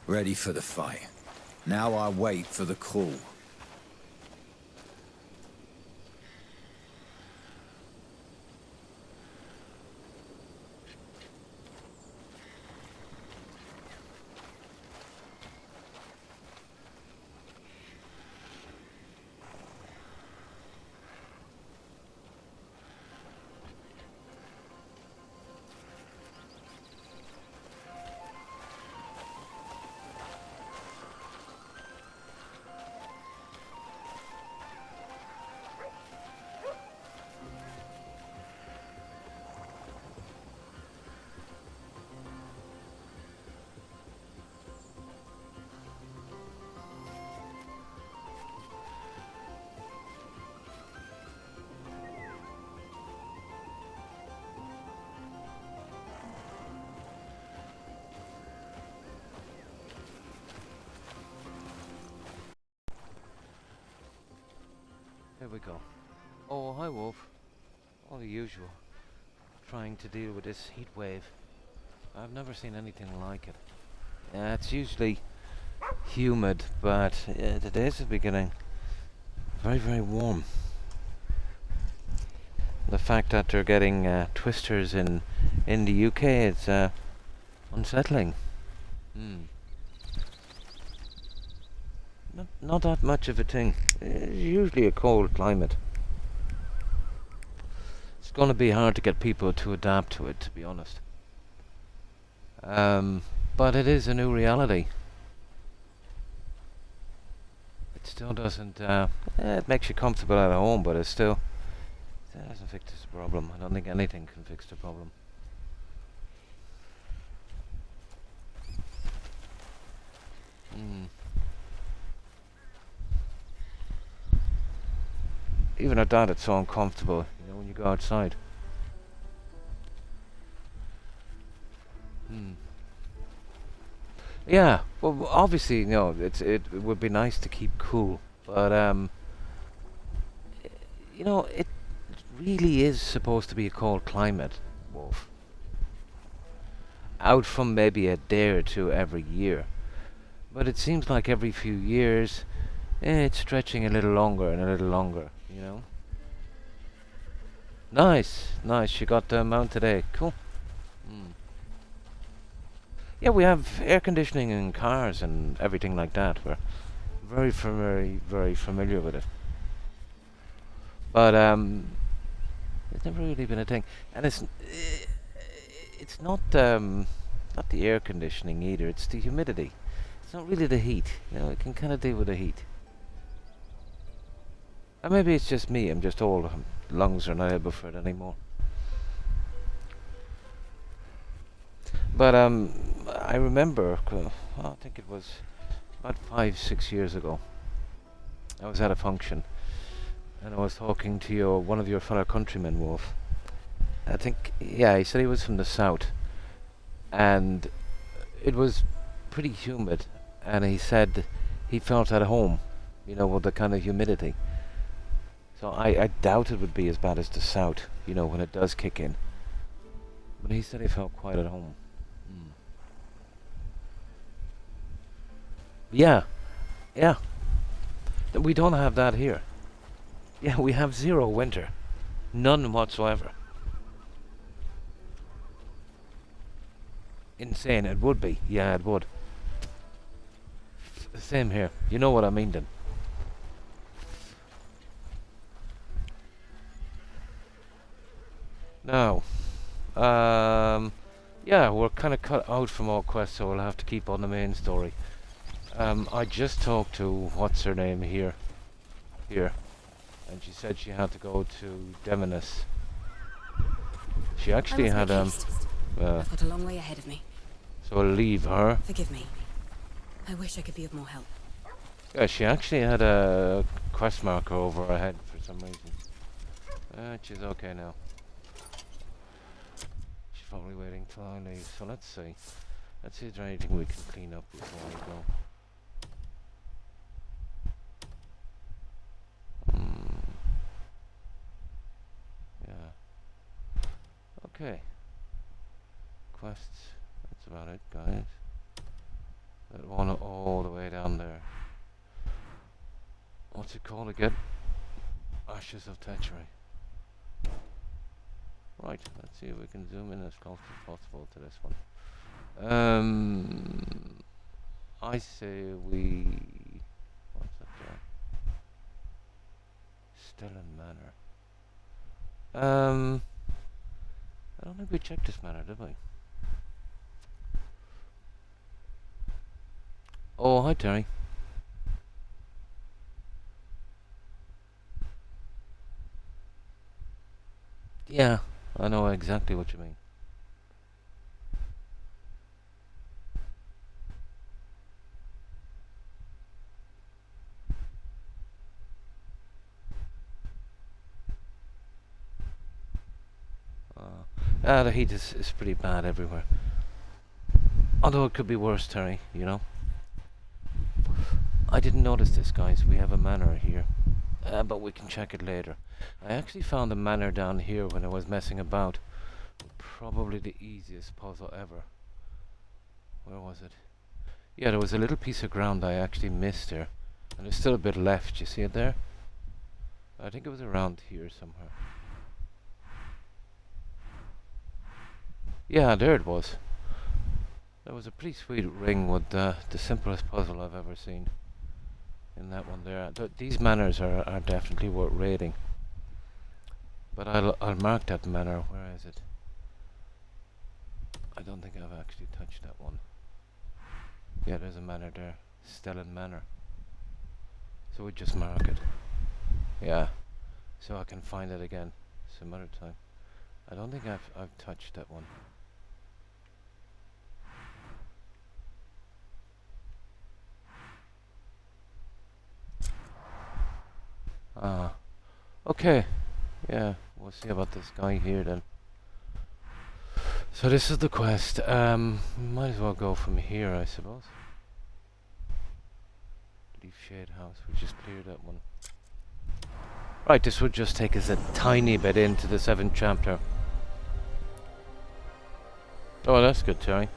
Ready for the fight. Now I wait for the call. There we go. Oh, hi Wolf. All the usual. Trying to deal with this heat wave. I've never seen anything like it. It's usually humid, but today's the beginning. Very, very warm. The fact that they're getting twisters in the UK is unsettling. Not that much of a thing. It's usually a cold climate. It's going to be hard to get people to adapt to it, to be honest. But it is a new reality. It still doesn't. It makes you comfortable at home, but it still doesn't fix the problem. I don't think anything can fix the problem. Even at that, it's so uncomfortable. You know, when you go outside. Yeah, well, obviously, you know, it would be nice to keep cool, but you know, it really is supposed to be a cold climate, Wolf. Out from maybe a day or two every year, but it seems like every few years, it's stretching a little longer and a little longer. You know. Nice, nice. You got the mount today. Cool. Yeah, we have air conditioning in cars and everything like that. We're very familiar with it. But it's never really been a thing, and it's not the air conditioning either. It's the humidity. It's not really the heat. You know, it can kind of deal with the heat. And maybe it's just me. I'm just old. Lungs are not able for it anymore. But I remember. I think it was about 5, 6 years ago. I was at a function, and I was talking to one of your fellow countrymen, Wolf. I think, yeah, he said he was from the south, and it was pretty humid, and he said he felt at home, you know, with the kind of humidity. So I doubt it would be as bad as the south, you know, when it does kick in. But he said he felt quite at home. Yeah, yeah. We don't have that here. Yeah, we have zero winter. None whatsoever. Insane, it would be. Yeah, it would. Same here. You know what I mean then. Now, yeah, we're kind of cut out from all quests, so we'll have to keep on the main story. I just talked to what's her name here, and she said she had to go to Demonis. She actually had I've got a long way ahead of me. So I'll leave her. Forgive me. I wish I could be of more help. Yeah, she actually had a quest marker over her head for some reason. She's okay now. She's probably waiting till I leave. So let's see. Let's see if there's anything we can clean up before we go. Yeah. Okay. Quests. That's about it, guys. That one all the way down there. What's it called again? Ashes of Tetchery. Right, let's see if we can zoom in as close as possible to this one. I say we... What's that there? Stellan Manor. I don't think we checked this manor, did we? Oh, hi Terry. Yeah, I know exactly what you mean. The heat is pretty bad everywhere. Although it could be worse, Terry, you know. I didn't notice this, guys. We have a manor here. But we can check it later. I actually found a manor down here when I was messing about. Probably the easiest puzzle ever. Where was it? Yeah, there was a little piece of ground I actually missed there. And there's still a bit left. You see it there? I think it was around here somewhere. Yeah, there it was. There was a pretty sweet ring with the simplest puzzle I've ever seen. In that one there. These manors are definitely worth raiding. But I'll mark that manor. Where is it? I don't think I've actually touched that one. Yeah, there's a manor there. Stellan Manor. So we just mark it. Yeah. So I can find it again some other time. I don't think I've touched that one. Okay. Yeah, we'll see about this guy here then. So this is the quest. Might as well go from here, I suppose. Leaf Shade House, we just cleared that one. Right, this would just take us a tiny bit into the 7th chapter. Oh, that's good, Terry.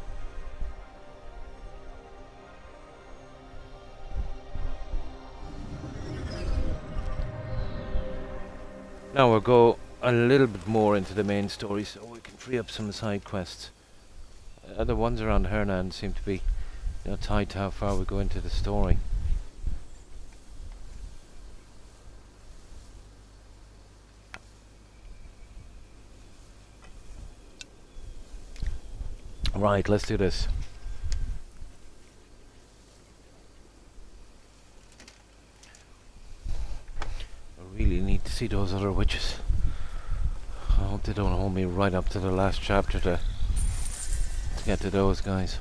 Now we'll go a little bit more into the main story so we can free up some side quests. The ones around Hernan seem to be, you know, tied to how far we go into the story. Right, let's do this. I really need to see those other witches. I hope they don't hold me right up to the last chapter to get to those guys.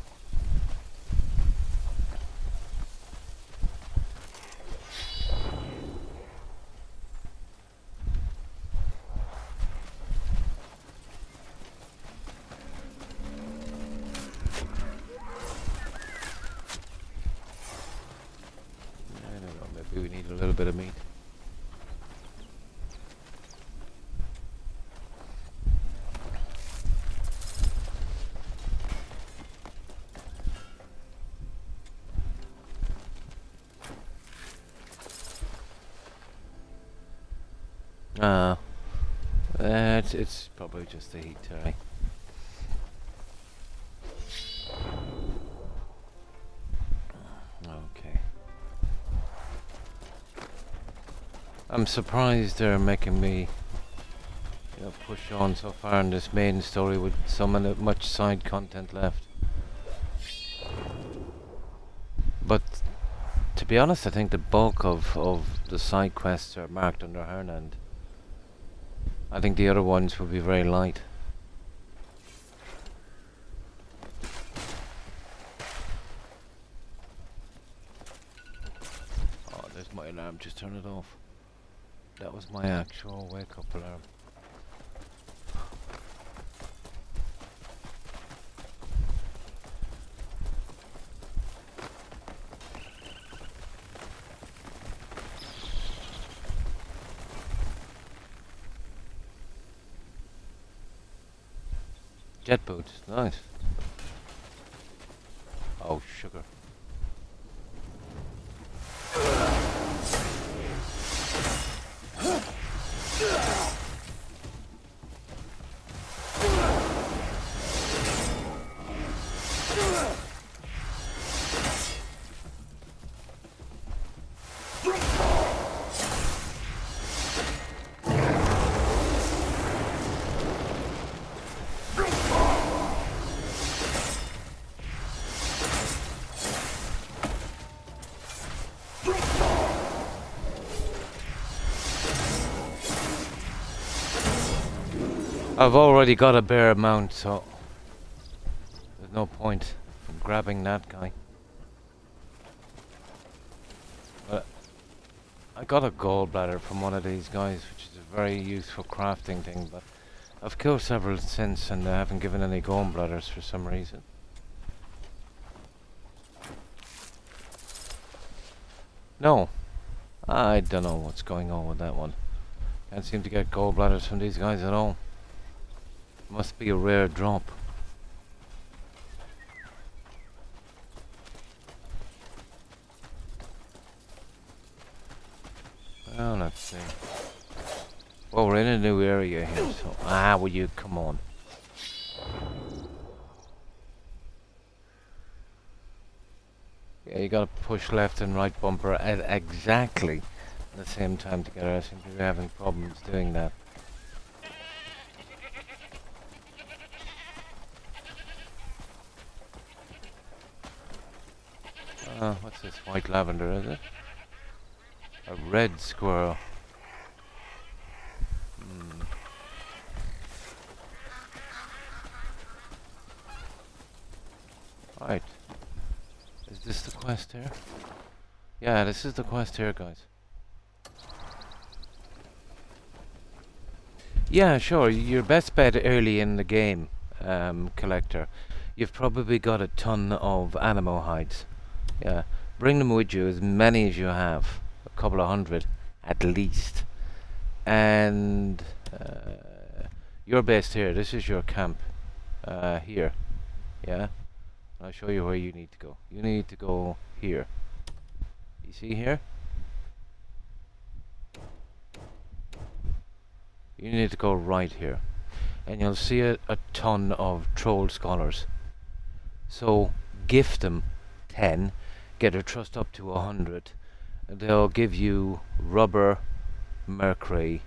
I don't know, maybe we need a little bit of meat. It's probably just the heat, Terry. Okay. I'm surprised they're making me, you know, push on so far in this main story with so much side content left. But to be honest, I think the bulk of the side quests are marked under Hernan. I think the other ones will be very light. Oh, there's my alarm, just turn it off. That was my actual wake up alarm. Jet boots, nice. Oh, sugar. I've already got a bear mount, so there's no point in grabbing that guy. But I got a gallbladder from one of these guys, which is a very useful crafting thing, but I've killed several since and I haven't given any gallbladders for some reason. No, I don't know what's going on with that one. Can't seem to get gallbladders from these guys at all. Must be a rare drop. Well, let's see. Well, we're in a new area here, so... will you come on? Yeah, you gotta push left and right bumper at exactly the same time together. I seem to be having problems doing that. What's this? White lavender, is it? A red squirrel. Right. Is this the quest here? Yeah, this is the quest here, guys. Yeah, sure. Your best bet early in the game, collector. You've probably got a ton of animal hides. Yeah. Bring them with you, as many as you have. A couple of hundred, at least. And you're based here. This is your camp. Here. Yeah. I'll show you where you need to go. You need to go here. You see here? You need to go right here. And you'll see a ton of troll scholars. So gift them 10, get their trust up to 100. And they'll give you rubber, mercury,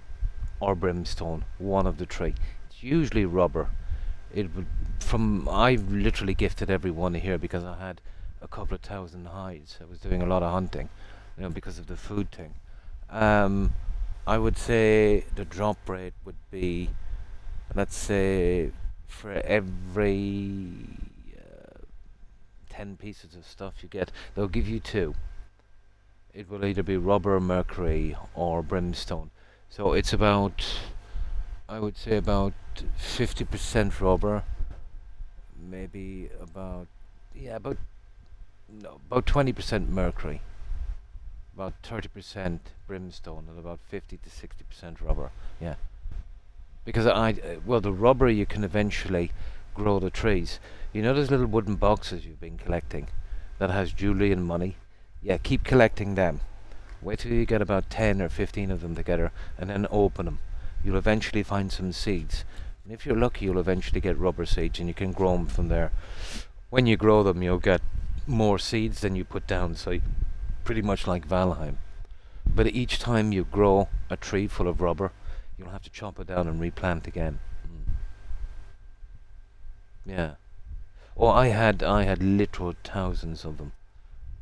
or brimstone, one of the three. It's usually rubber. It would I've literally gifted everyone here because I had a couple of thousand hides. I was doing a lot of hunting, you know, because of the food thing. I would say the drop rate would be, let's say, for every 10 pieces of stuff you get, they'll give you 2. It will either be rubber, mercury, or brimstone. So it's about, I would say about 50% rubber, maybe about 20% mercury, about 30% brimstone, and about 50 to 60% rubber. Yeah, because the rubber you can eventually grow the trees. You know those little wooden boxes you've been collecting that has jewelry and money? Yeah, keep collecting them. Wait till you get about 10 or 15 of them together, and then open them. You'll eventually find some seeds. And if you're lucky, you'll eventually get rubber seeds, and you can grow them from there. When you grow them, you'll get more seeds than you put down, so pretty much like Valheim. But each time you grow a tree full of rubber, you'll have to chop it down and replant again. Yeah. Oh, I had literal thousands of them.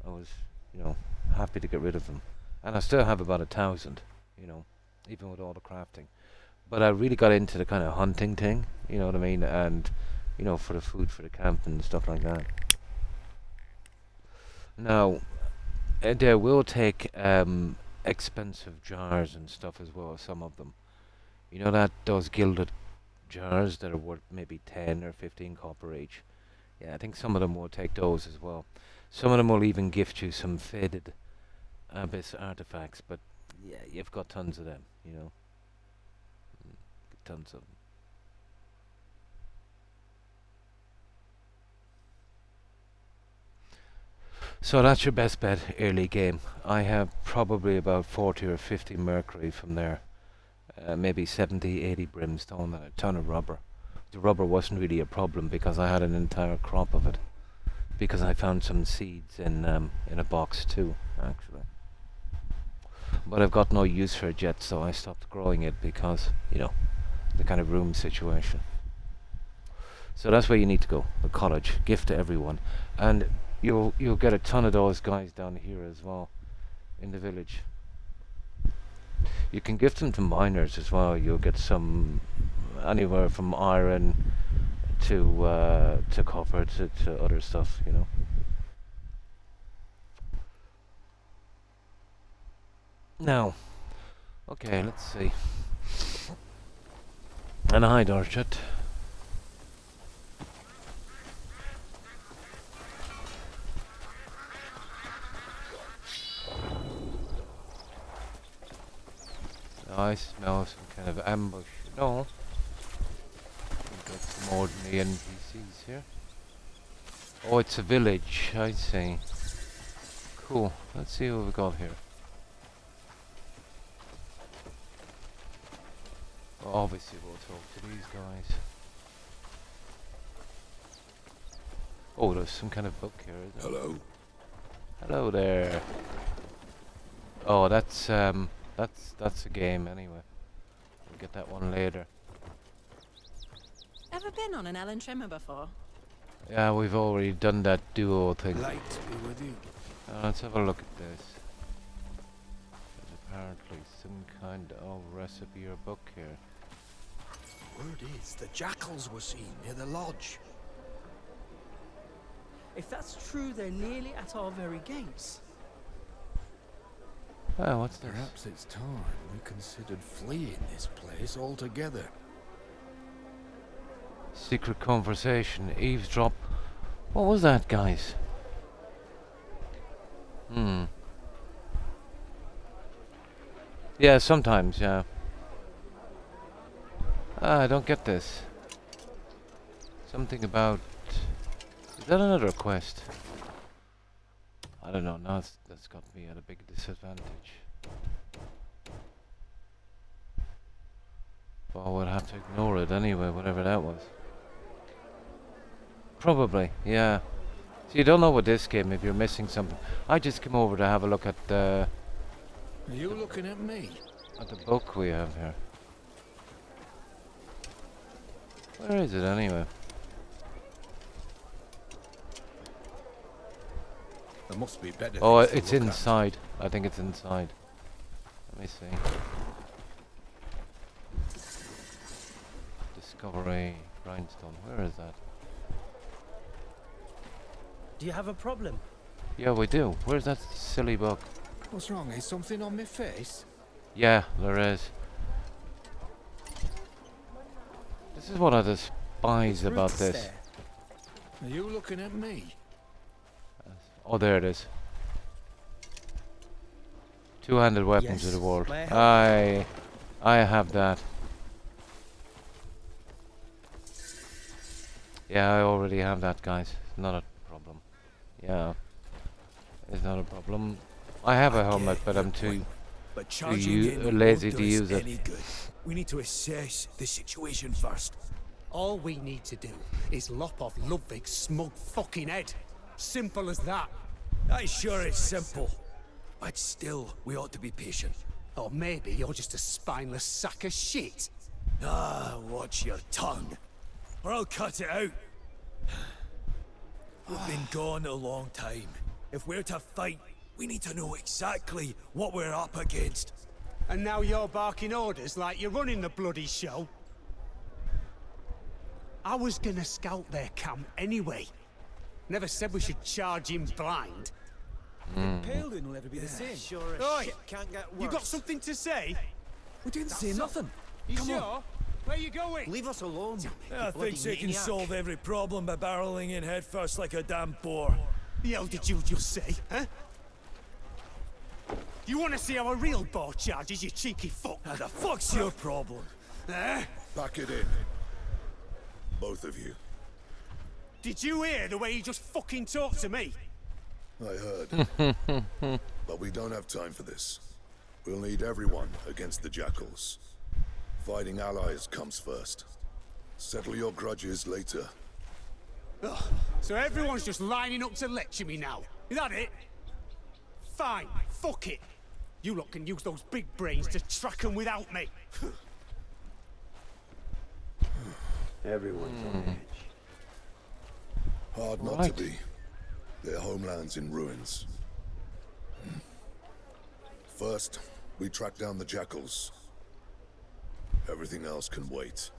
I was, happy to get rid of them. And I still have about 1,000, even with all the crafting. But I really got into the kind of hunting thing, you know what I mean? And, for the food for the camp and stuff like that. Now, they will take expensive jars and stuff as well, some of them. You know that those gilded jars that are worth maybe 10 or 15 copper each? Yeah, I think some of them will take those as well. Some of them will even gift you some faded abyss artifacts, but yeah, you've got tons of them, Tons of them. So that's your best bet early game. I have probably about 40 or 50 mercury from there. maybe 70, 80 brimstone and a ton of rubber. The rubber wasn't really a problem because I had an entire crop of it. Because I found some seeds in a box too, actually. But I've got no use for it yet, so I stopped growing it because, you know, the kind of room situation. So that's where you need to go, the college, gift to everyone. And you'll get a ton of those guys down here as well, in the village. You can gift them to miners as well. You'll get some anywhere from iron to copper to other stuff, you know. Now, okay, let's see. And hi, Dorchet. I smell some kind of ambush. No. We've got some ordinary NPCs here. Oh, it's a village, I see. Cool. Let's see what we've got here. Well, obviously we'll talk to these guys. Oh, there's some kind of book here, isn't there? Hello. Hello there. Oh, that's a game anyway. We'll get that one later. Ever been on an Ellen trimmer before? Yeah, we've already done that duo thing. Light be with you. Let's have a look at this. There's apparently some kind of recipe or book here. Word is the jackals were seen near the lodge. If that's true, they're nearly at our very gates. Oh, what's this? Perhaps it's time we considered fleeing this place altogether. Secret conversation, eavesdrop. What was that, guys? Yeah, sometimes, yeah. I don't get this. Something about... Is that another quest? I don't know, now that's got me at a big disadvantage. But I would have to ignore it anyway, whatever that was. Probably, yeah. So you don't know with this game if you're missing something. I just came over to have a look at Are you looking at me? the book we have here. Where is it anyway? There must be better. Oh, things to it's look at. inside. I think it's inside. Let me see. Discovery grindstone. Where is that? Do you have a problem? Yeah, we do. Where's that silly book? What's wrong? Is something on my face? Yeah, there is. This is what I despise about Roots this. there. Are you looking at me? Oh, there it is. Two-handed weapons of Yes, the world. may I I have that. Yeah, I already have that, guys. It's not a problem. Yeah, it's not a problem. I have a helmet, but I'm too But charging in lazy won't to do us use it. any good. We need to assess the situation first. All we need to do is lop off Ludwig's smug fucking head. Simple as that. I'm sure it's simple. But still, we ought to be patient. Or maybe you're just a spineless sack of shit. Ah, watch your tongue. Or I'll cut it out. We've been gone a long time. If we're to fight, we need to know exactly what we're up against. And now you're barking orders like you're running the bloody show. I was gonna scout their camp anyway. Never said we should charge him blind. Paling will never be the same. Sure as Oi, shit can't get worse. You got something to say? We didn't say nothing. You Come sure? on. Where you going? Leave us alone. I think they can solve every problem by barreling in headfirst like a damn boar. The hell did you just say, huh? You want to see how a real boar charges, you cheeky fuck? How the fuck's your problem? Eh? Back it in. Both of you. Did you hear the way he just fucking talked to me? I heard. But we don't have time for this. We'll need everyone against the jackals. Fighting allies comes first. Settle your grudges later. Ugh, so everyone's just lining up to lecture me now. Is that it? Fine, fuck it. You lot can use those big brains to track them without me. Everyone's on edge. Hard not to be. Their homeland's in ruins. First, we track down the jackals. Everything else can wait.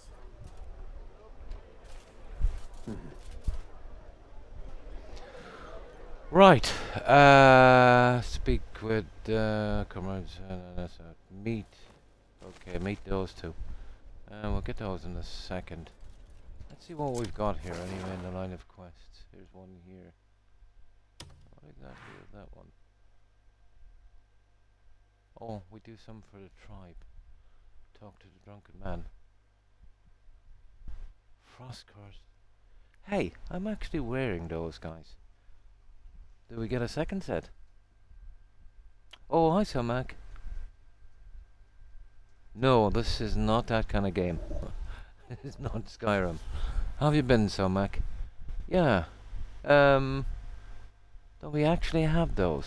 Right. Speak with comrades. Meet. Okay, meet those two. We'll get those in a second. Let's see what we've got here anyway in the line of quests. Here's one here. What exactly is that one? Oh, we do some for the tribe. Talk to the drunken man. Frostcars. Hey, I'm actually wearing those, guys. Do we get a second set? Oh, hi, Mac. No, this is not that kind of game. It's not Skyrim. How have you been, Mac? Yeah. Don't we actually have those?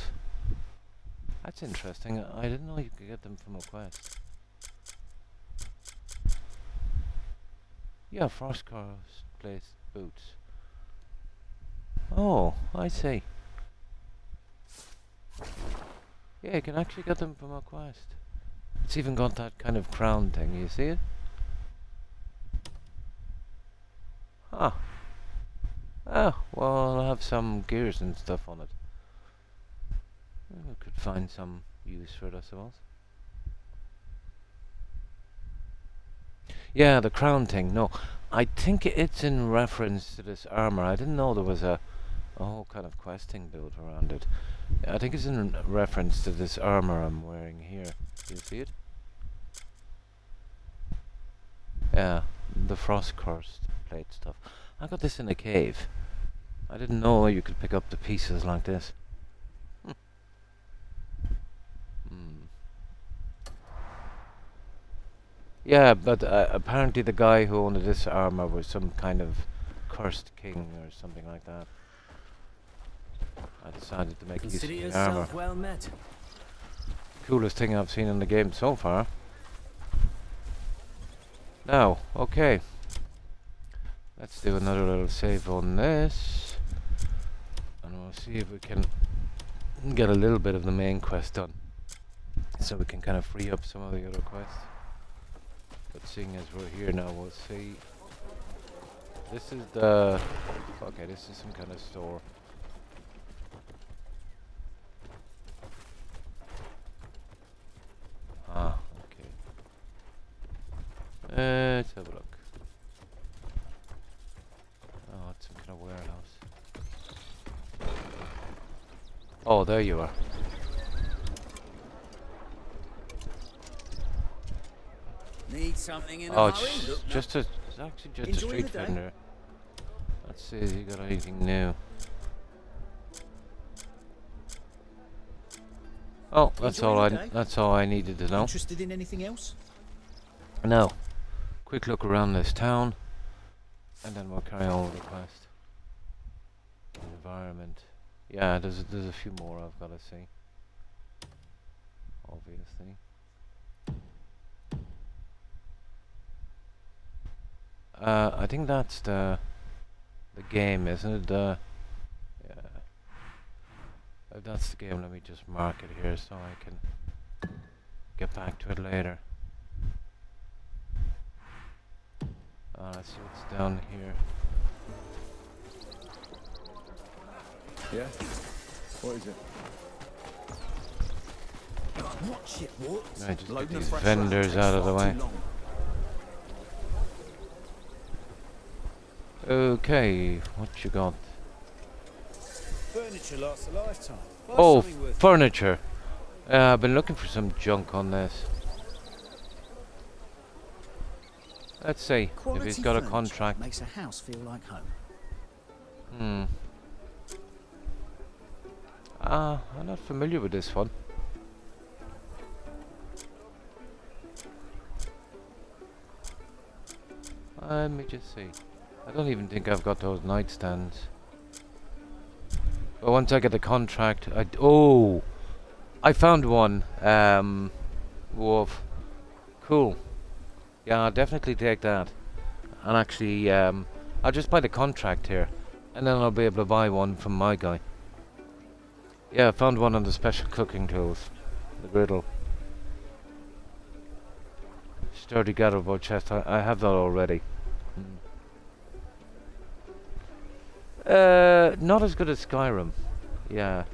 That's interesting. I didn't know you could get them from a quest. Yeah, Frostcars place boots. Oh, I see. Yeah, you can actually get them from a quest. It's even got that kind of crown thing, you see it? Huh. Oh, well, I'll have some gears and stuff on it. We could find some use for it, I suppose. Yeah, the crown thing. No, I think it's in reference to this armor. I didn't know there was a whole kind of questing built around it. I think it's in reference to this armor I'm wearing here. Do you see it? Yeah, the frost cursed plate stuff. I got this in a cave. I didn't know you could pick up the pieces like this. Yeah, but apparently the guy who owned this armor was some kind of cursed king or something like that. I decided to make use of the armor. Well met. Coolest thing I've seen in the game so far. Now, okay. Let's do another little save on this. And we'll see if we can get a little bit of the main quest done. So we can kind of free up some of the other quests. But seeing as we're here now, we'll see. This is the... Okay, this is some kind of store. Ah, okay. Let's have a look. Oh, it's some kind of warehouse. Oh, there you are. Need something in Oh, a it's hurry? just a... It's actually just a Enjoying street the day? vendor. Let's see if you got anything new. Oh, that's all Enjoying the day? that's all I needed to know. Interested in anything else? Now, quick look around this town, and then we'll carry on with the quest. Environment. Yeah, there's a few more I've got to see. Obviously. I think that's the game, isn't it? Yeah. If that's the game, let me just mark it here so I can get back to it later. Let's see what's down here. Yeah? What is it? Watch it, what? I just get Loading a these fresh vendors round out of takes the far way. too long. Okay, what you got? Furniture lasts a lifetime. Buy Oh, something worth furniture. I've been looking for some junk on this. Let's see if he's got a furniture contract. makes a house feel like home. I'm not familiar with this one. Let me just see. I don't even think I've got those nightstands. But once I get the contract, oh! I found one. Wolf. Cool. Yeah, I'll definitely take that. And actually, I'll just buy the contract here. And then I'll be able to buy one from my guy. Yeah, I found one on the special cooking tools. The griddle. Sturdy gatherable chest. I have that already. Not as good as Skyrim. Yeah.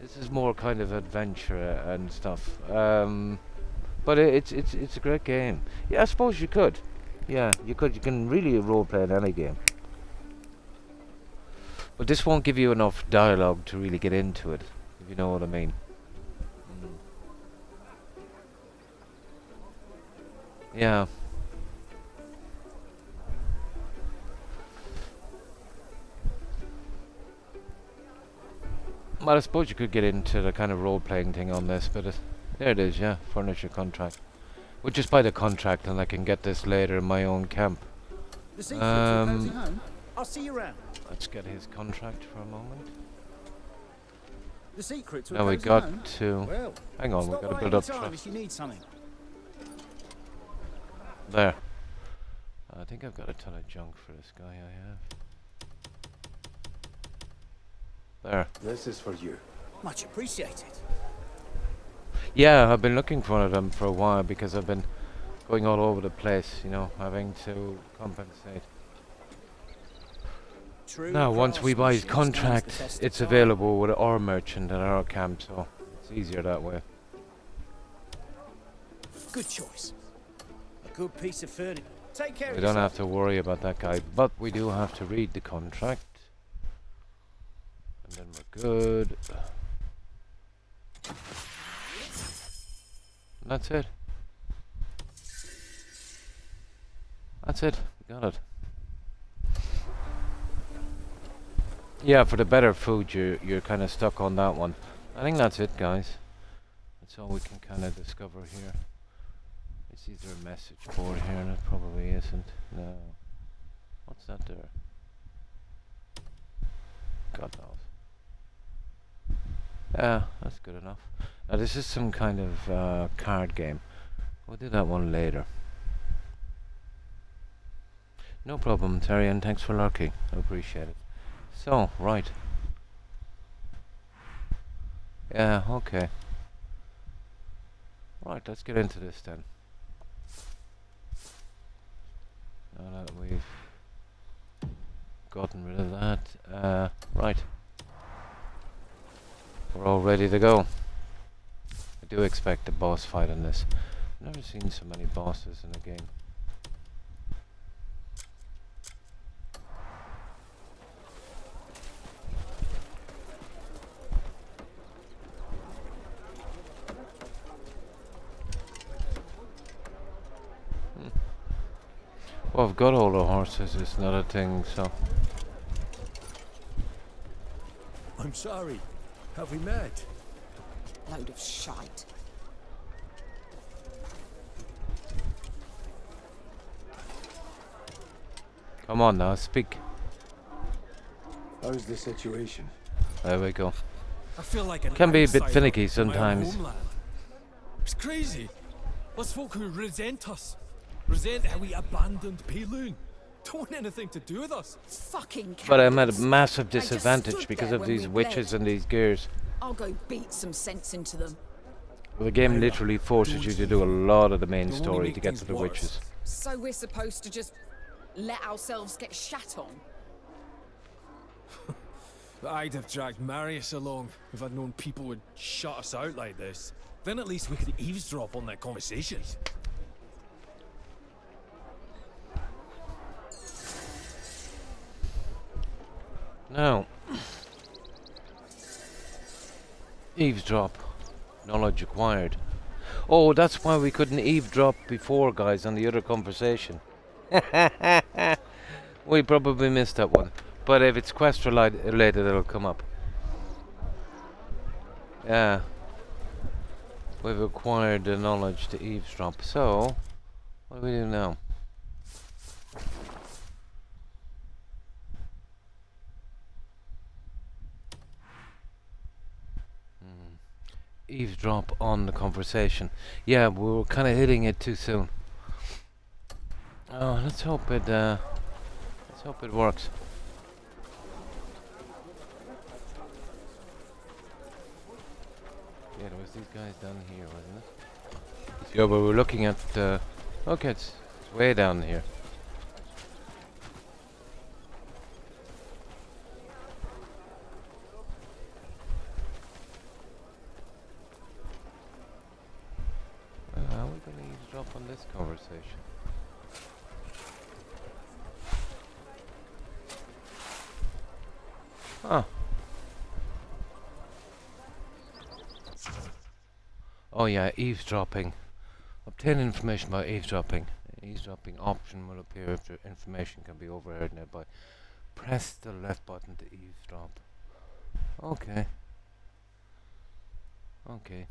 This is more kind of adventure and stuff. But it's a great game. Yeah, I suppose you could. Yeah, you could. You can really roleplay in any game. But this won't give you enough dialogue to really get into it, if you know what I mean. Yeah. Well, I suppose you could get into the kind of role-playing thing on this, but there it is, yeah, furniture contract. We'll just buy the contract and I can get this later in my own camp. The secret to a cozy home. I'll see you around. Let's get his contract for a moment. The secret to a Now we cozy got home? to... Well, hang on, we stop got to by build any up time trust. if you need something. There. I think I've got a ton of junk for this guy I have. There. This is for you. Much appreciated. Yeah, I've been looking for them for a while because I've been going all over the place, you know, having to compensate. True Now, once we buy his craftsmanship stands the contract, test of it's time. available with our merchant at our camp, so it's easier that way. Good choice. A good piece of furniture. Take care We of don't yourself. have to worry about that guy, but we do have to read the contract. And then we're good. And that's it. That's it. We got it. Yeah, for the better food, you're kind of stuck on that one. I think that's it, guys. That's all we can kind of discover here. Is there a message board here? And it probably isn't. No. What's that there? God knows. Yeah, that's good enough. Now this is some kind of card game. We'll do that one later. No problem, Terry, and thanks for lurking. I appreciate it. So, right. Yeah, okay. Right, let's get into this then. Now that we've gotten rid of that, right. We're all ready to go. I do expect a boss fight in this. I've never seen so many bosses in a game. Well, I've got all the horses, it's not a thing, so... I'm sorry. Have we met? Load of shite. Come on now, speak. How's the situation? There we go. I feel like an Can be a bit outsider finicky in my own sometimes. homeland. It's crazy. There's folk who resent us. Resent how we abandoned Payloon. Don't want anything to do with us. Fucking But I'm at a cowards. massive They just disadvantage stood because there of when these we witches bled. and these gears. I'll go beat some sense into them. The game literally forces you to do a lot of the main Don't wanna story make to get things to the worse. witches. So we're supposed to just let ourselves get shat on? I'd have dragged Marius along if I'd known people would shut us out like this. Then at least we could eavesdrop on their conversations. Now, eavesdrop. Knowledge acquired. Oh, that's why we couldn't eavesdrop before, guys, on the other conversation. We probably missed that one. But if it's quest related, it'll come up. Yeah. We've acquired the knowledge to eavesdrop. So, what do we do now? eavesdrop on the conversation. Yeah, we were kind of hitting it too soon. Oh, let's hope it works. Yeah, there was these guys down here, wasn't it? Yeah, but we're looking at. Okay, it's way down here. How are we going to eavesdrop on this conversation? Oh. Oh yeah, eavesdropping. Obtain information by eavesdropping. An eavesdropping option will appear if the information can be overheard nearby. Press the left button to eavesdrop. Okay. Okay.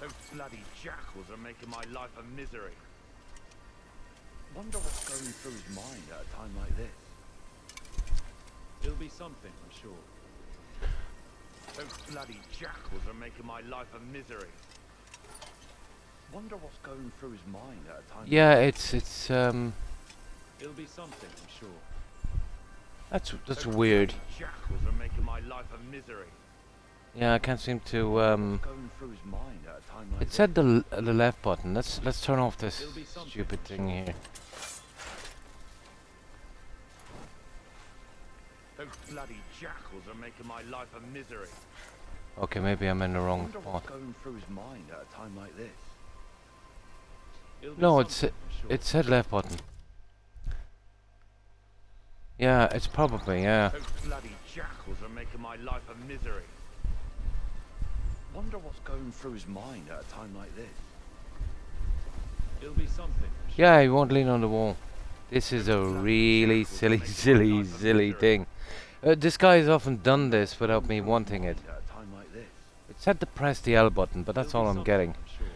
Those bloody jackals are making my life a misery. Wonder what's going through his mind at a time like this. It'll be something, I'm sure. Those bloody jackals are making my life a misery. Wonder what's going through his mind at a time. Yeah, like it's It'll be something, I'm sure. that's Those weird. bloody jackals are making my life a misery. Yeah, I can't seem to What's going through his mind at a time like It this? said the left button. Let's turn off this It'll be something, stupid I'm thing here. Those bloody jackals are making my life a misery. Okay, maybe I'm in the wrong Wonder spot. what's going through his mind at a time like this. It'll be No, something, I'm sure. it said left button. Yeah, it's probably, yeah. Those bloody jackals are making my life a misery. Wonder what's going through his mind at a time like this. It'll be something, I'm sure. Yeah, he won't lean on the wall. This is a really silly thing. This guy has often done this without me wanting it. At a time like this. It said to press the L button, but that's It'll all be I'm something, getting. I'm sure.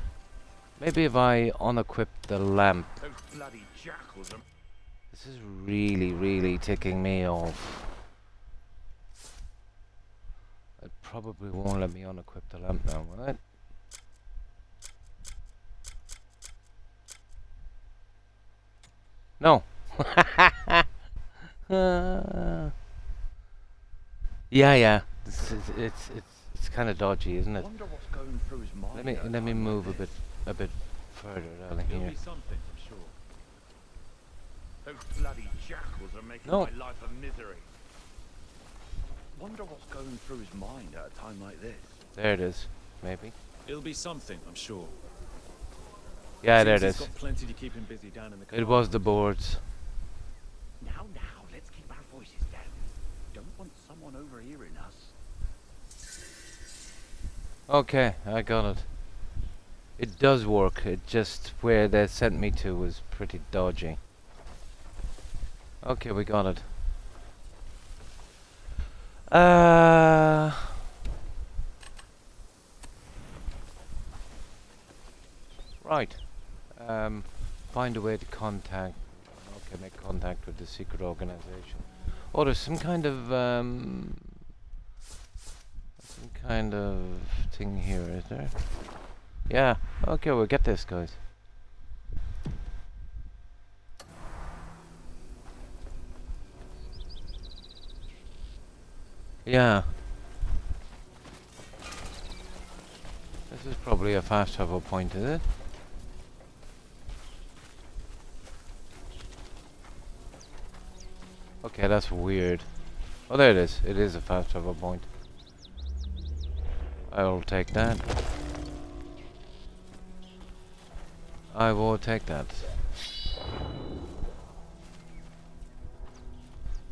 Maybe if I unequip the lamp. Those bloody jackals are... This is really ticking me off. It probably won't let me unequip the lamp now, will it? No. Yeah. It's kind of dodgy, isn't it? Wonder what's going through his mind. at a Let me time move like a bit further down this. It'll here. be something, I'm sure. Those bloody jackals are making No. my life a misery. Wonder what's going through his mind at a time like this. There it is, maybe. It'll be something, I'm sure. Yeah, there it Seems is. he's got plenty to keep him busy down in the It was the boards. Now, let's keep our voices down. Don't want someone overhearing us. Okay, I got it. It does work. It just where they sent me to was pretty dodgy. Okay, we got it. Right. Find a way to contact. Okay, make contact with the secret organization. Oh, there's some kind of thing here, is there? Yeah. Okay, we'll get this, guys. Yeah. This is probably a fast travel point, is it? Okay, that's weird. Oh, there it is. It is a fast travel point. I will take that. I will take that.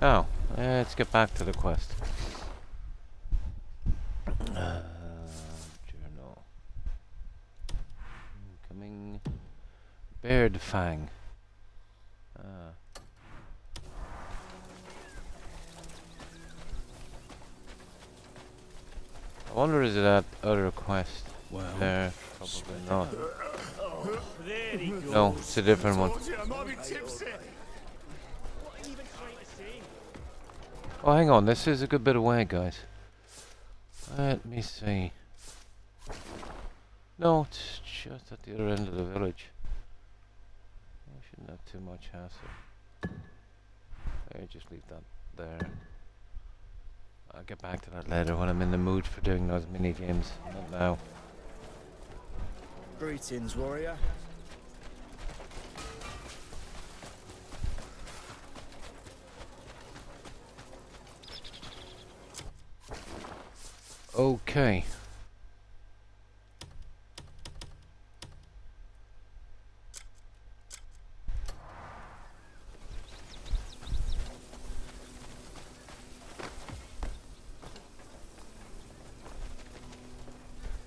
Oh, let's get back to the quest. Journal. Incoming. Bared Fang. I wonder is it that other quest? Well, There, probably not. There he goes. No, it's a different one. Told you, I might be tipsy. Oh, hang on. This is a good bit away, guys. Let me see. No, it's just at the other end of the village. I shouldn't have too much hassle. I'll just leave that there. I'll get back to that later when I'm in the mood for doing those mini games. Not now. Greetings, warrior. Okay.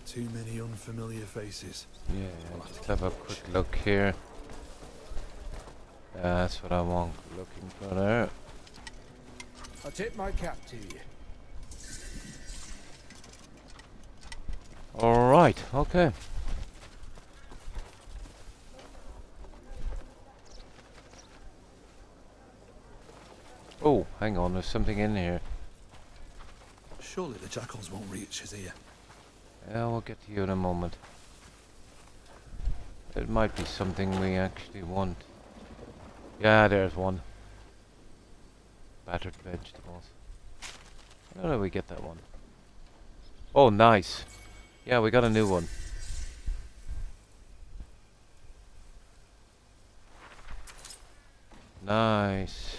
Too many unfamiliar faces. Yeah, just have a quick look here. That's what I want. Looking for there. I tip my cap to you. Alright, okay. Oh, hang on, there's something in here. Surely the jackals won't reach us here. Yeah, we'll get to you in a moment. It might be something we actually want. Yeah, there's one. Battered vegetables. How do we get that one? Oh, nice. Yeah, we got a new one. Nice.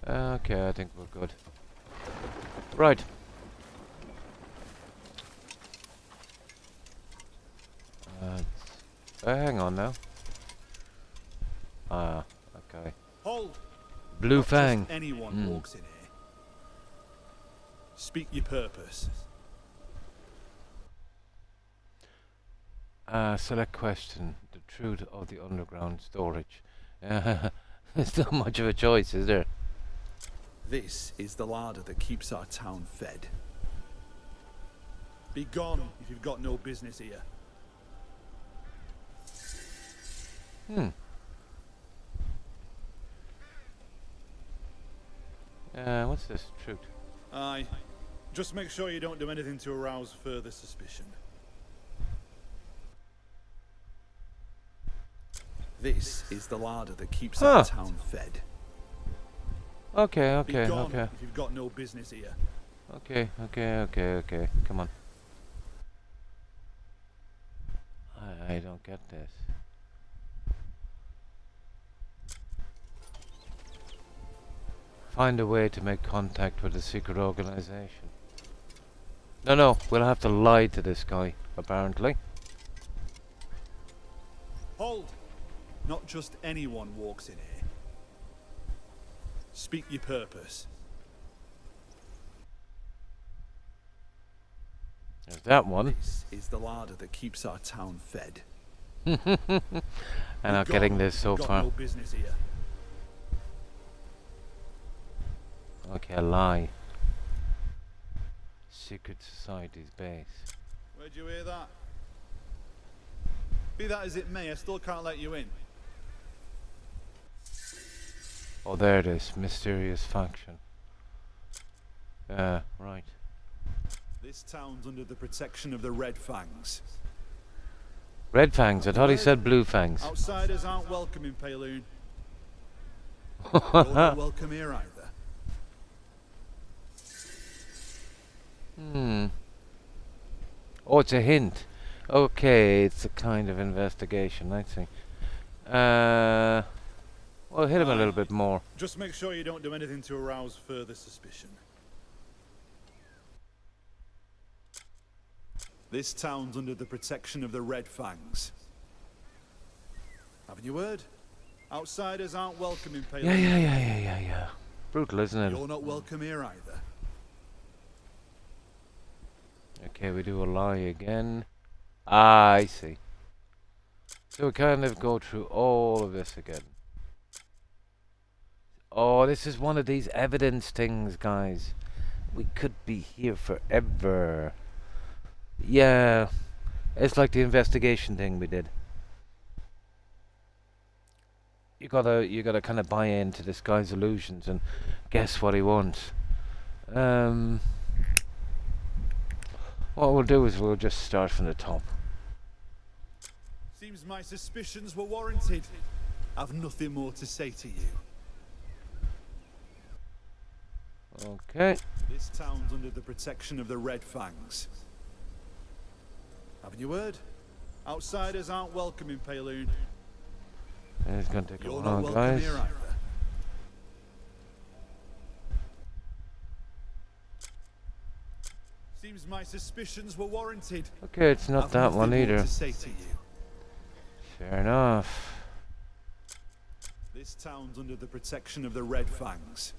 Okay, I think we're good. Right. Hang on now. Ah, okay. Hold! Blue Not just Fang. anyone walks in here. Speak your purpose. Select question. The truth of the underground storage. There's not much of a choice, is there? This is the larder that keeps our town fed. Be gone if you've got no business here. What's this? Truth. Aye. Just make sure you don't do anything to arouse further suspicion. This is the larder that keeps our town fed. Okay, Be okay, gone okay. if you've got no business here. Okay, okay, okay, okay. Come on. I don't get this. Find a way to make contact with a secret organization. No, we'll have to lie to this guy, apparently. Hold! Not just anyone walks in here. Speak your purpose. There's that one. This is the larder that keeps our town fed. I'm not getting this so far. No business here. Okay, a lie. Secret Society's base. Where'd you hear that? Be that as it may, I still can't let you in. Oh, there it is. Mysterious faction. Right. This town's under the protection of the Red Fangs. Red Fangs. I thought he said Blue Fangs. Outsiders aren't welcome in Payloon. You're not welcome here either. Oh, it's a hint. Okay, it's a kind of investigation. I see. Well, hit him a little bit more. Just make sure you don't do anything to arouse further suspicion. This town's under the protection of the Red Fangs. Haven't you heard? Outsiders aren't welcome in Payloon. Yeah. Brutal, isn't it? You're not welcome here either. Okay, we do a lie again. Ah, I see. So we kind of go through all of this again. Oh, this is one of these evidence things, guys. We could be here forever. Yeah, it's like the investigation thing we did. you gotta kind of buy into this guy's illusions and guess what he wants. What we'll do is we'll just start from the top. Seems my suspicions were warranted. I've nothing more to say to you. Okay. This town's under the protection of the Red Fangs. Haven't you heard? Outsiders aren't welcome in Payloon. It's gonna take a You're while, not welcome guys. here either. Seems my suspicions were warranted. Okay, it's not I've that nothing one more either. to say to you. Fair enough. This town's under the protection of the Red Fangs.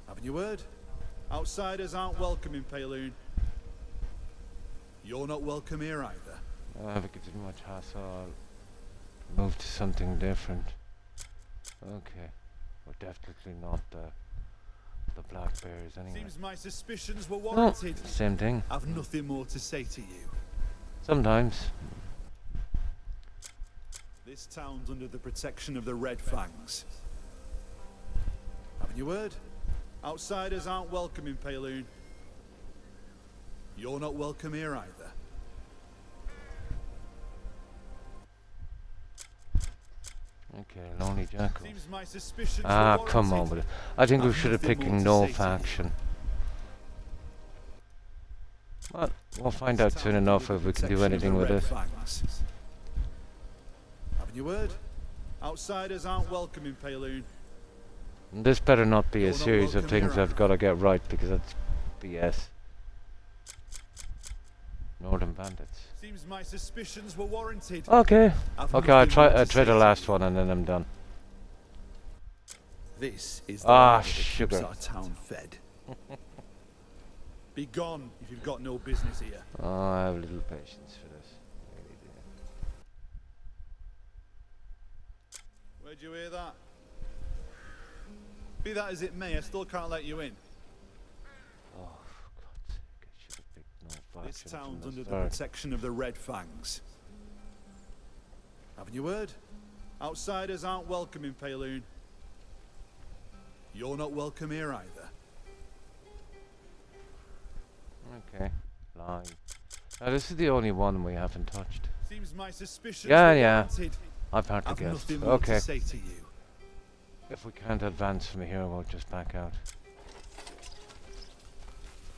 Haven't you heard? Outsiders aren't welcome in Payloon. You're not welcome here either. If it gives you much hassle, I'll move to something different. Okay. We're definitely not the black bears anyway. Seems my suspicions were No, warranted. same thing. I've nothing more to say to you. Sometimes. This town's under the protection of the Red Fangs. Haven't you heard? Outsiders aren't welcome in Payloon. You're not welcome here either. Okay, lonely jackal. Seems my suspicions Ah, were come on warranted. with it. I think we I've should have nothing picked more to no say to you. faction. Well, we'll find out soon enough if we can do anything with it. Haven't you heard? Outsiders aren't welcome in Payloon. This better not be You're a not series of welcome things here I've got to get right because that's BS. Northern bandits. Seems my suspicions were warranted. Okay. I've Okay, I'll nothing try. more to I'll try say the to last you. one and then I'm done. This is the Ah, lava that keeps sugar. our town fed. Be gone if you've got no business here. Oh, I have little patience for this. Really do. Where'd you hear that? Be that as it may, I still can't let you in. Oh, for God's sake! I should have picked no faction This from town's the under the start. protection of the Red Fangs. Haven't you heard? Outsiders aren't welcome in Payloon. You're not welcome here either. Okay, lying. Now this is the only one we haven't touched. Seems my suspicions Yeah, were yeah. warranted. I've hardly I've guessed. nothing more Okay. to say to you. If we can't advance from here, we'll just back out.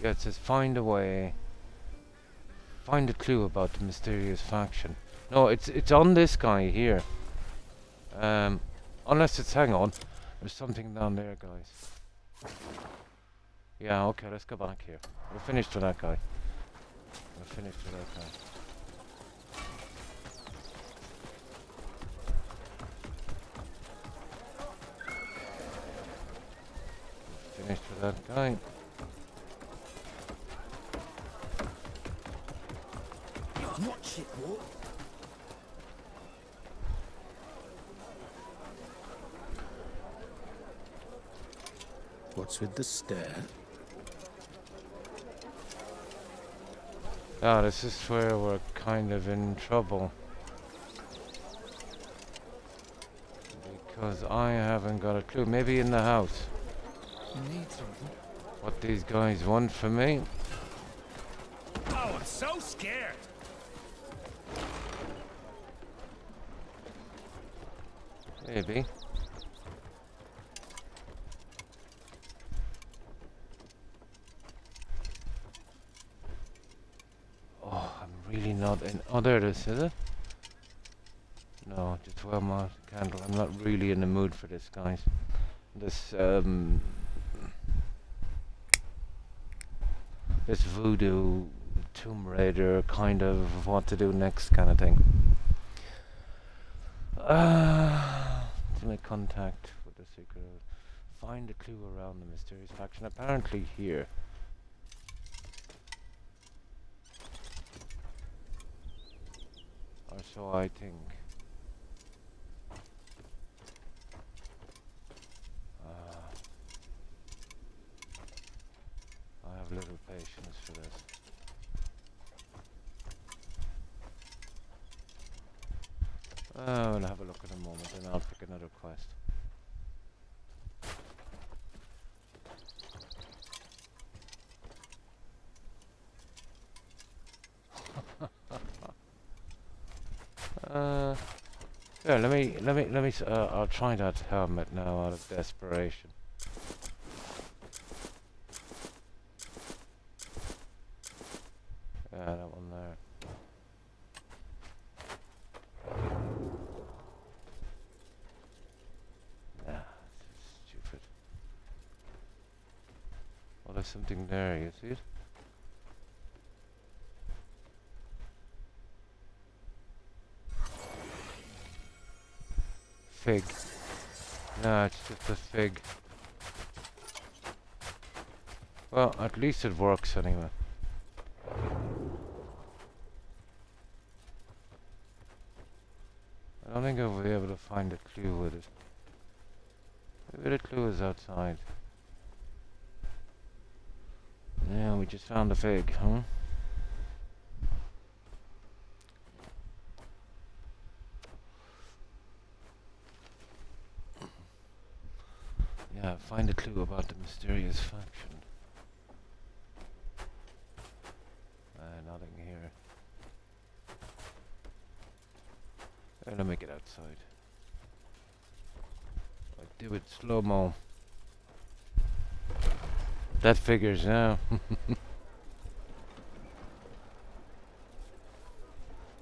Yeah, it says find a way. Find a clue about the mysterious faction. No, it's on this guy here. Unless it's, hang on, there's something down there, guys. Yeah, okay, let's go back here. We're finished with that guy. We're finished with that guy. Finished with that guy. Watch it, what? What's with the stare? Ah, this is where we're kind of in trouble. Because I haven't got a clue. Maybe in the house. Need something? What these guys want from me. Oh, I'm so scared. Maybe. Oh, I'm really not in. Oh, there it is it? No, just well my candle. I'm not really in the mood for this, guys. This this voodoo Tomb Raider kind of what to do next kind of thing. To make contact with the secret. Find a clue around the mysterious faction. Apparently here. Or so I think. I have little patience for this. I'll have a look in a moment and I'll pick another quest. Yeah, I'll try that helmet now out of desperation. Yeah, that one there. Nah, it's stupid. Well, there's something there, you see it? Fig. No, it's just a fig. Well, at least it works anyway. I don't think I'll be able to find a clue with it. Maybe the clue is outside. Yeah, we just found a fig, huh? Yeah, find a clue about the mysterious faction. Nothing here. Let me get outside. I do it slow-mo. That figures, yeah.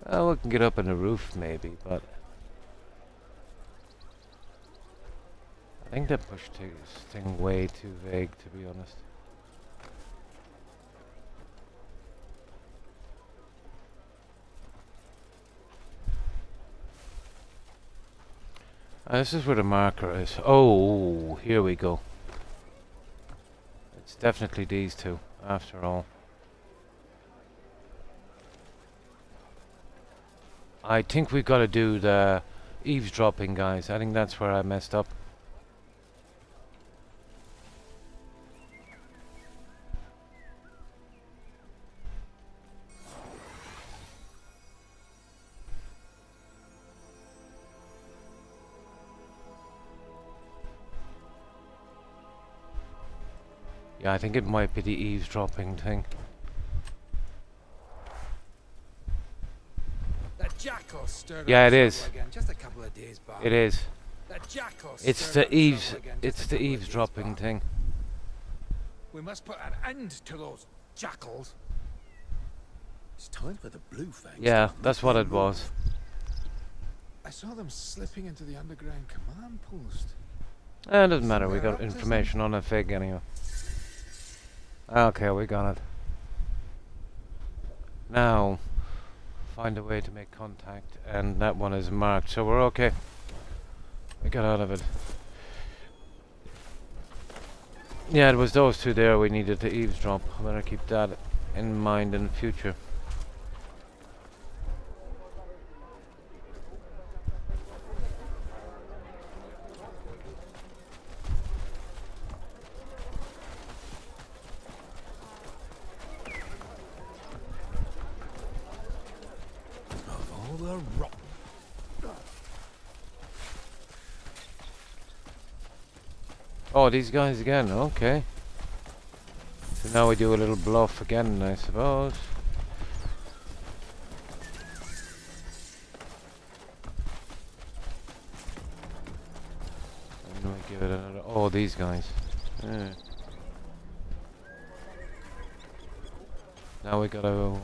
Oh, we can get up on the roof maybe, but I think that pushed this thing way too vague, to be honest. This is where the marker is. Oh, here we go. It's definitely these two, after all. I think we've got to do the eavesdropping, guys. I think that's where I messed up. Yeah, I think it might be the eavesdropping thing. That jackal stirred Yeah, up it trouble is. again, just a couple of days back. It is. That jackal It's stirred the up trouble again, just it's a the couple of days eavesdropping back. thing. We must put an end to those jackals. It's time for the blue fangs. Yeah, to that's make what their it was. move. I saw them slipping into the underground command post. It doesn't matter, we Somewhere got up to information on a fig anyway. Okay, we got it. Now, find a way to make contact, and that one is marked, so we're okay. We got out of it. Yeah, it was those two there we needed to eavesdrop. I better keep that in mind in the future. Of all the rock. Oh, these guys again, okay. So now we do a little bluff again, I suppose. And we give it another... Oh, these guys. Yeah. Now we gotta...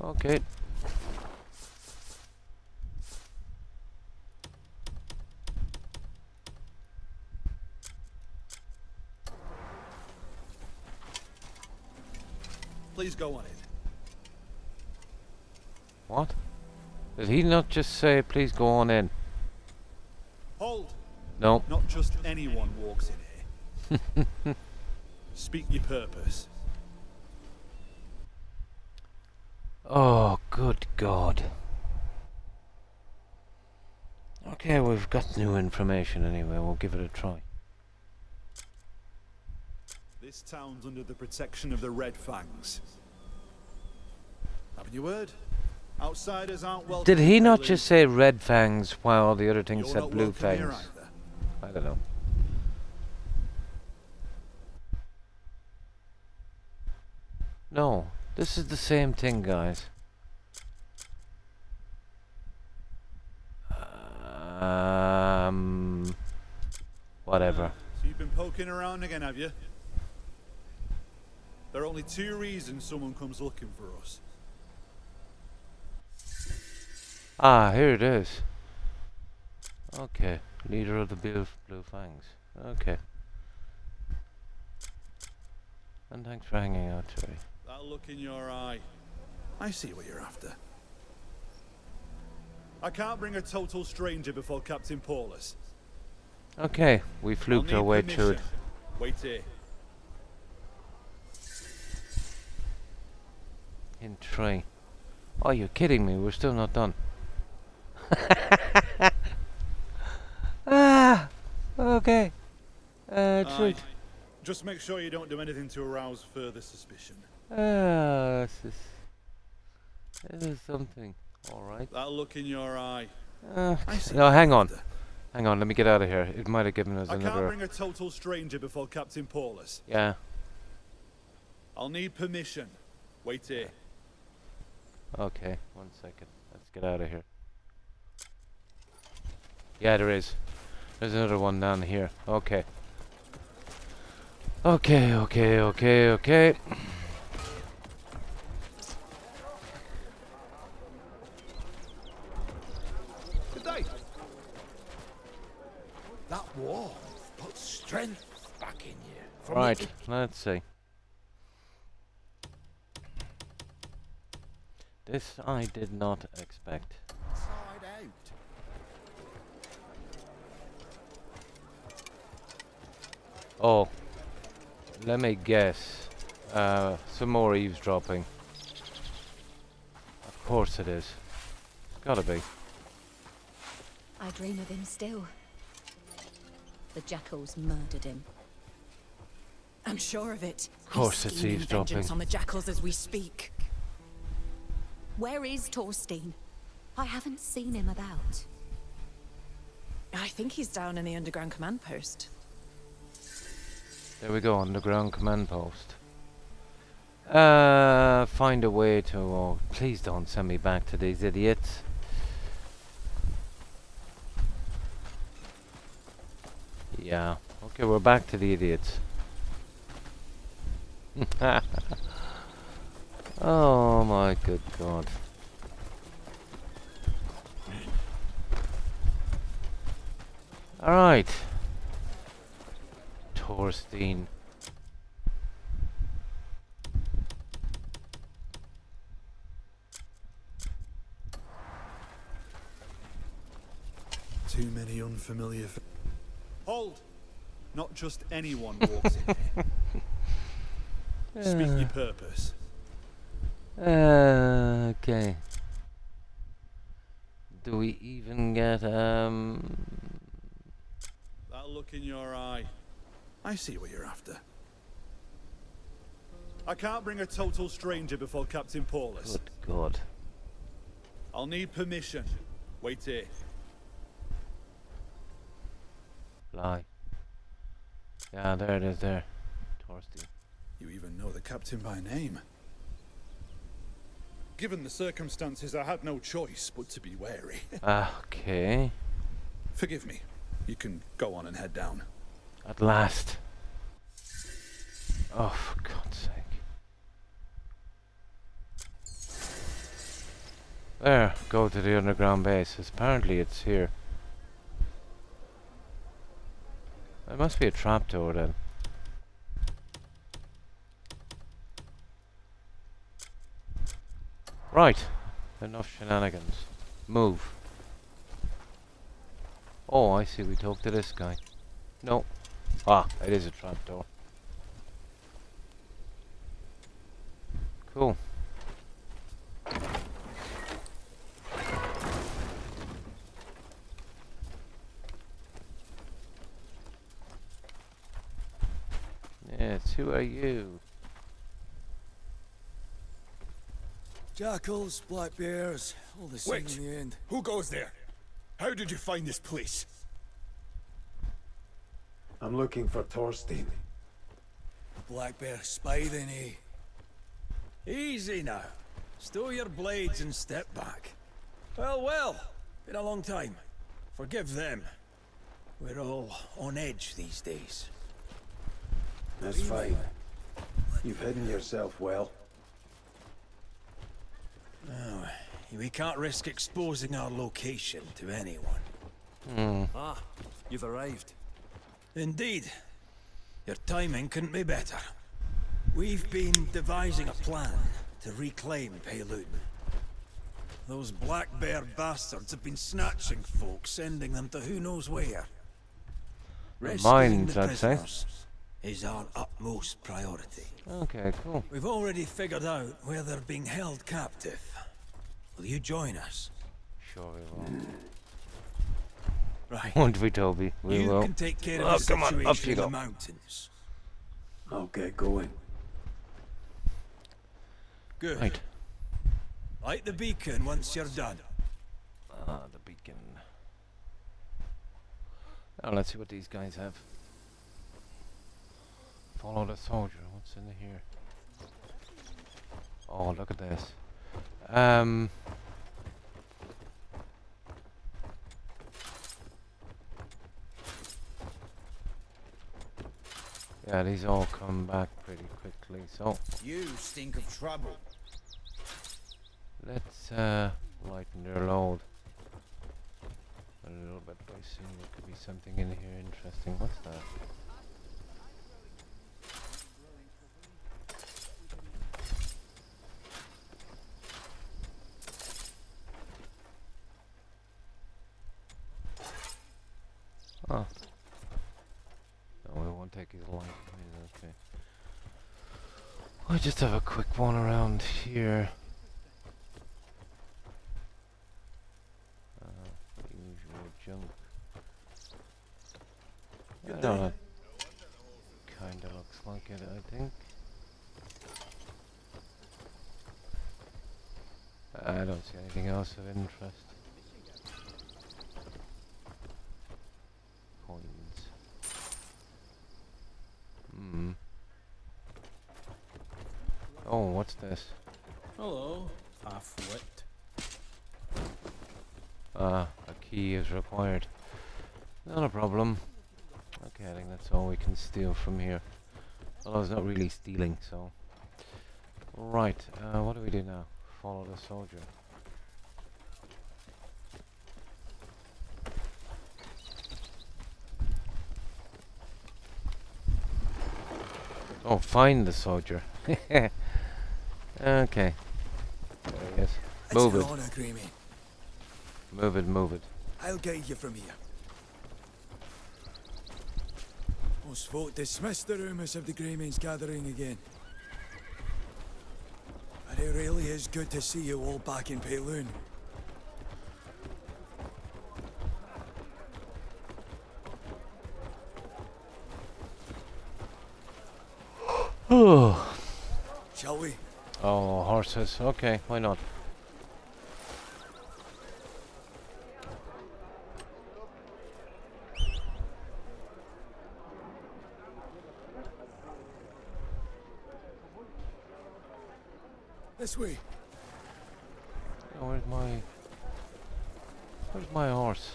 Okay. Please go on it. What? Did he not just say, please go on in? Hold! No. Not just anyone walks in here. Speak your purpose. Oh, good God. Okay, we've got new information anyway. We'll give it a try. This town's under the protection of the Red Fangs. Haven't you heard? Outsiders aren't welcome. Did he not Bailey. just say red fangs while all the other things You're said not blue welcome here fangs? either. I don't know. No, this is the same thing, guys. Whatever. So you've been poking around again, have you? There are only two reasons someone comes looking for us. Ah, here it is. Okay, leader of the Blue Fangs. Okay. And thanks for hanging out, Terry. That look in your eye. I see what you're after. I can't bring a total stranger before Captain Paulus. Okay, we fluked our way through it. Wait here. In 3. Oh, you're kidding me, we're still not done. Ah, okay. Treat. Just make sure you don't do anything to arouse further suspicion. This is something. Alright. That look in your eye. No, hang on. Hang on, let me get out of here. It might have given us I can't another... bring a total stranger before Captain Paulus. Yeah. I'll need permission. Wait here. Okay, 1 second. Let's get out of here. Yeah, there is. There's another one down here. Okay. Okay. Good day. That warmth puts strength back in you. From Right, let's see. This I did not expect. inside out. Oh, let me guess. Some more eavesdropping. Of course it is. It's gotta be. I dream of him still. The jackals murdered him. I'm sure of it. Of course He's it's scheming eavesdropping. vengeance on the jackals as we speak. Where is Torstein? I haven't seen him about. I think he's down in the underground command post. There we go, underground command post. Find a way to... Oh, please don't send me back to these idiots. Yeah. Okay, we're back to the idiots. Oh my good god. Alright. Torstein. Too many unfamiliar... Hold! Not just anyone walks in here. Speak your purpose. Okay. Do we even get That look in your eye. I see what you're after. I can't bring a total stranger before Captain Paulus. Good God. I'll need permission. Wait here. Lie. Yeah, there it is there. Torstein. You even know the captain by name. Given the circumstances, I had no choice but to be wary. Okay. Forgive me. You can go on and head down. At last. Oh, for God's sake. There, go to the underground base. Apparently it's here. There must be a trapdoor then. Right. Enough shenanigans. Move. Oh, I see. We talk to this guy. No. Ah, it is a trapdoor. Cool. Yes, who are you? Jackals, black bears, all the same Wait! in the end. Who goes there? How did you find this place? I'm looking for Thorstein. Black bear spy then, eh? Easy now. Stow your blades and step back. Well, well. Been a long time. Forgive them. We're all on edge these days. That's fine. You've hidden yourself well. Oh, we can't risk exposing our location to anyone. Ah, you've arrived. Indeed. Your timing couldn't be better. We've been devising a plan to reclaim Peilun. Those black bear bastards have been snatching folk, sending them to who knows where. Rescuing the I'd say. prisoners is our utmost priority. Okay, cool. We've already figured out where they're being held captive. Will you join us? Sure we will. Right. Won't we, Toby? We you will. can take care Oh, of the come on, situation up you in the go. mountains. I'll get going. Good. Right. Light the beacon once you're done. Ah, the beacon. Now let's see what these guys have. Follow the soldier. What's in here? Oh, look at this. Yeah, these all come back pretty quickly, so You stink of trouble. let's lighten their load a little bit by seeing there could be something in here interesting. What's that? Oh. No, we won't take his life. Okay. I'll just have a quick one around here. Usual junk. I don't know. Kinda looks like it, I think. I don't see anything else of interest. Coins. Hmm. Oh, what's this? Hello, half-wit. Ah, a key is required. Not a problem. Okay, I think that's all we can steal from here. Although it's not really stealing, so... Right, what do we do now? Follow the soldier. Oh, find the soldier. Okay. There he is. Move It's it. an honor, Grammy. Move it, move it. I'll guide you from here. Most folk dismiss the rumours of the Greymanes gathering again. But it really is good to see you all back in Peilun. Oh, Shall we? horses. Okay, why not? This way. Oh, where's my horse?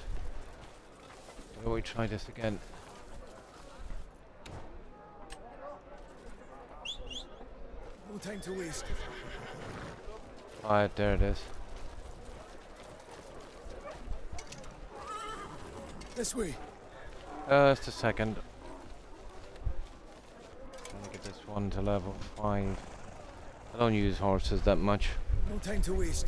Will we try this again? No time to waste. Alright, there it is. This way. Just a second. Trying to get this one to level 5. I don't use horses that much. No time to waste.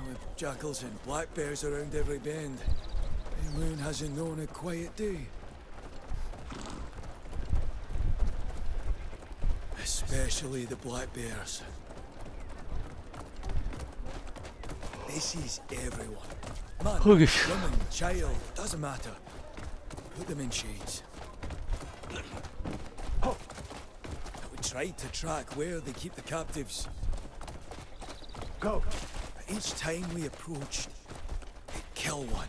With jackals and black bears around every bend, Peilun hasn't known a quiet day. This Especially the black bears. This is everyone. Man, Holy woman, child, doesn't matter. Put them in shades. We tried to track where they keep the captives. Go. But each time we approached, they'd kill one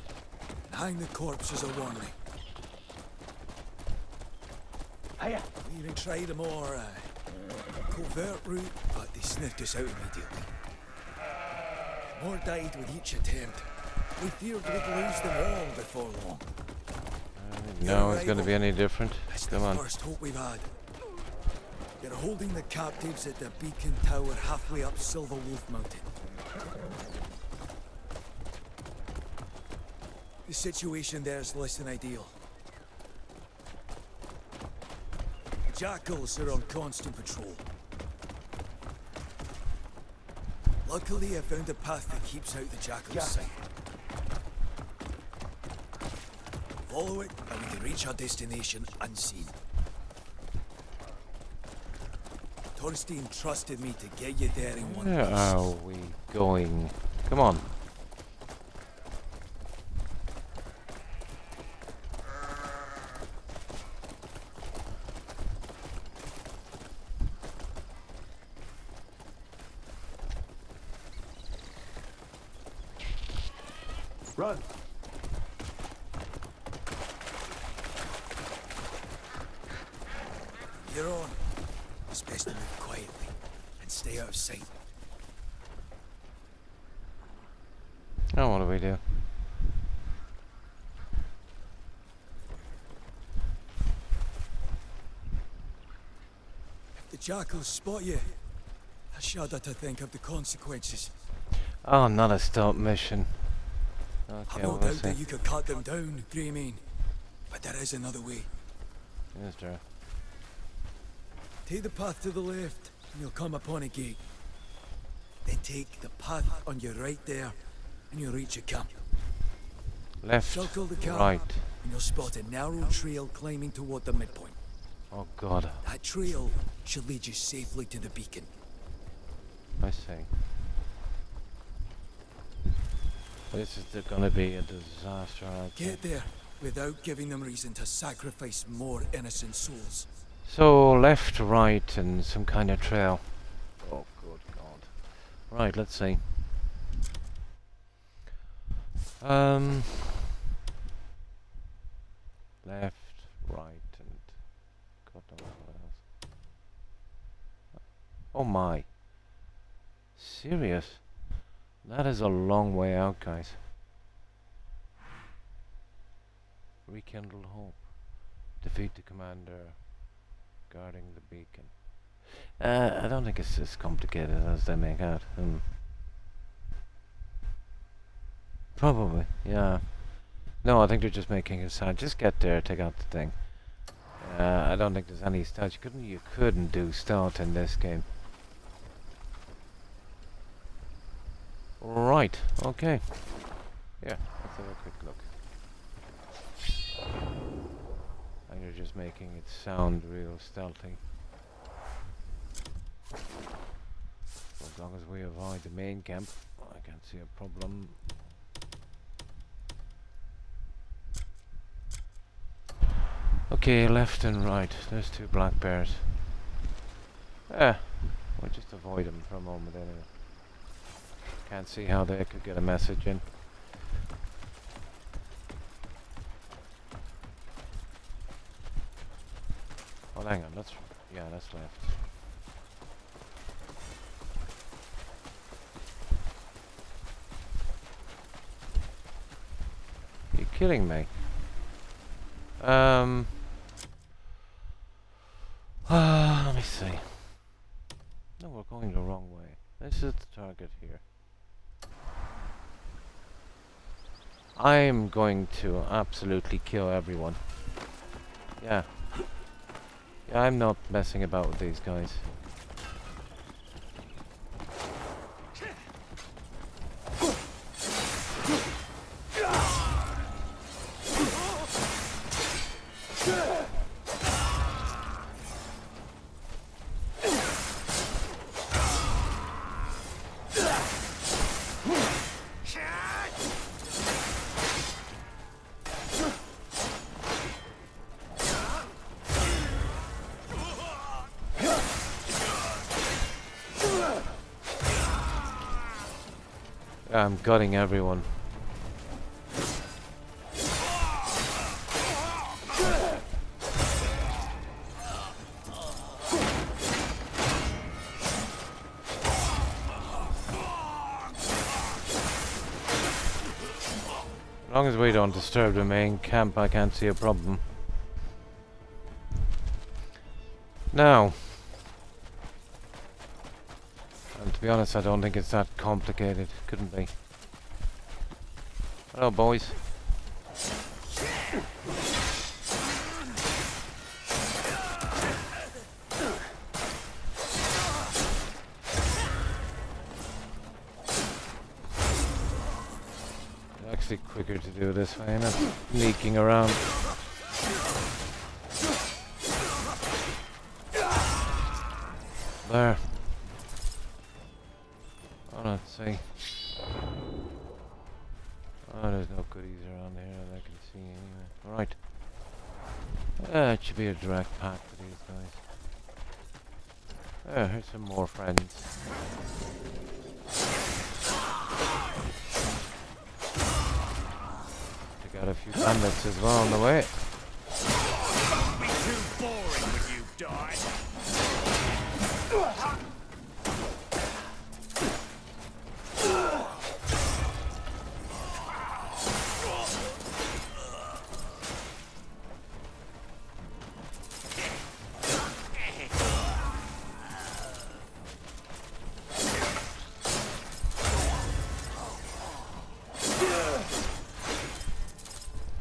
and hang the corpse as a warning. Hiya. We even tried a more covert route, but they sniffed us out immediately. More died with each attempt. We feared we'd lose them all before long. No, it's going to be any different. Come on. First hope we've had. They're holding the captives at the beacon tower halfway up Silver Wolf Mountain. The situation there is less than ideal. Jackals are on constant patrol. Luckily, I found a path that keeps out the jackals' sight. Follow it, and we can reach our destination unseen. Thorstein trusted me to get you there in one piece. Where are we going? Come on. Run. You're on. It's best to move quietly and stay out of sight. Oh, what do we do? If the jackals spot you, I shudder to think of the consequences. Oh, not a stop mission. I've Okay, no we'll doubt see. that you could cut them down, Greymane. But there is another way. Yes, sir. Take the path to the left, and you'll come upon a gate. Then take the path on your right there, and you'll reach a camp. Left, Circle the camp, right. and you'll spot a narrow trail climbing toward the midpoint. Oh, God. That trail should lead you safely to the beacon. I see. This is going to be a disaster, I think. Get there without giving them reason to sacrifice more innocent souls. So, left, right, and some kind of trail. Oh, good God. Right, let's see. Left, right, and God knows what else. Oh my. Serious? That is a long way out, guys. Rekindle hope. Defeat the commander guarding the beacon. I don't think it's as complicated as they make out. Probably, yeah. No, I think they're just making it sound. Just get there, take out the thing. I don't think there's any stealth. You couldn't do stealth in this game. Right, okay. Yeah, let's have a quick look. And you're just making it sound real stealthy. As long as we avoid the main camp, I can't see a problem. Okay, left and right. There's two black bears. We'll just avoid them for a moment anyway. Can't see how they could get a message in. Oh, hang on, that's left. You're kidding me. Let me see. No, we're going the wrong way. This is the target here. I'm going to absolutely kill everyone. Yeah. Yeah, I'm not messing about with these guys. I'm gutting everyone. As long as we don't disturb the main camp, I can't see a problem. Now, and to be honest, I don't think it's that complicated. Couldn't be. Hello, boys. It's actually quicker to do this way, not sneaking around. There. Oh, let's see. Oh, there's no goodies around here that I can see anyway. Right. It should be a direct path for these guys. Here's some more friends. Took out a few bandits as well on the way. Won't be too boring when you die.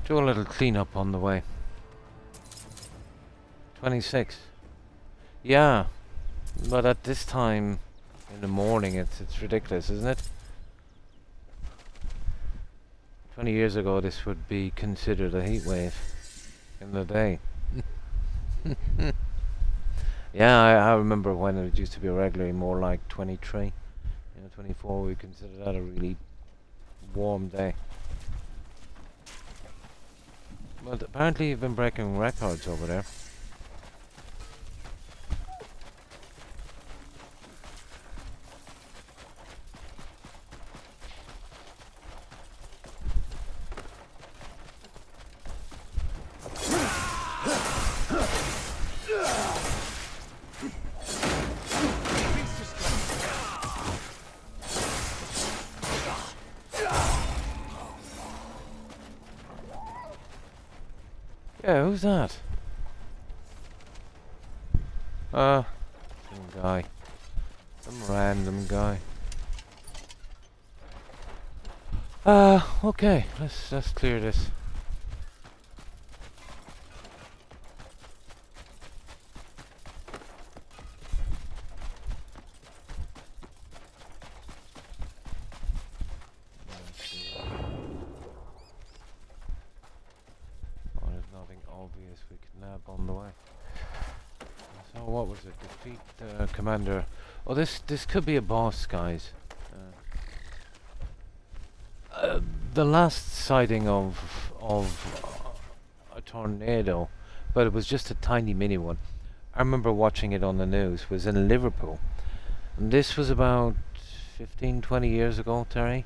Do a little cleanup on the way. 26. Yeah, but at this time in the morning, it's ridiculous, isn't it? 20 years ago, this would be considered a heat wave in the day. Yeah, I remember when it used to be regularly more like 23, 24. We consider that a really warm day. But apparently you've been breaking records over there. Yeah, who's that? Some guy. Some random guy. Okay, let's clear this. Obvious we could nab on the way. So what was it? Defeat commander. Oh, this could be a boss, guys. The last sighting of a tornado, but it was just a tiny mini one. I remember watching it on the news. Was in Liverpool, and this was about 15-20 years ago, Terry.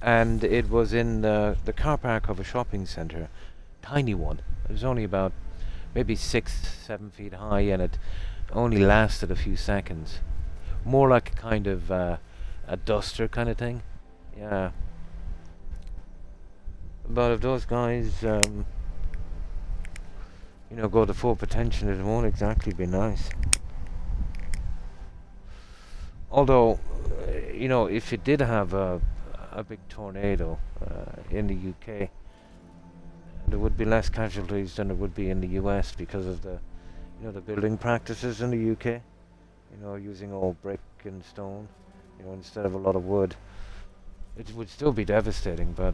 And it was in the car park of a shopping centre. Tiny one. It was only about maybe 6-7 feet high, and it only lasted a few seconds. More like a kind of a duster kind of thing. Yeah. But if those guys, go to full potential, it won't exactly be nice. Although, if you did have a big tornado in the UK, there would be less casualties than there would be in the US because of the building practices in the UK. Using all brick and stone, instead of a lot of wood. It would still be devastating, but,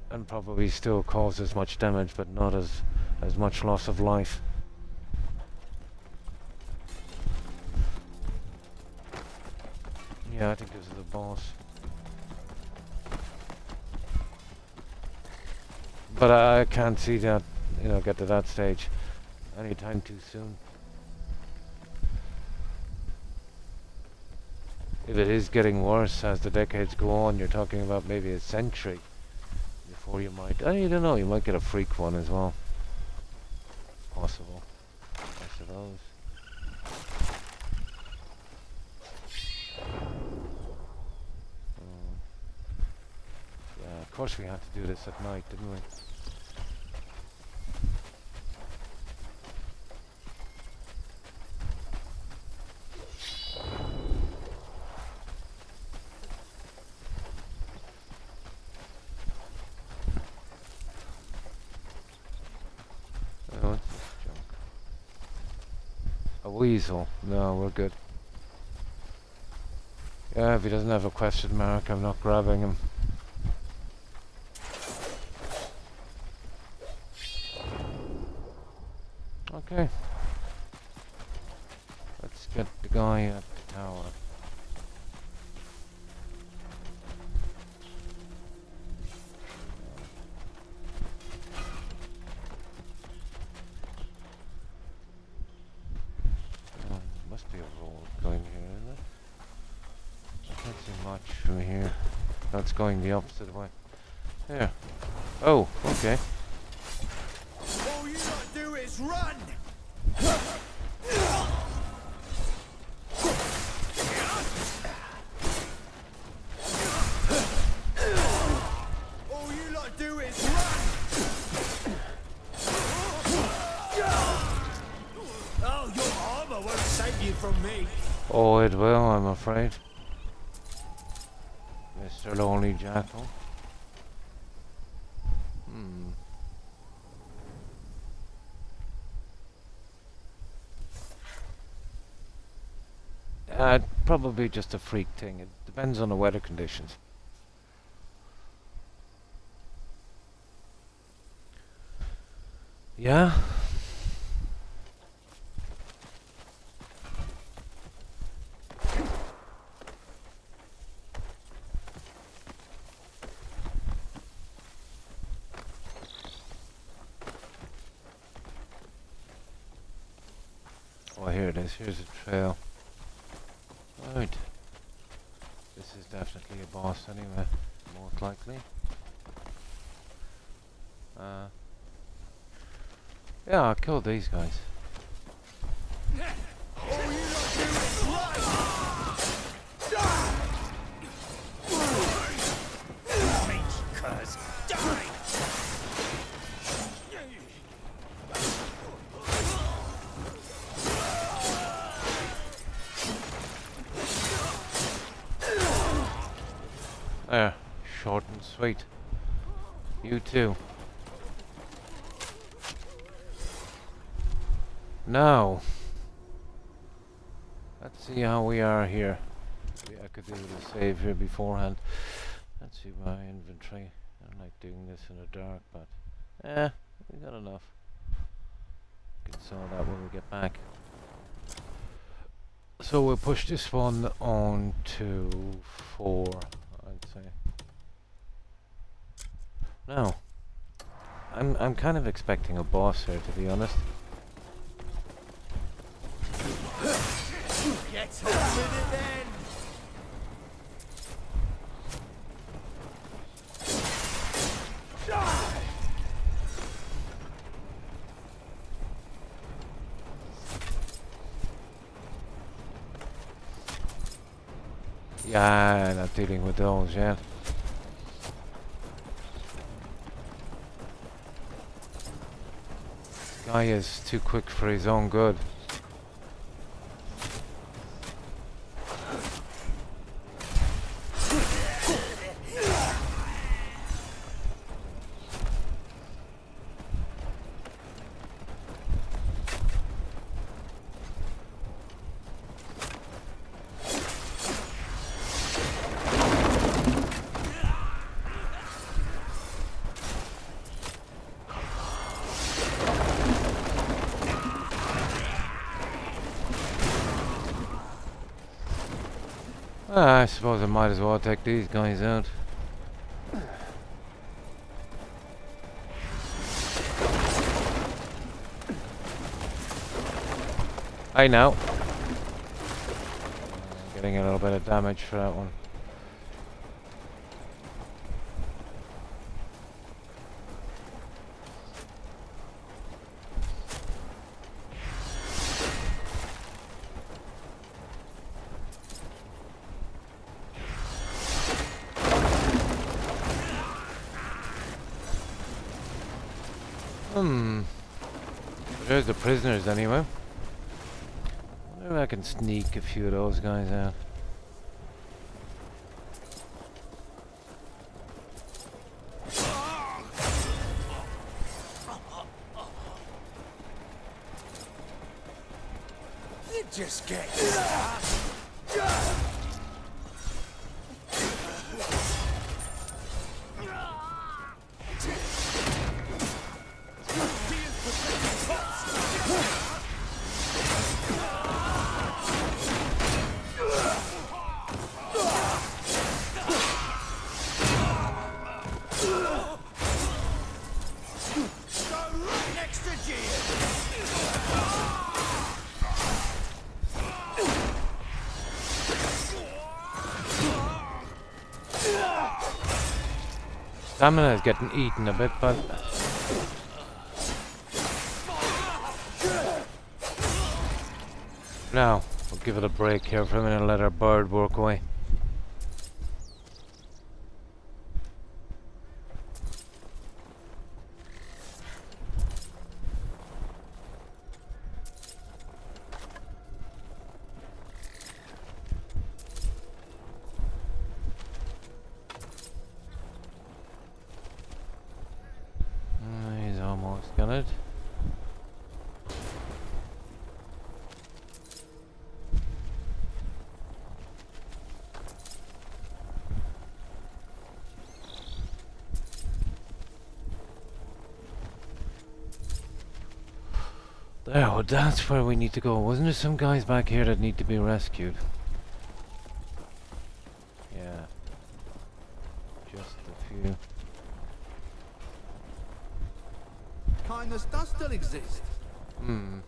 and probably still cause as much damage, but not as much loss of life. Yeah, I think this is the boss. But I can't see that, get to that stage anytime too soon. if it is getting worse as the decades go on, you're talking about maybe a century before you might, I don't know, you might get a freak one as well. Possible, I suppose. Yeah, of course we had to do this at night, didn't we? Oh, what's this junk? A weasel. No, we're good. Yeah, if he doesn't have a question mark, I'm not grabbing him. Okay. Let's get the guy at the tower. Must be a road going here, isn't it? I can't see much from here. That's going the opposite way. Here. Oh, okay. All you gotta do is run! All you lot do is run! Oh, your armor won't save you from me. Oh, it will, I'm afraid. Mr. Lonely Jackal. Probably just a freak thing. It depends on the weather conditions. Yeah? Oh, here it is. Here's a trail. Right. This is definitely a boss anyway, most likely. Yeah, I'll kill these guys. There, short and sweet. You too. Now, let's see how we are here. Maybe I could do the save here beforehand. Let's see my inventory. I don't like doing this in the dark, but we got enough. We can sell that when we get back. So we'll push this one on to 4. I'd say. Now, I'm kind of expecting a boss here, to be honest. Get on with it then! Yeah, not dealing with those yet. This guy is too quick for his own good. I suppose I might as well take these guys out. Hey now. Getting a little bit of damage for that one. There's the prisoners anyway. I wonder if I can sneak a few of those guys out. You just get. Stamina is getting eaten a bit, but now we'll give it a break here for a minute and let our bird work away. He's almost got it. There, well, that's where we need to go. Wasn't there some guys back here that need to be rescued? Yeah. Just a few. Kindness does still exist. Hmm.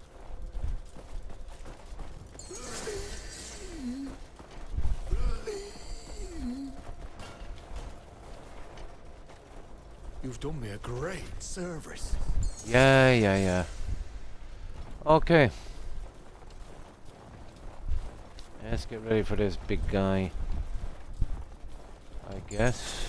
You've done me a great service. Yeah. Okay. Let's get ready for this big guy, I guess.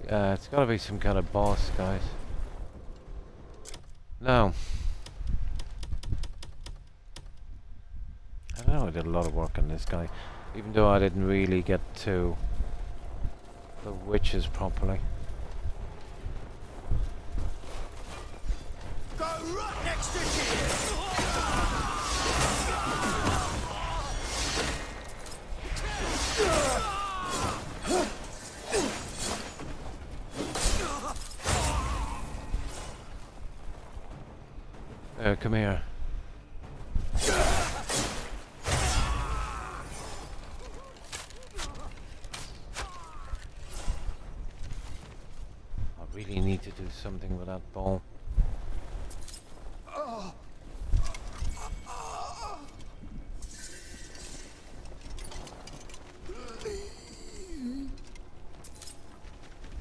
Yeah, it's gotta be some kind of boss, guys. Now, I know I did a lot of work on this guy, even though I didn't really get to the witches properly. Go right next to here. Come here. I really need to do something with that ball.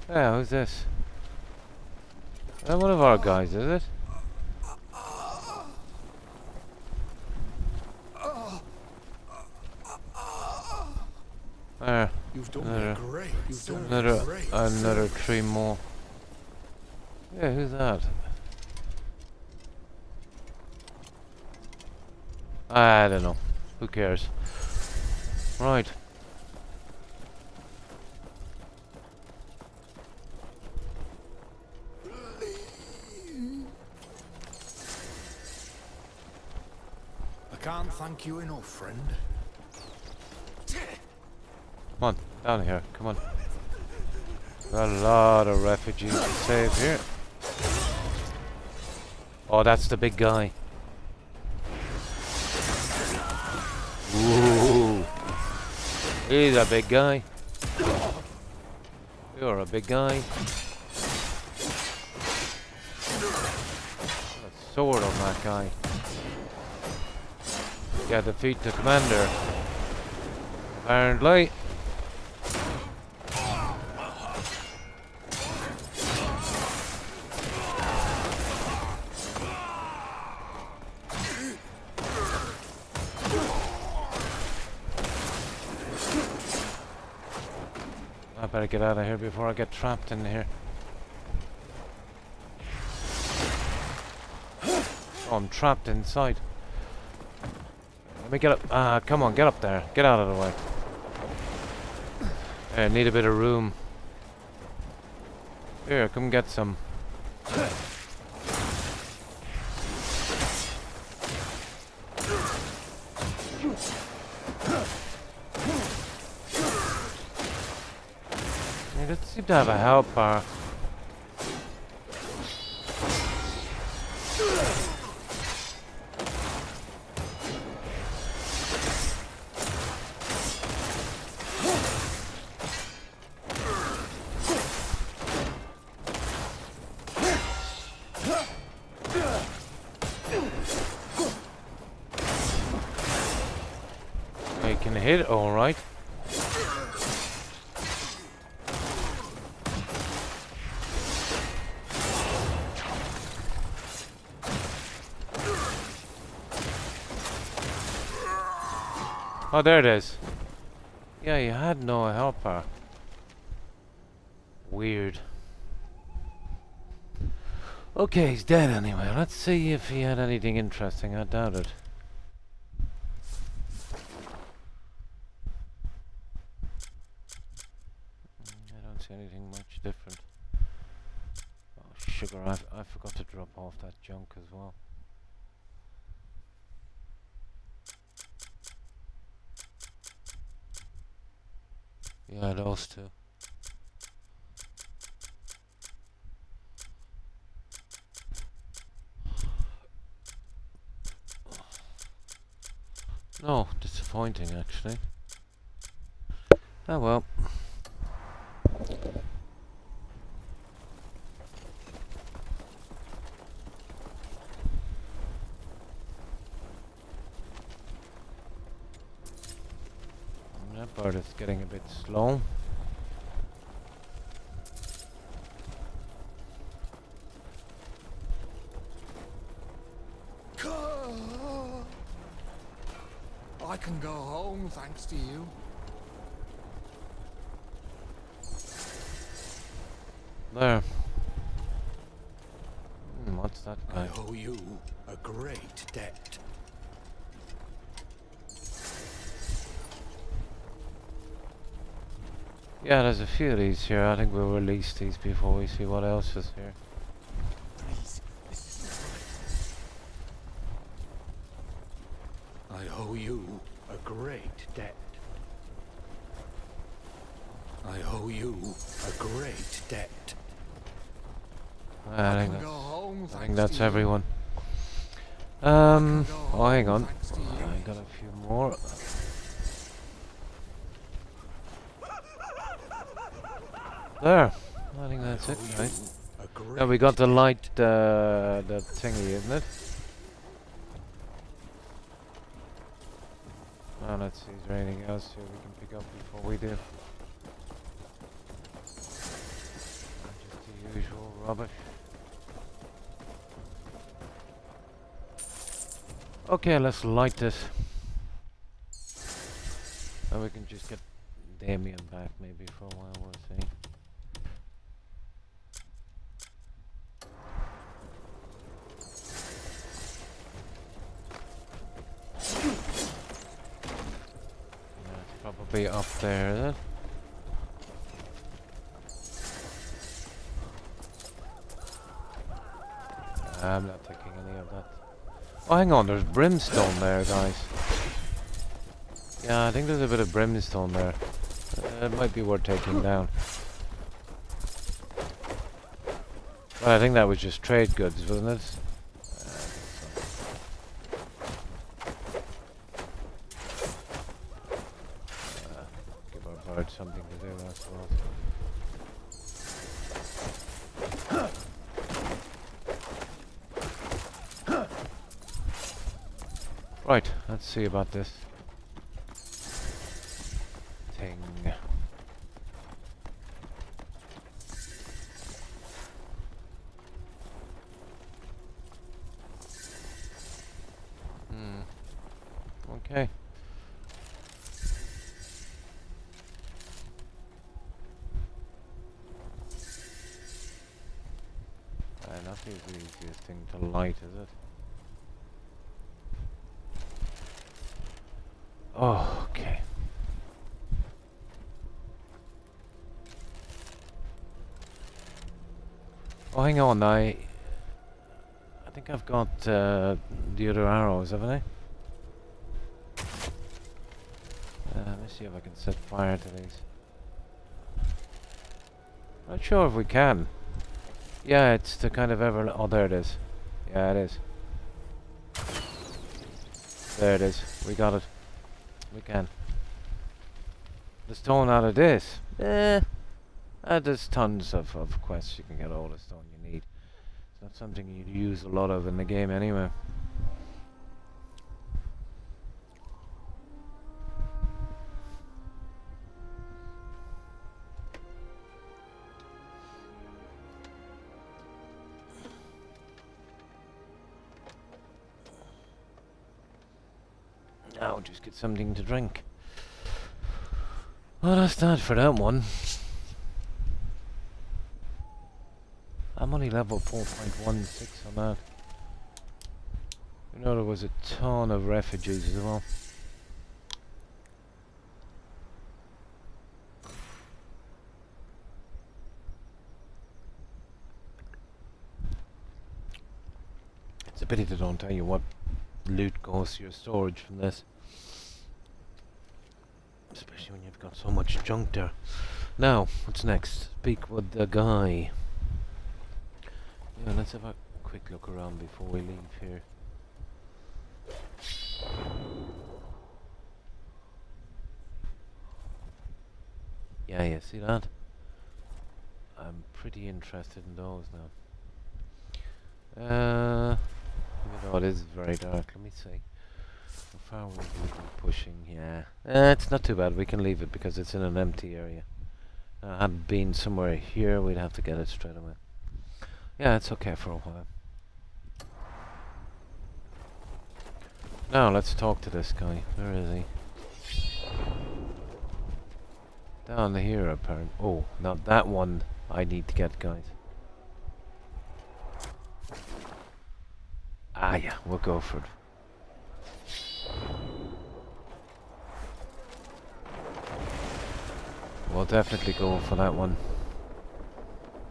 Yeah, who's this? One of our guys, is it? There. You've done me great. You've done another three more. Yeah, who's that? I don't know. Who cares? Right. I can't thank you enough, friend. Come on, down here. Come on. Got a lot of refugees to save here. Oh, that's the big guy. Ooh. He's a big guy. You're a big guy. Got a sword on that guy. Yeah, defeat the commander. Apparently. I better get out of here before I get trapped in here. Oh, I'm trapped inside. Let me get up. Ah, come on, get up there. Get out of the way. I need a bit of room. Here, come get some. It doesn't seem to have a health bar. I can hit it all right. Oh, there it is. Yeah, you had no helper. Weird. Okay, he's dead anyway. Let's see if he had anything interesting. I doubt it. I don't see anything much different. Oh, sugar. I forgot to drop off that junk as well. Yeah, those two. No, disappointing actually. Oh well. That bird is getting a bit slow. I can go home thanks to you. There. What's that guy? I owe you a great debt. Yeah, there's a few of these here. I think we'll release these before we see what else is here. Please, this is not right. I owe you a great debt. I owe you a great debt. I think that's everyone. Oh, hang on. I got a few more. There. I think that's it, right? Yeah, we got the light, the thingy, isn't it? Oh, let's see, is there anything else here we can pick up before we do? Just the usual rubbish. Okay, let's light this. And we can just get Damien back maybe for a while, we'll see. Probably up there, is it? I'm not taking any of that. Oh, hang on, there's brimstone there, guys. Yeah, I think there's a bit of brimstone there. It might be worth taking down. But I think that was just trade goods, wasn't it? Right, let's see about this thing. Okay. Not the easiest thing to light, is it? Oh, okay. Oh, hang on, I think I've got the other arrows, haven't I? Let me see if I can set fire to these. Not sure if we can. Yeah, it's the kind of oh, there it is. Yeah, it is. There it is. We got it. We can. The stone out of this. There's tons of quests you can get all the stone you need. It's not something you use a lot of in the game anyway. Now just get something to drink. Well, that's that for that one. I'm only level 4.16 on that. You know, there was a ton of refugees as well. It's a pity they don't tell you what loot goes to your storage from this. Especially when you've got so much junk there. Now, what's next? Speak with the guy. Yeah, let's have a quick look around before we leave here. Yeah, you see that? I'm pretty interested in those now. Even though it is very dark, let me see. How far will we be pushing? Yeah. It's not too bad, we can leave it because it's in an empty area. Had it been somewhere here, we'd have to get it straight away. Yeah, it's okay for a while. Now, let's talk to this guy. Where is he? Down here, apparently. Oh, not that one I need to get, guys. Ah, yeah, we'll go for it. We'll definitely go for that one.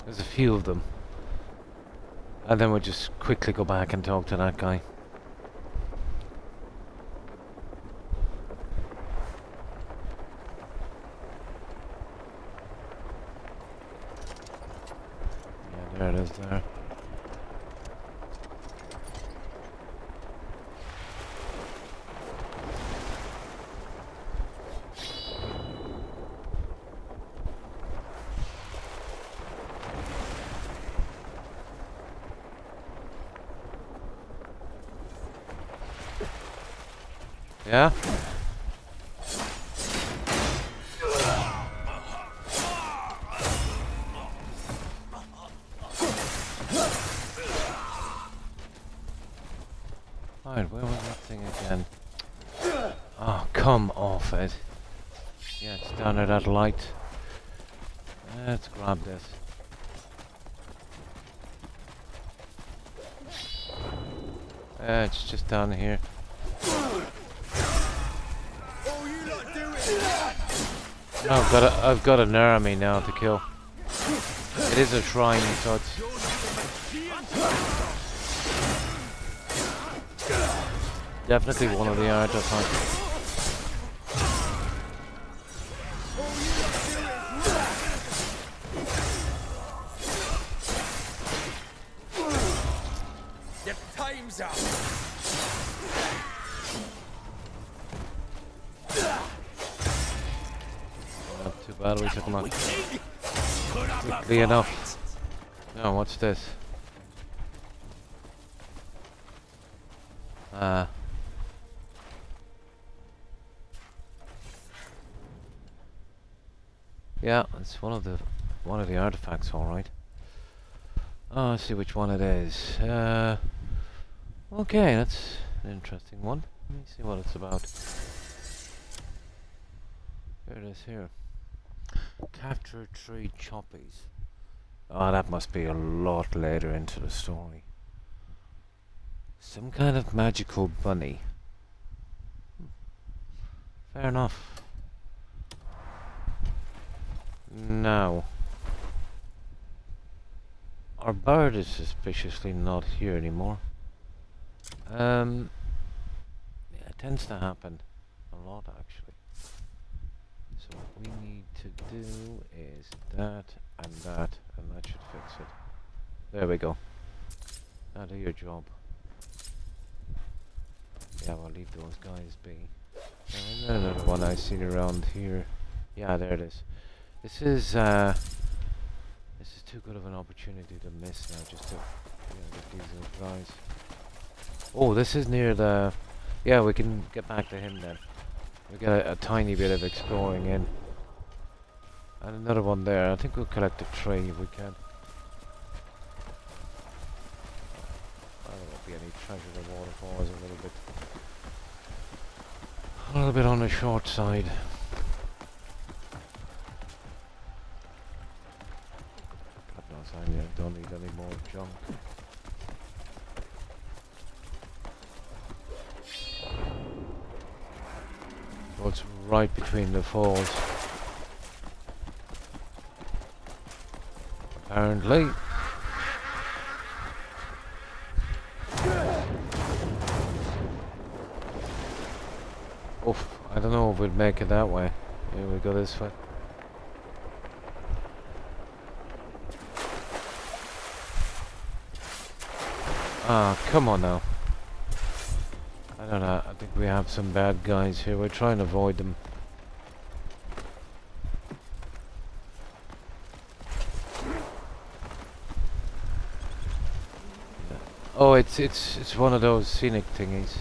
There's a few of them. And then we'll just quickly go back and talk to that guy. Yeah, there it is there. Yeah? Right, where was that thing again? Oh, come off it. Yeah, it's down at that light. Let's grab this. It's just down here. I've got an army now to kill. It is a shrine, so it's definitely one of the artifacts. Your time's up. Not too bad, we took him out quickly enough. Now, what's this? Yeah, it's one of the artifacts, all right. Oh, let's see which one it is. Okay, that's an interesting one. Let me see what it's about. Here it is here. Capture 3 choppies. Oh, that must be a lot later into the story. Some kind of magical bunny. Fair enough. Now, our bird is suspiciously not here anymore. Yeah, it tends to happen a lot, actually. So what we need to do is that, and that should fix it. There we go. Now do your job. Yeah, we'll leave those guys be. And another one I see around here. Yeah, there it is. This is too good of an opportunity to miss now, just to get these little guys. Oh, this is near the... Yeah, we can get back to him then. We get a tiny bit of exploring in. And another one there. I think we'll collect a tree if we can. There won't be any treasure. The waterfall is a little bit on the short side. God knows I don't need any more junk. So it's right between the falls. Apparently. Oof, I don't know if we'd make it that way. Here we go this way. Ah, come on now. I don't know, I think we have some bad guys here. We're trying to avoid them. Oh, it's one of those scenic thingies.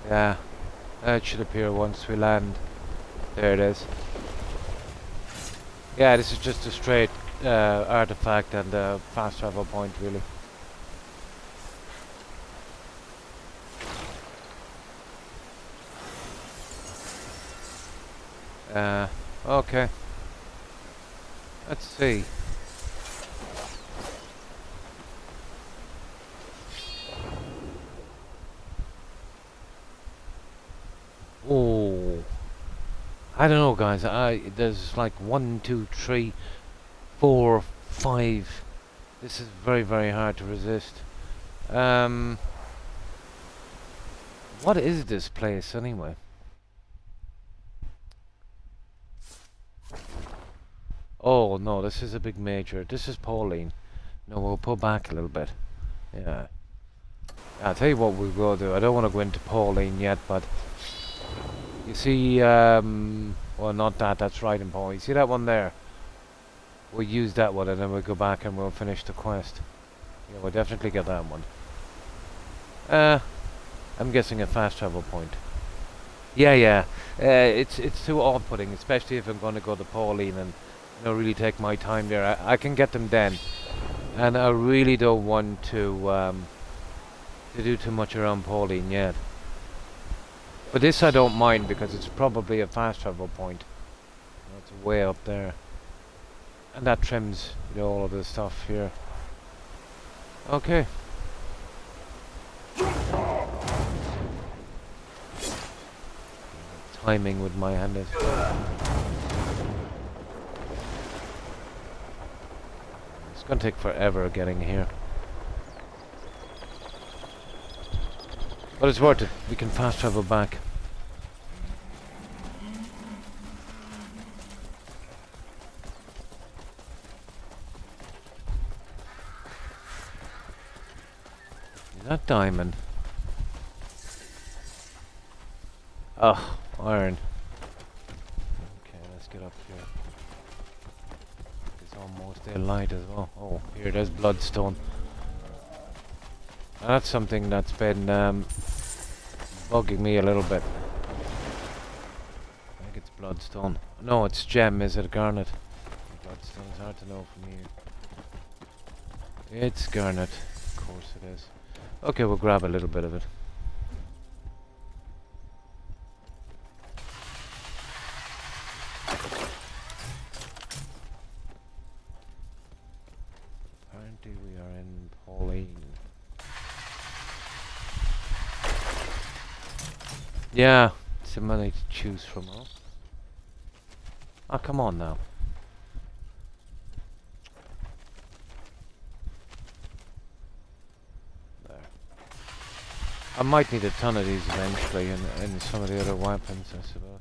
Yeah, that should appear once we land. There it is. Yeah, this is just a straight artifact and a fast travel point, really. Okay. Let's see. Oh, I don't know, guys. There's like 1, 2, 3, 4, 5. This is very, very hard to resist. What is this place anyway? Oh no, this is a big major. This is Pauline. No, we'll pull back a little bit. Yeah. I'll tell you what we'll go do. I don't want to go into Pauline yet, but you see, well, not that. That's right in Pauline. You see that one there? We'll use that one, and then we'll go back and we'll finish the quest. Yeah, we'll definitely get that one. I'm guessing a fast travel point. Yeah. It's too off-putting, especially if I'm going to go to Pauline and really take my time there. I can get them then, and I really don't want to do too much around Pauline yet. But this I don't mind because it's probably a fast travel point. It's way up there, and that trims all of this stuff here. Okay. Timing with my hand is. It's gonna take forever getting here. But it's worth it. We can fast travel back. That diamond. Oh, iron. Okay, let's get up here. It's almost daylight as well. Oh, here, there's bloodstone. That's something that's been bugging me a little bit. I think it's bloodstone. No, it's gem. Is it garnet? Bloodstone is hard to know from here. It's garnet. Of course it is. Okay, we'll grab a little bit of it. Apparently we are in Pauline. Yeah, so many to choose from, huh? Oh, come on now. There. I might need a ton of these eventually in some of the other weapons, I suppose.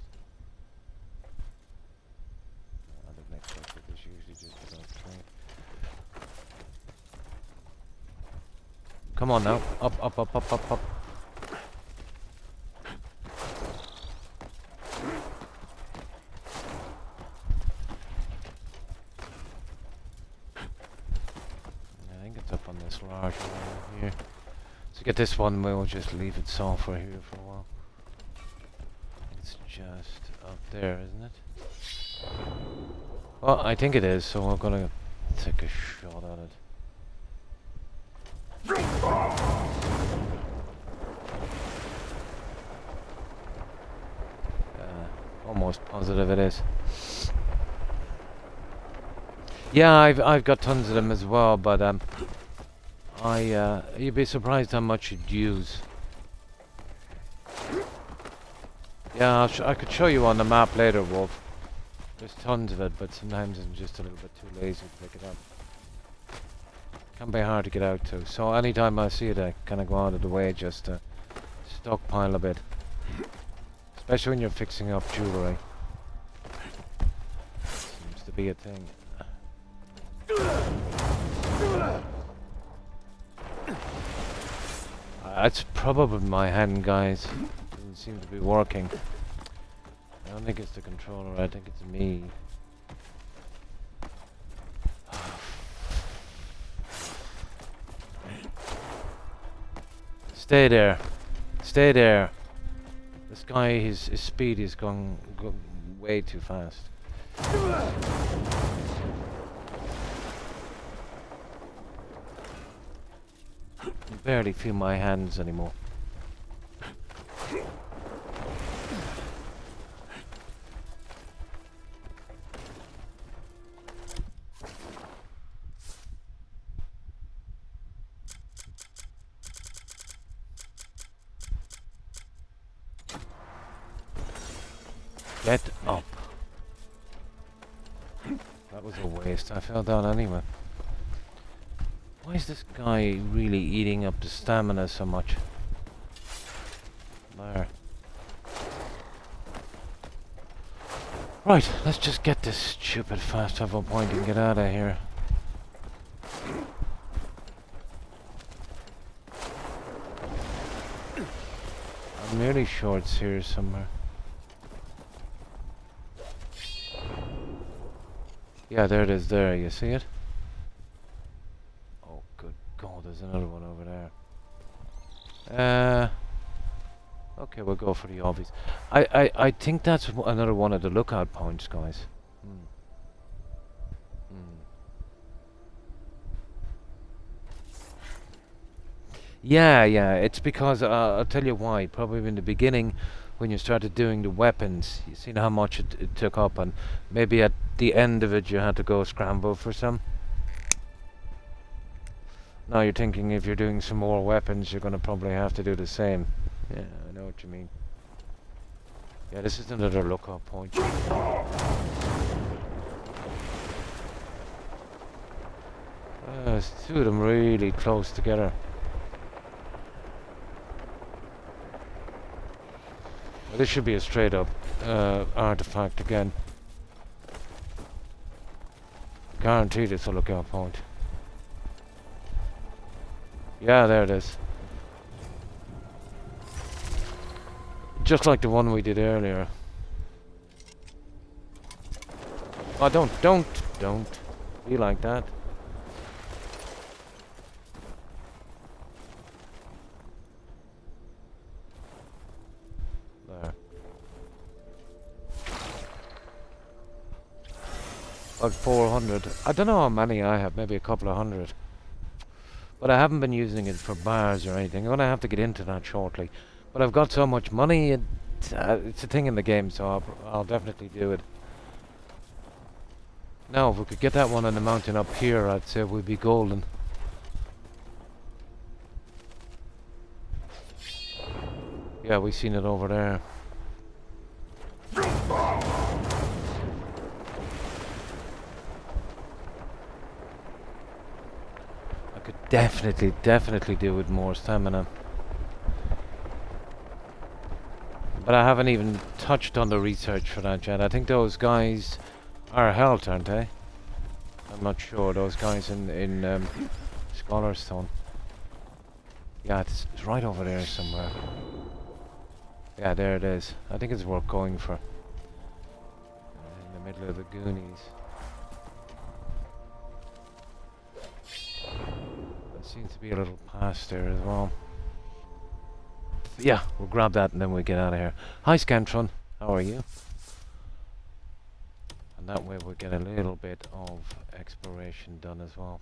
I didn't expect it. There's usually just about 3. Come on now. Up, up, up, up, up, up. Large one here. To get this one, we'll just leave it for here for a while. It's just up there, isn't it? Well, I think it is, so we're gonna take a shot at it. Almost positive it is. Yeah, I've got tons of them as well, but you'd be surprised how much you'd use. Yeah, I could show you on the map later, Wolf. There's tons of it, but sometimes I'm just a little bit too lazy to pick it up. Can be hard to get out to. So anytime I see it, I kind of go out of the way just to stockpile a bit. Especially when you're fixing up jewellery. Seems to be a thing. That's probably my hand, guys. Doesn't seem to be working. I don't think it's the controller, I think it's me. Stay there. Stay there. This guy, his speed is going way too fast. I barely feel my hands anymore. Get up. That was a waste. I fell down anyway. Why is this guy really eating up the stamina so much? There. Right, let's just get this stupid fast travel point and get out of here. I'm nearly sure it's here somewhere. Yeah, there it is there, you see it? Oh, good God, there's another one over there. Okay, we'll go for the obvious. I think that's another one of the lookout points, guys. Yeah, it's because, I'll tell you why. Probably in the beginning, when you started doing the weapons, you seen how much it took up, and maybe at the end of it you had to go scramble for some. Now you're thinking if you're doing some more weapons, you're going to probably have to do the same. Yeah, I know what you mean. Yeah, this is another lookout point. There's two of them really close together. Well, this should be a straight up artifact again. Guaranteed it's a lookout point. Yeah, there it is. Just like the one we did earlier. Oh, don't be like that. About 400. I don't know how many I have, maybe a couple of hundred. But I haven't been using it for bars or anything. I'm going to have to get into that shortly. But I've got so much money, it's a thing in the game, so I'll definitely do it. Now, if we could get that one on the mountain up here, I'd say we'd be golden. Yeah, we've seen it over there. I could definitely do with more stamina. But I haven't even touched on the research for that yet. I think those guys are health, aren't they? I'm not sure. Those guys in Scholar's Stone. Yeah, it's right over there somewhere. Yeah, there it is. I think it's worth going for. In the middle of the Goonies. There seems to be a little pass there as well. Yeah, we'll grab that and then we'll get out of here. Hi Scantron, how are you? And that way we'll get a little bit of exploration done as well.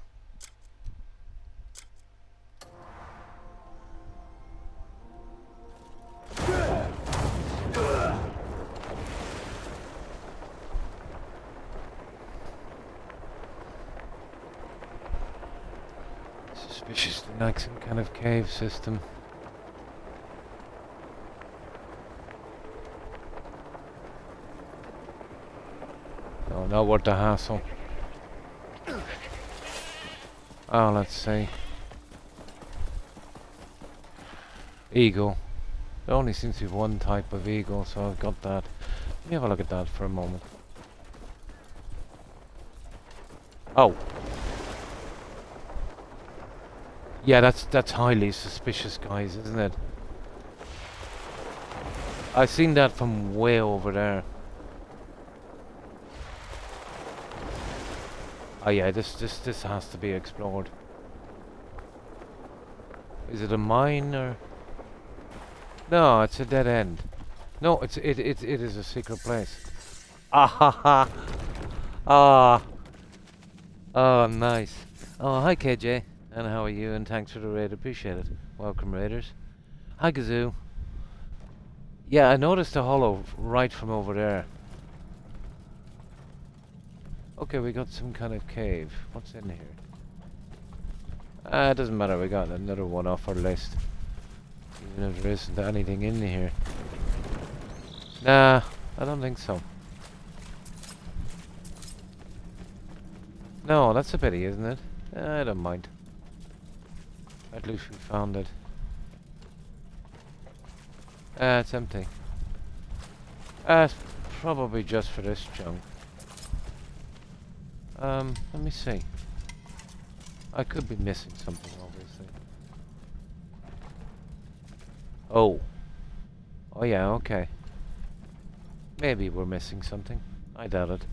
Suspiciously like some kind of cave system. No, not worth the hassle. Oh, let's see. Eagle. There only seems to be one type of eagle, so I've got that. Let me have a look at that for a moment. Oh. Yeah, that's highly suspicious, guys, isn't it? I've seen that from way over there. Oh yeah, this has to be explored. Is it a mine or? No, it's a dead end. No, it is a secret place. Ah ha ha. Ah. Oh, nice. Oh, hi KJ. And how are you? And thanks for the raid. Appreciate it. Welcome, raiders. Hi Gazoo. Yeah, I noticed a hollow right from over there. Okay, we got some kind of cave. What's in here? It doesn't matter. We got another one off our list. Even if there isn't anything in here. Nah, I don't think so. No, that's a pity, isn't it? I don't mind. At least we found it. It's empty. It's probably just for this junk. Let me see. I could be missing something, obviously. Oh. Oh yeah, okay. Maybe we're missing something. I doubt it.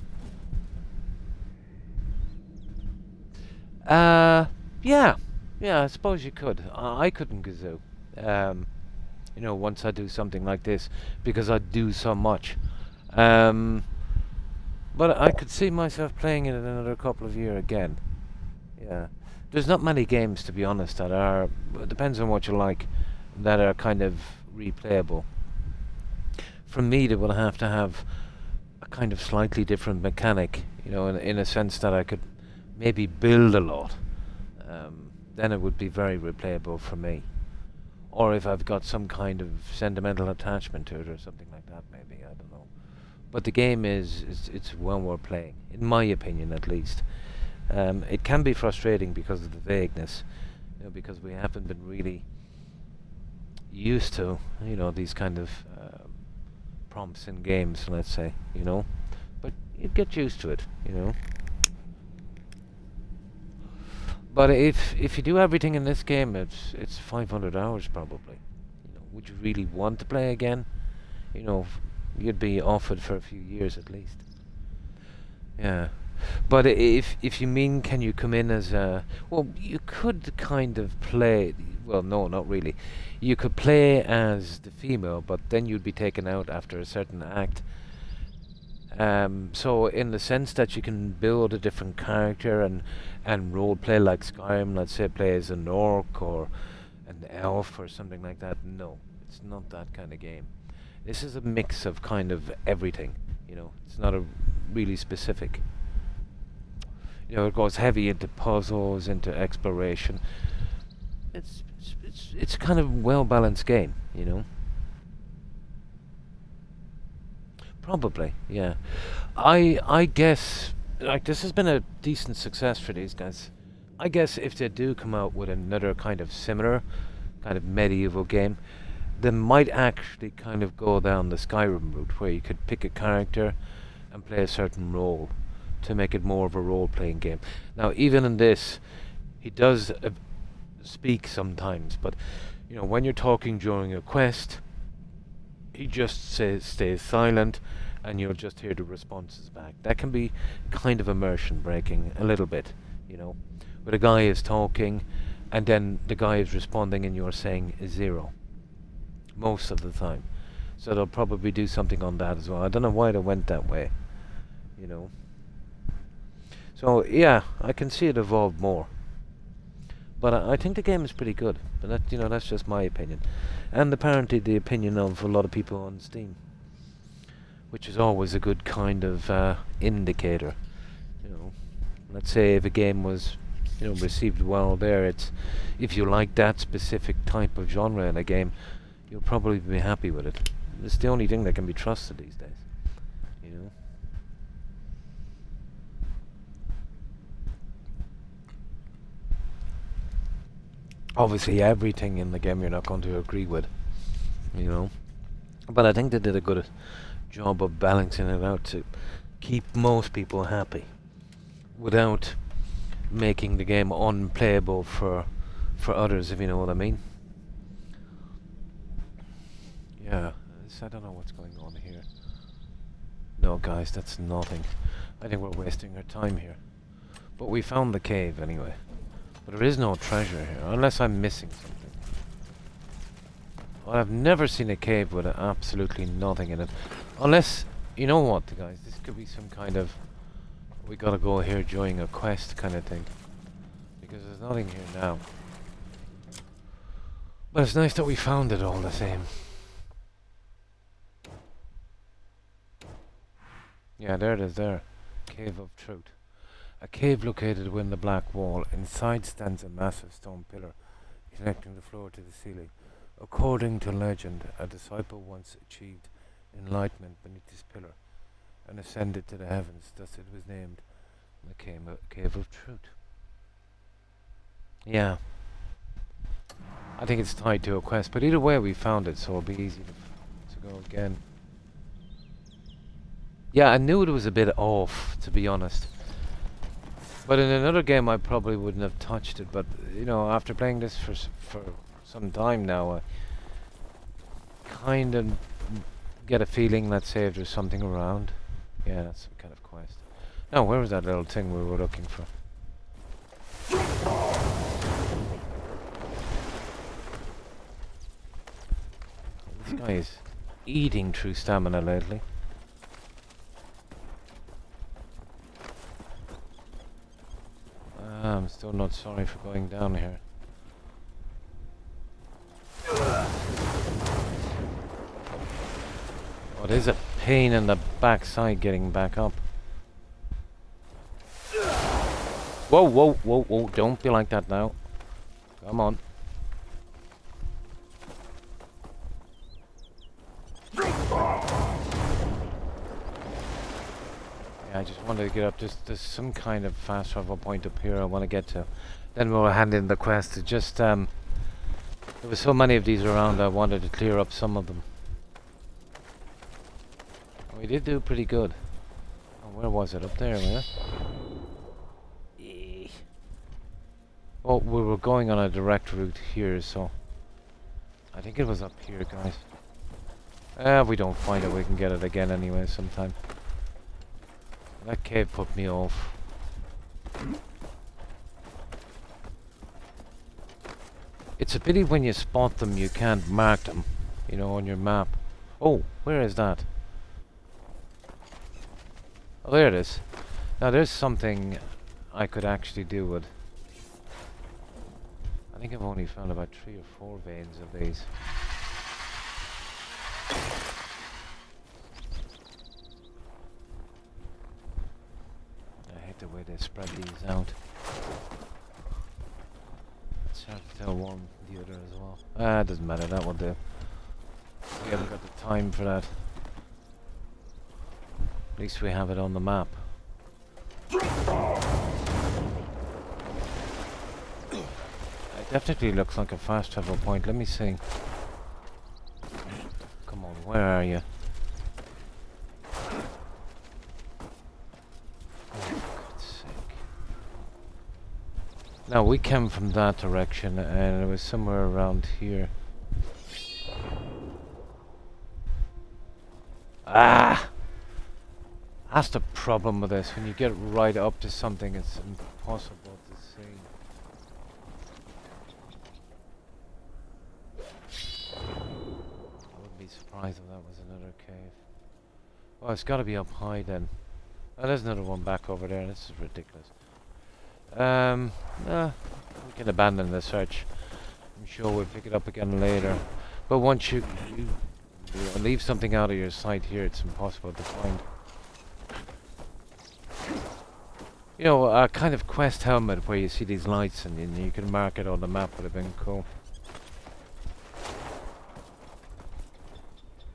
Yeah. Yeah, I suppose you could. I couldn't Gazoo. You know, once I do something like this, because I do so much. But I could see myself playing it in another couple of years again. Yeah. There's not many games, to be honest, that are, it depends on what you like, that are kind of replayable. For me, they will have to have a kind of slightly different mechanic, you know, in a sense that I could maybe build a lot. Then it would be very replayable for me. Or if I've got some kind of sentimental attachment to it or something like that, maybe, I don't know. But the game it's one worth playing, in my opinion at least. It can be frustrating because of the vagueness, you know, because we haven't been really used to, you know, these kind of prompts in games, let's say, you know. But you get used to it, you know. But if you do everything in this game, it's 500 hours probably. You know, would you really want to play again? You know, you'd be offered for a few years at least. Yeah. But if you mean, can you come in as a... Well, you could kind of play... Well, no, not really. You could play as the female, but then you'd be taken out after a certain act. So in the sense that you can build a different character and role play like Skyrim, let's say play as an orc or an elf or something like that. No, it's not that kind of game. This is a mix of kind of everything, you know. It's not a really specific. You know, it goes heavy into puzzles, into exploration. It's kind of well balanced game, you know. Probably, yeah. I guess like this has been a decent success for these guys. I guess if they do come out with another kind of similar kind of medieval game, they might actually kind of go down the Skyrim route where you could pick a character and play a certain role to make it more of a role-playing game. Now, even in this, he does speak sometimes, but you know, when you're talking during a quest, he just stays silent, and you'll just hear the responses back. That can be kind of immersion breaking a little bit, you know, where the guy is talking, and then the guy is responding, and you're saying 0 most of the time. So they'll probably do something on that as well. I don't know why they went that way, you know. So yeah, I can see it evolve more. But I think the game is pretty good. But that, you know, that's just my opinion, and apparently the opinion of a lot of people on Steam, which is always a good kind of indicator. You know, let's say if a game was, you know, received well there, it's if you like that specific type of genre in a game, you'll probably be happy with it. It's the only thing that can be trusted these days, you know. Obviously, everything in the game you're not going to agree with, you know. But I think they did a good job of balancing it out to keep most people happy without making the game unplayable for others, if you know what I mean. Yeah, I don't know what's going on here. No, guys, that's nothing. I think we're wasting our time here. But we found the cave anyway. But there is no treasure here, unless I'm missing something. Well, I've never seen a cave with absolutely nothing in it. Unless, you know what, guys, this could be some kind of, we gotta go here during a quest kind of thing. Because there's nothing here now. But it's nice that we found it all the same. Yeah, there it is there. Cave of Truth. A cave located within the black wall. Inside stands a massive stone pillar connecting the floor to the ceiling. According to legend, a disciple once achieved enlightenment beneath this pillar and ascended to the heavens. Thus it was named the Cave of Truth. Yeah. I think it's tied to a quest, but either way we found it, so it'll be easy to go again. Yeah, I knew it was a bit off, to be honest. But in another game I probably wouldn't have touched it, but you know, after playing this for some time now, I kind of get a feeling, let's say, if there's something around. Yeah, that's some kind of quest. Now, where was that little thing we were looking for? This guy is eating through stamina lately. I'm still not sorry for going down here. Oh, it is a pain in the backside getting back up. Whoa, whoa, whoa, whoa, don't be like that now. Come on. I just wanted to get up. There's some kind of fast travel point up here I want to get to. Then we'll hand in the quest. It just there were so many of these around, I wanted to clear up some of them. We did do pretty good. Oh, where was it? Up there, man. Well, we were going on a direct route here, so I think it was up here, guys. If we don't find it, we can get it again anyway sometime. That cave put me off. It's a pity when you spot them you can't mark them, you know, on your map. Oh, where is that? Oh, there it is. Now there's something I could actually do with. I think I've only found about 3 or 4 veins of these. I hate the way they spread these out. It's hard to tell one the other as well. Ah, it doesn't matter, that will do. We haven't got the time for that. At least we have it on the map. It definitely looks like a fast travel point. Let me see. Come on, where are you? Oh, for God's sake. Now, we came from that direction and it was somewhere around here. Ah! That's the problem with this. When you get right up to something, it's impossible to see. I wouldn't be surprised if that was another cave. Oh, it's got to be up high then. Oh, there's another one back over there. This is ridiculous. We can abandon the search. I'm sure we'll pick it up again later. But once you leave something out of your sight here, it's impossible to find. You know, a kind of quest helmet where you see these lights and you can mark it on the map would have been cool.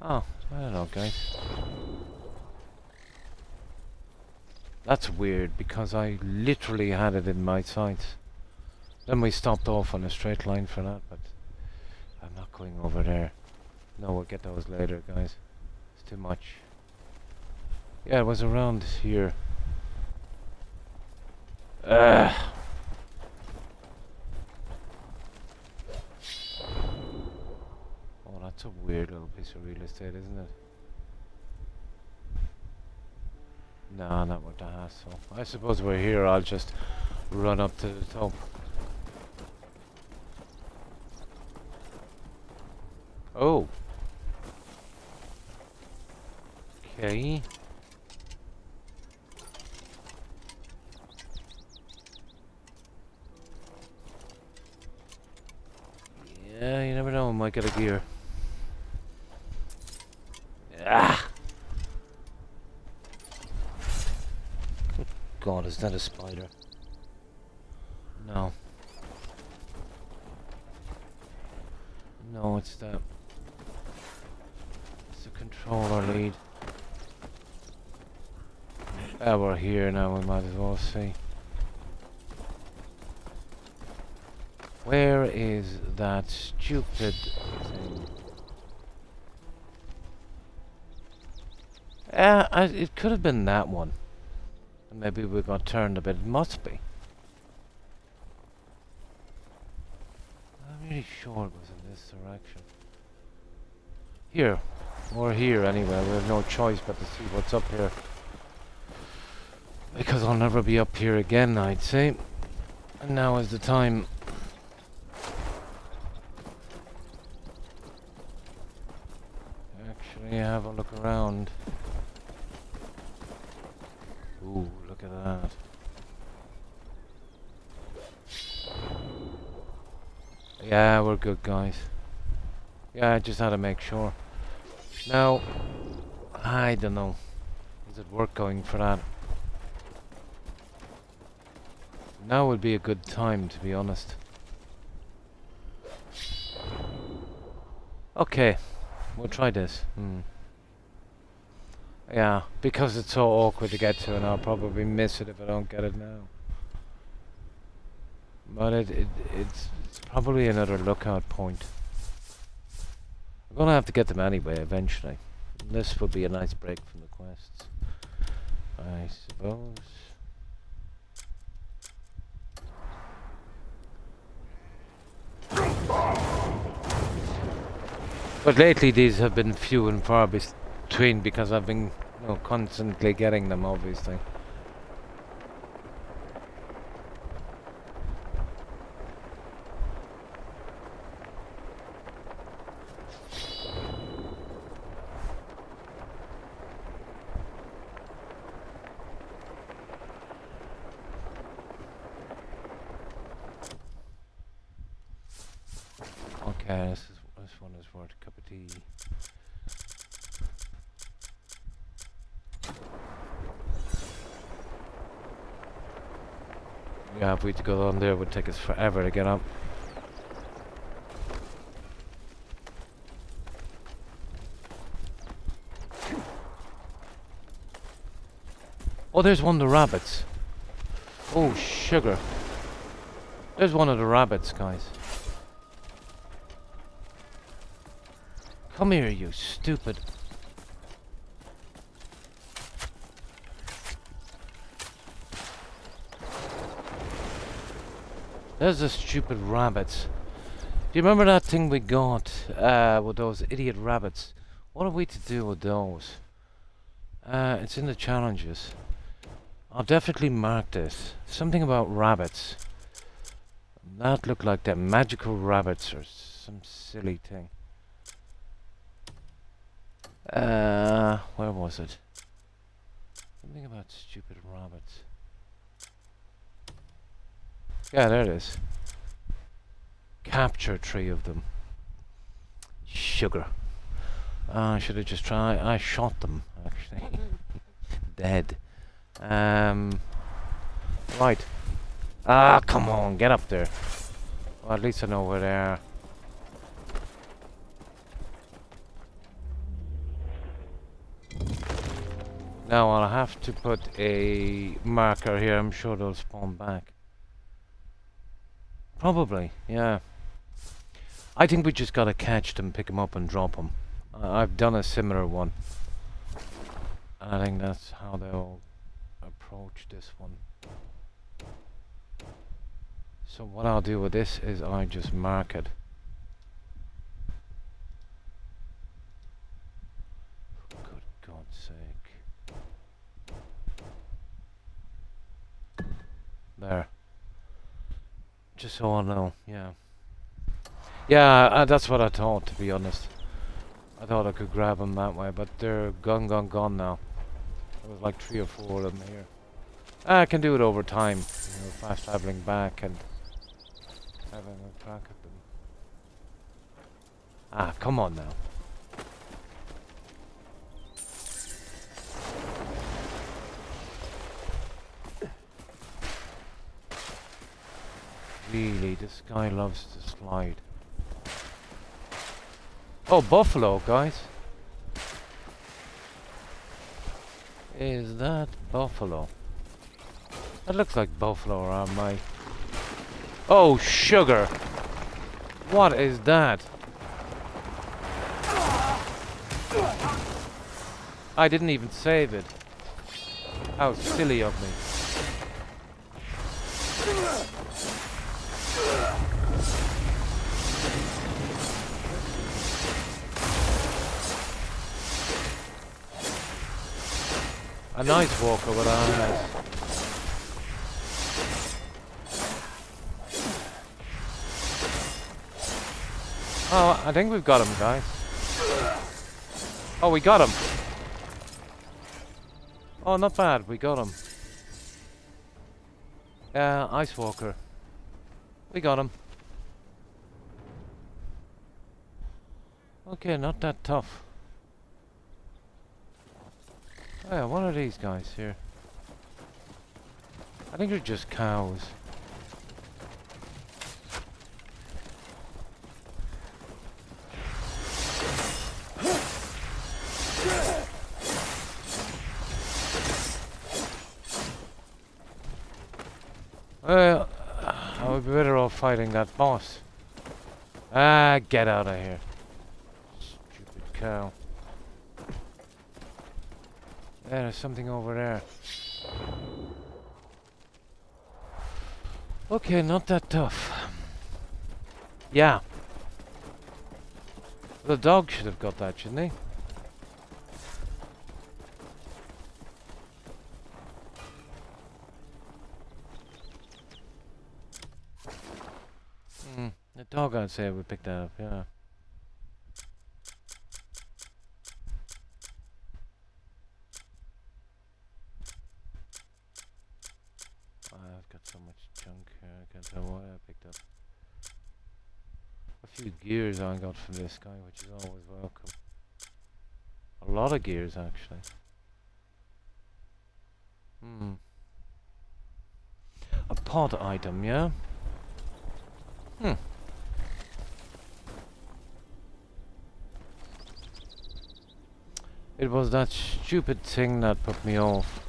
Oh, I don't know, guys. That's weird because I literally had it in my sights. Then we stopped off on a straight line for that, but I'm not going over there. No, we'll get those later, guys. It's too much. Yeah, it was around here. Oh, that's a weird little piece of real estate, isn't it? Nah, not with the hassle. I suppose we're here, I'll just run up to the top. Oh. Okay. Yeah, you never know, we might get a gear. Ah! Good God, is that a spider? No. No, it's that. It's the controller lead. Ah, we're here now, we might as well see. Where is that stupid thing? It could have been that one. Maybe we got turned a bit. It must be. I'm really sure it was in this direction. Here. Or here anyway. We have no choice but to see what's up here. Because I'll never be up here again, I'd say. And now is the time. Actually, have a look around. Ooh, look at that. Yeah, we're good, guys. Yeah, I just had to make sure. Now, I don't know. Is it worth going for that? Now would be a good time, to be honest. Okay, we'll try this. Yeah, because it's so awkward to get to and I'll probably miss it if I don't get it now. But it's probably another lookout point. I'm gonna have to get them anyway, eventually. This would be a nice break from the quests, I suppose. But lately these have been few and far between because I've been, you know, constantly getting them, obviously. Yeah, this one is worth a cup of tea. Yeah, if we had to go down there, it would take us forever to get up. Oh, there's one of the rabbits. Oh, sugar. There's one of the rabbits, guys. Come here, you stupid. There's the stupid rabbits. Do you remember that thing we got with those idiot rabbits? What are we to do with those? It's in the challenges. I'll definitely mark this. Something about rabbits. That looked like the magical rabbits or some silly thing. Where was it? Something about stupid rabbits. Yeah, there it is. Capture 3 of them. Sugar. I should have just tried. I shot them, actually. Dead. Right. Ah, come on, get up there. Well, at least I know where they are. Now I'll have to put a marker here. I'm sure they'll spawn back. Probably, yeah. I think we just gotta catch them, pick them up and drop them. I've done a similar one. And I think that's how they'll approach this one. So what I'll do with this is I just mark it. For good God's sake. There. Just so I know, yeah. Yeah, that's what I thought, to be honest. I thought I could grab them that way, but they're gone now. There was like 3 or 4 of them here. I can do it over time, you know, fast traveling back and having a crack at them. Ah, come on now. Really, this guy loves to slide. Oh, buffalo, guys. Is that buffalo? That looks like buffalo around my... Oh, sugar! What is that? I didn't even save it. How silly of me. A nice walker with eyes. Oh, I think we've got him, guys. Oh, we got him. Oh, not bad. We got him. Ice walker. We got him. Okay, not that tough. Oh yeah, what are these guys here? I think they're just cows. Well, I would be better off fighting that boss. Ah, get out of here. Stupid cow. There's something over there. Okay, not that tough. Yeah. The dog should have got that, shouldn't he? The dog, I'd say, would pick that up, yeah. I've got so much junk here, I can't tell what I picked up. A few gears I got from this guy, which is always welcome. A lot of gears, actually. A pod item, yeah? It was that stupid thing that put me off.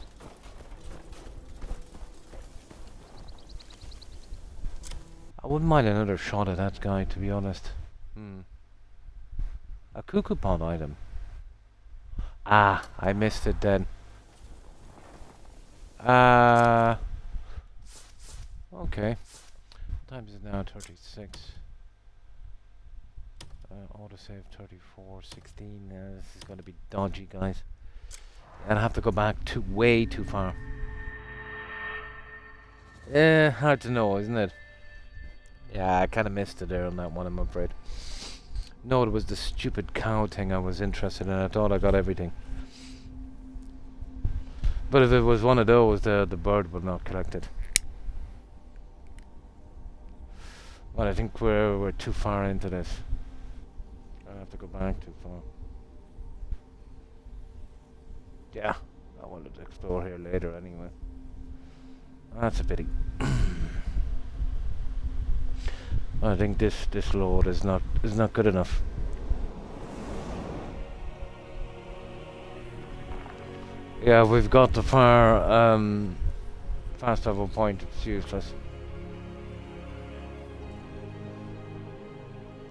I wouldn't mind another shot at that guy, to be honest. A cuckoo pod item. Ah, I missed it then. Okay. What time is it now? 36. Autosave 34, 16. This is going to be dodgy, guys. And I have to go back way too far. Hard to know, isn't it? Yeah, I kind of missed it there on that one, I'm afraid. No, it was the stupid cow thing I was interested in. I thought I got everything. But if it was one of those, the bird would not collect it. But I think we're too far into this. I have to go back too far. Yeah, I wanted to explore here later anyway. That's a pity. I think this load is not good enough. Yeah, we've got the fast travel point. It's useless.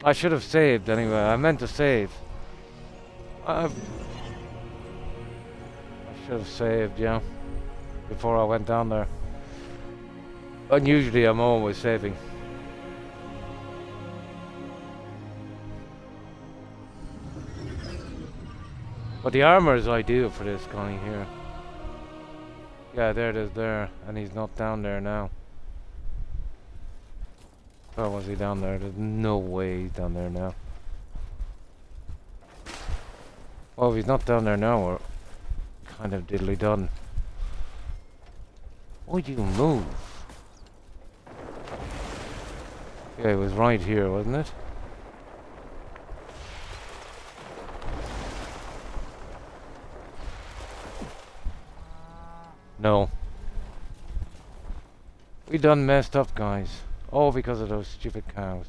I should have saved anyway. I meant to save. I should have saved, yeah, before I went down there. And usually I'm always saving. But the armor is ideal for this guy here. Yeah, there it is there. And he's not down there now. Oh, was he down there? There's no way he's down there now. Well, if he's not down there now, we're kind of diddly done. Would you move? Yeah, it was right here, wasn't it? No. We done messed up, guys. All because of those stupid cows.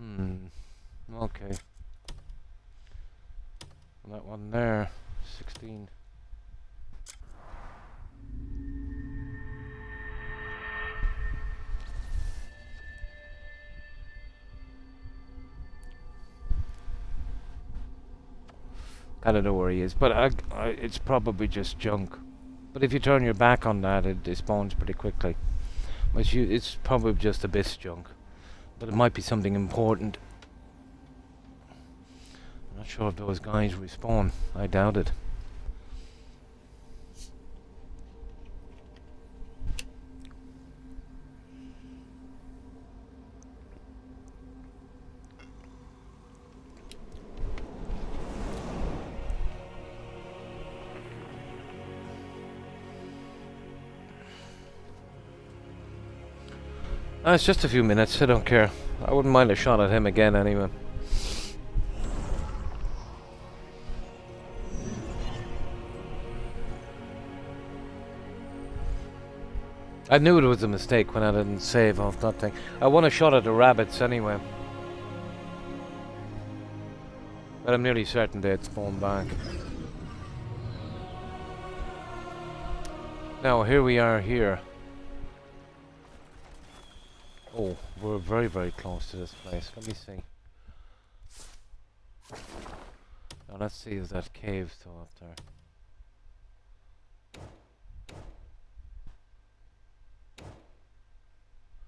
Okay. And that one there, 16. I don't know where he is, but it's probably just junk. But if you turn your back on that, it spawns pretty quickly. But it's probably just abyss junk. But it might be something important. I'm not sure if those guys respawn. I doubt it. It's just a few minutes, I don't care. I wouldn't mind a shot at him again anyway. I knew it was a mistake when I didn't save off that thing. I want a shot at the rabbits anyway. But I'm nearly certain they'd spawn back. Now, here we are here. Oh, we're very, very close to this place. Let me see. Now, let's see, is that cave still up there?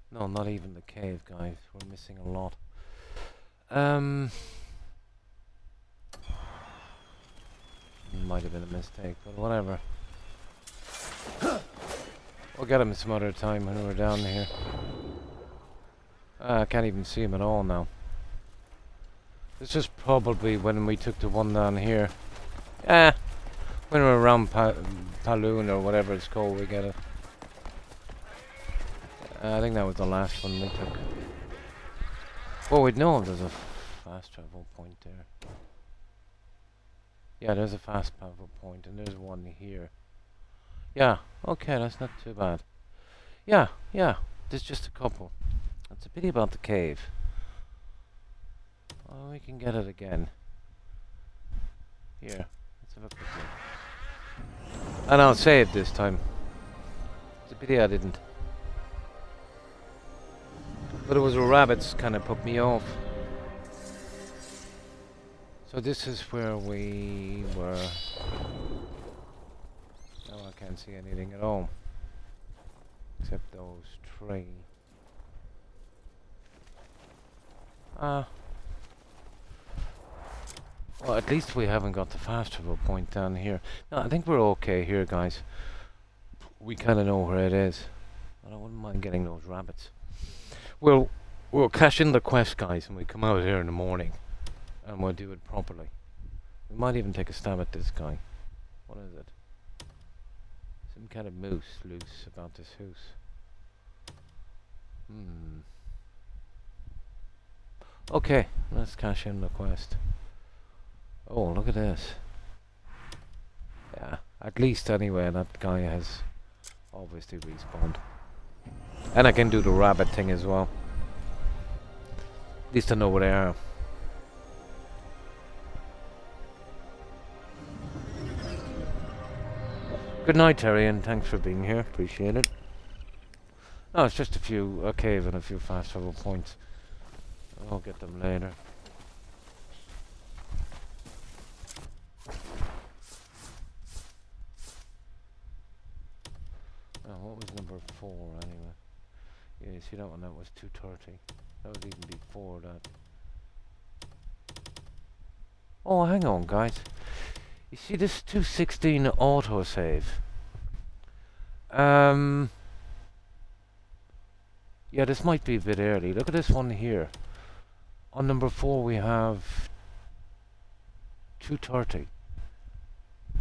No, not even the cave, guys. We're missing a lot. Might have been a mistake, but whatever. We'll get him some other time when we're down here. I can't even see him at all now. This is probably when we took the one down here. When we're around Paloon or whatever it's called, we get it. I think that was the last one we took. Oh wait, no, there's a fast travel point there. Yeah, there's a fast travel point, and there's one here. Yeah, okay, that's not too bad. Yeah, there's just a couple. It's a pity about the cave. Oh, we can get it again. Here, let's have a quick look. And I'll save this time. It's a pity I didn't. But it was the rabbits kind of put me off. So this is where we were. Now I can't see anything at all. Except those three. Well, at least we haven't got the fast travel point down here. No, I think we're okay here, guys. We kind of know where it is. And I wouldn't mind getting those rabbits. We'll cash in the quest, guys, and we come out here in the morning. And we'll do it properly. We might even take a stab at this guy. What is it? Some kind of moose loose about this house. Okay, let's cash in the quest. Oh, look at this. Yeah, at least anyway, that guy has obviously respawned. And I can do the rabbit thing as well. At least I know where they are. Good night, Terry, and thanks for being here. Appreciate it. No, it's just a cave and a few fast travel points. I'll get them later. Oh, what was number 4 anyway? Yeah, you see that one? That was 230. That was even before that. Oh, hang on, guys. You see this 216 autosave? Yeah, this might be a bit early. Look at this one here. On number 4 we have 230.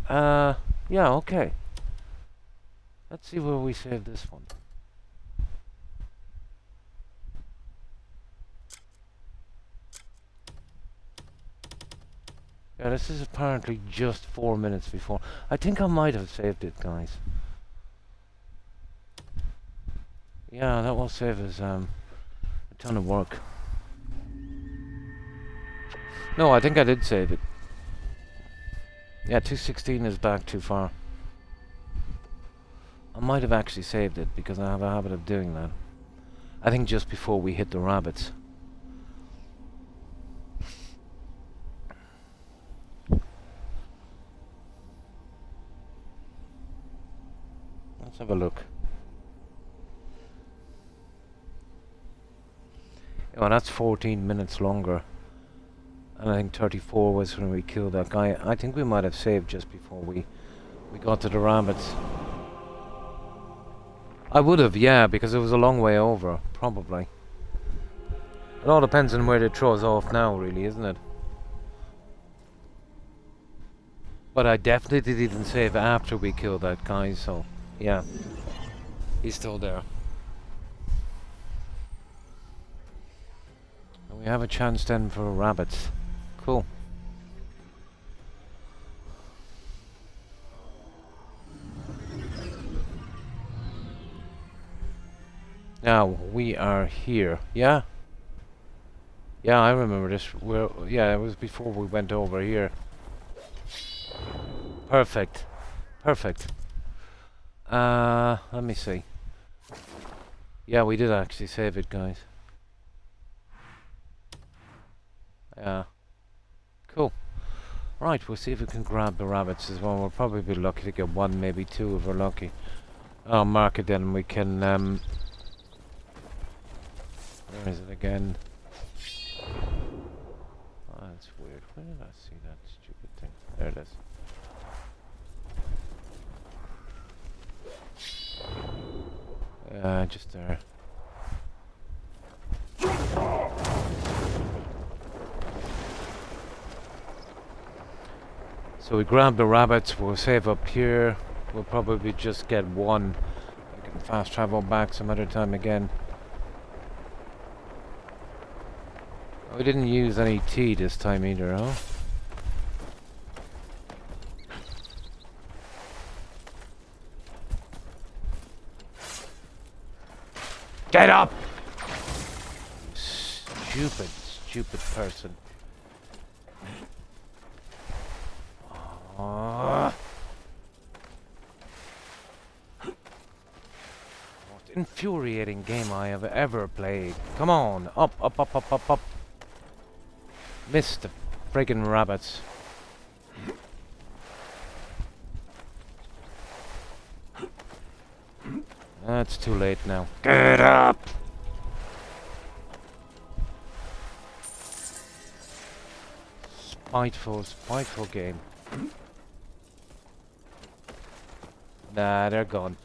Yeah, okay. Let's see where we save this one. Yeah, this is apparently just 4 minutes before. I think I might have saved it, guys. Yeah, that will save us a ton of work. No, I think I did save it. Yeah, 216 is back too far. I might have actually saved it because I have a habit of doing that. I think just before we hit the rabbits. Let's have a look. Oh, that's 14 minutes longer. And I think 34 was when we killed that guy. I think we might have saved just before we got to the rabbits. I would have, yeah, because it was a long way over, probably. It all depends on where it throws off now, really, isn't it? But I definitely didn't save after we killed that guy, so yeah. He's still there. And we have a chance then for rabbits. Cool. Now we are here. Yeah? Yeah, I remember this. Yeah, it was before we went over here. Perfect. Perfect. Let me see. Yeah, we did actually save it, guys. Yeah. Cool. Right, we'll see if we can grab the rabbits as well. We'll probably be lucky to get one, maybe two if we're lucky. I'll mark it then and we can, where is it again? Oh, that's weird. Where did I see that stupid thing? There it is. Just there. So we grab the rabbits, we'll save up here. We'll probably just get one. I can fast travel back some other time again. We didn't use any tea this time either, huh? Get up! Stupid, stupid person. Most infuriating game I have ever played. Come on, up, up, up, up, up, up. Missed the friggin' rabbits. It's too late now. Get up! Spiteful, spiteful game. Nah, they're gone.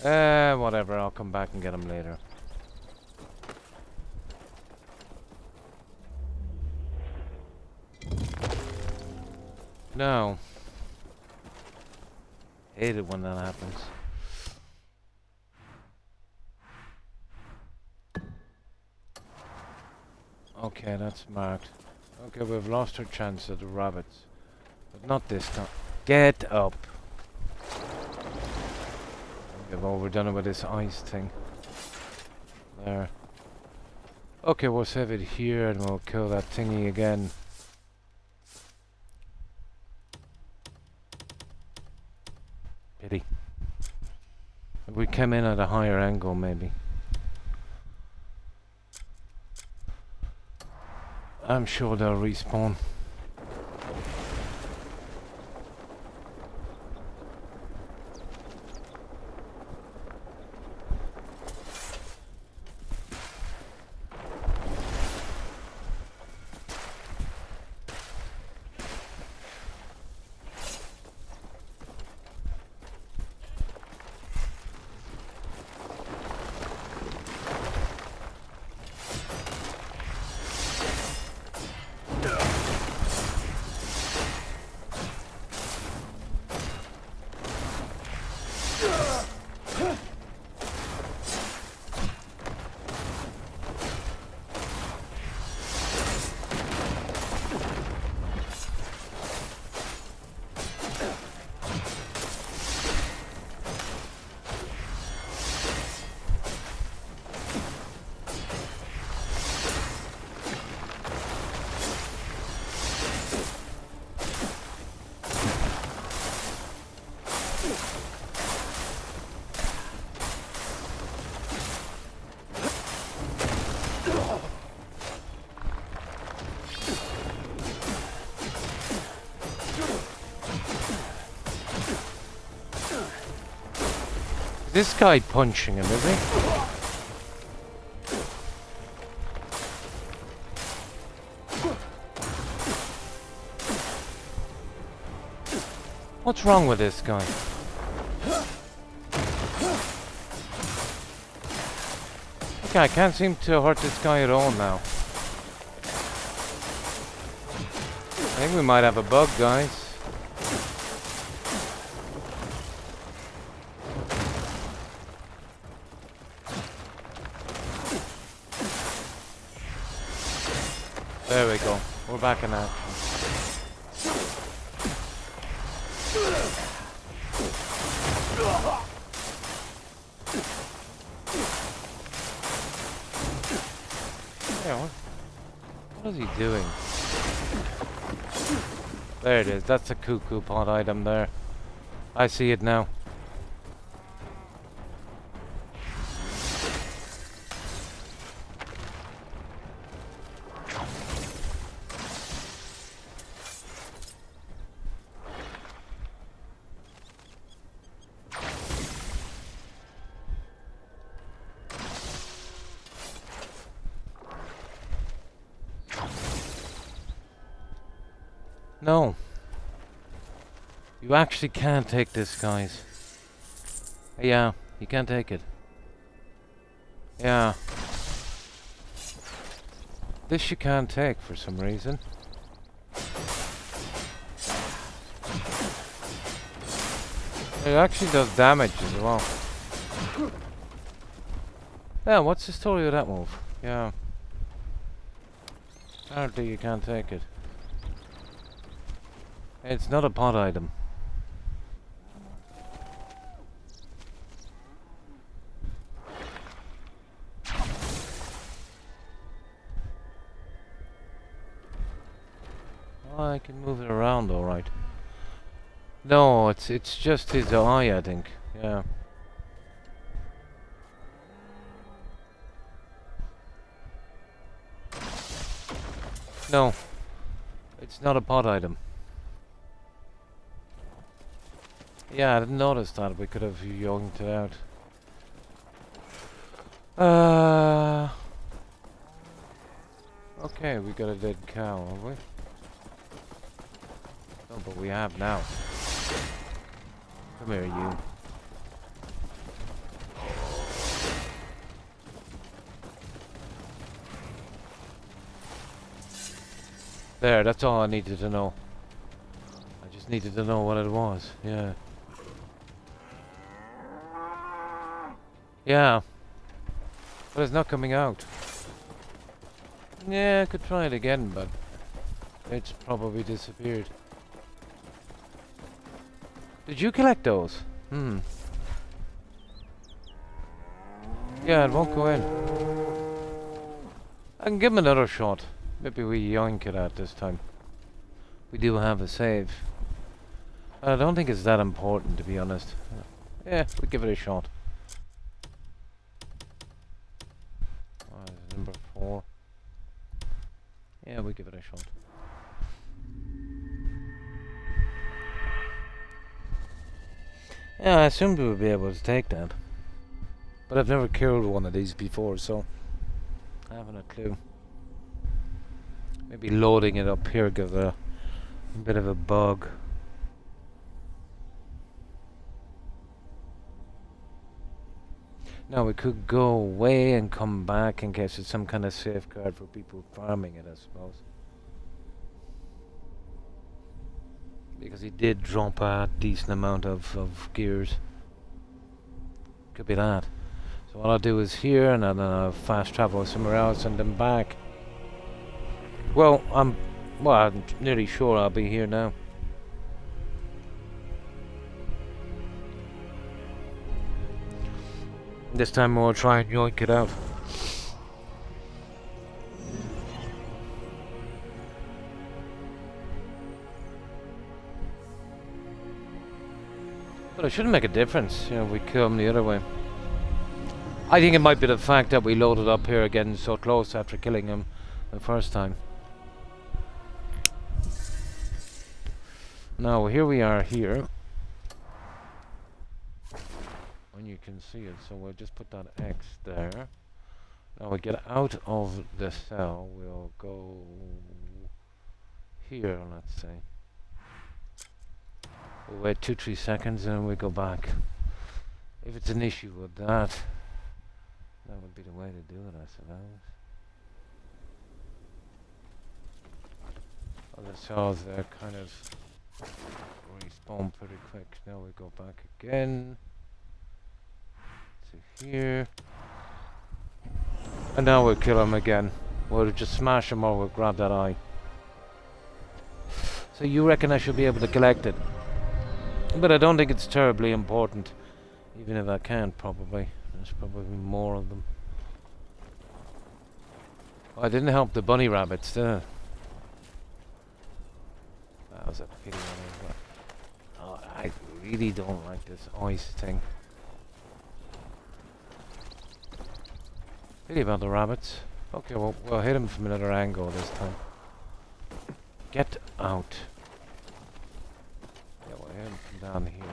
Whatever, I'll come back and get them later. No. Hate it when that happens. Okay, that's marked. Okay, we've lost our chance at the rabbits. But not this time. Get up! We've overdone it with this ice thing. There. Okay, we'll save it here and we'll kill that thingy again. Pity. If we came in at a higher angle, maybe. I'm sure they'll respawn. This guy punching him, is he? What's wrong with this guy? Okay, I can't seem to hurt this guy at all now. I think we might have a bug, guys. There we go. We're back in action. Yeah, what is he doing? There it is. That's a cuckoo pod item there. I see it now. No. You actually can't take this, guys. Yeah, you can't take it. Yeah. This you can't take for some reason. It actually does damage as well. Yeah, what's the story of that move? Yeah. Apparently you can't take it. It's not a pot item. Oh, I can move it around all right. No, it's just his eye, I think. Yeah. No, it's not a pot item. Yeah, I didn't notice that. We could have yoinked it out. Okay, we got a dead cow, have we? Oh, but we have now. Come here, you. There, that's all I needed to know. I just needed to know what it was, yeah. Yeah. But it's not coming out. Yeah, I could try it again, but it's probably disappeared. Did you collect those? Hmm. Yeah, it won't go in. I can give him another shot. Maybe we yoink it out this time. We do have a save. I don't think it's that important, to be honest. Yeah, we'll give it a shot. Number 4. Yeah, we'll give it a shot. Yeah, I assumed we would be able to take that. But I've never killed one of these before, so I haven't a clue. Maybe loading it up here gives a bit of a bug. Now we could go away and come back in case it's some kind of safeguard for people farming it, I suppose. Because he did drop a decent amount of gears. Could be that. So what I'll do is here and then I'll fast travel somewhere else and then back. Well, I'm nearly sure I'll be here now. This time we'll try and yoink it out. But it shouldn't make a difference, you know, we come the other way. I think it might be the fact that we loaded up here again so close after killing him the first time. Now here we are here. And you can see it, so we'll just put that X there. Now we get out of the cell, we'll go here, let's say. We'll wait 2-3 seconds and we go back. If it's an issue with that, that would be the way to do it, I suppose. Other cells there kind of respawn pretty quick. Now we go back again to here. And now we'll kill him again. We'll just smash him or we'll grab that eye. So you reckon I should be able to collect it? But I don't think it's terribly important. Even if I can't, probably. There's probably more of them. Oh, I didn't help the bunny rabbits, did I? That was a pity. Oh, I really don't like this ice thing. Pity about the rabbits. Okay, well, we'll hit him from another angle this time. Get out. Yeah, we'll hit him from down here.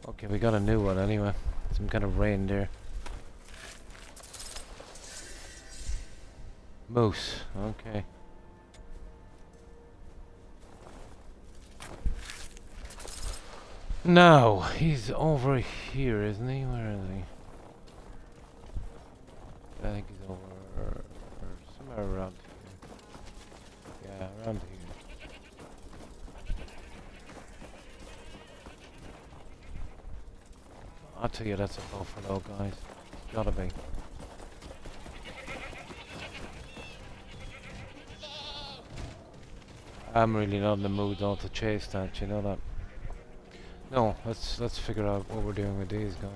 Okay, we got a new one anyway. Some kind of reindeer. Moose, okay. No, he's over here, isn't he? Where is he? I think he's over somewhere around here. Yeah, around here. I'll tell you that's a buffalo, guys. It's gotta be. I'm really not in the mood though to chase that, you know that. No, let's figure out what we're doing with these guys.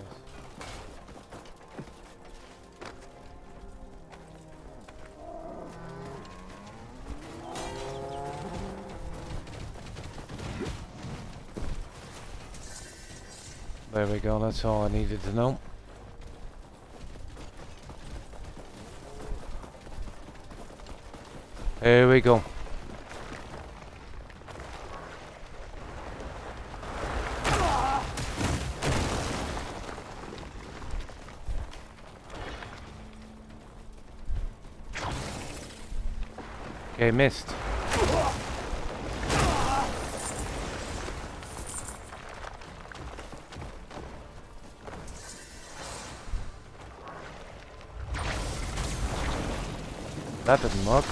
There we go, that's all I needed to know. Here we go. Okay, missed. That didn't work.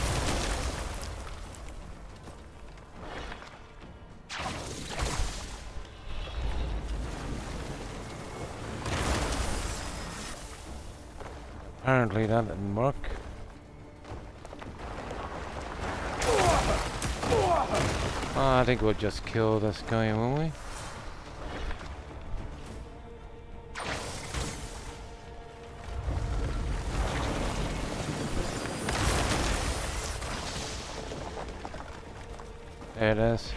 Apparently that didn't work. I think we'll just kill this guy, won't we? There it is.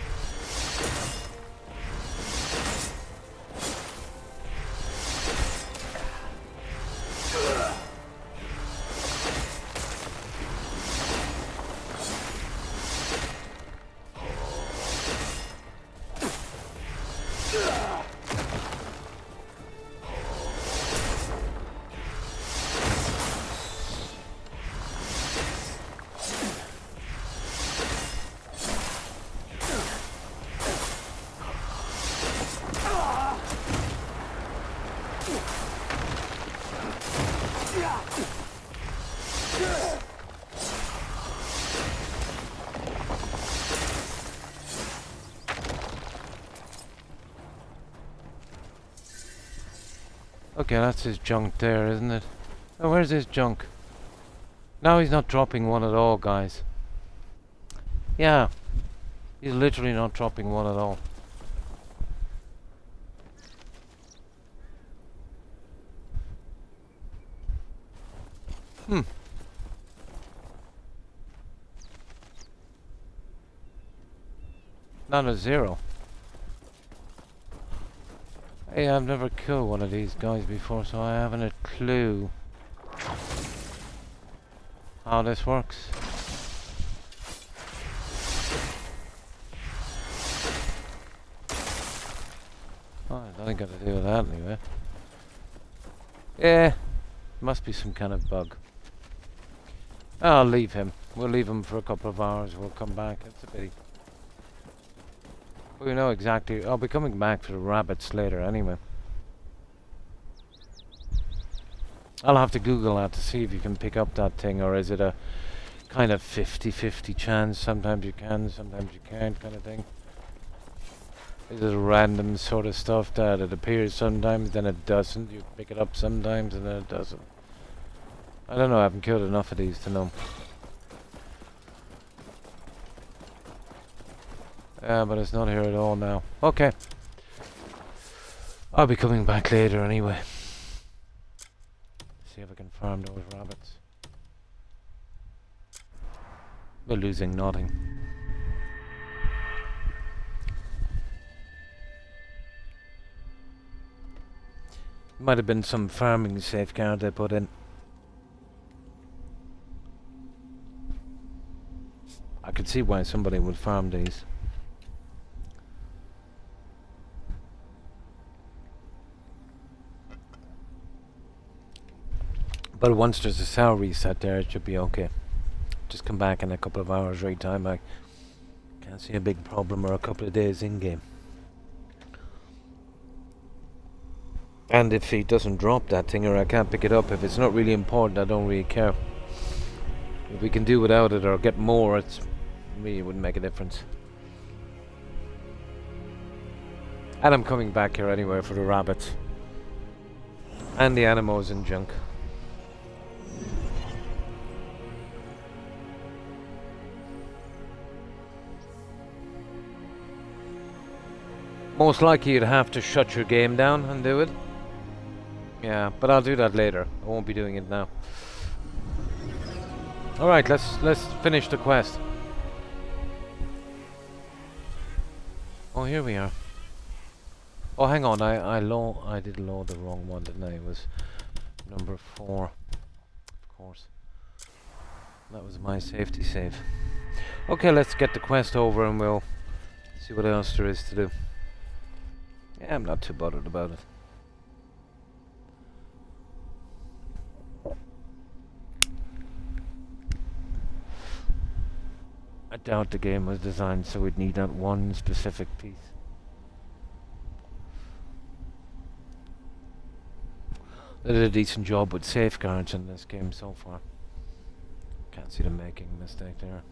Okay, that's his junk there, isn't it? Oh, where's his junk? Now he's not dropping one at all, guys. Yeah, he's literally not dropping one at all. Not a zero. Hey, I've never killed one of these guys before, so I haven't a clue how this works. Oh, I don't got to do with that anyway. Yeah, must be some kind of bug. I'll leave him. We'll leave him for a couple of hours. We'll come back. It's a pity. We know exactly. I'll be coming back for the rabbits later anyway. I'll have to Google that to see if you can pick up that thing, or is it a kind of 50-50 chance? Sometimes you can, sometimes you can't, kind of thing. Is it random sort of stuff that it appears sometimes, then it doesn't? You pick it up sometimes and then it doesn't. I don't know, I haven't killed enough of these to know. Yeah, but it's not here at all now. Okay. I'll be coming back later anyway. See if I can farm those rabbits. We're losing nothing. Might have been some farming safeguard they put in. I could see why somebody would farm these. But once there's a cell reset there, it should be okay. Just come back in a couple of hours right time. I can't see a big problem, or a couple of days in game. And if he doesn't drop that thing or I can't pick it up, if it's not really important, I don't really care. If we can do without it or get more, it really wouldn't make a difference. And I'm coming back here anyway for the rabbits. And the animals and junk. Most likely you'd have to shut your game down and do it. Yeah, but I'll do that later. I won't be doing it now. Alright, let's finish the quest. Oh, here we are. Oh, hang on, I did load the wrong one, didn't I? It was number 4. Of course. That was my safety save. Okay, let's get the quest over and we'll see what else there is to do. Yeah, I'm not too bothered about it. I doubt the game was designed so we'd need that one specific piece. They did a decent job with safeguards in this game so far. Can't see them making a mistake there.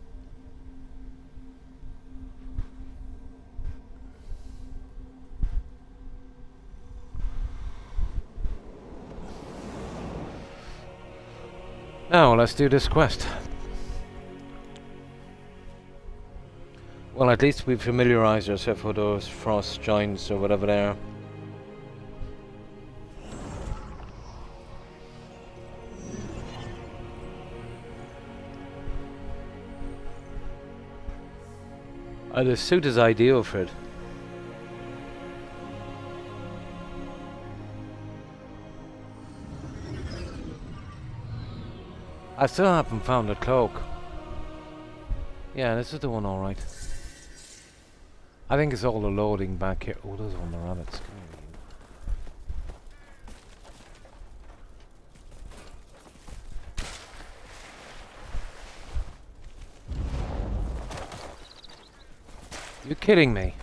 Now let's do this quest. Well, at least we've familiarized ourselves with those frost giants or whatever they are. The suit is ideal for it. I still haven't found a cloak. Yeah, this is the one, alright. I think it's all the loading back here. Oh, those are on the rabbits. Come here, you. You kidding me?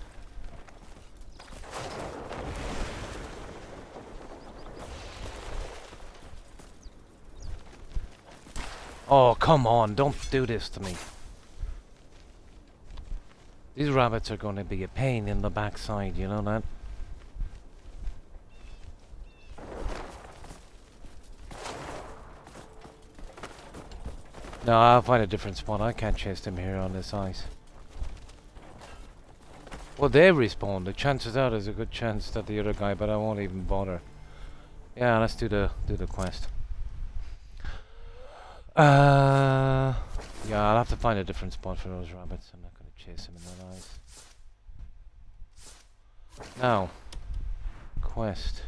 Oh, come on, don't do this to me. These rabbits are going to be a pain in the backside, you know that? No, I'll find a different spot. I can't chase them here on this ice. Well, they respawn. The chances are there's a good chance that the other guy, but I won't even bother. Yeah, let's do the quest. Yeah, I'll have to find a different spot for those rabbits. I'm not going to chase them in that ice. Now, quest.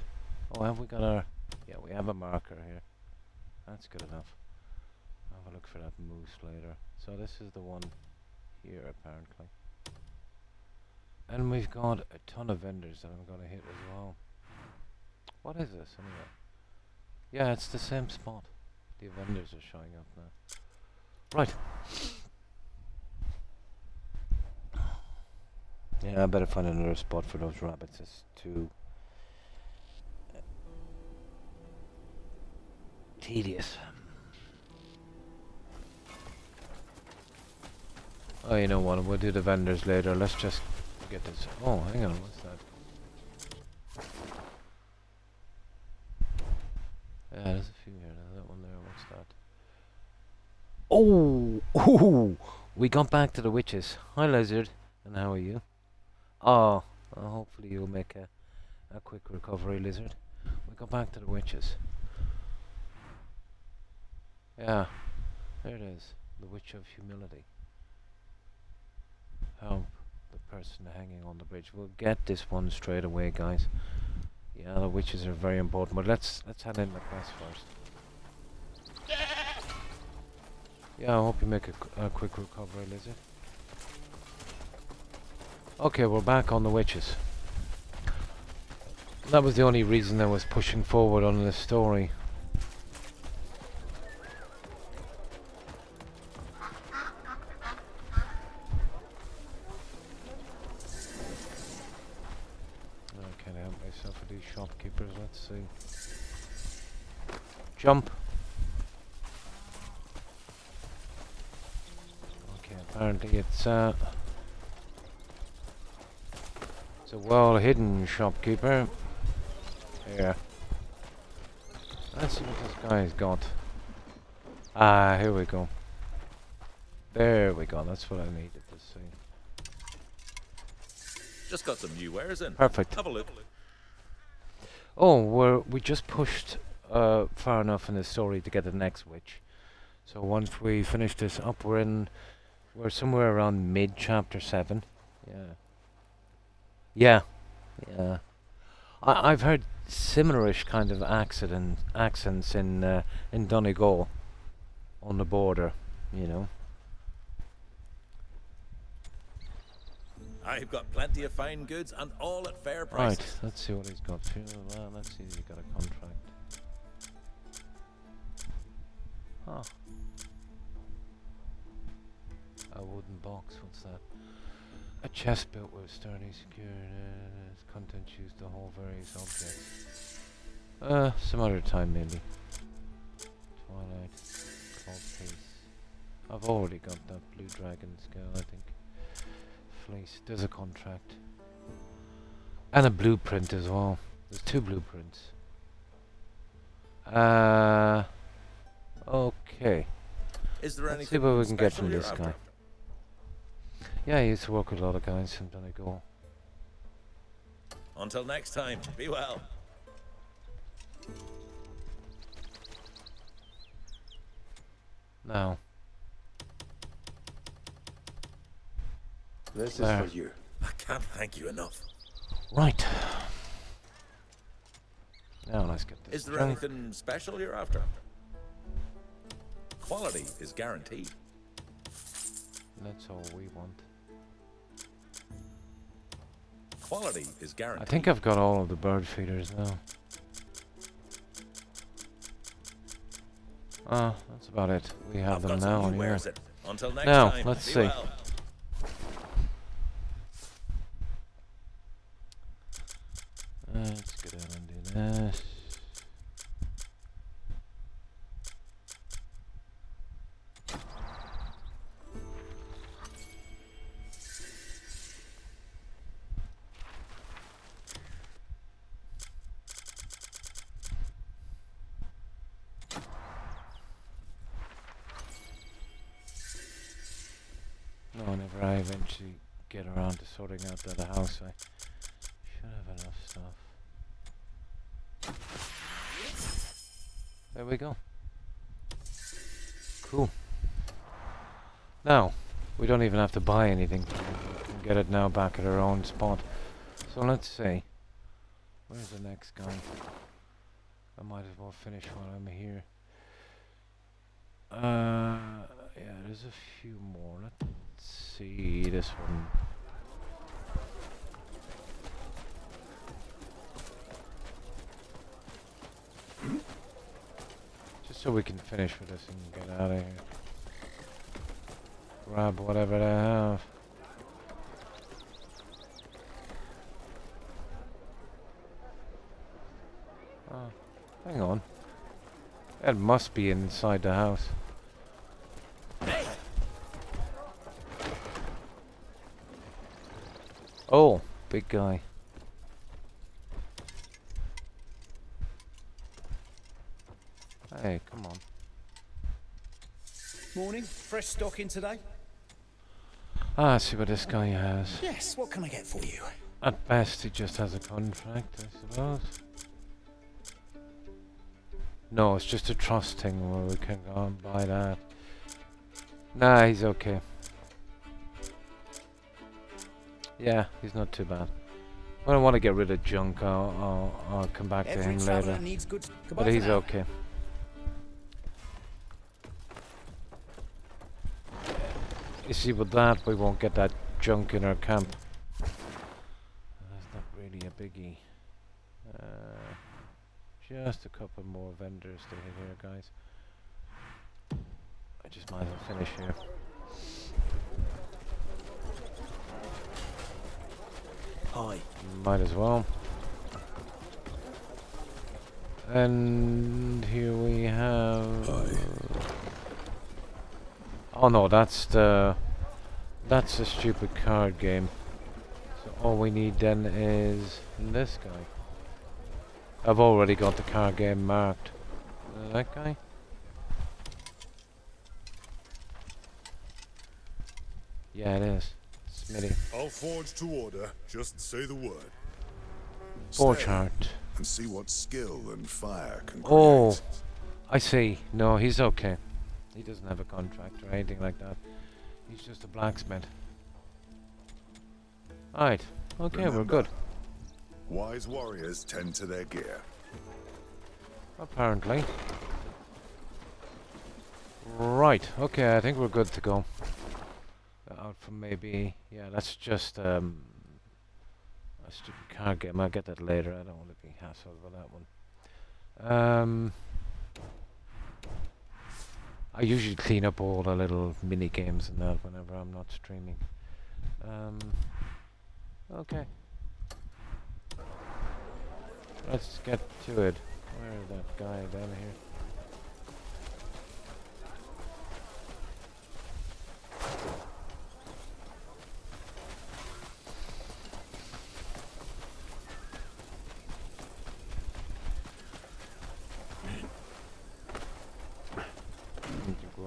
Oh, have we got our... Yeah, we have a marker here. That's good enough. I'll have a look for that moose later. So this is the one here, apparently. And we've got a ton of vendors that I'm going to hit as well. What is this, anyway? Yeah, it's the same spot. The vendors are showing up now. Right. Yeah, I better find another spot for those rabbits. It's too tedious. Oh, you know what? We'll do the vendors later. Let's just get this. Oh, hang on. What's that? Yeah, there's a few here. That one there. What's that? Oh! Ooh! We got back to the witches. Hi, lizard. And how are you? Oh, hopefully you'll make a quick recovery, lizard. We got back to the witches. Yeah, there it is. The Witch of Humility. Help the person hanging on the bridge. We'll get this one straight away, guys. Yeah, the witches are very important, but let's hand in the quest first. Yeah, I hope you make a quick recovery, lizard. Okay, we're back on the witches. That was the only reason I was pushing forward on this story. except for these shopkeepers. Let's see. Jump. Okay, apparently it's a well-hidden shopkeeper. Here. Let's see what this guy's got. Ah, here we go. There we go. That's what I needed to see. Just got some new wares in. Perfect. Have a look. Oh, we just pushed far enough in the story to get the next witch. So once we finish this up, we're somewhere around mid chapter 7. Yeah. I've heard similarish kind of accents in Donegal, on the border, you know. I've got plenty of fine goods and all at fair prices. Right, let's see what he's got. Let's see if he's got a contract. Huh. A wooden box, what's that? A chest built with sturdy, secure, contents used to hold various objects. Some other time maybe. Twilight, clock piece. I've already got that blue dragon scale, I think. Fleece, there's a contract. And a blueprint as well. There's 2 blueprints. Okay. Is there Let's see what we can get from this guy. Yeah, I used to work with a lot of guys from Donegal. Until next time, be well. Now. This there. is for you. I can't thank you enough. Right. Now let's get this. Is there junk. anything special you're after? Quality is guaranteed. That's all we want. Quality is guaranteed. I think I've got all of the bird feeders now. That's about it. We have them now. Anyway. Until next now, time, let's be see. well. Let's go down and do this. No, whenever I eventually get around to sorting out that house, I should have enough stuff. There we go. Cool. Now, we don't even have to buy anything. We can get it now back at our own spot. So let's see. Where's the next guy? I might as well finish while I'm here. Yeah, there's a few more. Let's see this one. Just so we can finish with this and get out of here. Grab whatever they have. Oh, hang on. That must be inside the house. Oh, big guy. Hey, come on. Morning. Fresh stock in today? Ah, see what this guy has. Yes, what can I get for you? At best, he just has a contract, I suppose. No, it's just a trust thing where we can go and buy that. Nah, he's okay. Yeah, he's not too bad. When I want to get rid of junk, I'll come back to him later. Needs good. But he's okay. You see, with that, we won't get that junk in our camp. That's not really a biggie. Just a couple more vendors to hit here, guys. I just might as well finish here. Hi. Might as well. And here we have... Oh no, that's the stupid card game. So all we need then is this guy. I've already got the card game marked. That guy? Yeah, it is. Smitty. I'll forge to order. Just say the word. Forge Stay heart. and see what skill and fire can create. Oh, I see. No, he's okay. He doesn't have a contract or anything like that. He's just a blacksmith. Alright. Okay, Remember, we're good. Wise warriors tend to their gear. Apparently. Right. Okay, I think we're good to go. Out from maybe... Yeah, that's just a stupid card game. I'll get that later. I don't want to be hassled with that one. I usually clean up all the little mini games and that whenever I'm not streaming. Okay. Let's get to it. Where is that guy down here?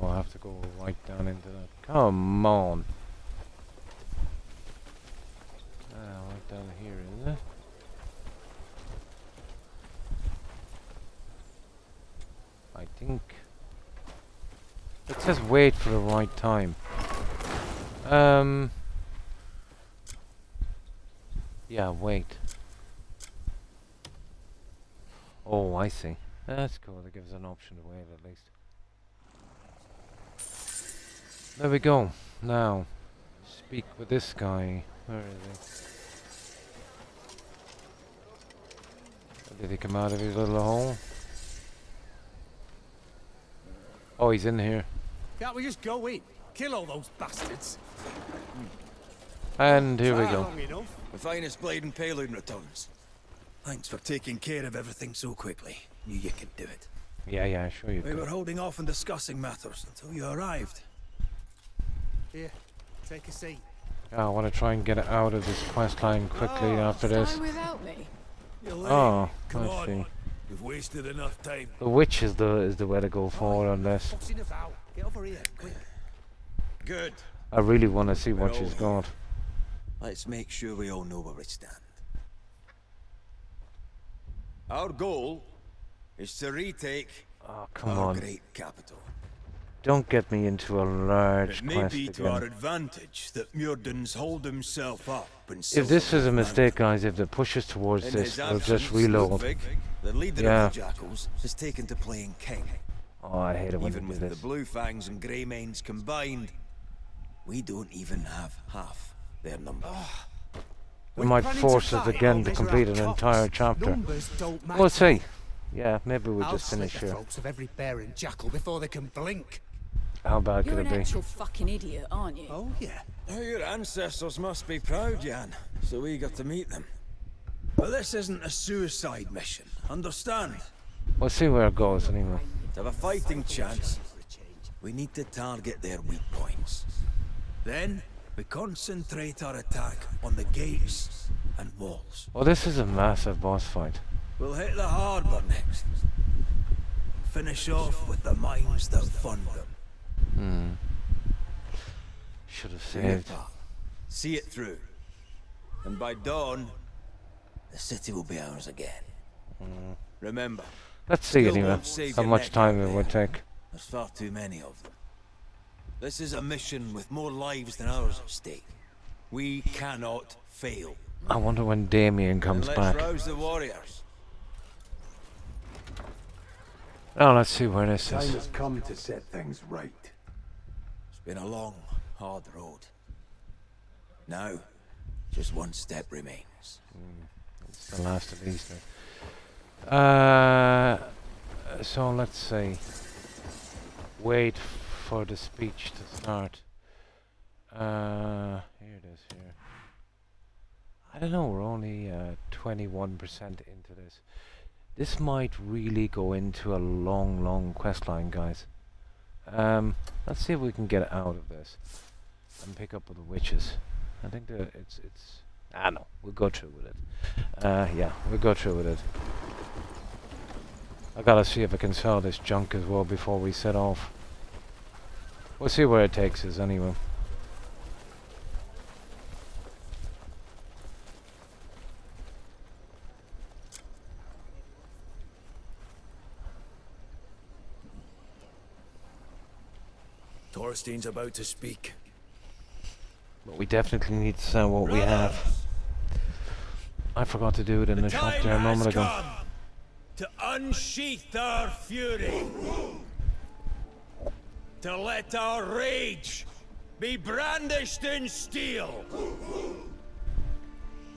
I'll have to go right down into that. Come on. Right down here, isn't it? I think. It says wait for the right time. Yeah, wait. Oh, I see. That's cool. That gives an option to wait at least. There we go. Now, speak with this guy. Where is he? Did he come out of his little hole? Oh, he's in here. Can't we just go in? Kill all those bastards? And here we go. The finest blade in Payloon returns. Thanks for taking care of everything so quickly. Knew you could do it. Yeah, sure you We could. were holding off on discussing matters until you arrived. Here, take a seat. I want to try and get out of this quest line quickly after this. Stay without me. You're late. Oh, Come I on. see. You've wasted enough time. The witch is the way to go forward on this. Fussing about. Get over here, quick. Good. I really want to see what she's got. Let's make sure we all know where we stand. Our goal is to retake Come our on. great capital. Don't get me into a large It may quest be to our again. advantage that Muirden's hold himself up and If this is a mistake, guys, if they push us towards this, we'll just reload. Ludwig, the leader Yeah. of the Jackals, has taken to playing king. Oh, I hate it when Even they do with this. the Blue Fangs and Grey Manes combined, we don't even have half their number. We might force us again to complete an entire chapter. We'll see. Yeah, maybe we'll I'll just slit finish the here. throats of every bear and jackal before they can blink. How bad You're could an it be? actual fucking idiot, aren't you? Oh, yeah. Now your ancestors must be proud, Jan, so we got to meet them. But this isn't a suicide mission, understand? We'll see where it goes anyway. To have a fighting chance, we need to target their weak points. Then, we concentrate our attack on the gates and walls. Well, this is a massive boss fight. We'll hit the harbour next. Finish off with the mines that fund them. Should have Do your saved. part. See it through. And by dawn, the city will be ours again. Remember, Let's see skill anyway won't save how your much neck time out it would there. take. There's far too many of them. This is a mission with more lives than ours at stake. We cannot fail. I wonder when Damien comes And back. let's rouse the warriors. Oh, let's see where this Time is. has come to set things right. It's been a long, hard road. Now, just one step remains. It's the last of these things. So let's see. Wait for the speech to start. Here it is here. I don't know, we're only 21% into this. This might really go into a long, long quest line, guys. Let's see if we can get out of this and pick up with the witches. I think that it's. No, we'll go through with it. Yeah, we'll go through with it. I gotta see if I can sell this junk as well before we set off. We'll see where it takes us anyway. Thorstein's about to speak. But we definitely need to sell what we have. I forgot to do it in the shop there a moment ago. To unsheath our fury. To let our rage be brandished in steel.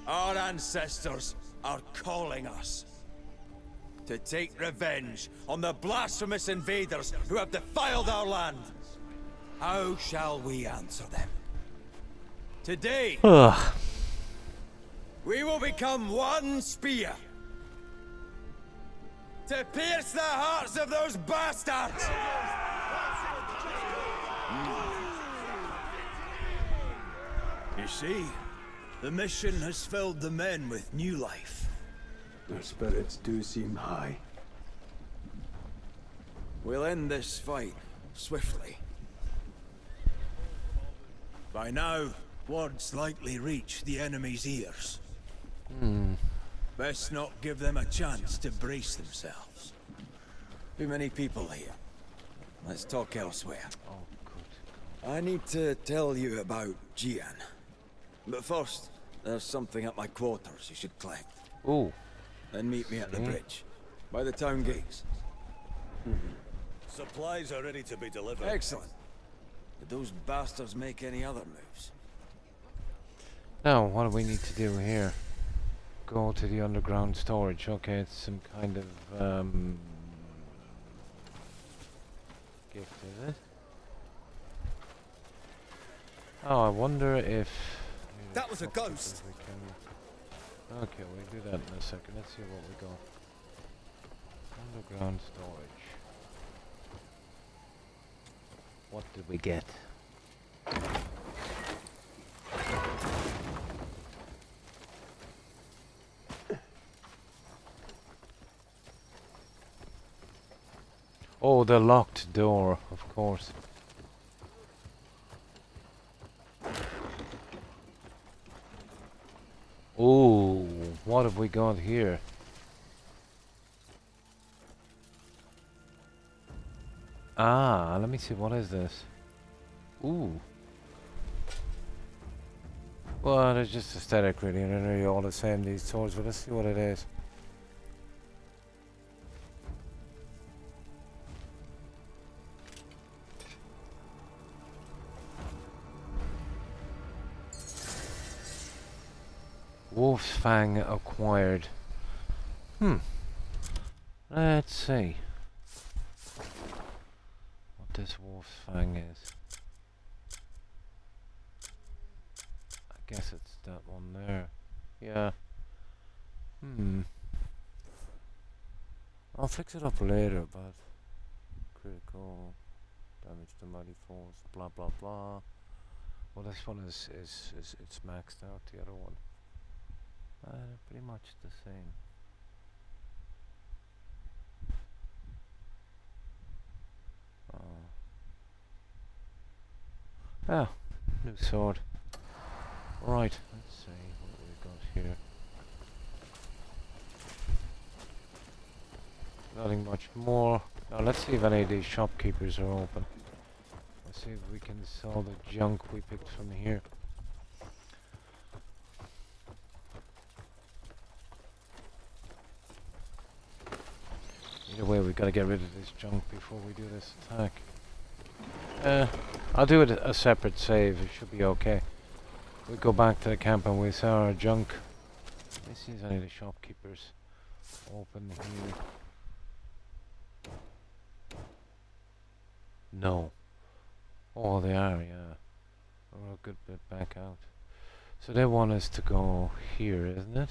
Our ancestors are calling us to take revenge on the blasphemous invaders who have defiled our land. How shall we answer them? Today, we will become one spear to pierce the hearts of those bastards! You see, the mission has filled the men with new life. Their spirits do seem high. We'll end this fight swiftly. By now, word's likely reached the enemy's ears. Best not give them a chance to brace themselves. Too many people here. Let's talk elsewhere. Oh, good. I need to tell you about Gian. But first, there's something at my quarters you should collect. Ooh. Then meet me at the bridge, by the town gates. Supplies are ready to be delivered. Excellent. Did those bastards make any other moves? Now, what do we need to do here? Go to the underground storage. Okay, it's some kind of gift, is it? Oh, I wonder if that was a ghost. Okay, we'll do that in a second. Let's see what we got. Underground storage. What did we get? Oh, the locked door, of course. Oh, what have we got here? Ah, let me see, what is this? Ooh. Well, it's just aesthetic really, and they're really all the same, these swords, but let's see what it is. Wolf's Fang acquired. Let's see what this Wolf's Fang is. I guess it's that one there. Yeah. I'll fix it up later, but critical damage to mighty force, blah blah blah. Well, this one is it's maxed out. The other one. Pretty much the same. New sword. Right, let's see what we've got here. Nothing much more. Now let's see if any of these shopkeepers are open. Let's see if we can sell the junk we picked from here. Either way, we've got to get rid of this junk before we do this attack. I'll do it a separate save, it should be okay. We go back to the camp and we sell our junk. This is any of the shopkeepers open here. No. Oh, they are, yeah. We're a good bit back out. So they want us to go here, isn't it?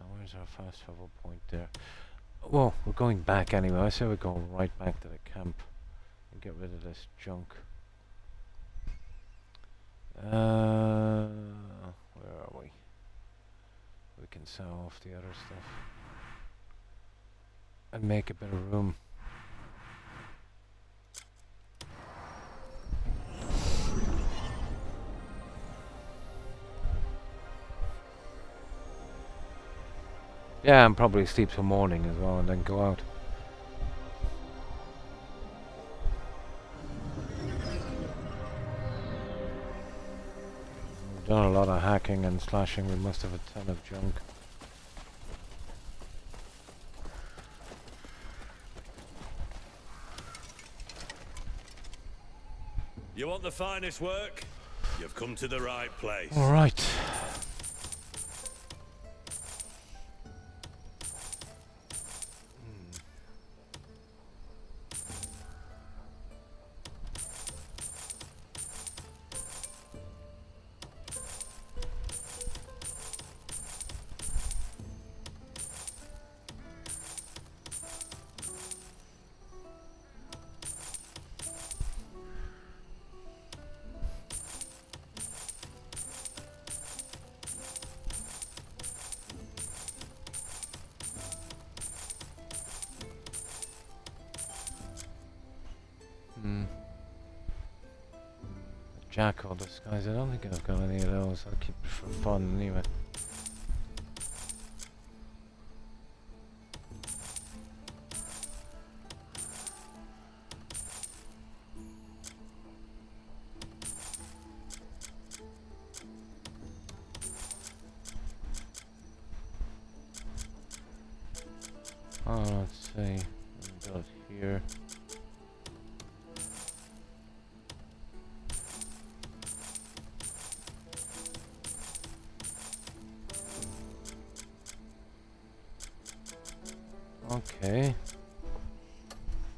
Where Where's our fast travel point there? Well, we're going back anyway. I say we're going right back to the camp and get rid of this junk. Where are we? We can sell off the other stuff and make a bit of room. Yeah, and probably sleep till morning as well and then go out. We've done a lot of hacking and slashing. We must have a ton of junk. You want the finest work? You've come to the right place. All right. Jackal disguise. I don't think I've got any of those. I'll keep it for fun anyway. Oh, let's see. We've got it here. Okay.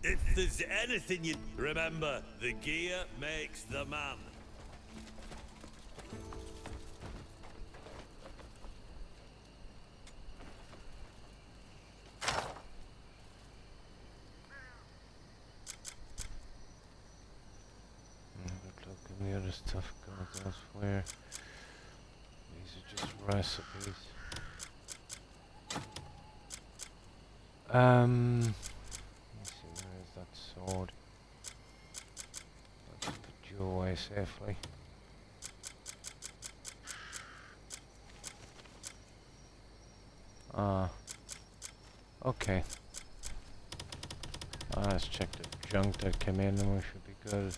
If there's anything you remember, the gear makes the man. Look, and the other stuff goes elsewhere. These are just recipes. Let's see, where is that sword? Let's put you away safely. Okay. Let's check the junk that came in and we should be good.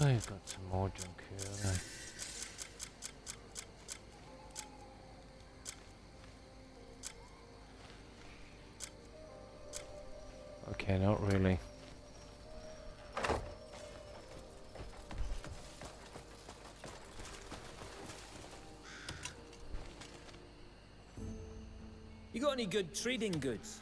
I've got some more junk here. Okay, not really. You got any good trading goods?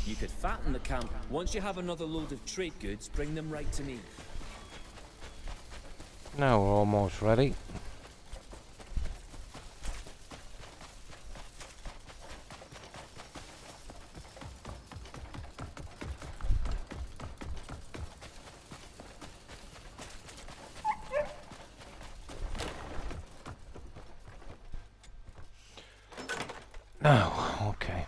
You could fatten the camp. Once you have another load of trade goods, bring them right to me. Now we're almost ready. Now, okay.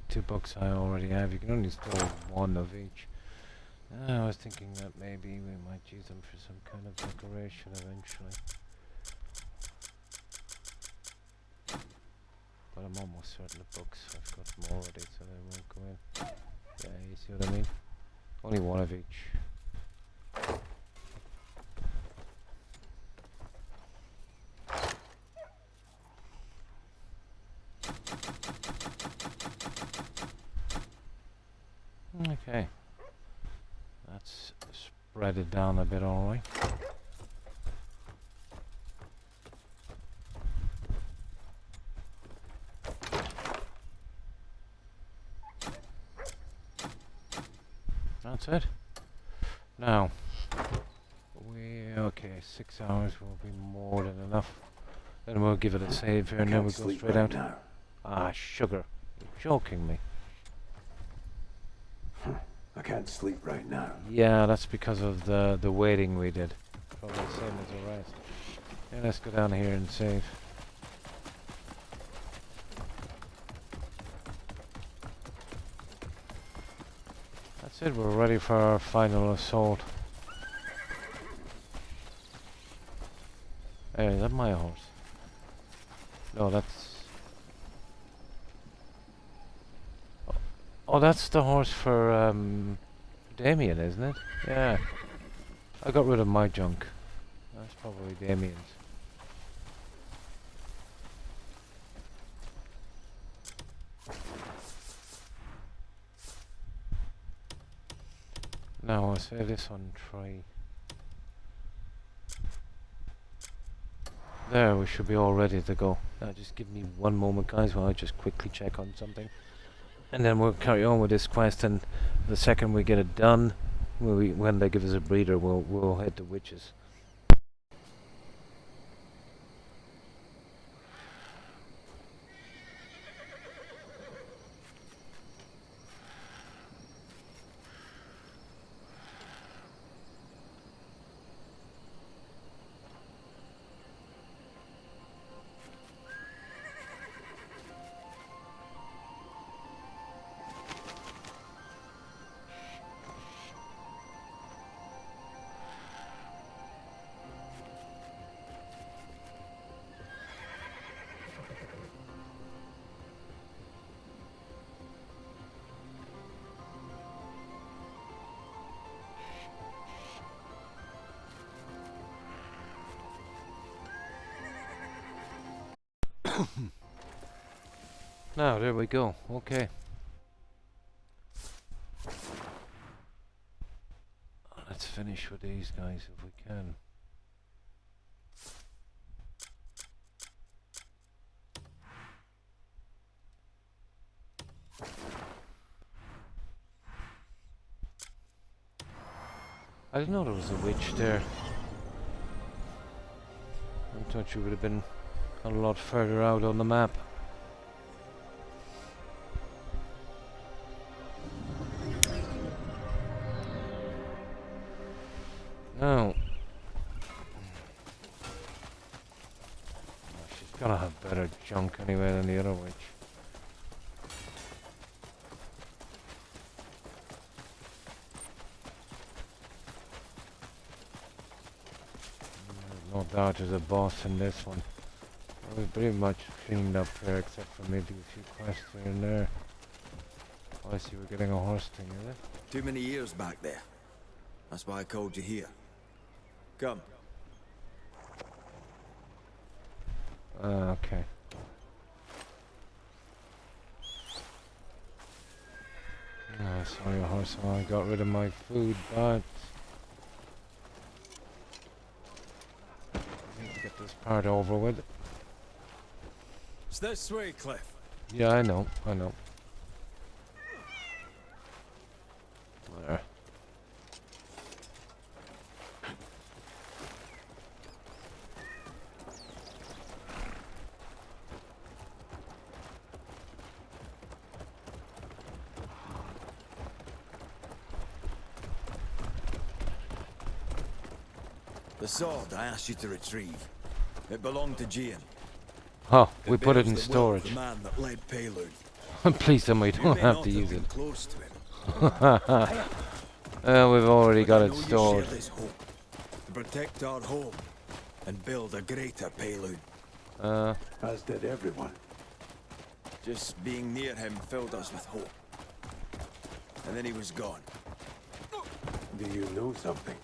Two books I already have. You can only store one of each. I was thinking that maybe we might use them for some kind of decoration eventually. But I'm almost certain the books, I've got them already, so they won't go in. Yeah, you see what I mean? Only one of each. Okay. That's spread it down a bit, alright. That's it. Now, okay, 6 hours will be more than enough. Then we'll give it a save here and then we'll go straight out. Ah, sugar. You're joking me. I can't sleep right now. Yeah, that's because of the waiting we did. Probably the same as the rest. Yeah, let's go down here and save. That's it, we're ready for our final assault. Hey, is that my horse? No, that's... Oh, that's the horse for Damien, isn't it? Yeah. I got rid of my junk. That's probably Damien's. Now I'll save this on tray. There, we should be all ready to go. Now just give me one moment, guys, while I just quickly check on something. And then we'll carry on with this quest, and the second we get it done, when they give us a breeder, we'll hit the witches. Now, there we go. Okay. Let's finish with these guys if we can. I didn't know there was a witch there. I thought you would have been a lot further out on the map. Now, she's gotta have better junk anyway than the other witch. There's no doubt there's a boss in this one. We've pretty much cleaned up here except for maybe a few quests here and there. Oh, I see we're getting a horse thing, is it? Too many years back there. That's why I called you here. Come. Okay. Oh, sorry, horse. I got rid of my food, but I need to get this part over with. It's this way, Cliff. Yeah, I know. There. The sword I asked you to retrieve. It belonged to Gian. Oh, we put it in storage. The man that led Payload. Please tell me we don't have to use it. Close to him. Well, we've already got it stored. You share this hope to protect our home and build a greater Payload. As did everyone. Just being near him filled us with hope. And then he was gone. Do you know something?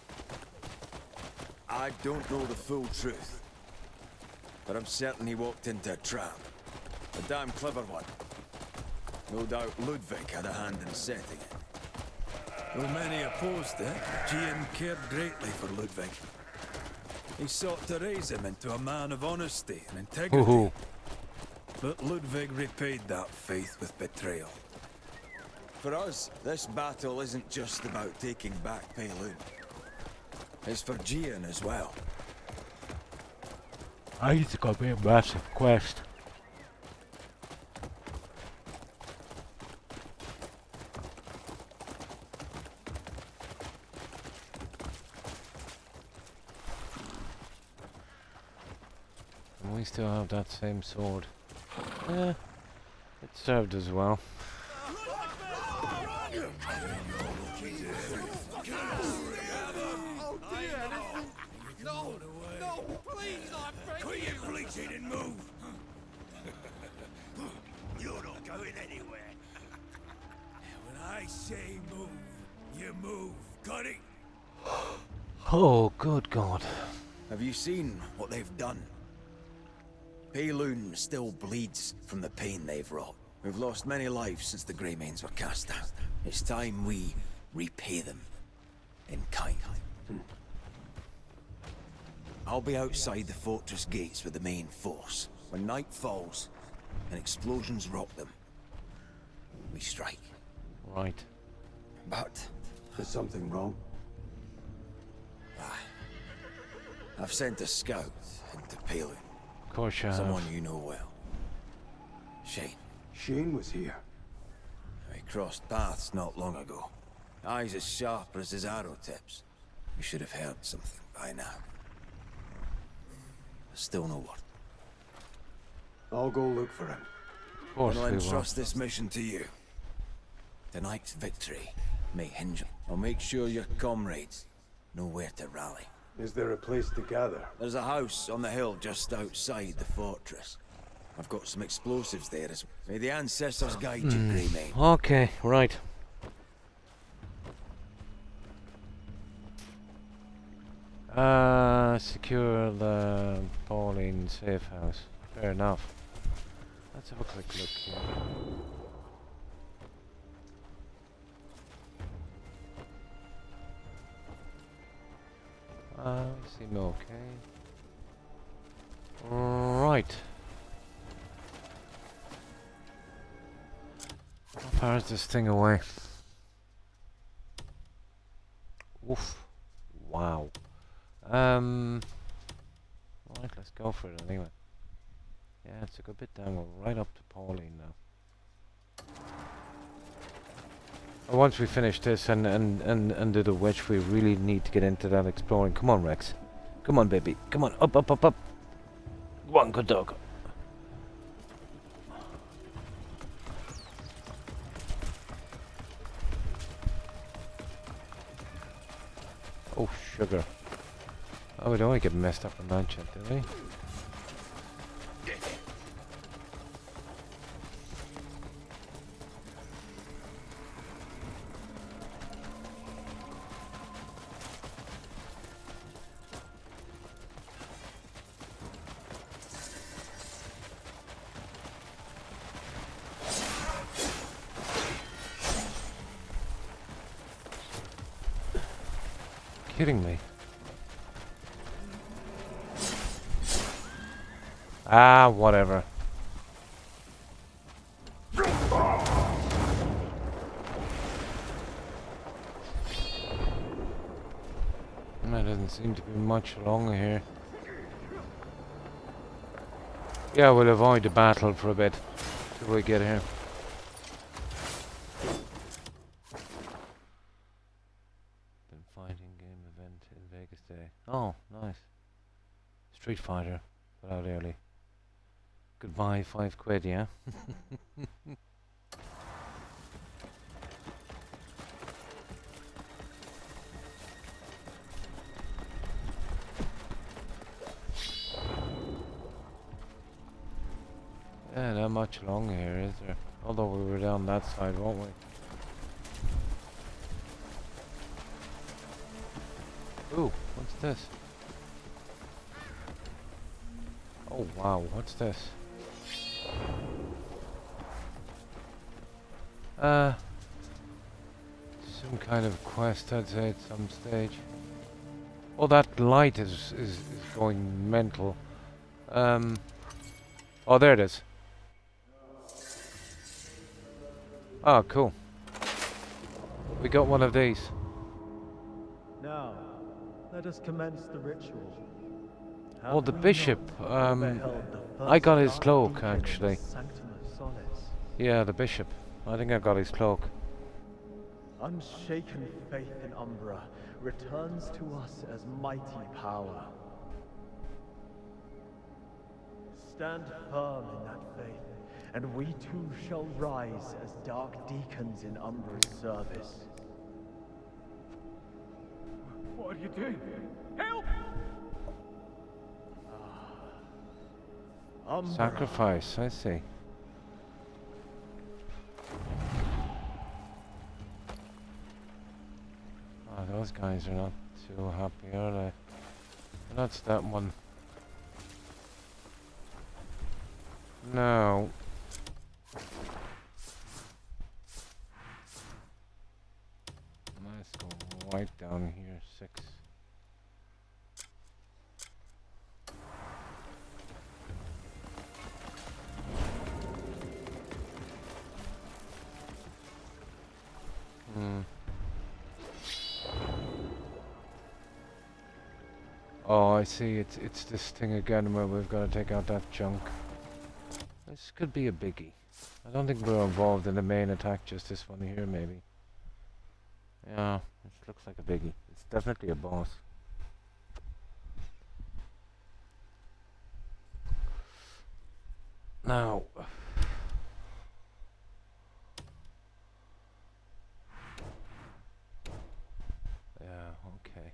I don't know the full truth. But I'm certain he walked into a trap. A damn clever one. No doubt Ludwig had a hand in setting it. Though many opposed it, Gian cared greatly for Ludwig. He sought to raise him into a man of honesty and integrity. Ooh. But Ludwig repaid that faith with betrayal. For us, this battle isn't just about taking back Peilun. It's for Gian as well. I think it's gonna be a massive quest. And we still have that same sword. It served as well. No, no, please, I'm begging you. Quit bleating and move. You're not going anywhere. When I say move, you move. Got it? Oh, good God. Have you seen what they've done? Peilun still bleeds from the pain they've wrought. We've lost many lives since the Greymanes were cast out. It's time we repay them in kind. I'll be outside the fortress gates with the main force. When night falls and explosions rock them, we strike. Right. But is something wrong? I've sent a scout into Peilun. Of course you have. Someone you know well. Shane. Shane was here. We crossed paths not long ago. Eyes as sharp as his arrow tips. We should have heard something by now. Still no word. I'll go look for him. Of course I'll we will. entrust this mission to you. Tonight's victory may hinge on. I'll make sure your comrades know where to rally. Is there a place to gather? There's a house on the hill just outside the fortress. I've got some explosives there as well. May the ancestors guide you, Greymane. Okay, right. Secure the Pauline safe house. Fair enough. Let's have a quick look here. Seem okay. Right. How far is this thing away? Oof. Wow. Right, let's go for it anyway. Yeah, it's a good bit down. We're right up to Pauline now. Once we finish this and do the witch, we really need to get into that exploring. Come on, Rex. Come on, baby. Come on. Up, up, up, up. Go on, good dog. Oh, sugar. Oh, we don't want to get messed up on that shit, do we? Kidding me? Ah, whatever. There doesn't seem to be much longer here. Yeah, we'll avoid the battle for a bit till we get here. Been fighting game event in Vegas today. Oh, nice. Street Fighter, but out early. Goodbye, £5, yeah? Not much along here, is there? Although we were down that side, weren't we? Ooh, what's this? Oh wow, what's this? Some kind of quest, I'd say, at some stage. Oh, that light is going mental. Oh, there it is. Oh, cool. We got one of these. Now, let us commence the ritual. Oh, the bishop. I got his cloak, actually. Yeah, the bishop. I think I got his cloak. Unshaken faith in Umbra returns to us as mighty power. Stand firm in that faith, and we too shall rise as dark deacons in Umbra's service. What are you doing? Help! Umbra. Sacrifice, I see. Oh, those guys are not too happy, are they? That's that one. No. Let's go right down here, 6. Oh, I see. It's this thing again where we've got to take out that junk. This could be a biggie. I don't think we're involved in the main attack, just this one here, maybe. Yeah, this looks like a biggie. It's definitely a boss. Now... yeah, okay.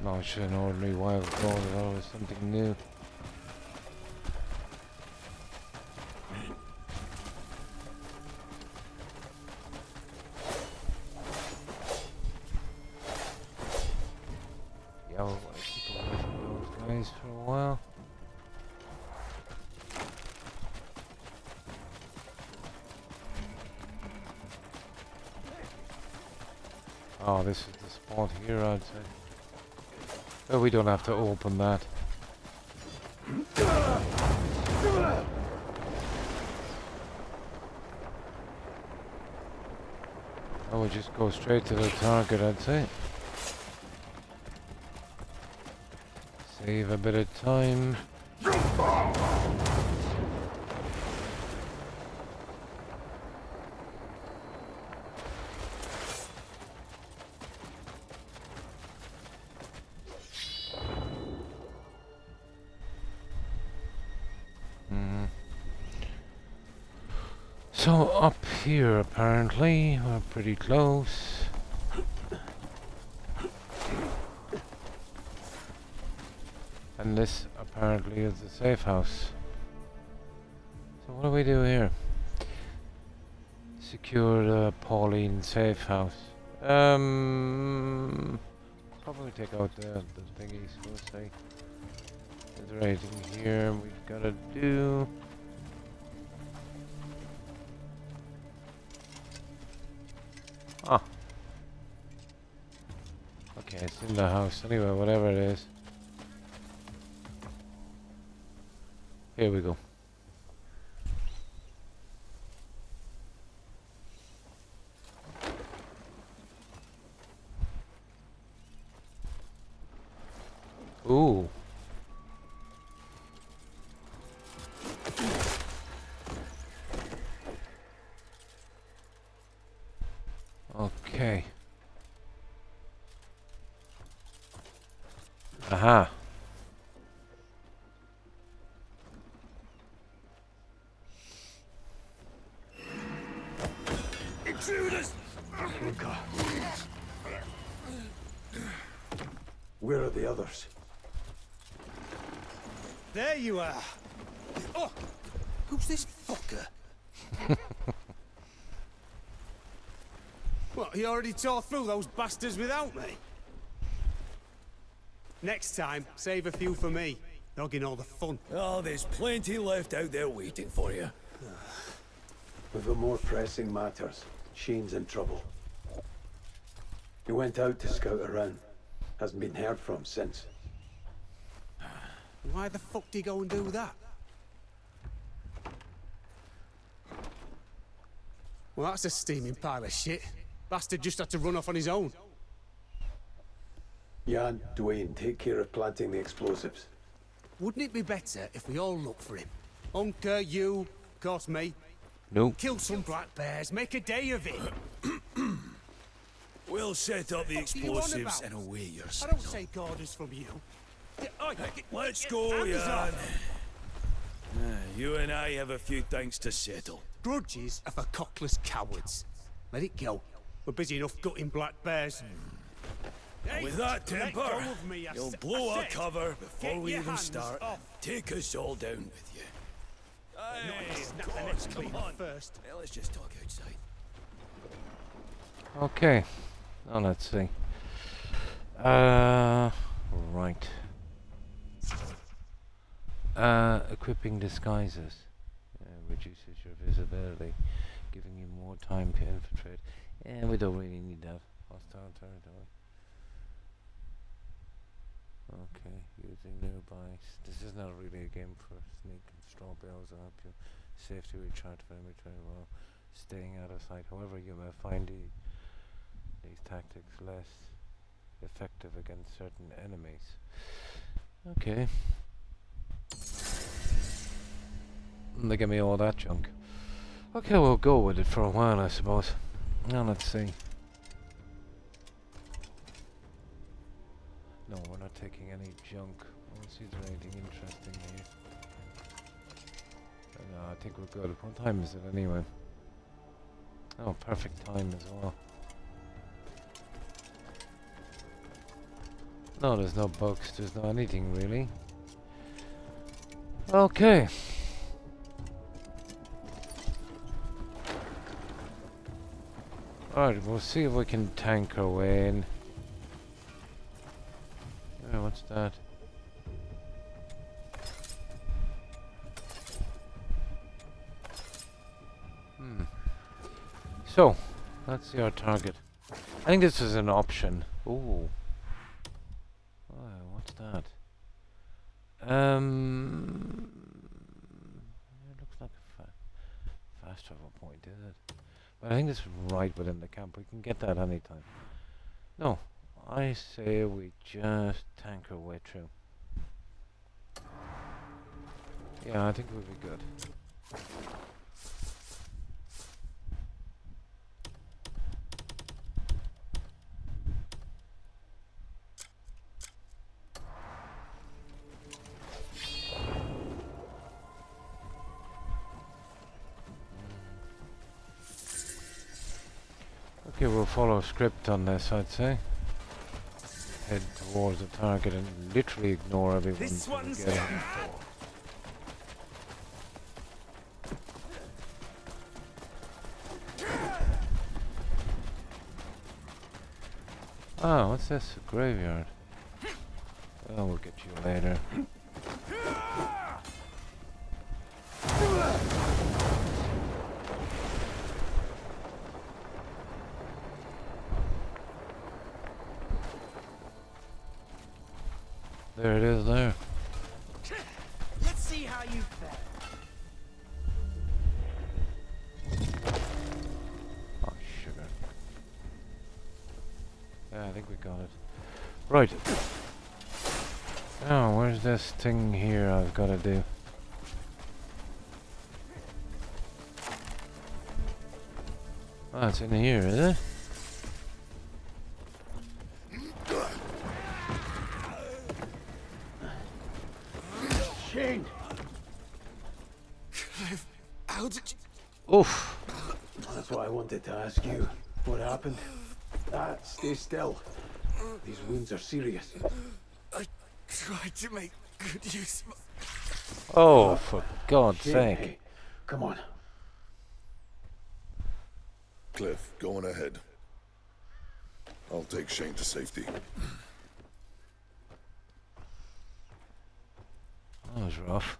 No, it's an ordinary wild boar, there's always something new. Yeah, we'll keep away from those guys for a while. Oh, this is the spot here, I'd say. Oh, we don't have to open that. Oh, we just go straight to the target, I'd say. Save a bit of time. So up here apparently, we're pretty close. And this apparently is the safe house. So what do we do here? Secure the Pauline safe house. Probably take out the thingies, we'll see. Is there anything here we've gotta do? Ah. Okay, it's in the house anyway, whatever it is. Here we go. Ooh. Okay. Aha. intruders! Where are the others? There you are. Oh, who's this fucker? What, he already tore through those bastards without me? Next time, save a few for me. Dogging all the fun. Oh, there's plenty left out there waiting for you. We've got more pressing matters. Shane's in trouble. He went out to scout around. Hasn't been heard from since. Why the fuck did he go and do that? Well, that's a steaming pile of shit. Bastard just had to run off on his own. Jan, Dwayne, take care of planting the explosives. Wouldn't it be better if we all look for him? Unker, you, of course me. Nope. Kill some black bears, make a day of it. We'll set up the What are you on explosives about? and away your I don't take orders from you. Let's go, Hands Jan. off. You and I have a few things to settle. Grudges are for cockless cowards. Let it go. We're busy enough gutting black bears. Hey, With that let temper, go of me, you'll I blow our said. cover before Get we your even hands start. off. Take us all down with you. Hey, Snap the next clean first. Well, let's just talk outside. Okay. Now let's see. Right. Equipping disguises reduces your visibility, giving you more time to infiltrate. And we don't really need that. Hostile territory. Okay, using nearby. This is not really a game for sneak and straw bales. Will help you safely recharge for inventory while staying out of sight. However, you may find these tactics less effective against certain enemies. Okay. And they give me all that junk. Okay, we'll go with it for a while, I suppose. Now let's see. No, we're not taking any junk. Let's see if there's anything interesting here. No, I think we're good. What time is it anyway? Oh, perfect time as well. No, there's no bugs. There's no anything really. Okay. Alright, we'll see if we can tank our way in. Oh, what's that? So, let's see our target. I think this is an option. Ooh. Oh, what's that? It looks like a fast travel point, is it? But I think it's right within the camp. We can get that anytime. No, I say we just tank our way through. Yeah, I think we'll be good. Okay, we'll follow script on this, I'd say. Head towards the target and literally ignore everyone. This one's get Ah, what's this? A graveyard. Oh, we'll get you later. There it is there. Let's see how you fare. Oh, sugar. Yeah, I think we got it. Right. Now, where's this thing here I've got to do? Oh, it's in here, is it? Shane! How did you... Oof. That's why I wanted to ask you. What happened? Stay still. These wounds are serious. I tried to make good use of Oh, for God's Hey, sake. hey, come on. Cliff, go on ahead. I'll take Shane to safety. That was rough.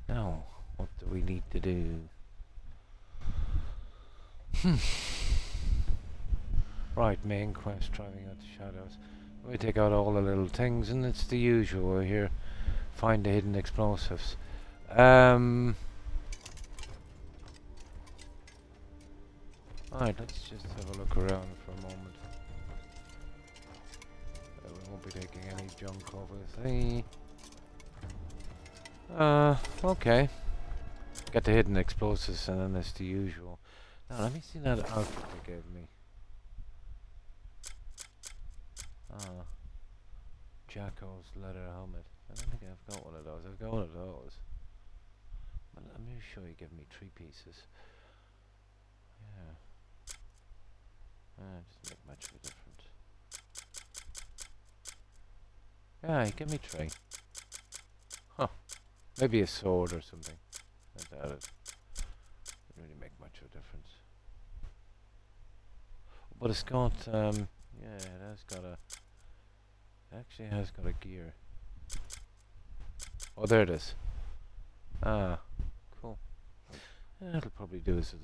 Now, what do we need to do? Right, main quest, driving out the shadows. We take out all the little things, and it's the usual. We're here, find the hidden explosives. Alright, let's just have a look around for a moment. We won't be taking any junk, obviously. Okay. Get the hidden explosives, and then it's the usual. Now, let me see that outfit they gave me. Jacko's leather helmet. I don't think I've got one of those. I've got one of those. But let me show you. Give me 3 pieces. Yeah. Doesn't make much of a difference. Yeah, give me 3. Huh. Maybe a sword or something. I doubt it. Doesn't really make much of a difference. But it's got, yeah, it has got a... Actually has got a gear. Oh, there it is. Ah, cool. Yeah, it'll probably do us a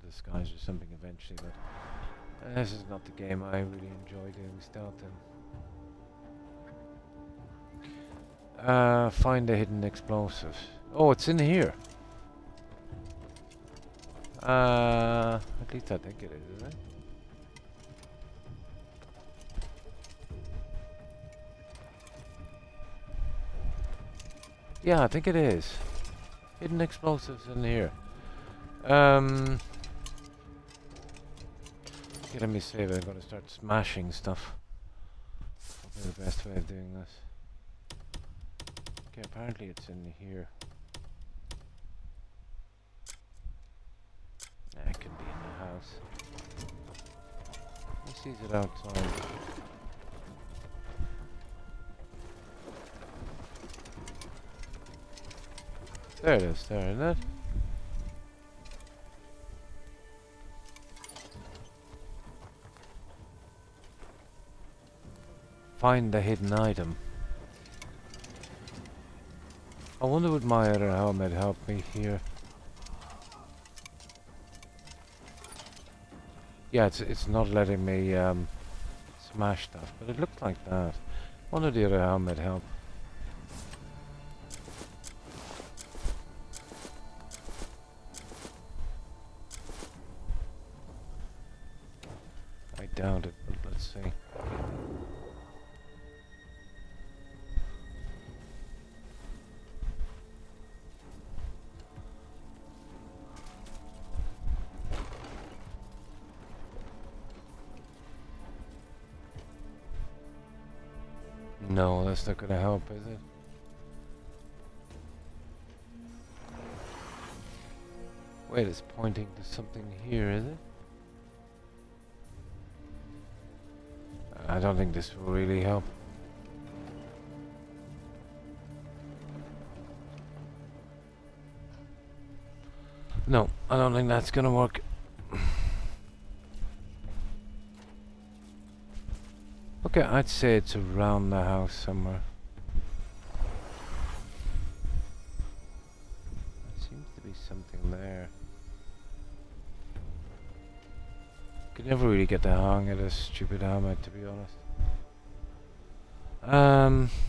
disguise or something eventually, but this is not the game I really enjoy doing stealth in. Find the hidden explosives. Oh, it's in here. At least I think it is, isn't it? Yeah, I think it is. Hidden explosives in here. Okay, let me save it. I'm gonna start smashing stuff. Probably the best way of doing this. Okay, apparently it's in here. It can be in the house. He sees it outside. There it is, there, isn't it? Find the hidden item. I wonder would my other helmet help me here. Yeah, it's not letting me smash stuff, but it looked like that. Wonder the other helmet help. I doubt it, but let's see. No, that's not gonna help, is it? Wait, it's pointing to something here, is it? I don't think this will really help. No, I don't think that's gonna work. Okay, I'd say it's around the house somewhere. There seems to be something there. Could never really get the hang of this stupid helmet, to be honest.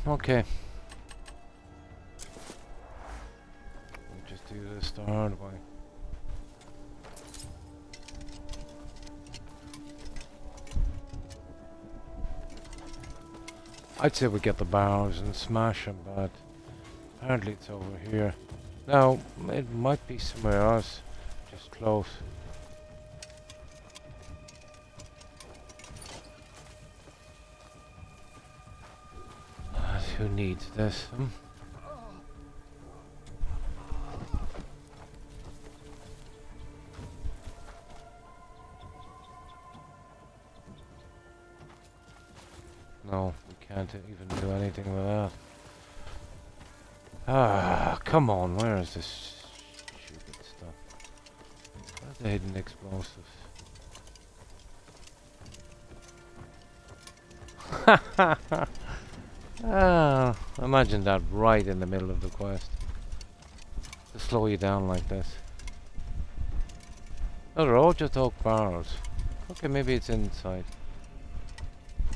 Okay. We'll just do this the hard way. I'd say we get the barrels and smash them, but apparently it's over here. Now, it might be somewhere else, just close. Who needs this? No, we can't even do anything with that. Ah, come on, where is this stupid stuff? Where's the hidden explosives? Ah, imagine that right in the middle of the quest. To slow you down like this. Oh, they're all just oak barrels. Okay, maybe it's inside.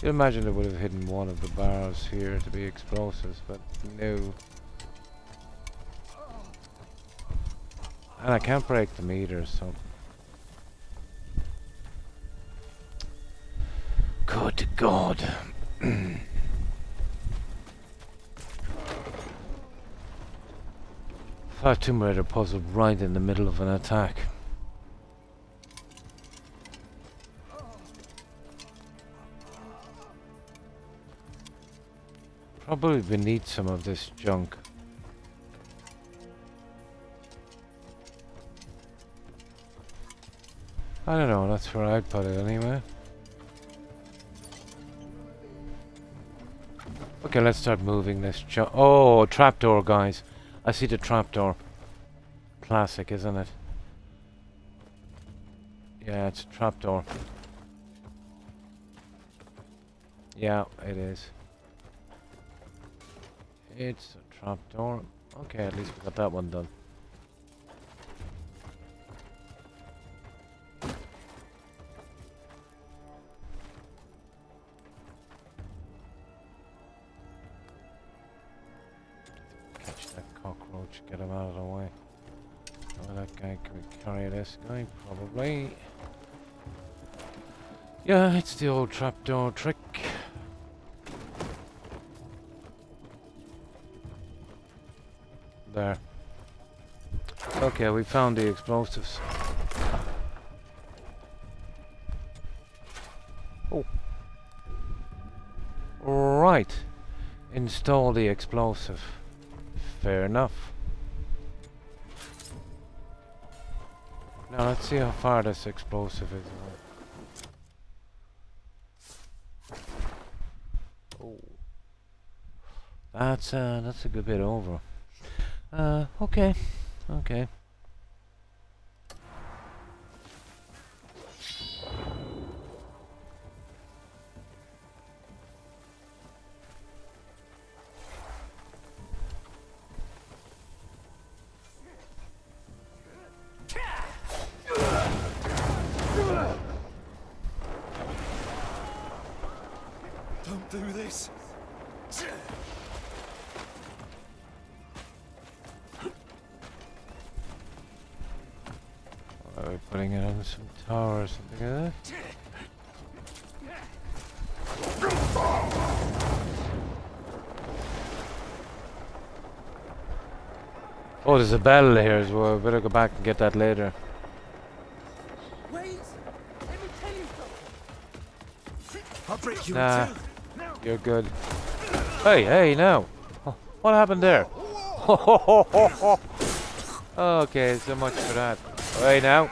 You imagine it would have hidden one of the barrels here to be explosives, but no. And I can't break the meters, so... Good God. Far Tomb Raider puzzle right in the middle of an attack. Probably beneath some of this junk. I don't know, that's where I'd put it anyway. Okay, let's start moving this junk. Oh, trapdoor, guys. I see the trapdoor. Classic, isn't it? Yeah, it's a trapdoor. Yeah, it is. It's a trapdoor. Okay, at least we got that one done. Catch that cockroach, get him out of the way. Oh, that guy, can we carry this guy? Probably. Yeah, it's the old trapdoor trick. There. Okay, we found the explosives. Oh. Right. Install the explosive. Fair enough. Now let's see how far this explosive is away. Oh. That's a good bit over. Okay. Okay. Don't do this. Are we putting it on some tower or something like that? Oh, there's a bell here as well. We better go back and get that later. Wait! Let me tell you something. I'll break you Nah, in two. you're good. Hey, hey, now. Oh, what happened there? Okay, so much for that. Hey, now.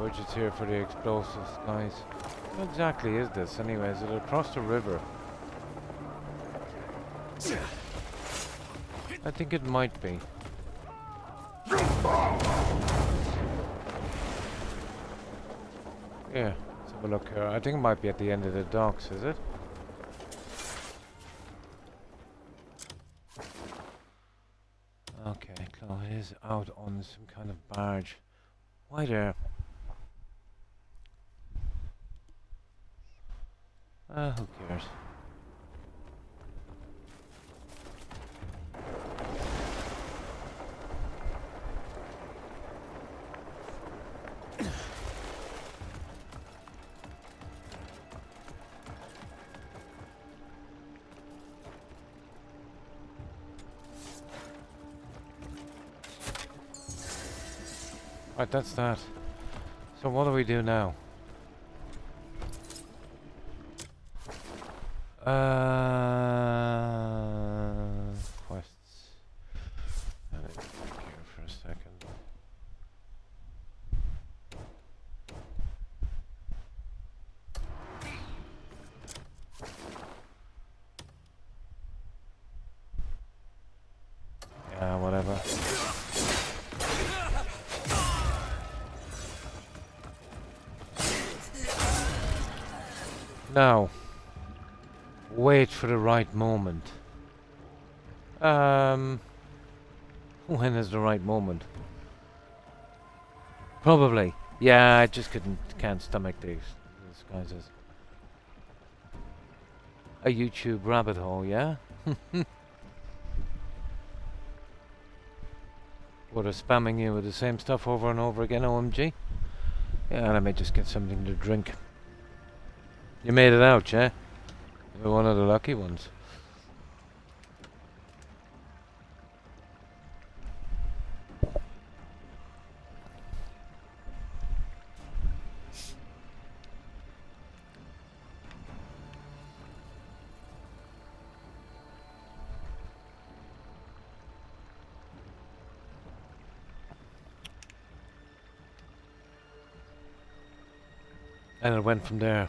We're just here for the explosives, guys. What exactly is this, anyway? Is it across the river? I think it might be. Yeah, let's have a look here. I think it might be at the end of the docks, is it? Okay, Chloe is out on some kind of barge. Why there? Who cares? Right, that's that. So what do we do now? Quests. Let me think here for a second. Yeah, whatever. Now, wait for the right moment. When is the right moment? Probably. Yeah, I just can't stomach these disguises. A YouTube rabbit hole, yeah? What are spamming you with the same stuff over and over again, OMG? Yeah, let me just get something to drink. You made it out, yeah? You're one of the lucky ones. And it went from there.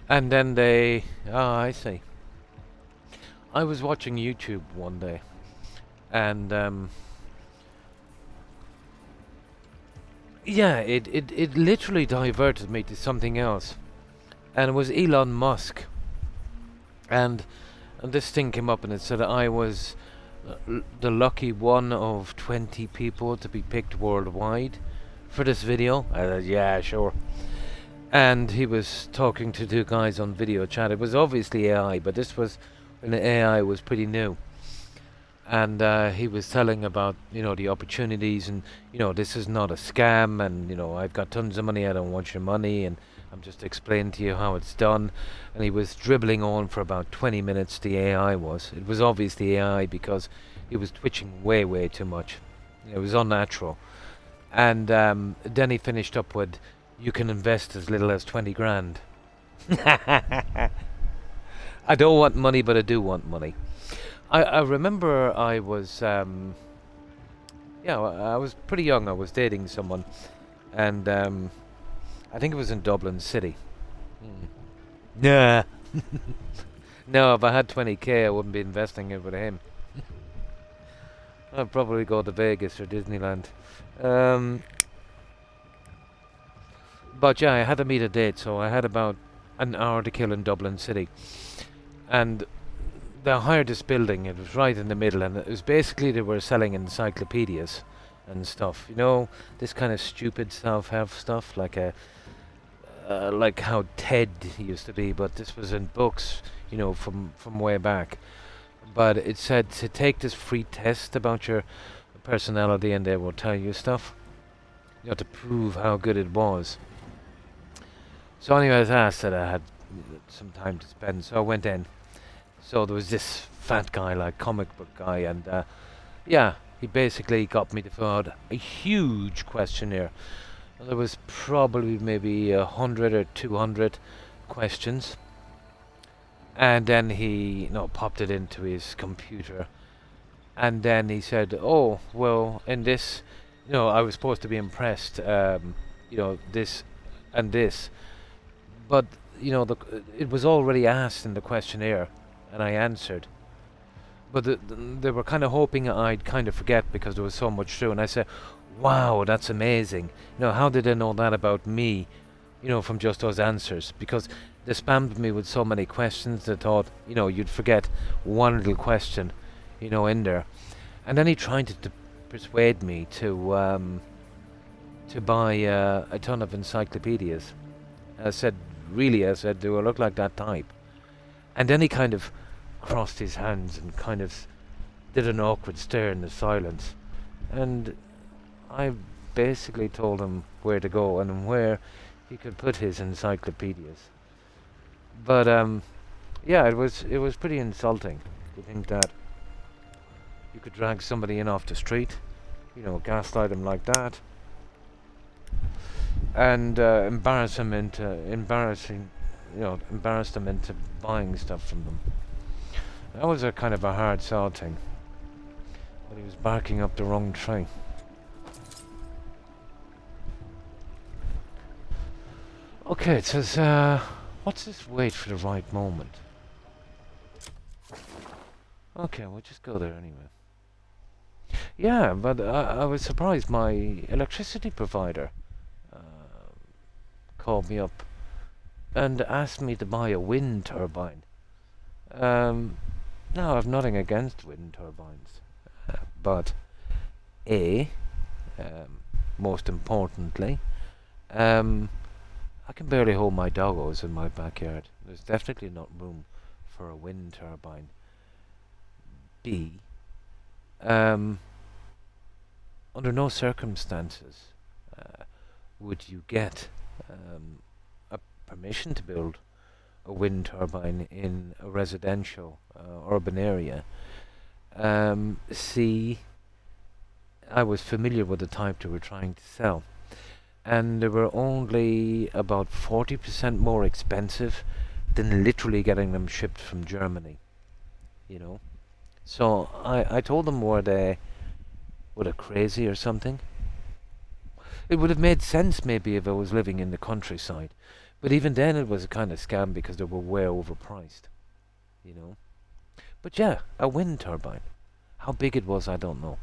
And then they... Ah, I see. I was watching YouTube one day. And, yeah, it literally diverted me to something else. And it was Elon Musk. And this thing came up and it said I was the lucky one of 20 people to be picked worldwide for this video. I said, yeah, sure. And he was talking to two guys on video chat. It was obviously AI, but this was when the AI was pretty new. And he was telling about, you know, the opportunities and, you know, this is not a scam and, you know, I've got tons of money, I don't want your money and I'm just explaining to you how it's done. And he was dribbling on for about 20 minutes, the AI was. It was obviously AI because he was twitching way, way too much. It was unnatural. And then he finished up with, you can invest as little as 20 grand. I don't want money, but I do want money. I remember I was, I was pretty young. I was dating someone. And I think it was in Dublin City. Nah. No, if I had 20k, I wouldn't be investing it with him. I'd probably go to Vegas or Disneyland. But yeah, I had to meet a date, so I had about an hour to kill in Dublin City. And they hired this building, it was right in the middle, and it was basically they were selling encyclopedias and stuff. You know, this kind of stupid self-help stuff, like like how TED used to be, but this was in books, you know, from way back. But it said to take this free test about your personality and they will tell you stuff, you know, to prove how good it was. So anyways, I said I had some time to spend, so I went in. So there was this fat guy, like comic book guy, and yeah, he basically got me to fill out a huge questionnaire. There was probably maybe 100 or 200 questions. And then he, popped it into his computer. And then he said, oh, well, in this, I was supposed to be impressed, this and this. But, it was already asked in the questionnaire, and I answered. But they were kind of hoping I'd kind of forget because there was so much through. And I said, wow, that's amazing. How did they know that about me, from just those answers? Because they spammed me with so many questions, they thought, you'd forget one little question, in there. And then he tried to persuade me to buy a ton of encyclopedias. I said, really? I said, do I look like that type? And then he kind of crossed his hands and kind of did an awkward stare in the silence. And I basically told him where to go and where he could put his encyclopedias. But yeah, it was pretty insulting to think that you could drag somebody in off the street you know, gaslight them like that, and embarrass them into buying stuff from them. That was a kind of a hard sell thing, but he was barking up the wrong tree. Okay, it says, what's this? Wait for the right moment. Okay, we'll just go there anyway. Yeah, but I was surprised my electricity provider called me up and asked me to buy a wind turbine. Now, I've nothing against wind turbines, but most importantly, I can barely hold my doggos in my backyard. There's definitely not room for a wind turbine. B, under no circumstances would you get a permission to build a wind turbine in a residential urban area. C, I was familiar with the type they were trying to sell, and they were only about 40% more expensive than literally getting them shipped from Germany, you know. So I told them, were they crazy or something? It would have made sense maybe if I was living in the countryside, but even then it was a kind of scam because they were way overpriced, you know. But yeah, a wind turbine. How big it was, I don't know.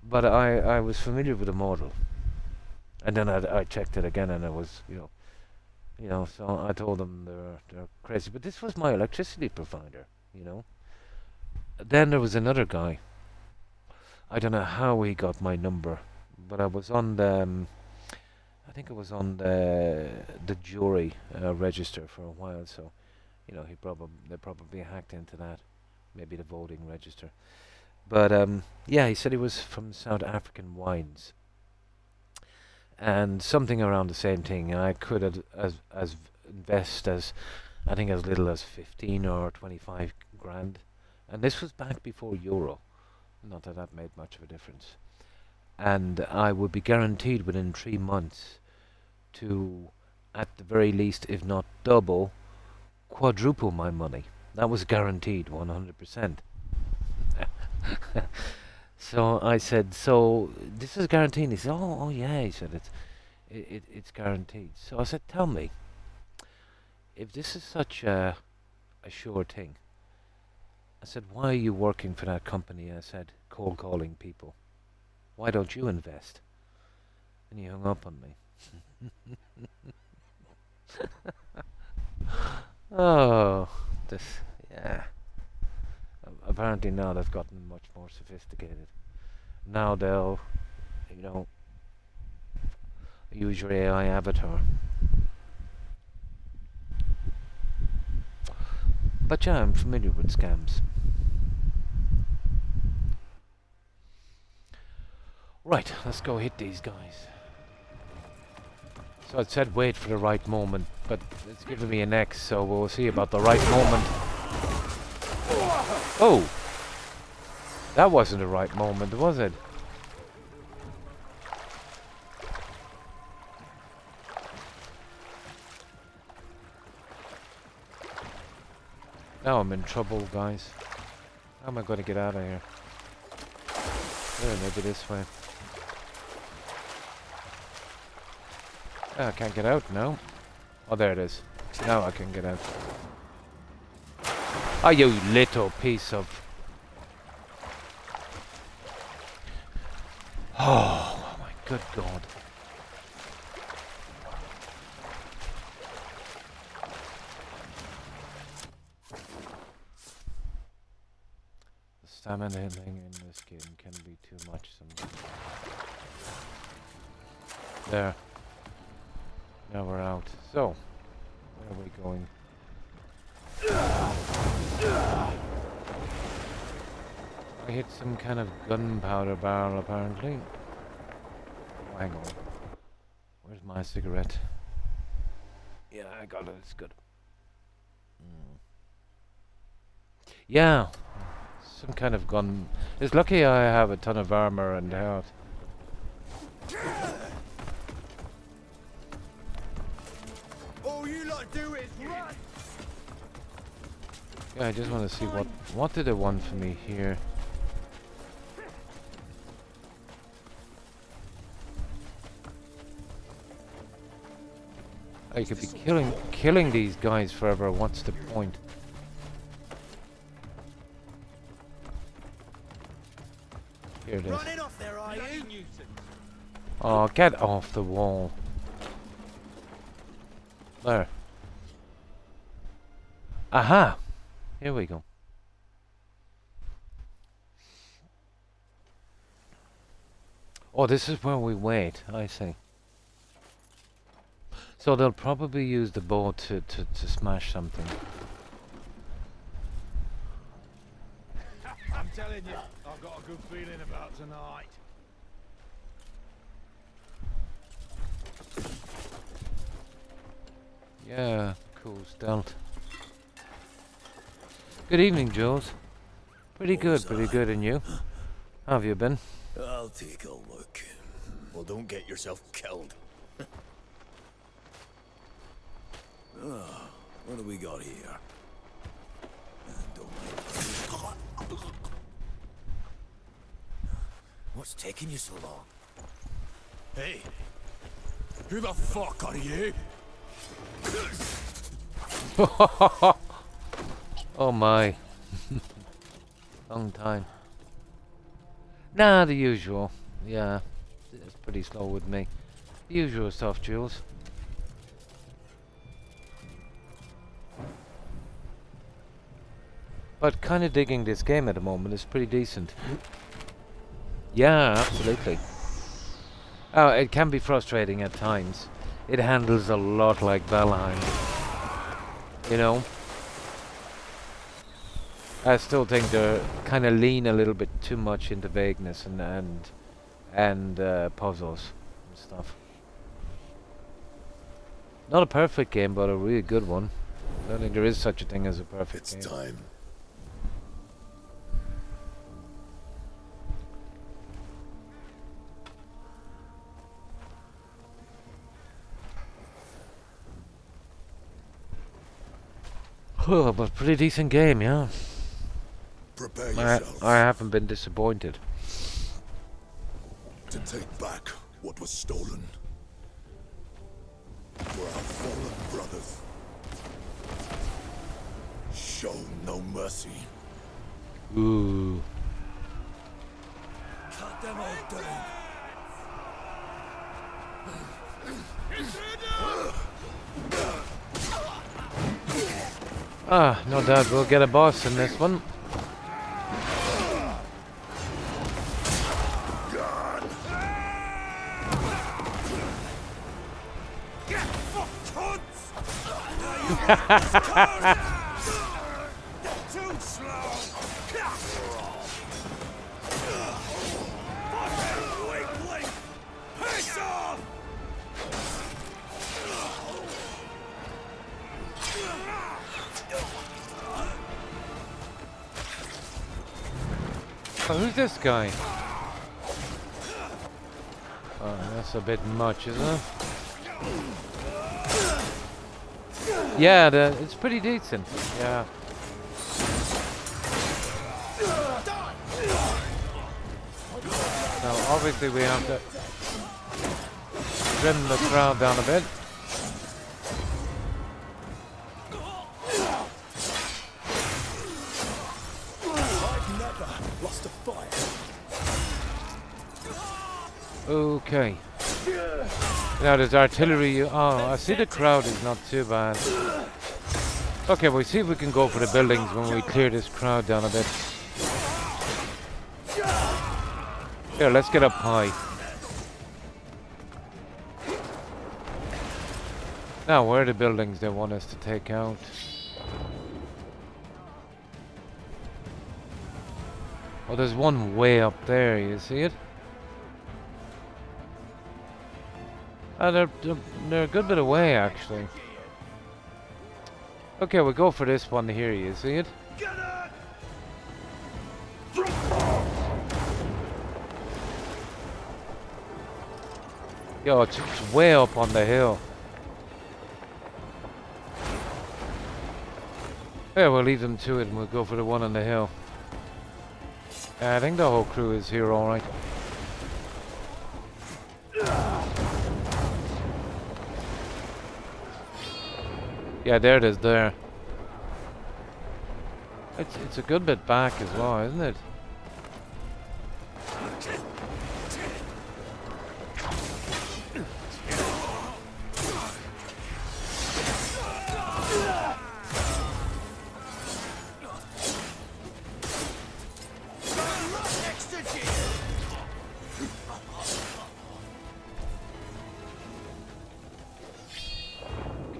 But I was familiar with the model. And then I checked it again, and it was, you know, so I told them they're crazy. But this was my electricity provider, you know. Then there was another guy. I don't know how he got my number, but I was on the, I think I was on the jury register for a while. So, you know, they probably hacked into that, maybe the voting register. But yeah, he said he was from South African wines. And something around the same thing. I could as invest as, I think, as little as 15 or 25 grand. And this was back before Euro. Not that that made much of a difference. And I would be guaranteed within 3 months to, at the very least, if not double, quadruple my money. That was guaranteed, 100%. So I said, so this is guaranteed. He said, oh yeah. He said, it's guaranteed. So I said, tell me, if this is such a sure thing, I said, why are you working for that company? I said, cold calling people. Why don't you invest? And he hung up on me. Oh, this, yeah. Apparently now they've gotten much more sophisticated. Now they'll, you know, use your AI avatar. But yeah, I'm familiar with scams. Right, let's go hit these guys. So it said wait for the right moment, but it's giving me an X, so we'll see about the right moment. Oh! That wasn't the right moment, was it? Now I'm in trouble, guys. How am I going to get out of here? Maybe this way. I can't get out now. Oh, there it is. Now I can get out. Oh, you little piece of... Oh my good God. The stamina healing in this game can be too much sometimes. There. Now we're out. So, where are we going? I hit some kind of gunpowder barrel, apparently. Oh, hang on. Where's my cigarette? Yeah, I got it. It's good. Yeah. some kind of gun. It's lucky I have a ton of armor and health. All you lot do is run. Yeah, I just want to see what did they want from me here. I could be killing these guys forever. What's the point? Here it is. Running off there, are you? Oh, get off the wall. There. Aha! Here we go. Oh, this is where we wait. I see. So they'll probably use the bow to smash something. I'm telling you, I've got a good feeling about tonight. Yeah, cool stealth. Good evening, Jules. Pretty good, and you? How have you been? I'll take a look. Well, don't get yourself killed. What do we got here? What's taking you so long? Hey, who the fuck are you? Oh my. Long time. Nah, the usual. Yeah, it's pretty slow with me. The usual stuff, Jules. But kind of digging this game at the moment. It's pretty decent. Yeah, absolutely. Oh, it can be frustrating at times. It handles a lot like Valheim. You know? I still think they kind of lean a little bit too much into vagueness and puzzles and stuff. Not a perfect game, but a really good one. I don't think there is such a thing as a perfect game. It's time. Oh, but pretty decent game, yeah. Prepare yourself I haven't been disappointed. to take back what was stolen. For our fallen brothers. Show no mercy. Ooh. Cut them all down. Ah, no doubt we'll get a boss in this one. Too slow. Weakling. Piss off. Oh, who's this guy? Oh, that's a bit much, isn't it? Yeah, it's pretty decent. Yeah. Now, obviously, we have to trim the crowd down a bit. I've never lost a fight. Okay. Now there's artillery. Oh, I see the crowd is not too bad. Okay, we'll see if we can go for the buildings when we clear this crowd down a bit. Here, let's get up high. Now, where are the buildings they want us to take out? Oh, there's one way up there, you see it? They're a good bit away, actually. Okay, we'll go for this one here, you see it? Yo, it's way up on the hill. Yeah, we'll leave them to it and we'll go for the one on the hill. I think the whole crew is here alright. Yeah, there it is there. It's a good bit back as well, isn't it?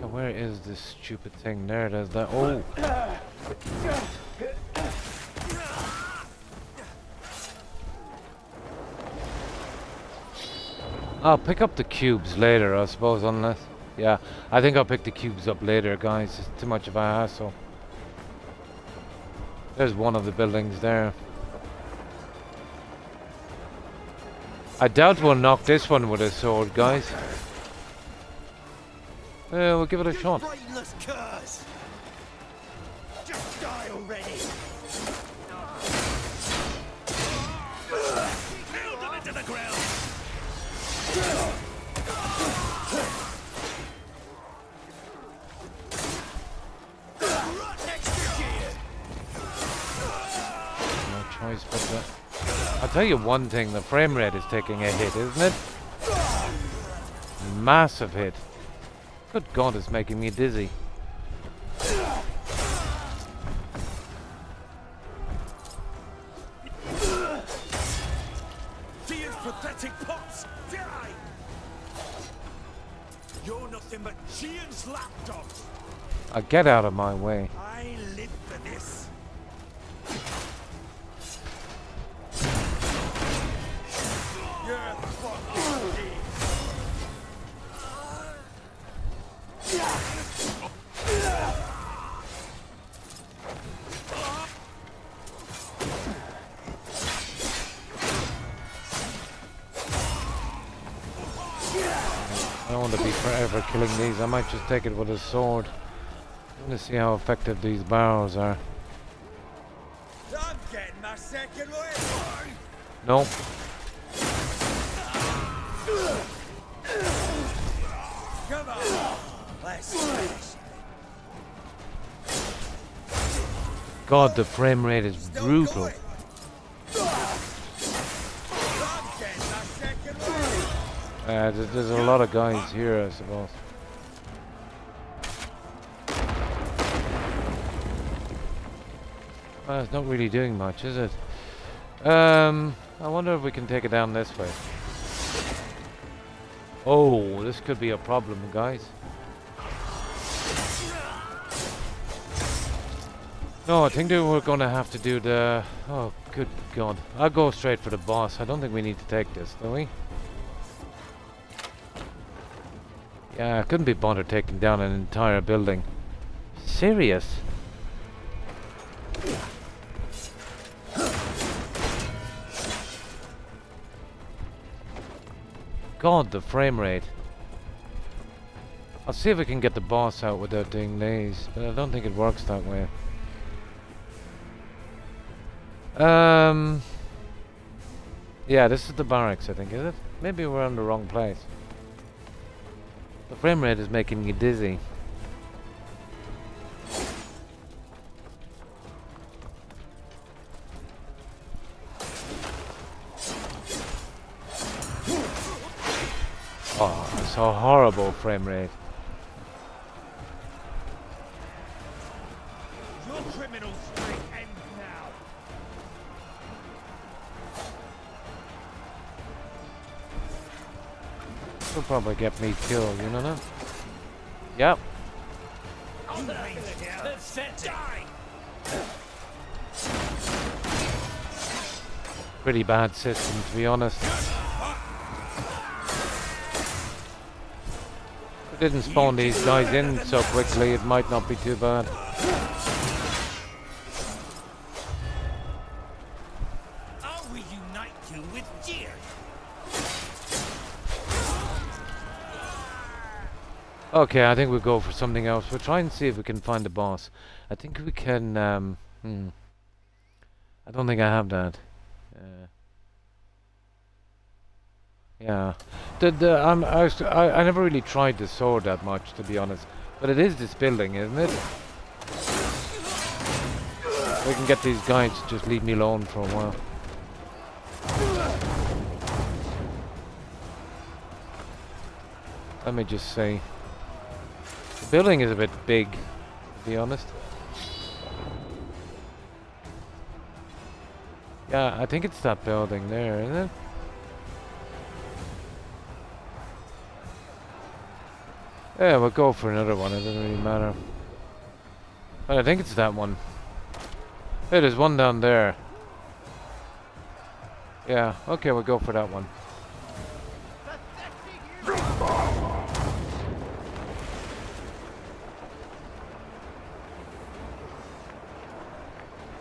Where is this stupid thing? There it is. That oh. I'll pick up the cubes later, I suppose, unless... Yeah, I think I'll pick the cubes up later, guys. It's too much of a hassle. There's one of the buildings there. I doubt we'll knock this one with a sword, guys. We'll give it a shot. Brainless curs! Just die already! Nailed them into the ground! No choice but that. I'll tell you one thing, the frame rate is taking a hit, isn't it? Massive hit. Good God, it's making me dizzy. Dear's pathetic pups, die! You're nothing but Gian's lapdogs. Get out of my way. I live for this. You're fucking dead. I don't want to be forever killing these. I might just take it with a sword. I'm going to see how effective these barrels are. I'm getting my second win. Nope. Come on, let's finish. God, the frame rate is brutal. There's a lot of guys here, I suppose. Well, it's not really doing much, is it? I wonder if we can take it down this way. Oh, this could be a problem, guys. No, I think that we're going to have to do the... Oh, good God. I'll go straight for the boss. I don't think we need to take this, do we? Yeah, I couldn't be bothered taking down an entire building. Serious? God, the frame rate. I'll see if we can get the boss out without doing these, but I don't think it works that way. Yeah, this is the barracks, I think, is it? Maybe we're on the wrong place. The frame rate is making me dizzy. Oh, it's a horrible frame rate. Your criminal streak ends now. Will probably get me killed, you know that? Yep. Pretty bad system, to be honest. If we didn't spawn these guys in so quickly, it might not be too bad. I'll reunite you with Deer. Okay, I think we'll go for something else. We'll try and see if we can find the boss. I think we can, I don't think I have that. Yeah. I never really tried the sword that much, to be honest. But it is this building, isn't it? We can get these guys to just leave me alone for a while. Let me just say. The building is a bit big, to be honest. Yeah, I think it's that building there, isn't it? Yeah, we'll go for another one, it doesn't really matter. But I think it's that one. Hey, there's one down there. Yeah, okay, we'll go for that one.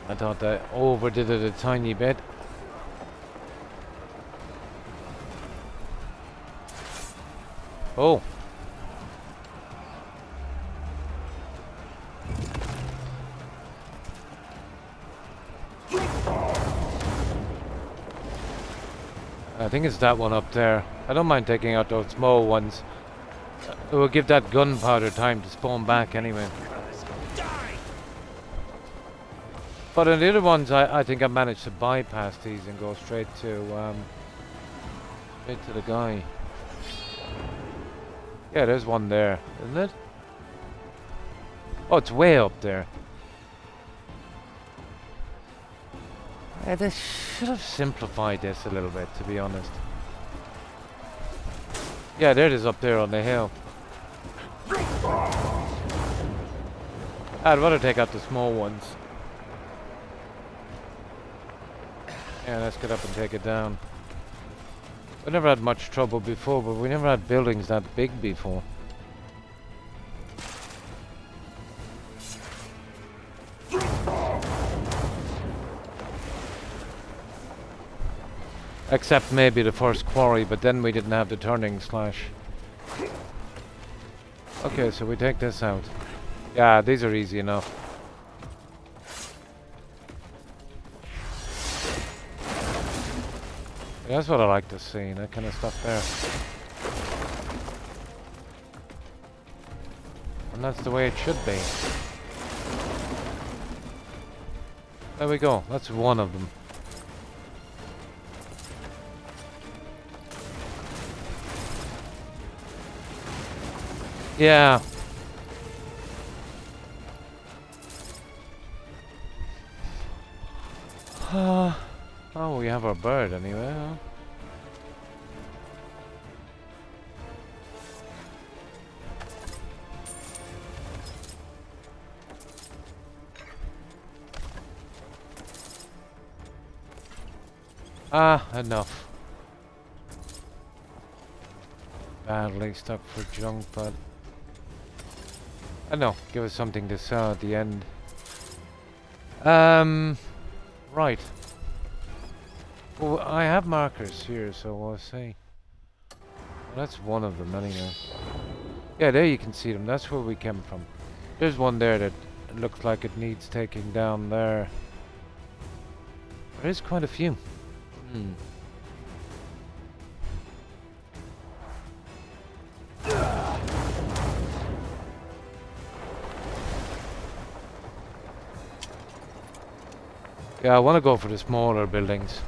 I thought I overdid it a tiny bit. Oh. I think it's that one up there. I don't mind taking out those small ones. It will give that gunpowder time to spawn back anyway. But in the other ones, I think I managed to bypass these and go straight to the guy. Yeah, there's one there, isn't it? Oh, it's way up there. Yeah, they should have simplified this a little bit, to be honest. Yeah, there it is up there on the hill. I'd rather take out the small ones. Yeah, let's get up and take it down. We never had much trouble before, but we never had buildings that big before. Except maybe the first quarry, but then we didn't have the turning slash. Okay, so we take this out. Yeah, these are easy enough. Yeah, that's what I like to see, that kind of stuff there. And that's the way it should be. There we go, that's one of them. Yeah. Oh, we have our bird anyway, huh? Enough. Badly stuck for junk, but I know, give us something to sell at the end. Right. Well, I have markers here, so we'll see. Well, that's one of them anyway. Yeah, there you can see them. That's where we came from. There's one there that looks like it needs taking down there. There is quite a few. Yeah, I want to go for the smaller buildings.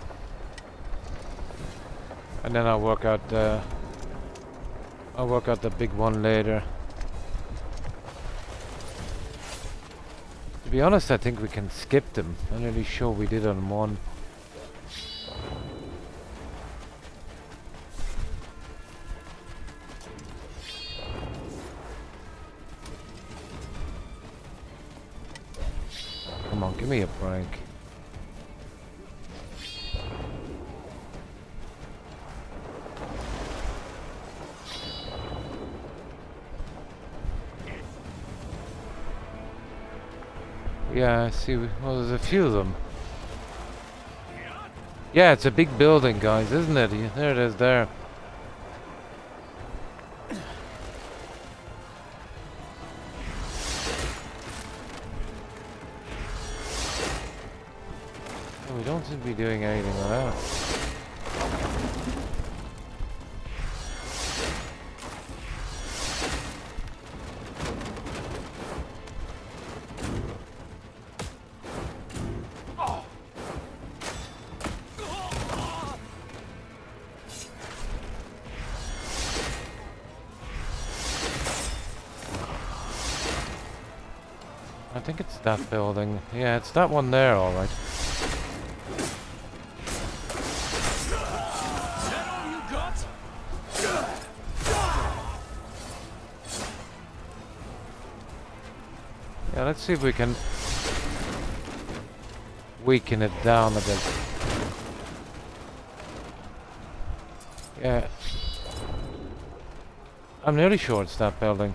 And then I'll work out the big one later. To be honest, I think we can skip them. I'm not really sure we did on one. Come on, give me a break. Yeah, I see. Well, there's a few of them. Yeah, it's a big building, guys, isn't it? There it is there. We don't seem to be doing anything with that. I think it's that building. Yeah, it's that one there, alright. Yeah, let's see if we can weaken it down a bit. Yeah. I'm nearly sure it's that building.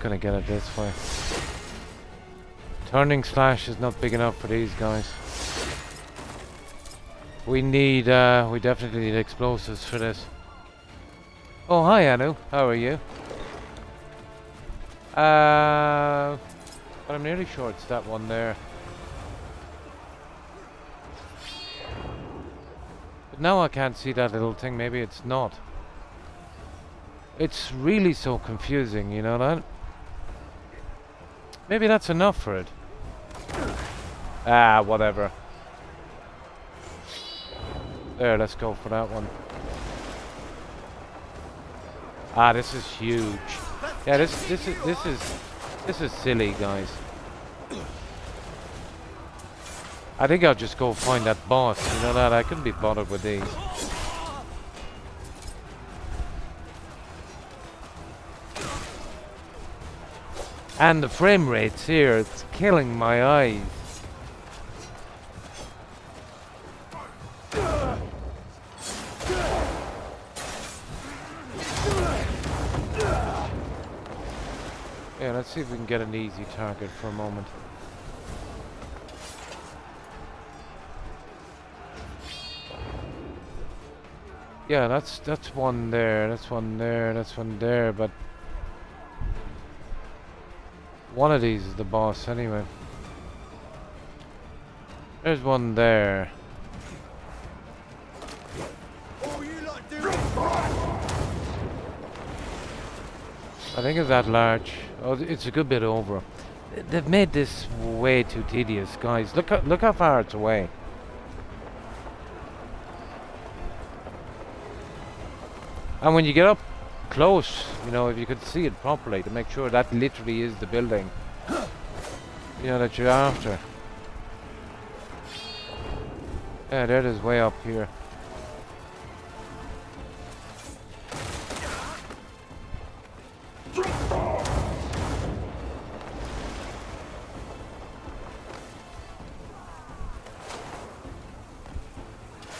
Gonna get it this way. Turning slash is not big enough for these guys. We need, we definitely need explosives for this. Oh, hi Anu, how are you? But I'm nearly sure it's that one there. But now I can't see that little thing, maybe it's not. It's really so confusing, you know that? Maybe that's enough for it. Ah, whatever. There, let's go for that one. Ah, this is huge. Yeah, this is silly, guys. I think I'll just go find that boss. You know that I couldn't be bothered with these. And the frame rates here, it's killing my eyes. Yeah, let's see if we can get an easy target for a moment. Yeah, that's one there, that's one there, that's one there, but one of these is the boss anyway. There's one there. I think it's that large. Oh, it's a good bit over. They've made this way too tedious, guys. Look how far it's away. And when you get up close, you know, if you could see it properly to make sure that literally is the building, you know, that you're after. Yeah, there it is, way up here.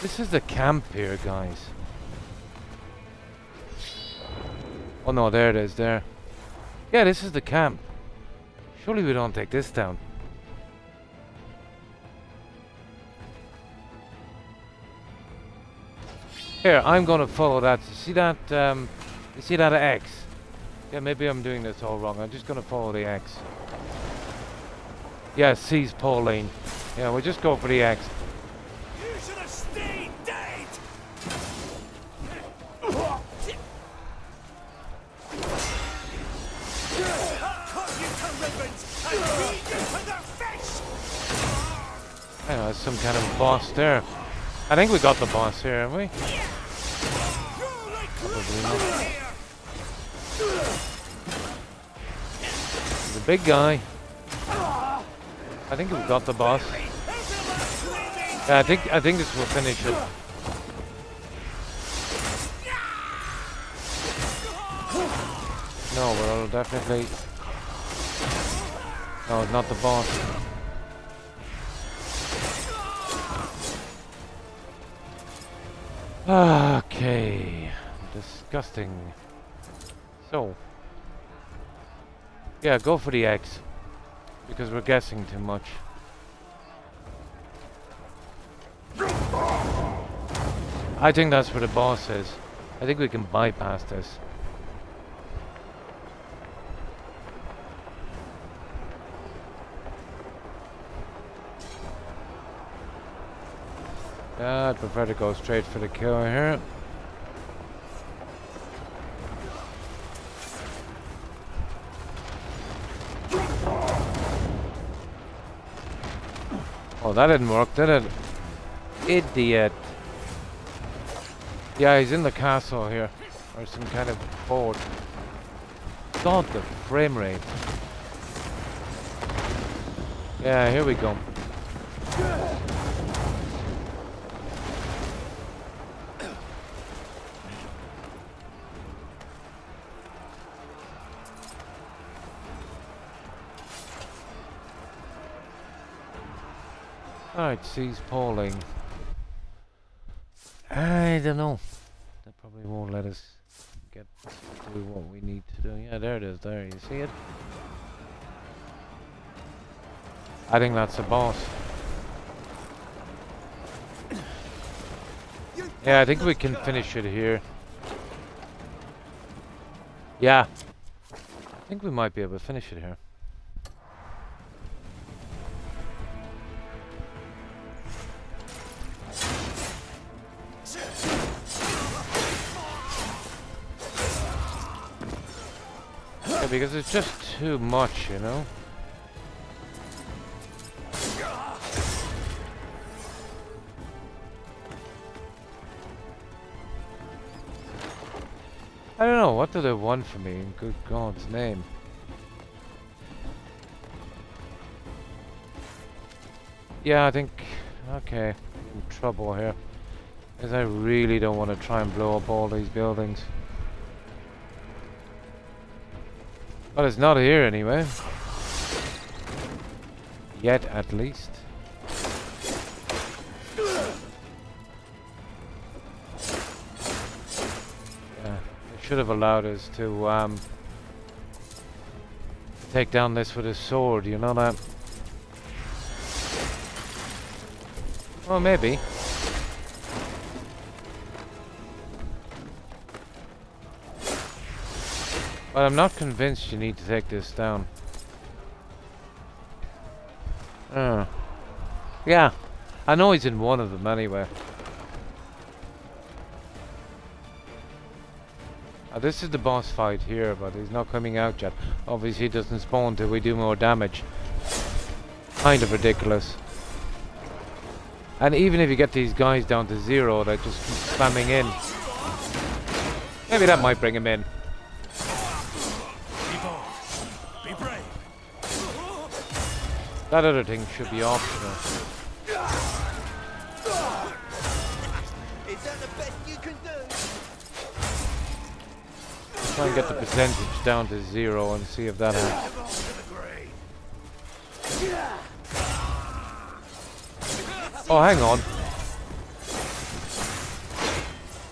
This is the camp here, guys. Oh no, there it is, there. Yeah, this is the camp. Surely we don't take this down. Here, I'm gonna follow that. You see that X? Yeah, maybe I'm doing this all wrong. I'm just gonna follow the X. Yeah, C's Pauline. Yeah, we'll just go for the X. You should have stayed dead. I know, there's some kind of boss there. I think we got the boss here, haven't we? Probably not. The big guy. I think we got the boss. Yeah, I think this will finish it. No, we'll definitely. No, it's not the boss. Okay, disgusting. So, yeah, go for the X because we're guessing too much. I think that's where the boss is. I think we can bypass this. Yeah, I'd prefer to go straight for the kill here. Oh, that didn't work, did it? Idiot. Yeah, he's in the castle here. Or some kind of fort. God, the frame rate. Yeah, here we go. Alright, cease polling. I don't know. That probably won't let us get to do what we need to do. Yeah, there it is. There, you see it? I think that's the boss. Yeah, I think we can finish it here. Yeah. I think we might be able to finish it here. Yeah, because it's just too much, you know? I don't know, what do they want from me, in good God's name? Yeah, I think... Okay, in trouble here. Because I really don't want to try and blow up all these buildings. But it's not here anyway. Yet, at least. Yeah, it should have allowed us to take down this with a sword, you know that? Well, maybe. But I'm not convinced you need to take this down. Yeah, I know he's in one of them anyway. This is the boss fight here, but he's not coming out yet. Obviously he doesn't spawn till we do more damage. Kind of ridiculous. And even if you get these guys down to 0, they just keep spamming in. Maybe that might bring him in. That other thing should be optional. Is that the best you can do? Try and get the percentage down to 0 and see if that happens. Oh, hang on.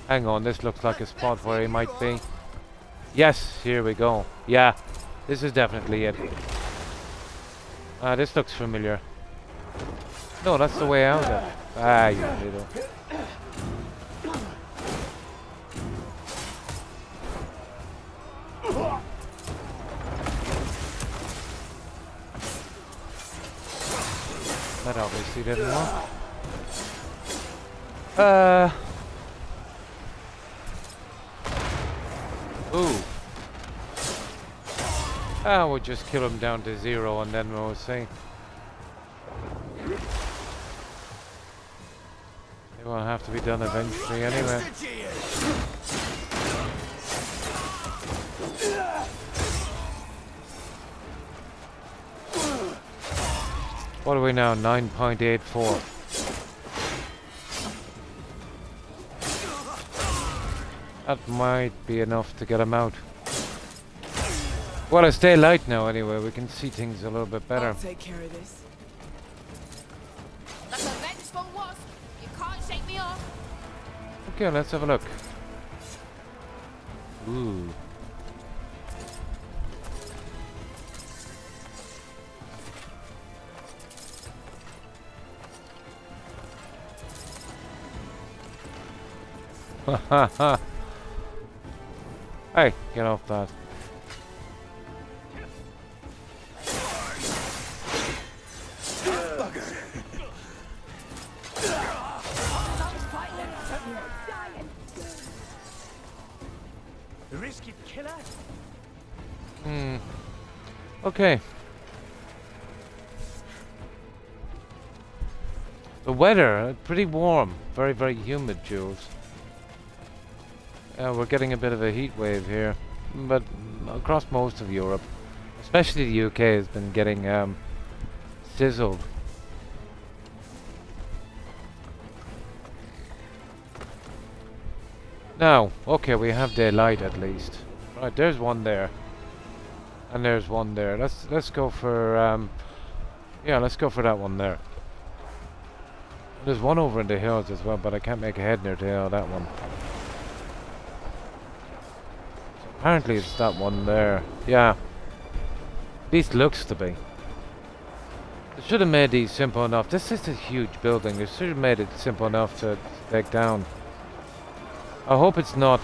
Hang on, this looks like a spot where he might be. Yes, here we go. Yeah, this is definitely it. This looks familiar. No, that's the way out of it. Ah, you little. That obviously didn't work. Ooh. We'll just kill him down to 0 and then we'll see. It will have to be done eventually anyway. What are we now? 9.84. That might be enough to get him out. Well, I stay light now anyway. We can see things a little bit better. I'll take care of this. That's a vengeful wasp. You can't shake me off. Okay, let's have a look. Ooh. Hey, get off that. Risky killer. Okay. The weather, pretty warm. Very, very humid, Jules. We're getting a bit of a heat wave here. But across most of Europe, especially the UK, has been getting sizzled. Now, okay, we have daylight at least. Right, there's one there. And there's one there. Let's go for yeah, let's go for that one there. There's one over in the hills as well, but I can't make a head near to that one. So apparently it's that one there. Yeah. At least looks to be. They should have made these simple enough. This is a huge building. They should have made it simple enough to take down. I hope it's not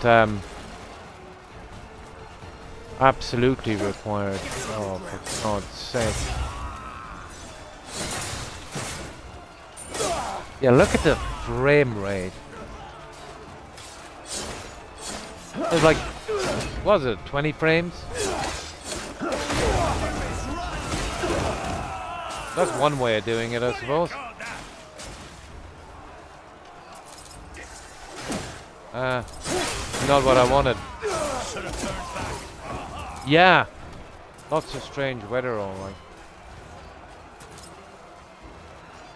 absolutely required. Oh, for God's sake. Yeah, look at the frame rate. It's like, what was it, 20 frames? That's one way of doing it, I suppose. Not what I wanted. Yeah. Lots of strange weather, alright.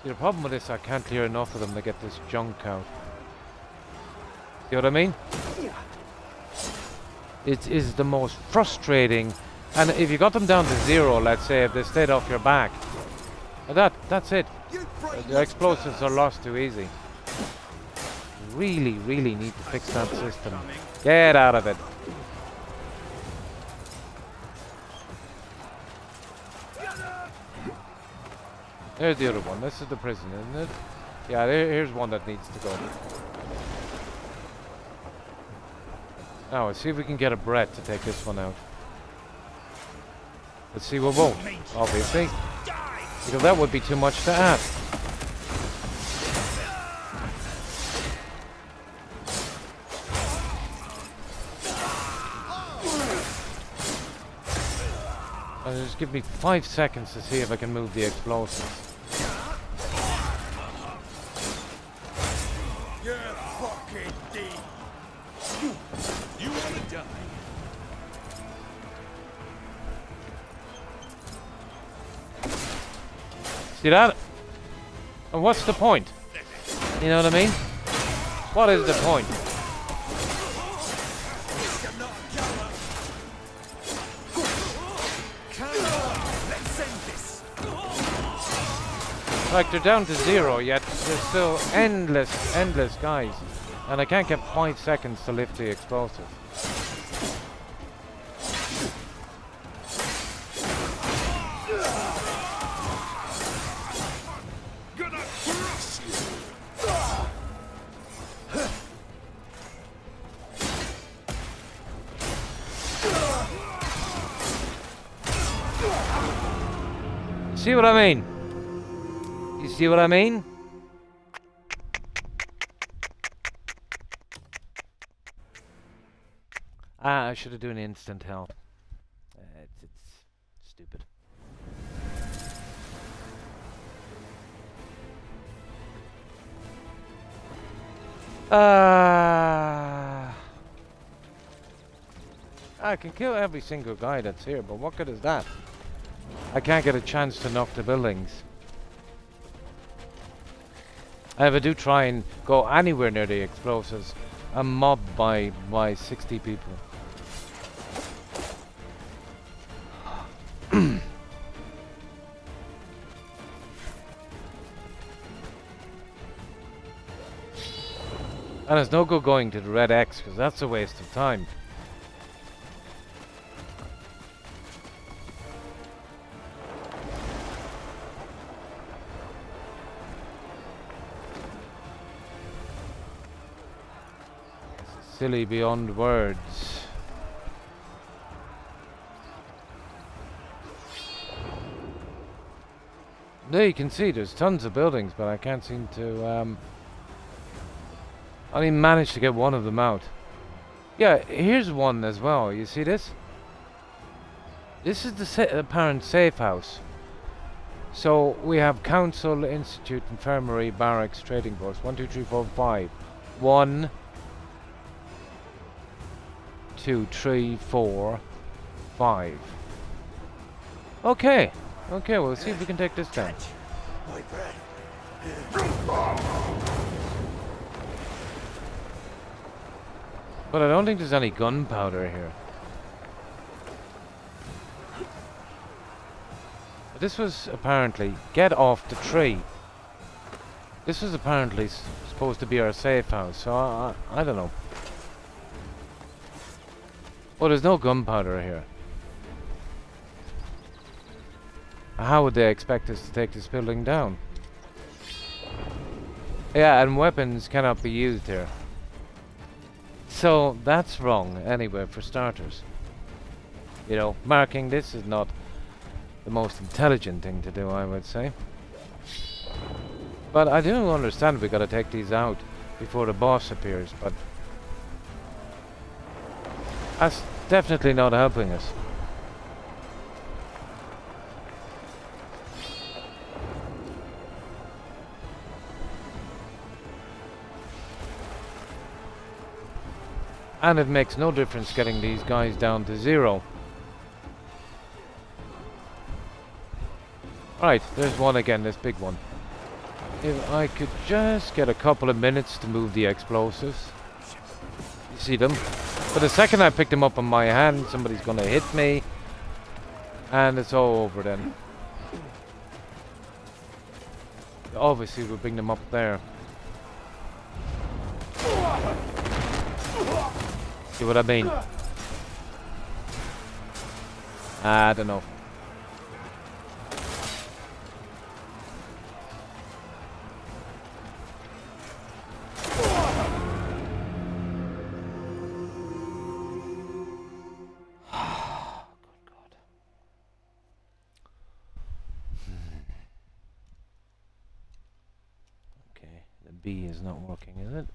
The problem with this, I can't clear enough of them to get this junk out. See what I mean? It is the most frustrating. And if you got them down to 0, let's say, if they stayed off your back, that's it. The explosives are lost too easy. Really, really need to fix that system. Get out of it. There's the other one. This is the prison, isn't it? Yeah, here's one that needs to go. Now, let's see if we can get a Brett to take this one out. Let's see, we won't, obviously. Because that would be too much to ask. Just give me 5 seconds to see if I can move the explosives. You're fucking dead. You wanna die? See that? And what's the point? You know what I mean? What is the point? Like, they're down to 0, yet there's still endless guys. And I can't get 5 seconds to lift the explosive. See what I mean? You see what I mean? I should have done instant help. It's stupid. I can kill every single guy that's here, but what good is that? I can't get a chance to knock the buildings. If I do try and go anywhere near the explosives, I'm mobbed by 60 people. And it's no good going to the red X, because that's a waste of time. silly beyond words. There you can see there's tons of buildings, but I can't seem to I only managed to get one of them out. Yeah, here's one as well. You see this? This is the apparent safe house. So we have council, institute, infirmary, barracks, trading post. 1, 2, 3, 4, 5. 1, 2, 3, 4, 5. Okay. Okay, we'll see if we can take this down. But I don't think there's any gunpowder here. But this was apparently... Get off the tree! This was apparently supposed to be our safe house, so I don't know. Well, there's no gunpowder here. How would they expect us to take this building down? Yeah, and weapons cannot be used here. So, that's wrong, anyway, for starters. You know, marking this is not the most intelligent thing to do, I would say. But I do understand we gotta take these out before the boss appears, but... that's definitely not helping us. And it makes no difference getting these guys down to 0. Right, there's one again, this big one. If I could just get a couple of minutes to move the explosives. You see them? But the second I pick them up in my hand, somebody's gonna hit me. And it's all over then. Obviously we'll bring them up there. See what I mean? I don't know. Okay, the B is not working, is it?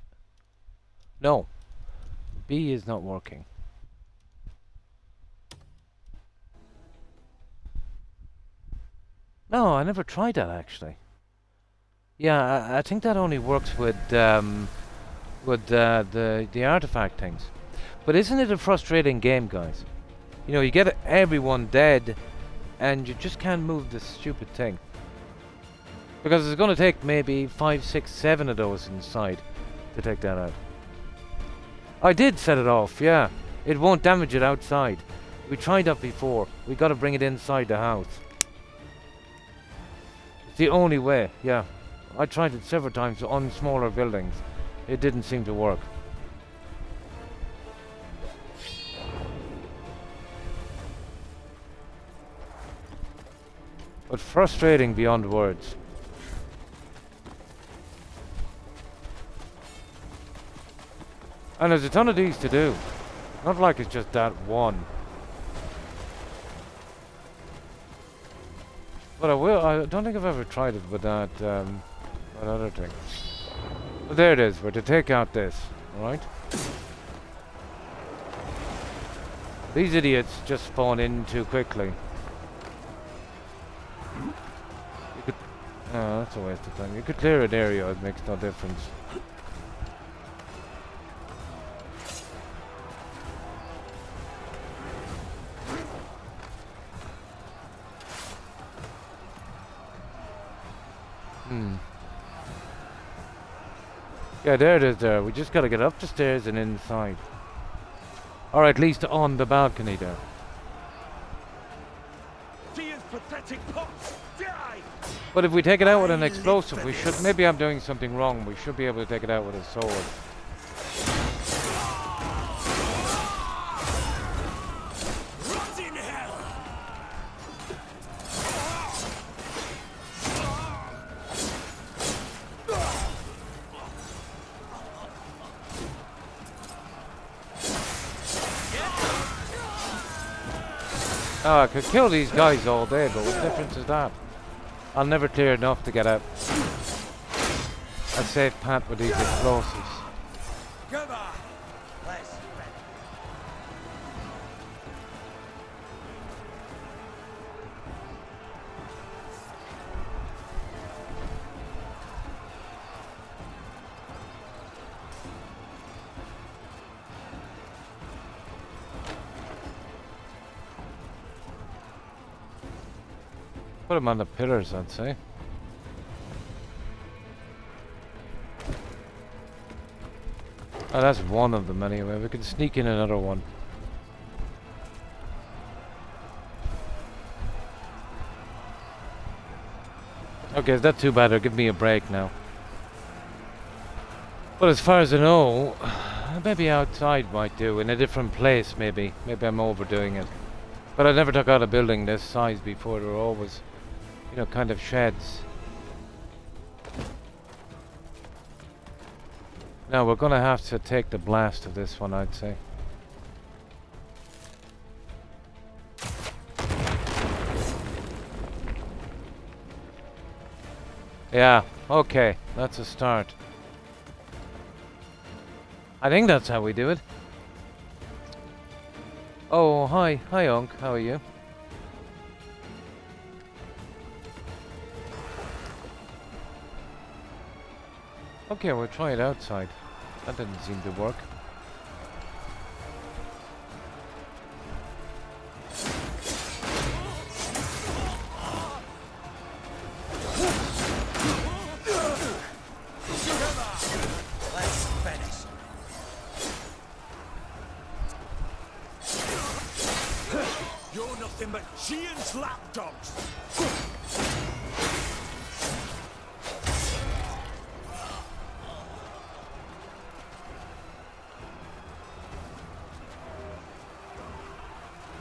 No. B is not working. No, I never tried that actually. Yeah, I think that only works with the artifact things. But isn't it a frustrating game, guys? You know, you get everyone dead, and you just can't move this stupid thing. Because it's going to take maybe 5, 6, 7 of those inside to take that out. I did set it off, yeah. It won't damage it outside. We tried that before. We got to bring it inside the house. It's the only way, yeah. I tried it several times on smaller buildings. It didn't seem to work. But frustrating beyond words. And there's a ton of these to do. Not like it's just that one. But I don't think I've ever tried it with that, that other thing. But there it is, we're to take out this, alright? These idiots just spawn in too quickly. You could... oh, that's a waste of time. You could clear an area, it makes no difference. Yeah, there it is there. We just gotta get up the stairs and inside. Or at least on the balcony there. But if we take it out with an explosive, we should... maybe I'm doing something wrong. We should be able to take it out with a sword. Oh, I could kill these guys all day, but what difference is that? I'll never clear enough to get a safe path with these explosives. Come on. Let's Put them on the pillars, I'd say. Oh, that's one of them anyway. We can sneak in another one. Okay, is that too bad? Or give me a break now. But as far as I know, maybe outside might do. In a different place, maybe. Maybe I'm overdoing it. But I never took out a building this size before. There were always, you know, kind of sheds. Now we're gonna have to take the blast of this one, I'd say. Yeah, okay, that's a start. I think that's how we do it. Oh, hi, Unc, how are you? Okay, we'll try it outside. That didn't seem to work. Let's finish. You're nothing but Giant's lapdogs.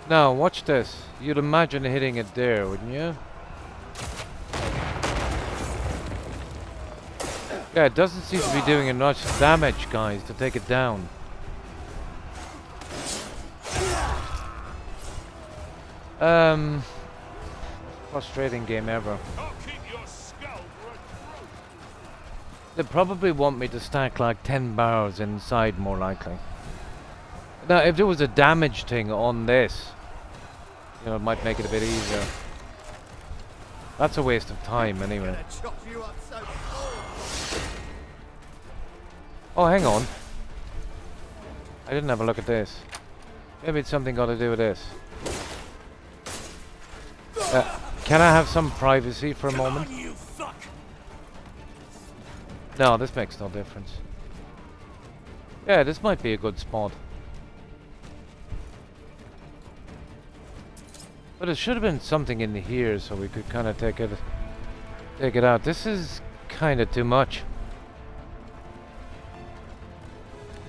Now, watch this. You'd imagine hitting it there, wouldn't you? Yeah, it doesn't seem to be doing enough damage, guys, to take it down. Frustrating game ever. They probably want me to stack like 10 barrels inside, more likely. Now, if there was a damage thing on this, you know, it might make it a bit easier. That's a waste of time, anyway. Oh, hang on. I didn't have a look at this. Maybe it's something got to do with this. Can I have some privacy for a moment? No, this makes no difference. Yeah, this might be a good spot. But it should have been something in here so we could kind of take it out. This is kind of too much.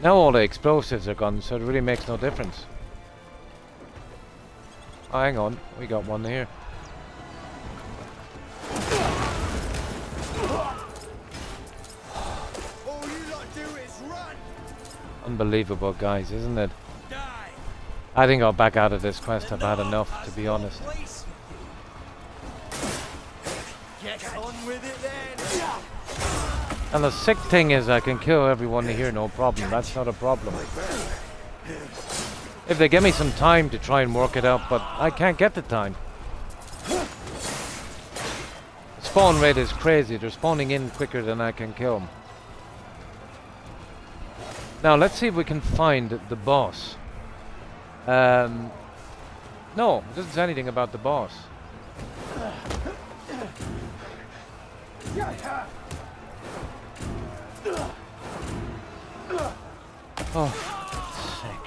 Now all the explosives are gone, so it really makes no difference. Oh, hang on. We got one here. All you lot do is run. Unbelievable, guys, isn't it? I think I'll back out of this quest. I've had enough, to be honest. Get on with it then. And the sick thing is I can kill everyone here, no problem. That's not a problem. If they give me some time to try and work it out, but I can't get the time. The spawn rate is crazy. They're spawning in quicker than I can kill them. Now, let's see if we can find the boss. No, it doesn't say anything about the boss. Oh, sick.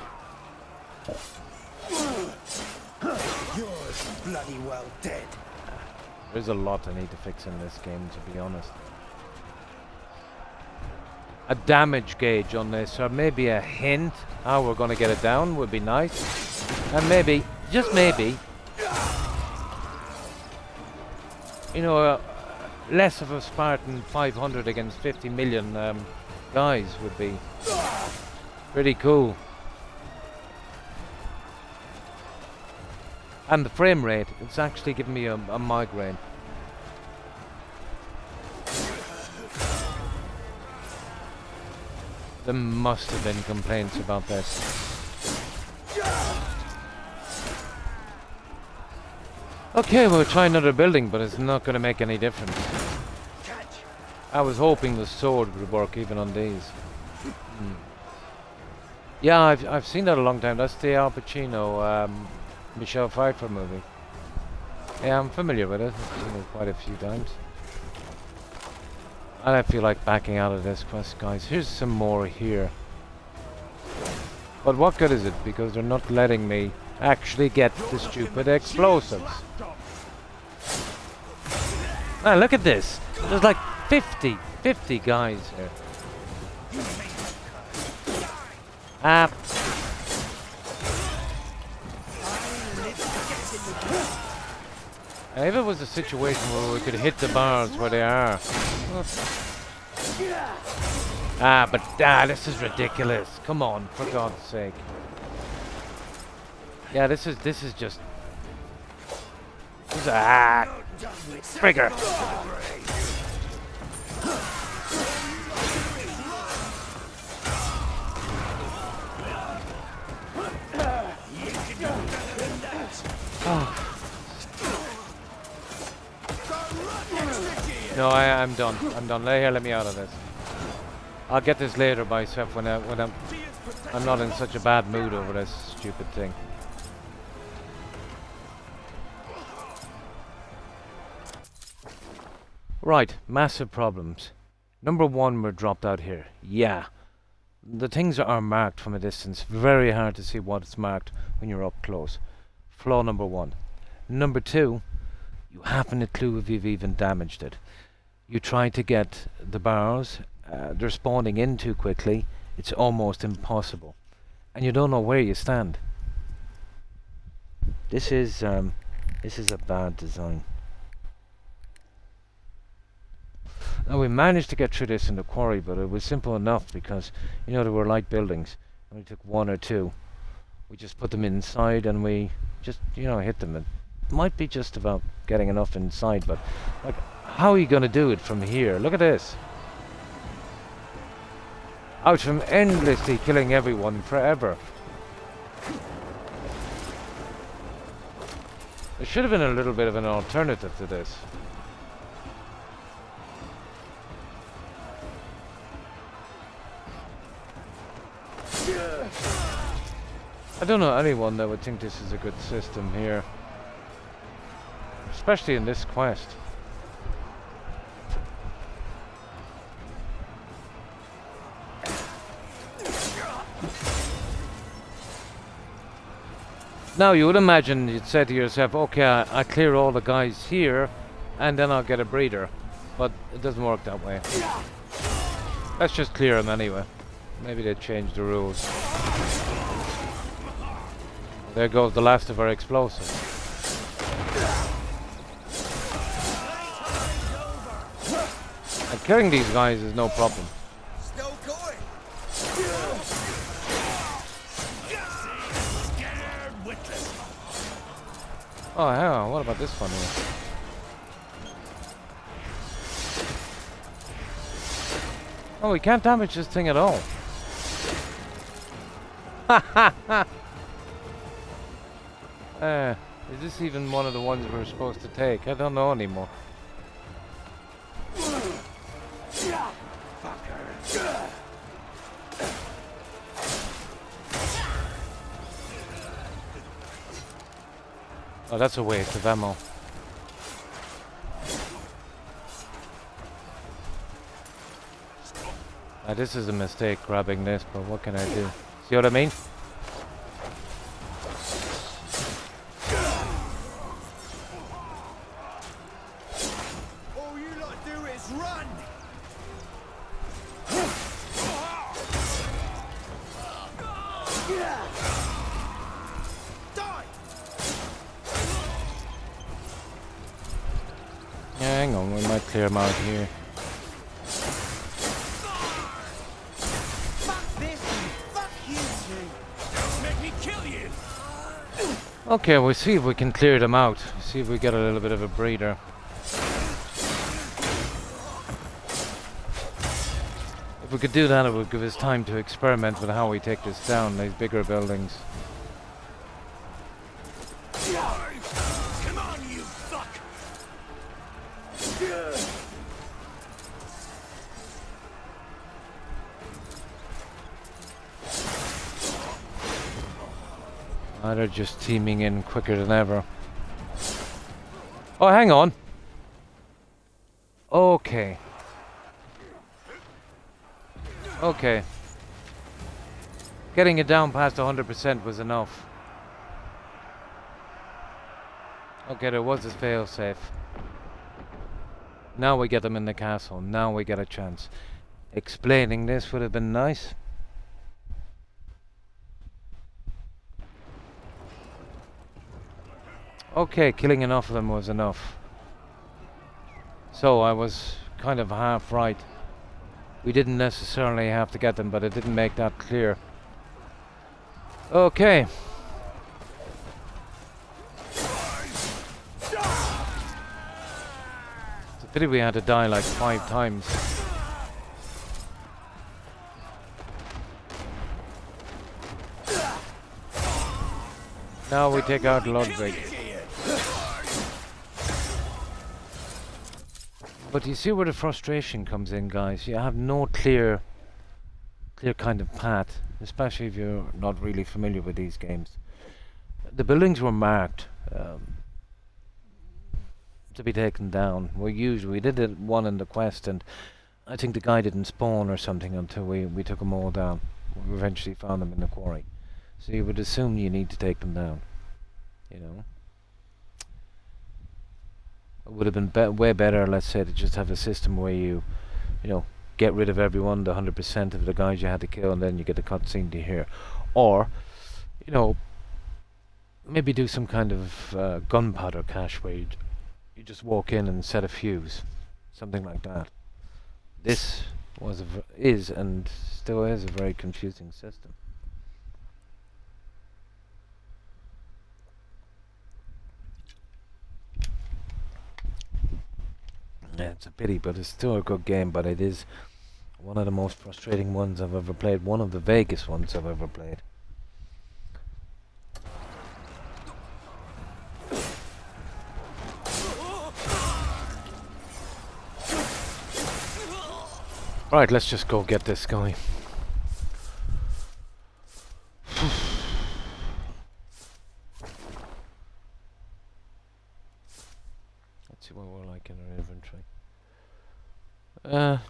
Yours bloody well dead. There's a lot I need to fix in this game, to be honest. A damage gauge on this, or maybe a hint how we're going to get it down would be nice. And maybe, just maybe, you know, less of a Spartan 500 against 50 million guys would be pretty cool. And the frame rate, it's actually giving me a migraine. There must have been complaints about this. Okay, we'll try another building, but it's not going to make any difference. I was hoping the sword would work even on these. Yeah, I've seen that a long time. That's the Al Pacino, Michelle Pfeiffer movie. Yeah, I'm familiar with it. I've seen it quite a few times. I don't feel like backing out of this quest, guys. Here's some more here. But what good is it? Because they're not letting me actually get the stupid explosives. Ah, look at this. There's like 50 guys here. Ah. If it was a situation where we could hit the bars where they are. But this is ridiculous. Come on, for God's sake. Yeah, this is just. Trigger. Oh. No, I'm done. I'm done. Let me out of this. I'll get this later by myself when I'm not in such a bad mood over this stupid thing. Right, massive problems. Number one, we're dropped out here. Yeah. The things are marked from a distance. Very hard to see what it's marked when you're up close. Flaw number one. Number two, you haven't a clue if you've even damaged it. You try to get the bars, they're spawning in too quickly. It's almost impossible. And you don't know where you stand. This is a bad design. Now we managed to get through this in the quarry, but it was simple enough because, you know, there were light buildings. And we took one or two. We just put them inside and we just, you know, hit them. It might be just about getting enough inside, but like, how are you going to do it from here? Look at this. Out from endlessly killing everyone forever. There should have been a little bit of an alternative to this. I don't know anyone that would think this is a good system here. Especially in this quest. Now you would imagine you'd say to yourself, okay, I clear all the guys here and then I'll get a breeder. But it doesn't work that way. Let's just clear them anyway. Maybe they changed the rules. There goes the last of our explosives. And killing these guys is no problem. Still going. Oh hell, what about this one here? Oh, we can't damage this thing at all. Ha ha ha! Is this even one of the ones we're supposed to take? I don't know anymore. Oh, that's a waste of ammo. This is a mistake grabbing this, but what can I do? See what I mean? All you lot do is run. Yeah, hang on, we might clear them out here. Fuck this and fuck you two. Don't make me kill you. Okay, we'll see if we can clear them out. See if we get a little bit of a breather. If we could do that, it would give us time to experiment with how we take this down, these bigger buildings. Come on, you fuck! They're just teaming in quicker than ever. Oh, hang on. Okay. Okay. Getting it down past 100% was enough. Okay, there was a failsafe. Now we get them in the castle. Now we get a chance. Explaining this would have been nice. Okay, killing enough of them was enough. So I was kind of half right. We didn't necessarily have to get them, but it didn't make that clear. Okay. It's a pity we had to die like 5 times. Now we take out Ludwig. But you see where the frustration comes in, guys. You have no clear kind of path, especially if you're not really familiar with these games. The buildings were marked to be taken down. We did it one in the quest, and I think the guy didn't spawn or something until we took them all down. We eventually found them in the quarry. So you would assume you need to take them down, you know. It would have been way better, let's say, to just have a system where you know, get rid of everyone, the 100% of the guys you had to kill, and then you get the cutscene to hear. Or, you know, maybe do some kind of gunpowder cache where you just walk in and set a fuse, something like that. This is and still is a very confusing system. Yeah, it's a pity, but it's still a good game, but it is one of the most frustrating ones I've ever played, one of the vaguest ones I've ever played. Right, let's just go get this guy. Let's see what we're like in our inventory.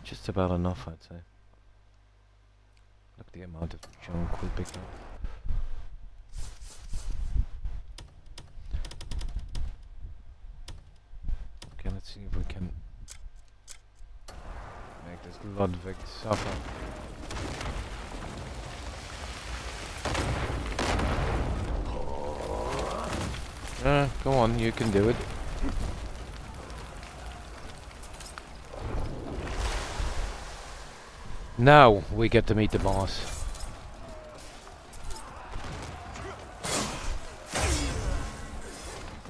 Just about enough, I'd say. Look at the amount of junk we picked up. Okay, let's see if we can make this Ludwig suffer. Go on, you can do it. Now we get to meet the boss.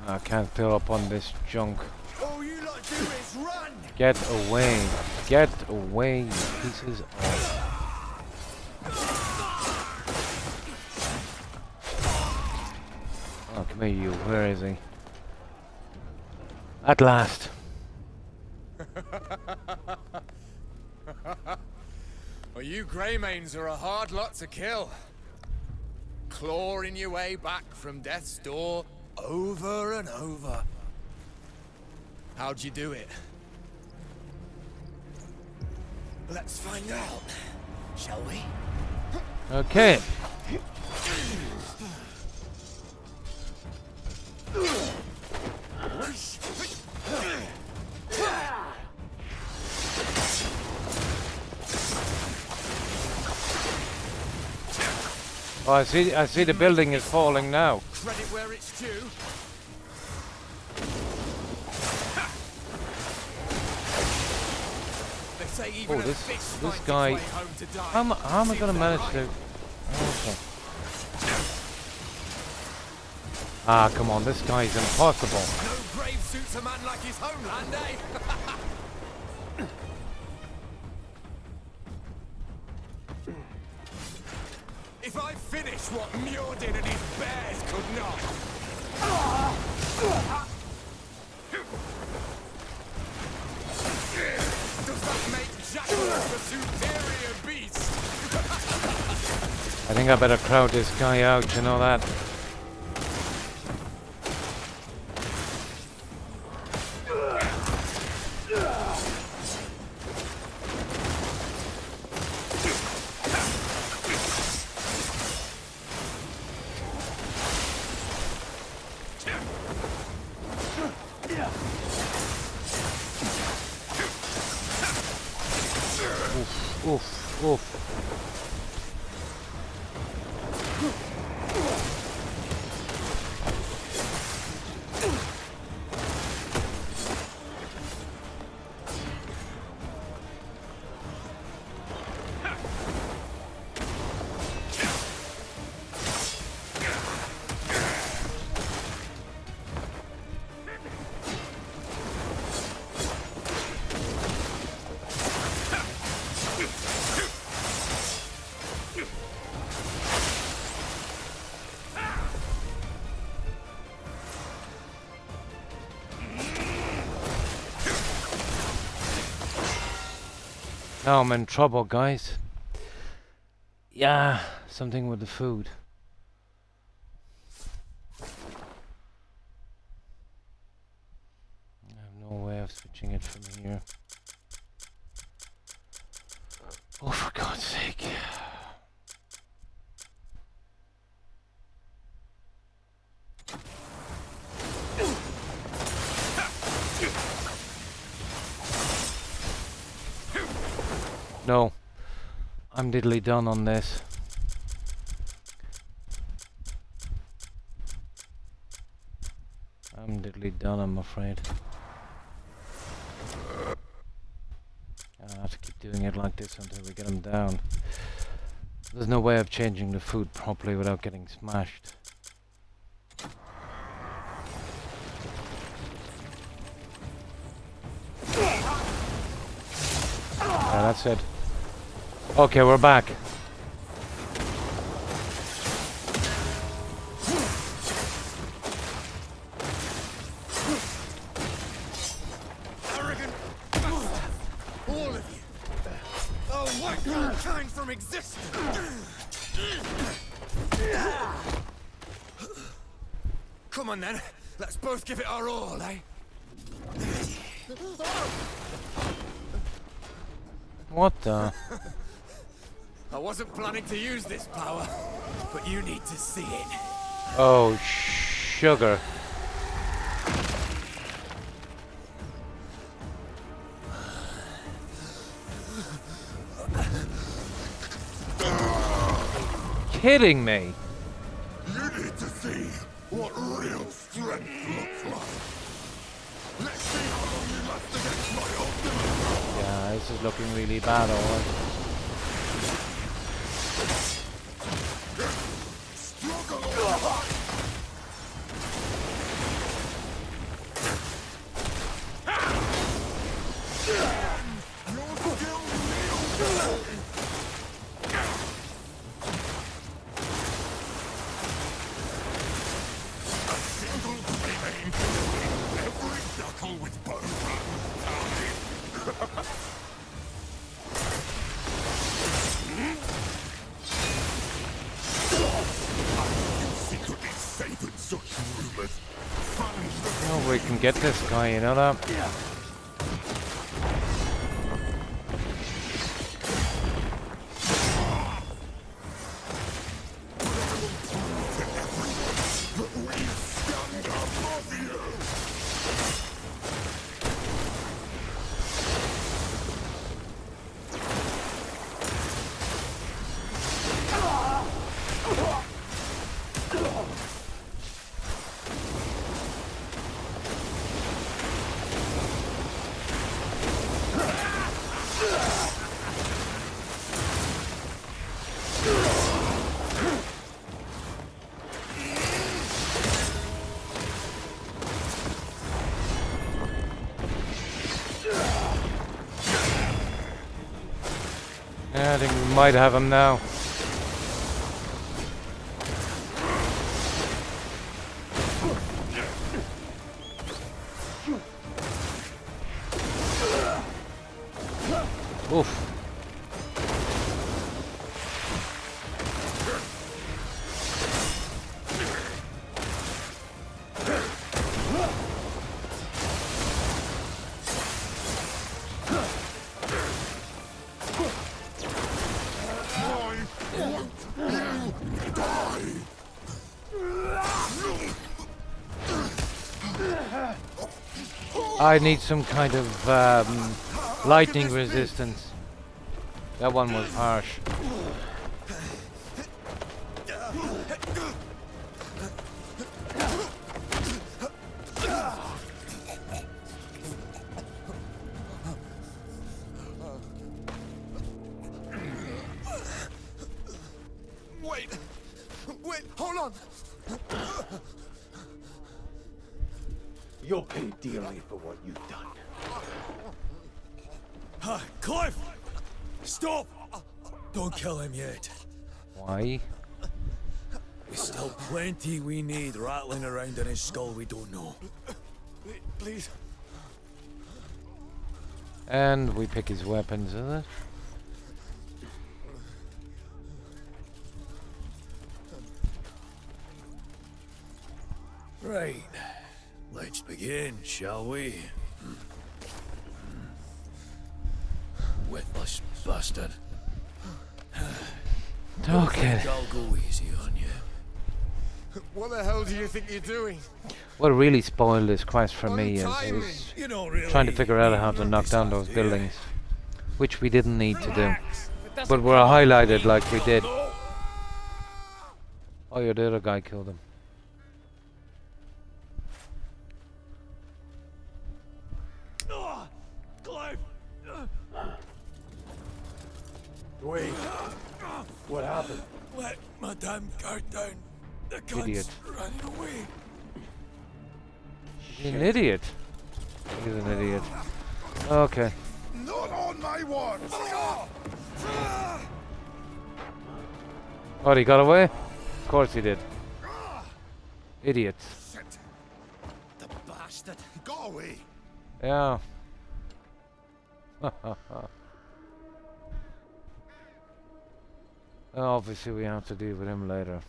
I can't fill up on this junk. All you lot do is run. Get away. Get away, you pieces of... Oh, come here, you. Where is he? At last. Well, you Greymanes are a hard lot to kill. Clawing your way back from death's door over and over. How'd you do it? Let's find out, shall we? Okay. Oh, I see the building is falling now. Credit where it's due. They say even Oh, a fish this finds guy. its way home to die. How am I gonna manage to? Okay. Ah, come on, this guy's impossible. No grave suits a man like his homeland, eh? If I finish what Mjordin and his bears could not. Does that make jackals the superior beast? I think I better crowd this guy out, you know that? Oof, oof. Now I'm in trouble, guys. Yeah, something with the food. I have no way of switching it from here. Oh, for God's sake. No, I'm diddly done on this. I'm diddly done, I'm afraid. I have to keep doing it like this until we get him down. There's no way of changing the food properly without getting smashed. Yeah, that's it. Okay, we're back. Arrogant bastard! All of you! I'll wipe mankind from existence! Come on then, let's both give it our all, eh? What the? I wasn't planning to use this power, but you need to see it. Oh, sugar. Kidding me? You need to see what real strength looks like. Let's see how long you last against my ultimate. Yeah, this is looking really bad, alright. Oh, we can get this guy, you know that? Yeah, I think we might have him now. Oof. I need some kind of lightning resistance. That one was harsh. Wait, hold on. You'll pay dearly for what you've done. Clive! Stop! Don't kill him yet. Why? There's still plenty we need rattling around in his skull we don't know. Please. And we pick his weapons, is it? Right. Let's begin, shall we? Witless bastard. Okay. I'll go easy on you. What the hell do you think you're doing? What really spoiled this quest for me is trying to figure out how to knock down those buildings, which we didn't need to do, but were highlighted like we did. Oh yeah, the other guy killed him. Clive! Wait. What happened? Let my damn guard down. The cunt's Idiot. running away. He's an idiot. He's an idiot. Okay. Not on my watch! Oh, he got away? Of course he did. Idiot. Shit. The bastard. Go away. Yeah. Obviously we have to deal with him later.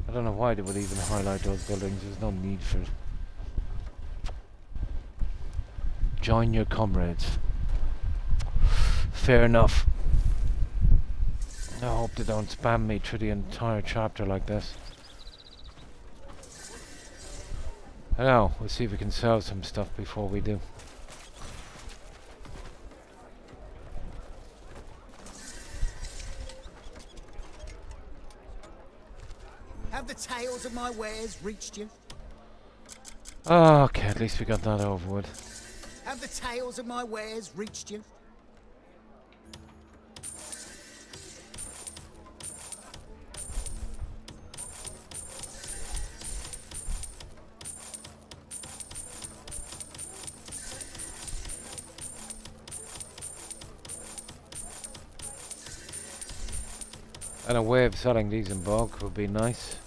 I don't know why they would even highlight those buildings. There's no need for it. Join your comrades. Fair enough. I hope they don't spam me through the entire chapter like this. Now, we'll see if we can sell some stuff before we do. Have the tales of my wares reached you? Okay, at least we got that over with. Have the tales of my wares reached you? And a way of selling these in bulk would be nice.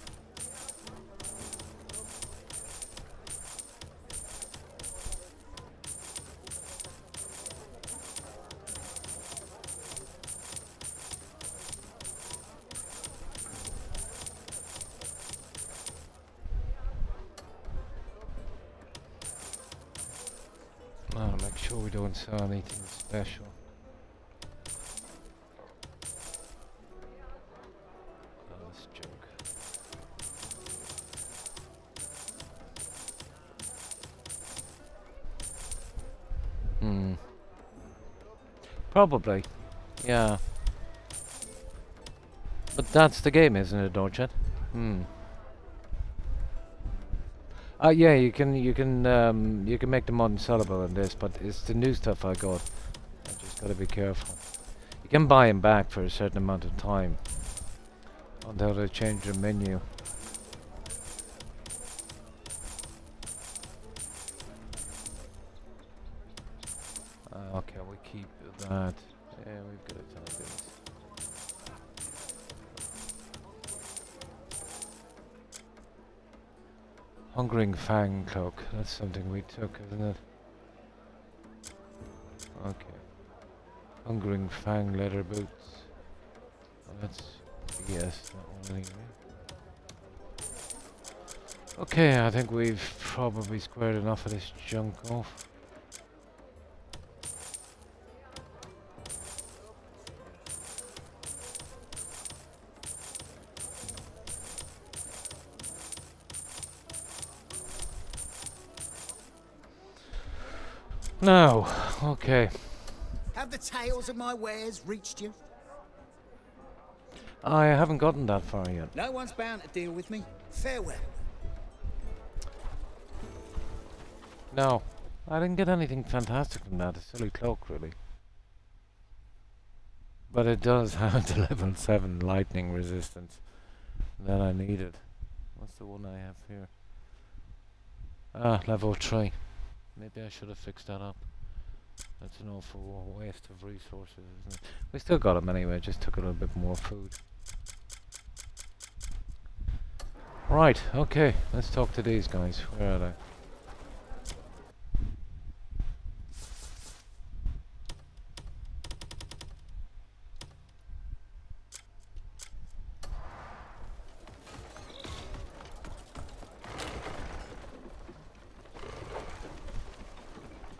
I'll make sure we don't sell anything special. Probably, yeah. But that's the game, isn't it, don't you? Yeah, you can make them unsellable in this, but it's the new stuff I got. I just gotta be careful. You can buy him back for a certain amount of time until they change the menu. Okay, we keep that. Yeah, we've got a ton of things. Hungering Fang Cloak. That's something we took, isn't it? Okay. Hungering Fang leather boots. Oh, that's yes, that one anyway. Okay, I think we've probably squared enough of this junk off. No, okay. Have the tales of my wares reached you? I haven't gotten that far yet. No one's bound to deal with me. Farewell. No, I didn't get anything fantastic from that. A silly cloak, really. But it does have the level 7 lightning resistance that I needed. What's the one I have here? Ah, level 3. Maybe I should have fixed that up. That's an awful waste of resources, isn't it? We still got them anyway, just took a little bit more food. Right, okay, let's talk to these guys. Where are they?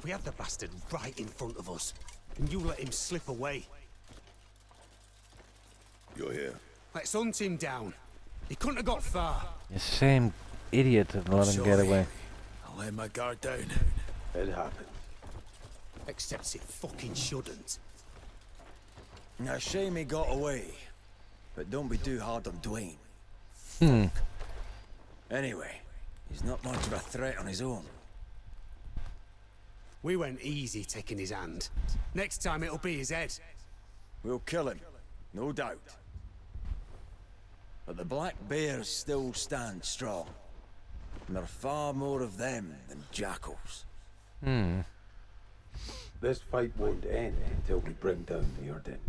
We have the bastard right in front of us, and you let him slip away. You're here. Let's hunt him down. He couldn't have got far. The same idiot that let him get away. I laid my guard down. It happened. Except it fucking shouldn't. A shame he got away. But don't be too hard on Dwayne. Anyway, he's not much of a threat on his own. We went easy taking his hand. Next time it'll be his head. We'll kill him, no doubt. But the Black Bears still stand strong. And there are far more of them than jackals. This fight won't end until we bring down Muirden.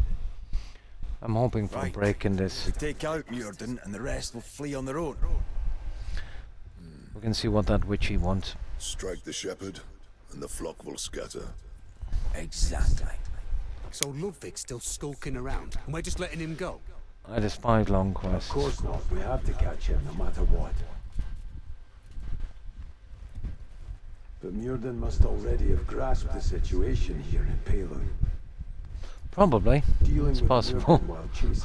I'm hoping for breaking this. We take out Muirden and the rest will flee on their own. We can see what that witchy wants. Strike the shepherd, and the flock will scatter. Exactly. So Ludwig's still skulking around, and we're just letting him go? I despise long quests. Of course not. We have to catch him no matter what. But Muirden must already have grasped the situation here in Palin. Probably. It's possible.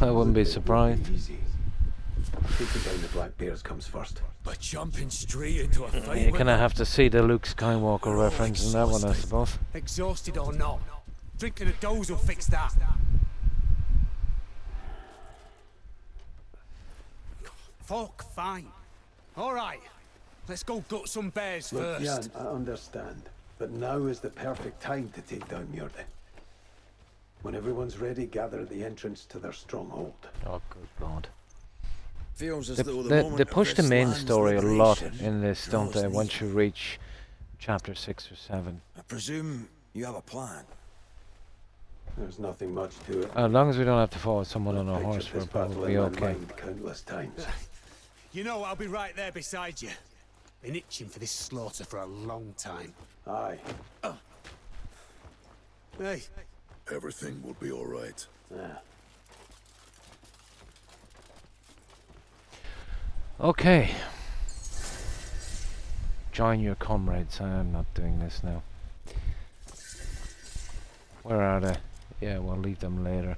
I wouldn't be surprised. Taking down the Black Bears comes first. By jumping straight into a fight. You're gonna have to see the Luke Skywalker reference in that one, I suppose. Exhausted or not, drinking a doze will fix that. Fuck, fine. Alright, let's go gut some bears Look, first. Jan, I understand. But now is the perfect time to take down Muirden. When everyone's ready, gather at the entrance to their stronghold. Oh, good God. Feels as They, though the they, moment they of push the this main land's story a lot liberation in this, don't they, draws once near. you reach chapter 6 or 7. I presume you have a plan. There's nothing much to it. As long as we don't have to follow someone on a Pictured horse, we're this battle probably in my okay. mind countless times. You know I'll be right there beside you. Been itching for this slaughter for a long time. Aye. Hey. Everything will be all right. Okay. Join your comrades. I am not doing this now. Where are they? Yeah, we'll leave them later.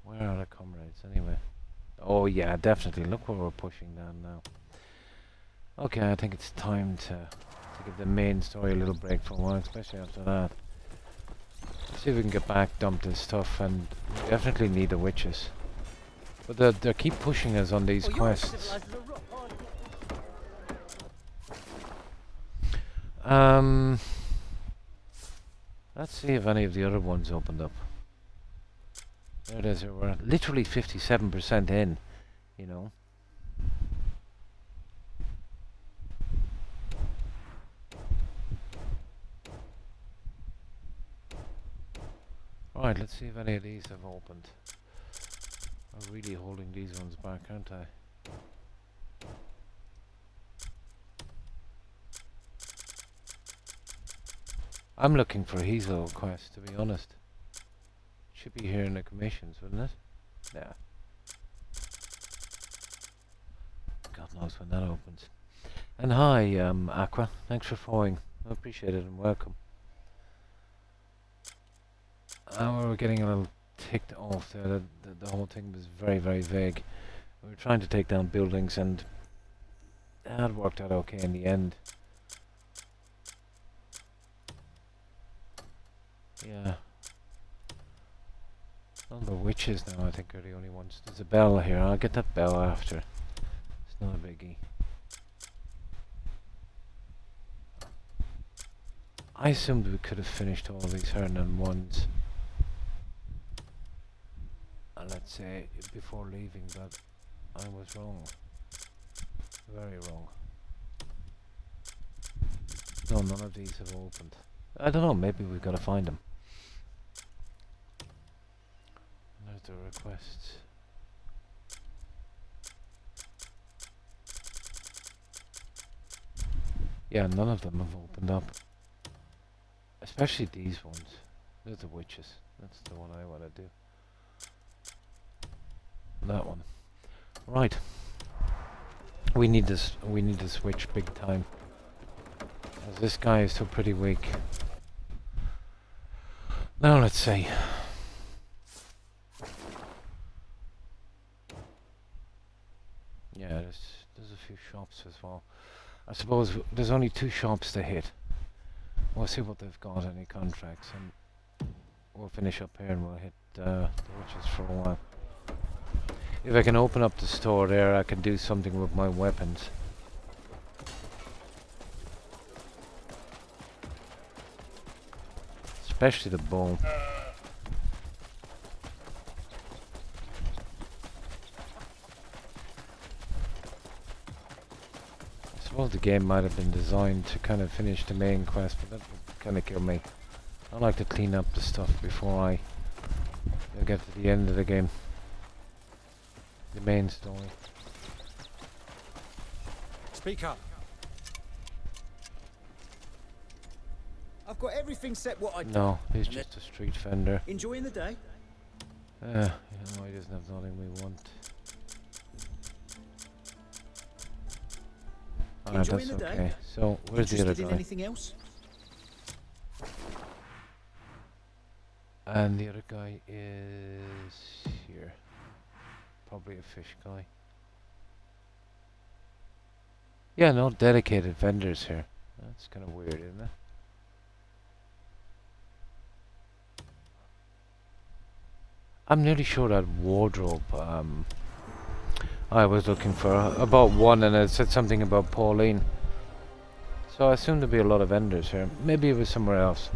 Where are the comrades anyway? Oh yeah, definitely. Look where we're pushing down now. Okay, I think it's time to give the main story a little break for a while, especially after that. See if we can get back, dump this stuff, and we definitely need the witches. But they keep pushing us on these quests. Let's see if any of the other ones opened up. There it is. We're literally 57% in, you know. Alright, let's see if any of these have opened. I'm really holding these ones back, aren't I? I'm looking for his little quest, to be honest. Should be here in the commissions, wouldn't it? Yeah. God knows when that opens. And hi, Aqua. Thanks for following. I appreciate it and welcome. We were getting a little ticked off there. The whole thing was very, very vague. We were trying to take down buildings and that worked out okay in the end. Yeah. All the witches now, I think, are the only ones. There's a bell here. I'll get that bell after. It's not a biggie. I assumed we could have finished all these Hernan ones. Let's say before leaving, but I was wrong. Very wrong. No, none of these have opened. I don't know, maybe we've got to find them. There's the requests. Yeah, none of them have opened up. Especially these ones. There's the witches. That's the one I want to do. That one. Right. We need this. We need to switch big time. As this guy is so pretty weak. Now let's see. Yeah, there's a few shops as well. I suppose there's only 2 shops to hit. We'll see what they've got, any contracts, and we'll finish up here and we'll hit the witches for a while. If I can open up the store there, I can do something with my weapons. Especially the bow. I suppose the game might have been designed to kind of finish the main quest, but that would kind of kill me. I like to clean up the stuff before I get to the end of the game. The main story. Speak up. I've got everything set what I No, he's just a street vendor. Enjoying the day? You know, he doesn't have nothing we want. Alright, that's okay. So, where's the other guy? In anything else? And the other guy is here. Probably a fish guy. Yeah, no dedicated vendors here. That's kind of weird, isn't it? I'm nearly sure that wardrobe I was looking for about 1 and it said something about Pauline. So I assume there'll be a lot of vendors here. Maybe it was somewhere else.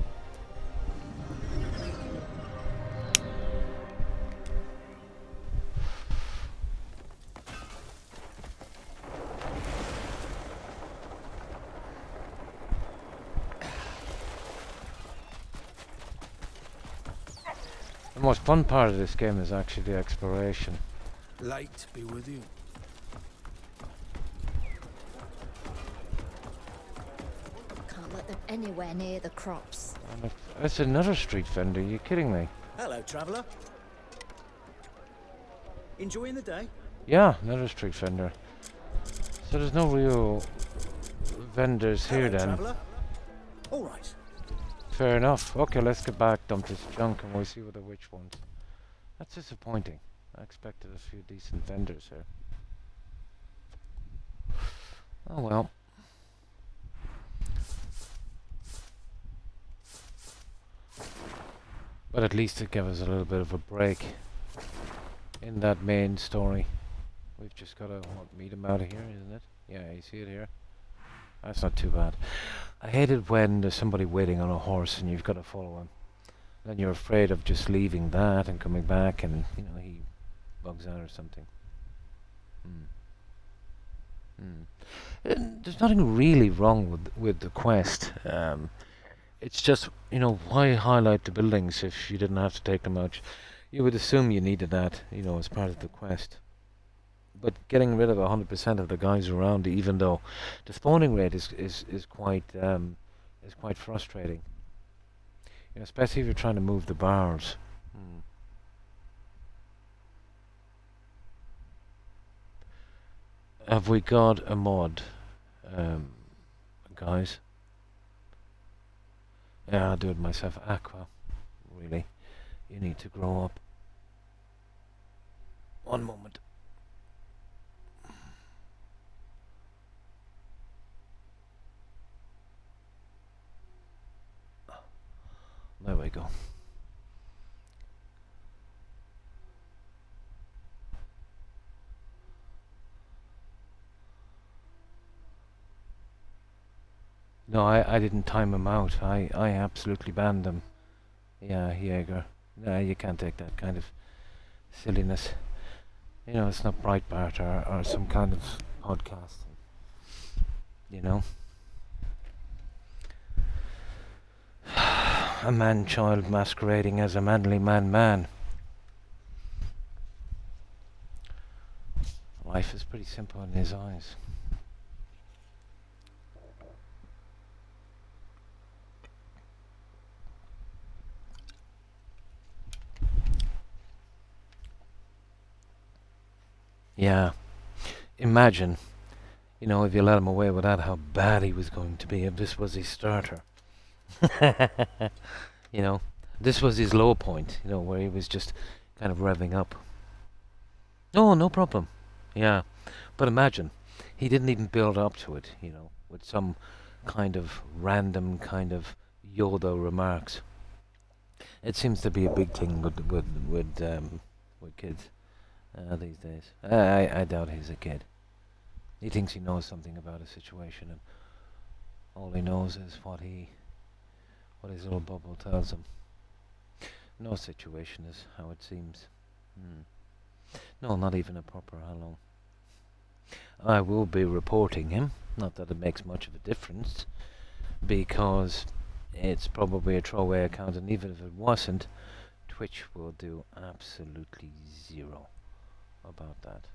The most fun part of this game is actually the exploration. Light be with you. Can't let them anywhere near the crops. It's another street vendor, you kidding me? Hello, traveller. Enjoying the day? Yeah, another street vendor. So there's no real vendors here then. All right. Fair enough. Okay, let's get back, dump this junk, and we'll see what the witch wants. That's disappointing. I expected a few decent vendors here. Oh well. But at least it gave us a little bit of a break in that main story. We've just got to meet him out of here, isn't it? Yeah, you see it here. That's not too bad. I hate it when there's somebody waiting on a horse and you've got to follow him. then you're afraid of just leaving that and coming back, and you know he bugs out or something. There's nothing really wrong with the quest. It's just, you know, why highlight the buildings if you didn't have to take them out? You would assume you needed that, you know, as part of the quest. But getting rid of 100% of the guys around, even though the spawning rate is quite frustrating. You know, especially if you're trying to move the bars. Have we got a mod, guys? Yeah, I'll do it myself. Aqua, really, you need to grow up. One moment. There we go. No, I didn't time him out. I absolutely banned him. Yeah, Jaeger. No, you can't take that kind of silliness. You know, it's not Breitbart or some kind of podcast. You know? A man-child masquerading as a manly man. Life is pretty simple in his eyes. Yeah. Imagine, you know, if you let him away with that, how bad he was going to be if this was his starter. You know, this was his low point, you know, where he was just kind of revving up. Oh, no problem. Yeah. But imagine, he didn't even build up to it, you know, with some kind of random kind of Yoda remarks. It seems to be a big thing with kids these days. I doubt he's a kid. He thinks he knows something about a situation, and all he knows is what his little bubble tells him. No situation is how it seems. No, not even a proper hello. I will be reporting him, not that it makes much of a difference, because it's probably a throwaway account, and even if it wasn't, Twitch will do absolutely zero about that.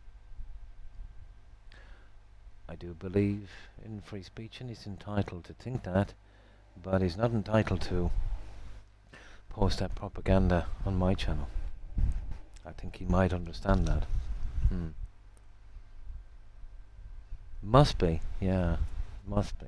I do believe in free speech, and he's entitled to think that, but he's not entitled to post that propaganda on my channel. I think he might understand that. Must be, yeah, must be.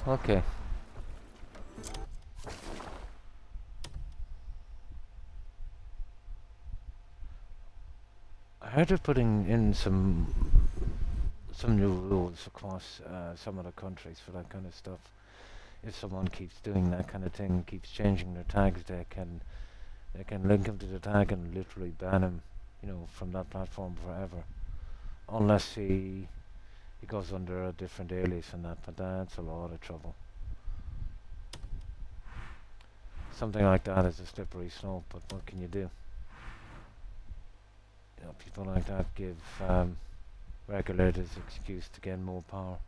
Okay. I heard of putting in some new rules across some other countries for that kind of stuff. If someone keeps doing that kind of thing, keeps changing their tags, they can link him to the tag and literally ban him, you know, from that platform forever, unless he goes under a different alias and that. But that's a lot of trouble. Something like that is a slippery slope, but what can you do? You know, people like that give regulators excuse to gain more power.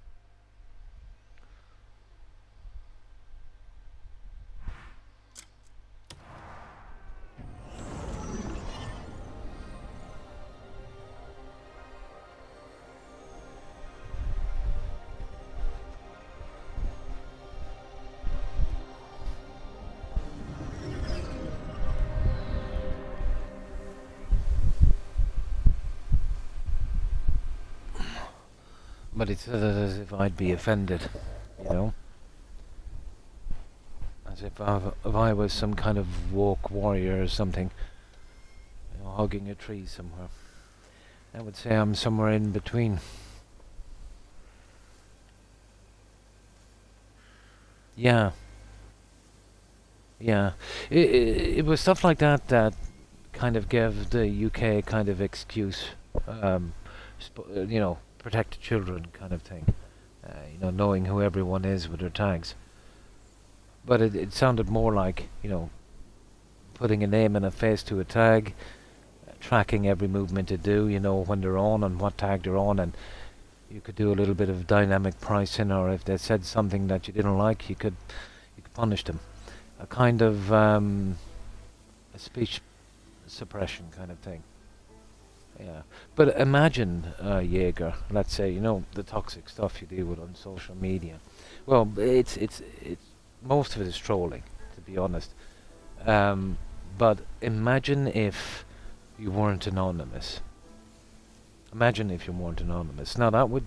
But it's as if I'd be offended, you know? As if I was some kind of woke warrior or something, you know, hugging a tree somewhere. I would say I'm somewhere in between. Yeah. Yeah. It was stuff like that that kind of gave the UK kind of excuse protect the children kind of thing. Knowing who everyone is with their tags. But it sounded more like, putting a name and a face to a tag, tracking every movement they do, when they're on and what tag they're on, and you could do a little bit of dynamic pricing, or if they said something that you didn't like, you could punish them. A kind of a speech suppression kind of thing. Yeah. But imagine, Jaeger, let's say, the toxic stuff you deal with on social media. Well, it's most of it is trolling, to be honest. But imagine if you weren't anonymous. Imagine if you weren't anonymous. Now that would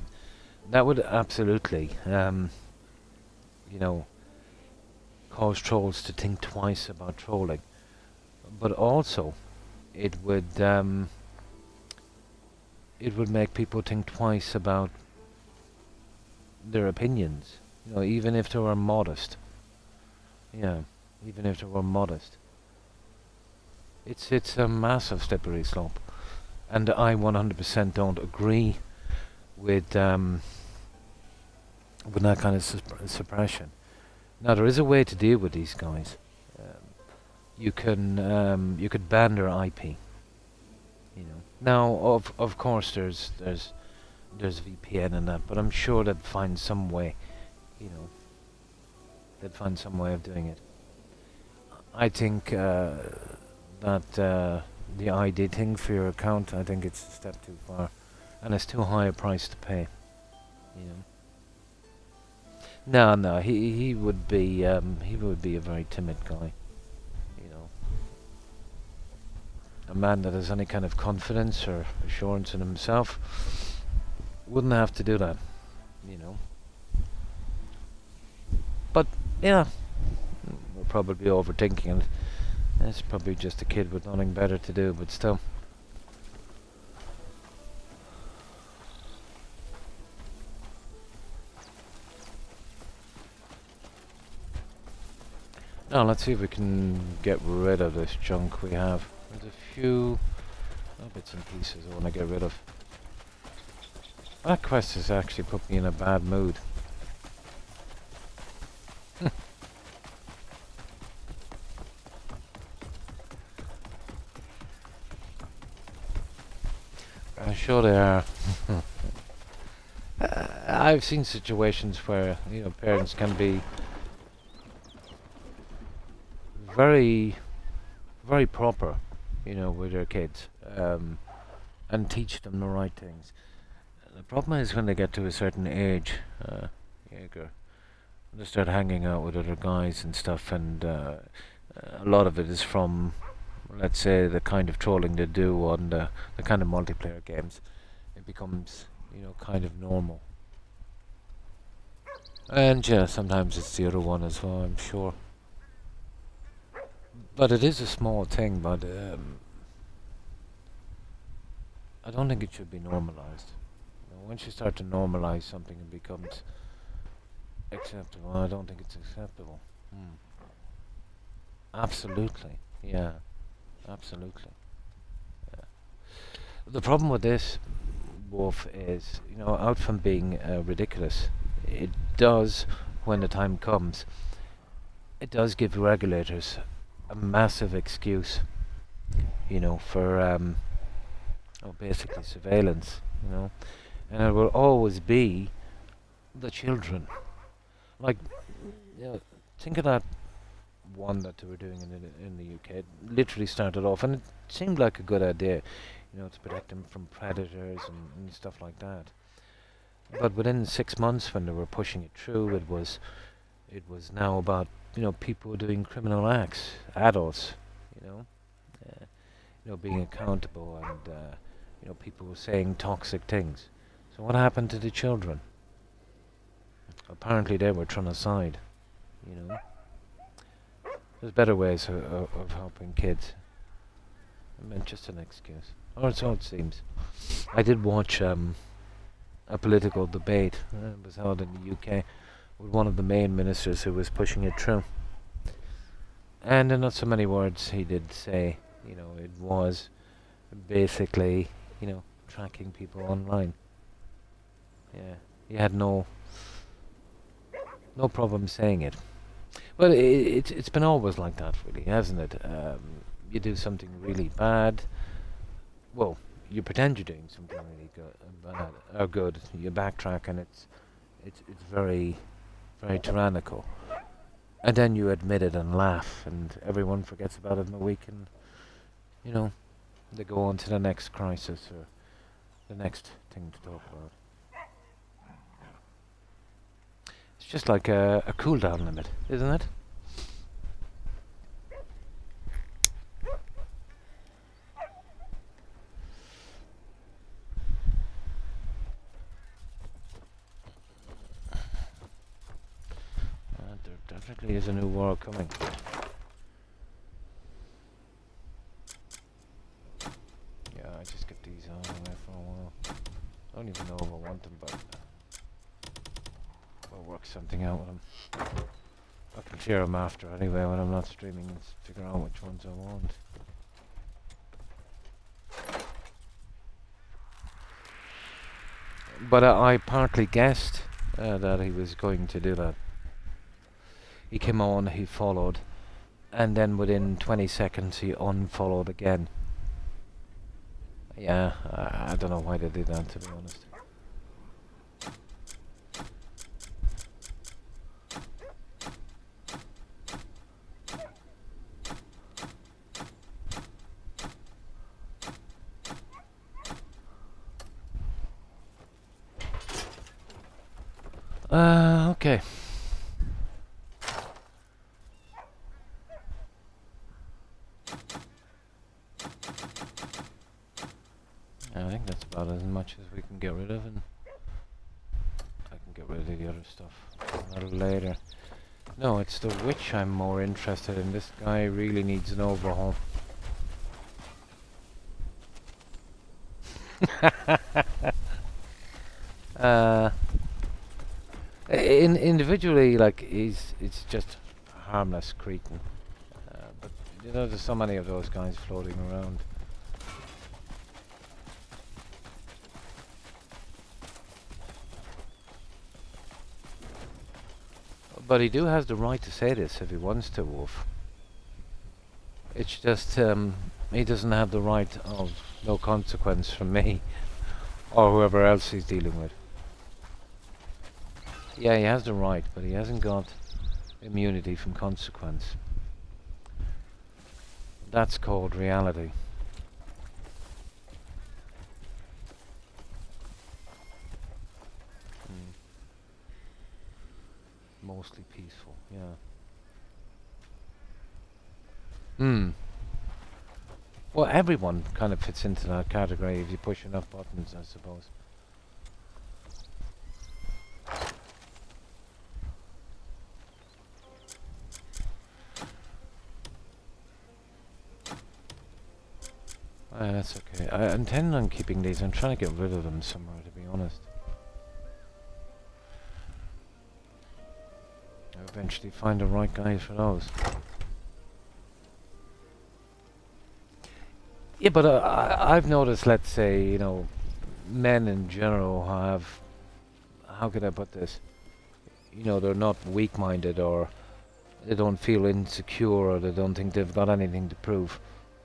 absolutely, cause trolls to think twice about trolling. But also, it would make people think twice about their opinions. Even if they were modest. Yeah, even if they were modest. It's a massive slippery slope, and I 100% don't agree with that kind of suppression. Now there is a way to deal with these guys. You could ban their IP. Now of course there's VPN and that, but I'm sure they'd find some way. They'd find some way of doing it. I think that the ID thing for your account, I think it's a step too far, and it's too high a price to pay. No, he would be a very timid guy. A man that has any kind of confidence or assurance in himself wouldn't have to do that. But yeah, we're probably overthinking it. It's probably just a kid with nothing better to do, but still. Now let's see if we can get rid of this junk we have. There's a few bits and pieces I want to get rid of. That quest has actually put me in a bad mood. I'm sure they are. I've seen situations where parents can be very, very proper, with their kids, and teach them the right things. The problem is when they get to a certain age, Jaeger, they start hanging out with other guys and stuff, and a lot of it is from, let's say, the kind of trolling they do on the kind of multiplayer games. It becomes, kind of normal. And yeah, sometimes it's the other one as well, I'm sure. But it is a small thing, but I don't think it should be normalized. Once you start to normalize something, it becomes acceptable. I don't think it's acceptable. Absolutely, yeah, absolutely. Yeah. The problem with this, Wolf, is out from being ridiculous, it does, when the time comes, it does give regulators a massive excuse, for basically surveillance, and it will always be the children. Like, think of that one that they were doing in the UK. It literally started off, and it seemed like a good idea, to protect them from predators and stuff like that. But within 6 months, when they were pushing it through, it was now about people doing criminal acts, adults, being accountable, and people were saying toxic things. So what happened to the children? Apparently they were thrown aside. There's better ways of helping kids. I mean, just an excuse, or so it seems. I did watch a political debate. It was held in the UK with one of the main ministers who was pushing it through. And in not so many words, he did say, it was basically, tracking people online. Yeah, he had no problem saying it. But it's been always like that, really, hasn't it? You do something really bad. Well, you pretend you're doing something really bad or good. You backtrack, and it's very, very tyrannical. And then you admit it and laugh, and everyone forgets about it in a week, and you know, they go on to the next crisis or the next thing to talk about. It's just like a cooldown limit, isn't it? There definitely is a new war coming. Yeah, I just get these on there for a while. I don't even know if I want them, but we'll work something out with them. I can clear them after anyway when I'm not streaming and figure out which ones I want. But I partly guessed that he was going to do that. He came on, he followed, and then within 20 seconds he unfollowed again. Yeah, I don't know why they did that, to be honest. Okay. I think that's about as much as we can get rid of, and I can get rid of the other stuff a little later. No, it's the witch I'm more interested in. This guy really needs an overhaul. Individually, like, it's just a harmless cretin. But, you know, there's so many of those guys floating around. But he has the right to say this if he wants to, Wolf. It's just, he doesn't have the right of no consequence from me or whoever else he's dealing with. Yeah, he has the right, but he hasn't got immunity from consequence. That's called reality. Mostly peaceful, yeah. Well, everyone kind of fits into that category if you push enough buttons, I suppose. That's okay. I intend on keeping these. I'm trying to get rid of them somewhere, to be honest. I'll eventually find the right guy for those. Yeah, but I've noticed, let's say, you know, men in general have, how could I put this? You know, they're not weak-minded, or they don't feel insecure, or they don't think they've got anything to prove.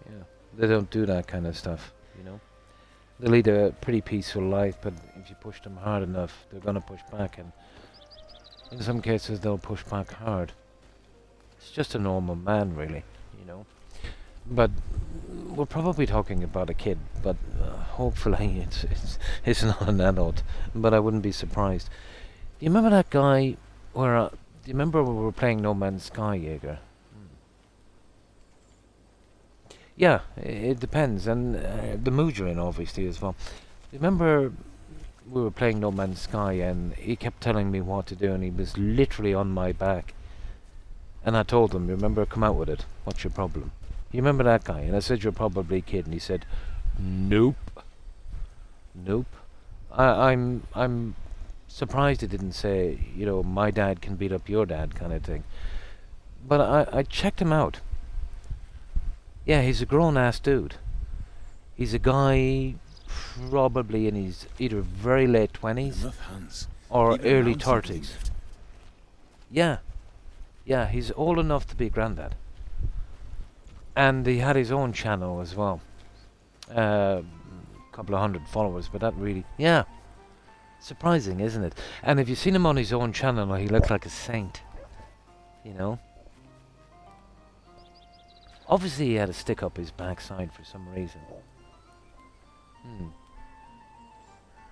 Yeah, they don't do that kind of stuff, you know. They lead a pretty peaceful life, but if you push them hard enough, they're going to push back, and in some cases they'll push back hard. It's just a normal man, really, you know. But we're probably talking about a kid, but hopefully it's not an adult. But I wouldn't be surprised. Do you remember that guy where? Do you remember when we were playing No Man's Sky, Jaeger? Yeah, it depends, and the mood you're in, obviously, as well. Remember, we were playing No Man's Sky, and he kept telling me what to do, and he was literally on my back. And I told him, remember, come out with it. What's your problem? You remember that guy? And I said, you're probably a kid. And he said, nope. Nope. I'm surprised he didn't say, you know, my dad can beat up your dad kind of thing. But I checked him out. Yeah, he's a grown-ass dude. He's a guy probably in his either very late 20s Enough hands. or Even early mounts are being 30s. lifted. Yeah. Yeah, he's old enough to be granddad. And he had his own channel as well. Couple of hundred followers, but that really, yeah. Surprising, isn't it? And if you've seen him on his own channel, he looks like a saint. You know? Obviously he had to stick up his backside for some reason.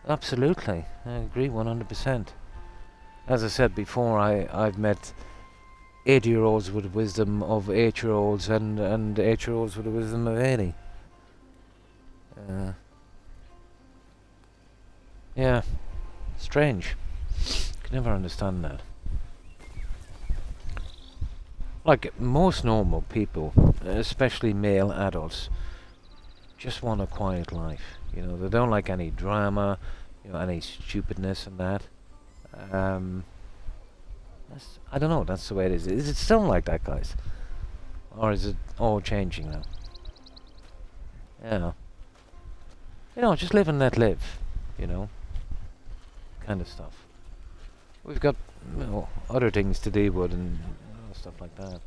Absolutely. I agree 100%. As I said before, I've met 80-year-olds with the wisdom of 8-year-olds and 8-year-olds with the wisdom of 80. Yeah. Strange. Can never understand that. Like most normal people, especially male adults, just want a quiet life. You know, they don't like any drama, you know, any stupidness and that. I don't know, that's the way it is. Is it still like that, guys? Or is it all changing now? Yeah. You know, just live and let live, you know? Kind of stuff. We've got, you know, other things to deal with and stuff like that.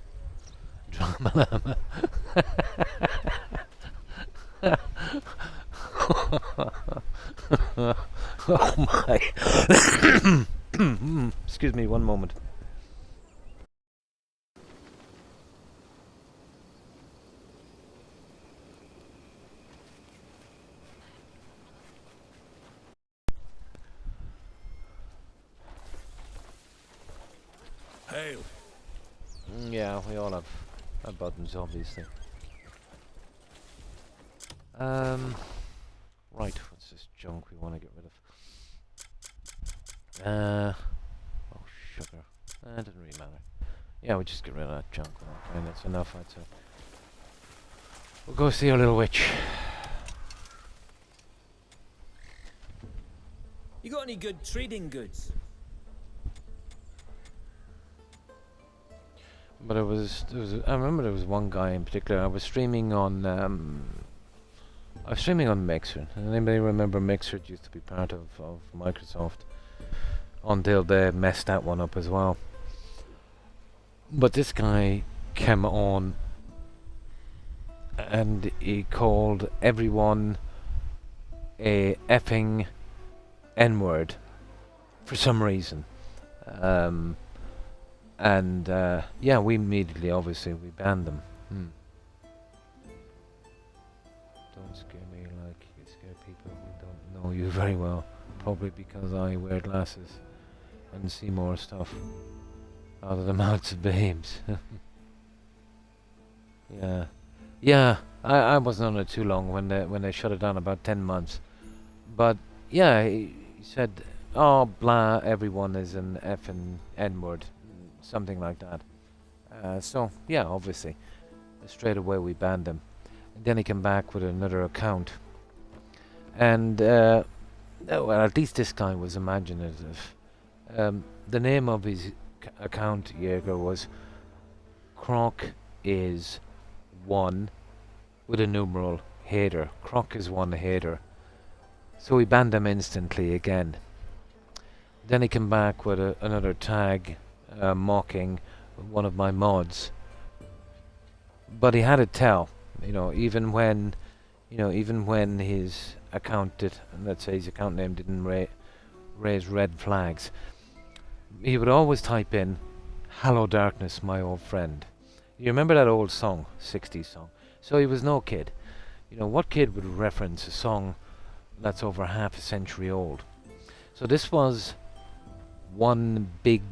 Drama llama. Oh my. Excuse me, one moment. Hail. Yeah, we all have buttons, obviously. Right, what's this junk we want to get rid of? Oh, sugar. It doesn't really matter. Yeah, we'll just get rid of that junk. Okay, that's enough, I'd say. We'll go see our little witch. You got any good trading goods? But I remember there was one guy in particular. I was streaming on Mixer. Anybody remember Mixer? It used to be part of Microsoft until they messed that one up as well. But this guy came on and he called everyone a effing N-word for some reason. Yeah, we immediately, obviously, we banned them. Don't scare me like you scare people who don't know you very well. Probably because I wear glasses and see more stuff out of the mouths of babes. Yeah. Yeah, I wasn't on it too long when they shut it down, about 10 months. But, yeah, he said, oh, blah, everyone is an effing N-word. Something like that. So, yeah, obviously. Straight away we banned him. And then he came back with another account. And, well, at least this guy was imaginative. The name of his account, Jaeger, was Croc is 1 with a numeral hater. Croc is 1 hater. So we banned him instantly again. Then he came back with another tag mocking one of my mods. But he had to tell, you know, even when his account did, let's say his account name didn't raise red flags, he would always type in, "Hello darkness, my old friend." You remember that old song, 60s song? So he was no kid. You know, what kid would reference a song that's over half a century old? So this was one big,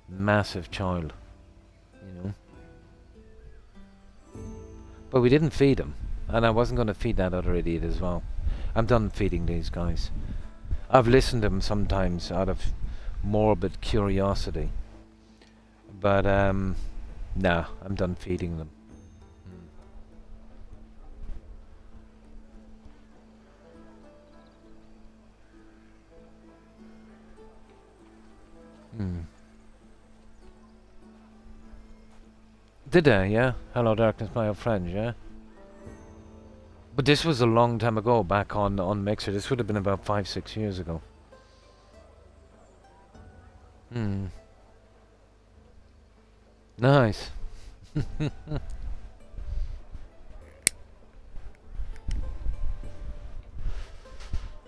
massive child, you know. But we didn't feed him, and I wasn't going to feed that other idiot as well. I'm done feeding these guys. I've listened to them sometimes out of morbid curiosity, but nah, I'm done feeding them. Did I? Yeah. Hello, darkness, my old friend. Yeah. But this was a long time ago, back on Mixer. This would have been about 5-6 years ago. Hmm. Nice.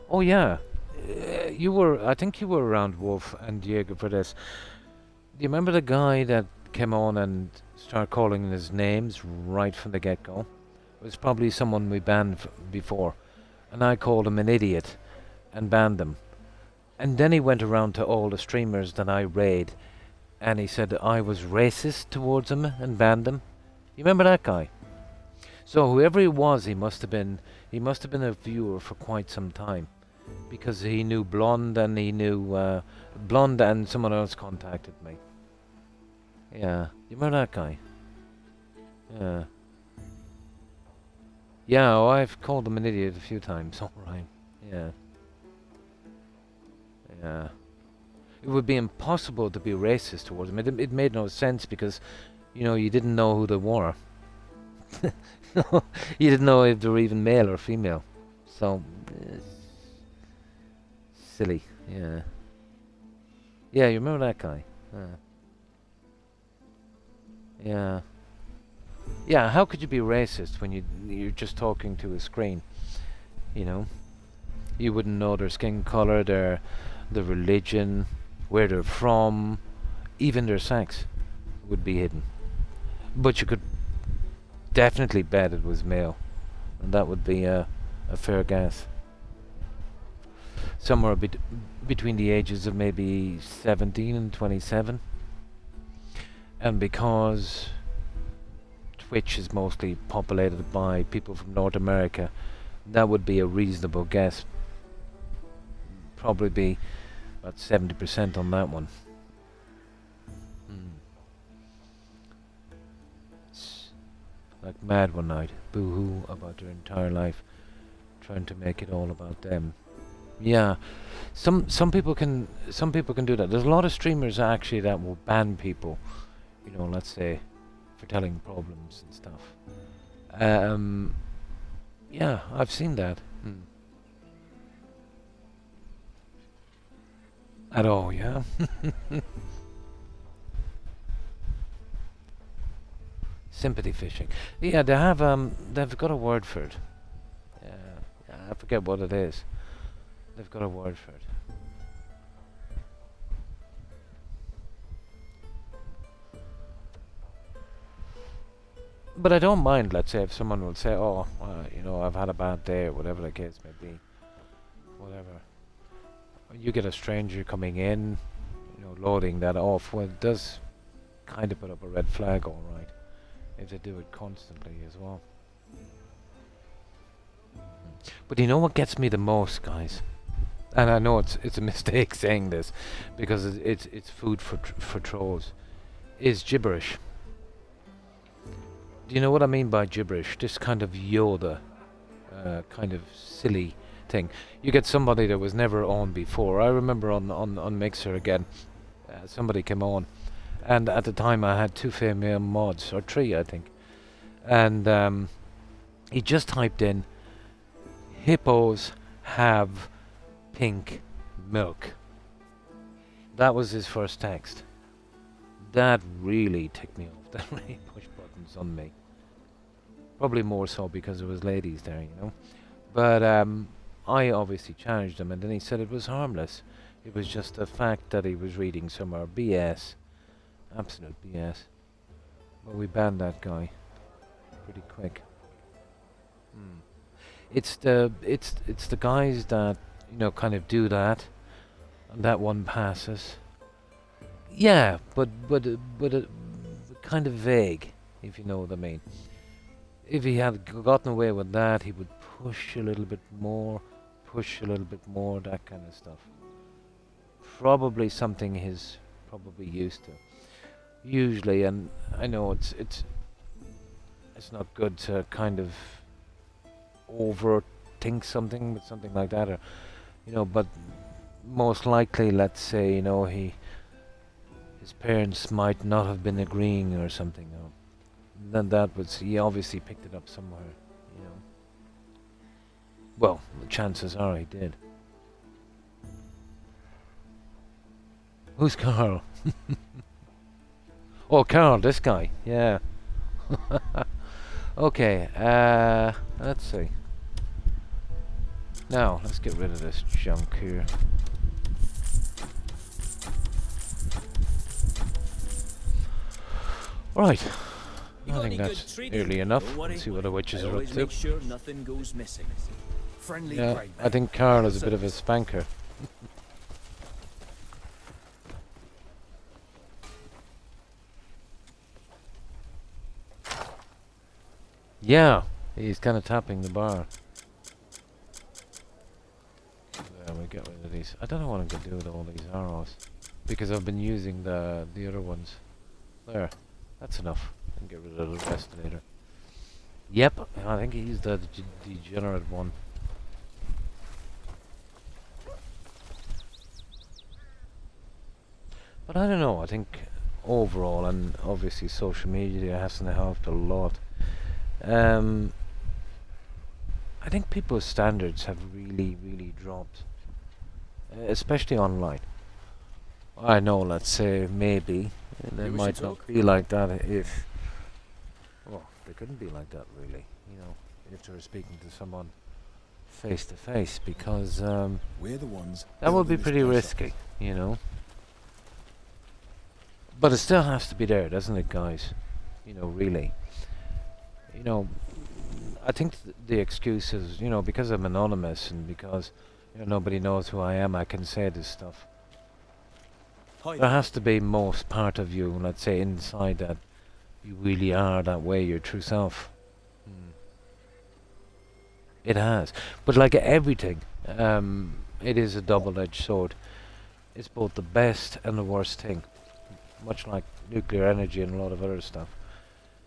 Oh yeah, you were. I think you were around Wolf and Diego for this. Do you remember the guy that came on and started calling his names right from the get-go? It was probably someone we banned before, and I called him an idiot and banned him. And then he went around to all the streamers that I raid, and he said I was racist towards him and banned him. You remember that guy? So whoever he was, he must have been a viewer for quite some time, because he knew Blonde and he knew Blonde and someone else contacted me. Yeah, you remember that guy? Yeah. Yeah, oh, I've called him an idiot a few times. All right. Yeah. Yeah. It would be impossible to be racist towards him. It made no sense because, you know, you didn't know who they were. You didn't know if they were even male or female. So, silly. Yeah. Yeah, you remember that guy? Yeah. Yeah, how could you be racist when you're just talking to a screen? You know? You wouldn't know their skin color, their religion, where they're from, even their sex would be hidden. But you could definitely bet it was male, and that would be a fair guess. Somewhere between the ages of maybe 17 and 27. And because Twitch is mostly populated by people from North America, that would be a reasonable guess. Probably be about 70% on that one. It's like mad one night, boo-hoo about their entire life, trying to make it all about them. Yeah, some people can do that. There's a lot of streamers actually that will ban people, you know, let's say, for telling problems and stuff. Yeah, I've seen that. At all, yeah. Sympathy fishing. Yeah, they've got a word for it. Yeah, I forget what it is. They've got a word for it. But I don't mind, let's say, if someone will say, oh, you know, I've had a bad day, or whatever the case may be. Whatever. You get a stranger coming in, you know, loading that off. Well, it does kind of put up a red flag, all right, if they do it constantly as well. But you know what gets me the most, guys? And I know it's a mistake saying this, because it's food for trolls. Is gibberish. Do you know what I mean by gibberish? This kind of Yoda, kind of silly thing. You get somebody that was never on before. I remember on Mixer again, somebody came on, and at the time I had 2 female mods, or 3 I think, and he just typed in, hippos have pink milk. That was his first text. That really ticked me off. That really pushed buttons on me. Probably more so because there was ladies there, you know. But I obviously challenged him, and then he said it was harmless. It was just the fact that he was reading somewhere. BS. Absolute BS. But we banned that guy pretty quick. It's the guys that, you know, kind of do that, and that one passes. Yeah, but kind of vague, if you know what I mean. If he had gotten away with that, he would push a little bit more, that kind of stuff. Probably something he's probably used to. Usually, and I know it's not good to kind of overthink something with something like that, or, you know, but most likely, let's say, you know, his parents might not have been agreeing or something, you know. Then he obviously picked it up somewhere, you know. chances are he did. Who's Carl? Oh, Carl, this guy. Yeah. Okay, let's see. Now, let's get rid of this junk here. Right. I think that's nearly enough. Let's see what the witches are up to. Make sure nothing goes missing. Friendly Yeah, grey I think Carl is a bit of a spanker. Yeah, he's kind of tapping the bar. There, we get rid of these. I don't know what I'm going to do with all these arrows, because I've been using the other ones. There, that's enough. I can get rid of the rest later. Yep, I think he used the degenerate one. But I don't know, I think overall, and obviously social media hasn't helped a lot. I think people's standards have really, really dropped. Especially online. I know, let's say, maybe they might not be like that if... Well, they couldn't be like that, really, you know, if they were speaking to someone face to face, because we're the ones that would be pretty risky, you know. But it still has to be there, doesn't it, guys? You know, really. You know, I think the excuse is, you know, because I'm anonymous and because, you know, nobody knows who I am, I can say this stuff. There has to be most part of you, let's say, inside that you really are that way, your true self. It has. But like everything, it is a double-edged sword. It's both the best and the worst thing. Much like nuclear energy and a lot of other stuff.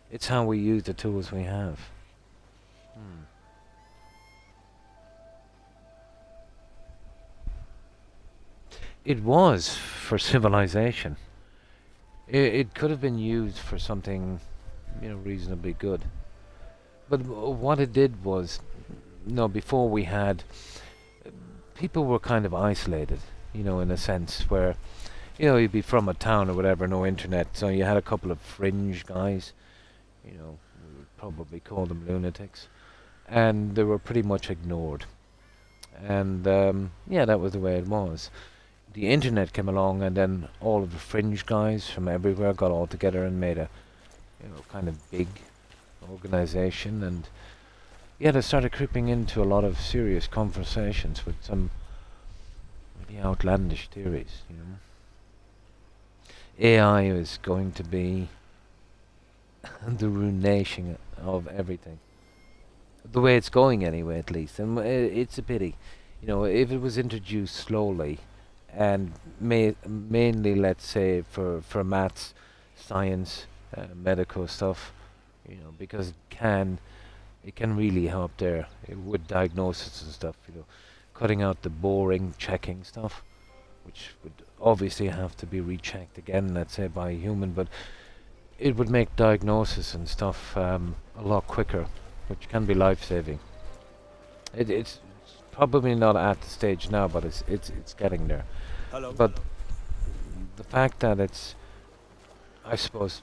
It's how we use the tools we have. It was for civilization. It could have been used for something, you know, reasonably good. But what it did was, you know, before we had, people were kind of isolated, you know, in a sense where, you know, you'd be from a town or whatever, no internet, so you had a couple of fringe guys, you know, we would probably call them lunatics, and they were pretty much ignored. And yeah, that was the way it was. The internet came along, and then all of the fringe guys from everywhere got all together and made a, you know, kind of big organization, and yeah, they started creeping into a lot of serious conversations with some really outlandish theories, you know. AI is going to be the ruination of everything. The way it's going anyway, at least. And it's a pity. You know, if it was introduced slowly, and mainly, let's say, for maths, science, medical stuff, you know, because it can really help there with diagnosis and stuff, you know, cutting out the boring checking stuff, which would obviously have to be rechecked again, let's say, by a human, but it would make diagnosis and stuff a lot quicker, which can be life-saving. It's probably not at the stage now, but it's getting there. But the fact that it's, I suppose,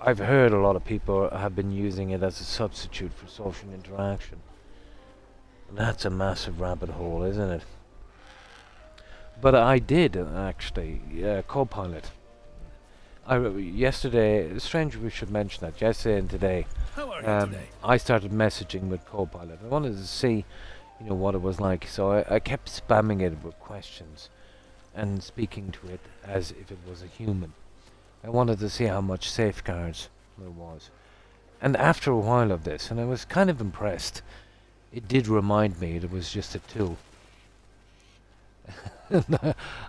I've heard a lot of people have been using it as a substitute for social interaction. And that's a massive rabbit hole, isn't it? But I did actually, Copilot. Yesterday, it's strange we should mention that, yesterday and today, How are you today? I started messaging with Copilot. I wanted to see, you know, what it was like, so I kept spamming it with questions and speaking to it as if it was a human. I wanted to see how much safeguards there was. And after a while of this, and I was kind of impressed, it did remind me it was just a tool.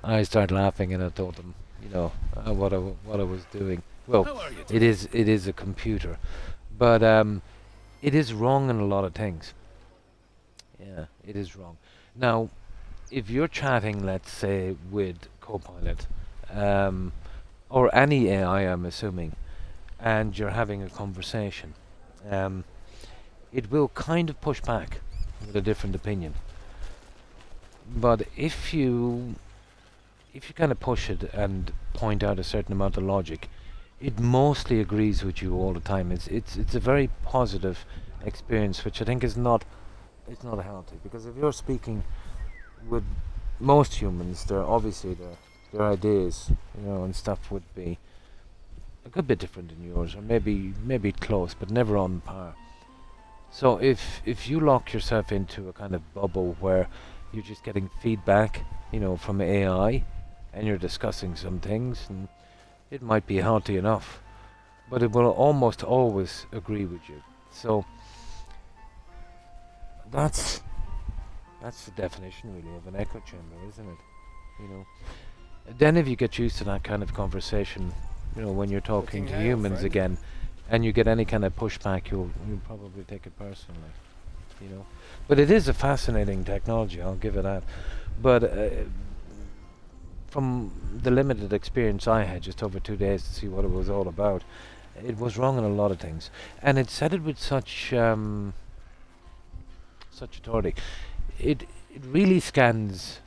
I started laughing and I told them, you know, what I was doing. Well, it is a computer, but it is wrong in a lot of things. Yeah, it is wrong. Now, if you're chatting, let's say, with Copilot, or any AI, I'm assuming, and you're having a conversation, it will kind of push back with a different opinion. But if you kind of push it and point out a certain amount of logic, it mostly agrees with you all the time. It's a very positive experience, which I think is not healthy, because if you're speaking with most humans, their ideas, and stuff would be a good bit different than yours, or maybe close, but never on par. So if you lock yourself into a kind of bubble where you're just getting feedback, from AI, and you're discussing some things, and it might be healthy enough, but it will almost always agree with you. So that's the definition, really, of an echo chamber, isn't it? Then if you get used to that kind of conversation, when you're talking to humans again, and you get any kind of pushback, you'll probably take it personally, But it is a fascinating technology, I'll give it that. But from the limited experience I had, just over 2 days to see what it was all about, it was wrong on a lot of things, and it said it with such authority. It really scans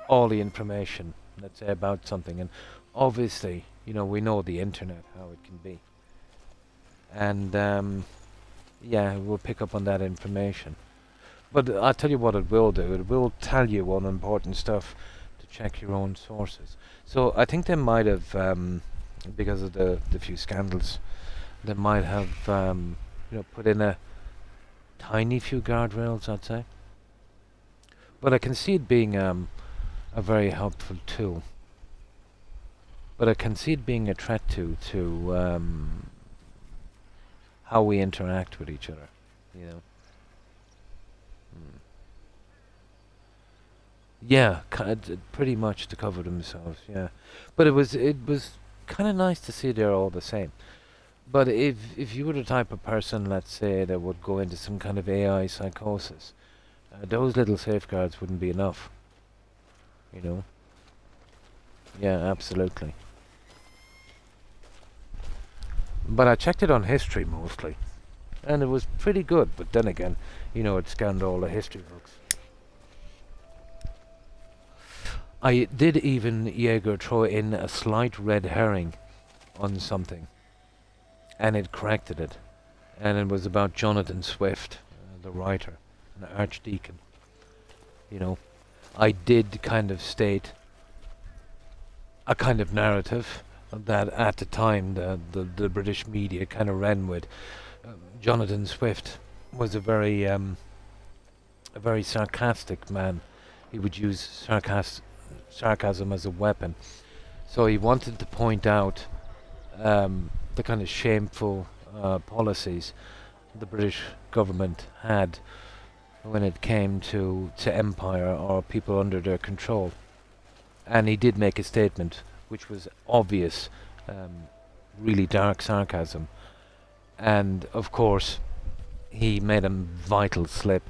all the information, let's say, about something, and obviously, we know the internet, how it can be, and it will pick up on that information. But I'll tell you what it will do. It will tell you on important stuff to check your own sources. So I think they might have, because of the few scandals, they might have, put in a tiny few guardrails, I'd say. But I can see it being a very helpful tool. But I can see it being a threat to how we interact with each other, Yeah, pretty much to cover themselves, yeah. But it was kind of nice to see they're all the same. But if you were the type of person, let's say, that would go into some kind of AI psychosis, those little safeguards wouldn't be enough, Yeah, absolutely. But I checked it on history mostly, and it was pretty good. But then again, it scanned all the history books. I did even, Jaeger, throw in a slight red herring on something, and it corrected it. And it was about Jonathan Swift, the writer, an archdeacon. I did kind of state a kind of narrative that at the time the British media kind of ran with. Jonathan Swift was a very sarcastic man. He would use sarcasm as a weapon. So he wanted to point out the kind of shameful policies the British government had when it came to empire or people under their control. And he did make a statement which was obvious, really dark sarcasm. And of course, he made a vital slip.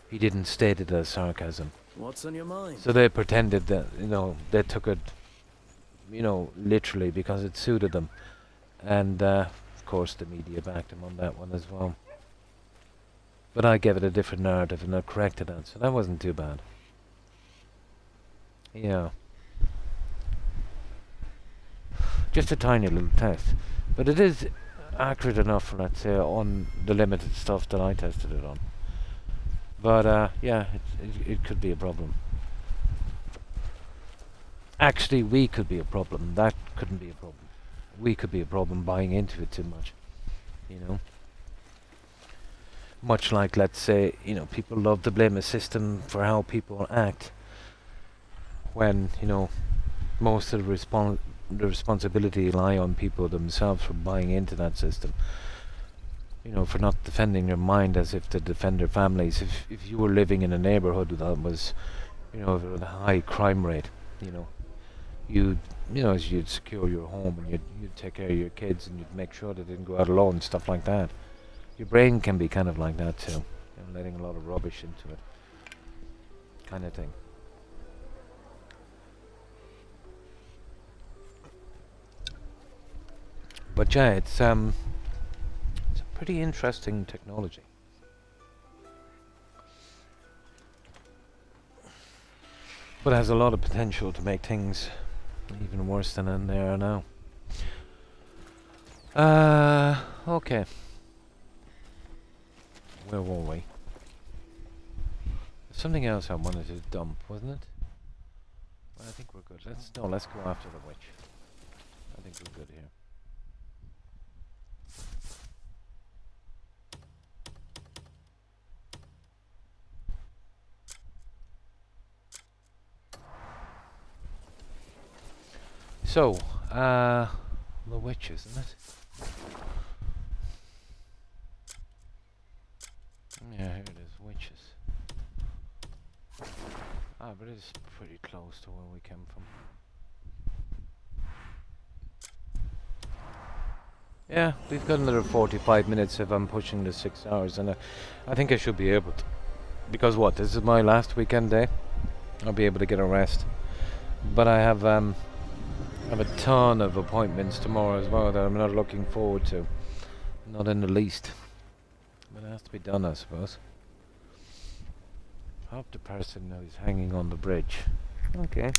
He didn't state it as sarcasm. What's on your mind? So they pretended that, they took it, literally because it suited them. And, of course, the media backed him on that one as well. But I gave it a different narrative and I corrected it, so that wasn't too bad. Yeah. Just a tiny little test. But it is accurate enough, let's say, on the limited stuff that I tested it on. But, it could be a problem. Actually, we could be a problem. That couldn't be a problem. We could be a problem buying into it too much. Much like, let's say, people love to blame a system for how people act, when, most of the responsibility lie on people themselves for buying into that system. For not defending their mind as if to defend their families. If you were living in a neighborhood that was, with a high crime rate, you'd secure your home and you'd take care of your kids and you'd make sure they didn't go out alone, stuff like that. Your brain can be kind of like that too, letting a lot of rubbish into it, kind of thing. But yeah, it's a pretty interesting technology. But it has a lot of potential to make things even worse than they are now. Okay. Where were we? There's something else I wanted to dump, wasn't it? Well, I think we're good. Let's go after the witch. I think we're good here. So, the witch, isn't it? Yeah, here it is, witches. Ah, but it's pretty close to where we came from. Yeah, we've got another 45 minutes if I'm pushing the 6 hours, and I think I should be able to. Because what, this is my last weekend day? I'll be able to get a rest. But I have a ton of appointments tomorrow as well that I'm not looking forward to. Not in the least. But it has to be done, I suppose. Help the person who's hanging on the bridge. Okay.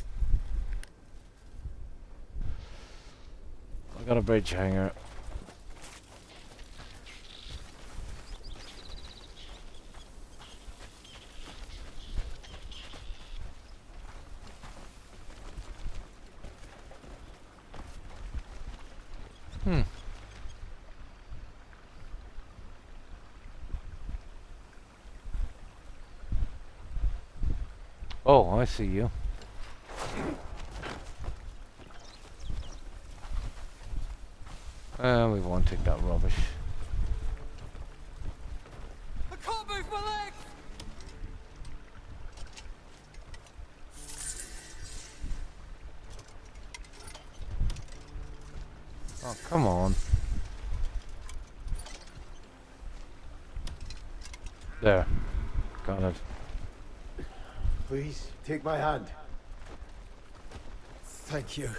I got a bridge hanger. Oh, I see you. We won't take that rubbish. I can't move my legs! Oh, come on. There. Got it. Please, take my hand. Thank you.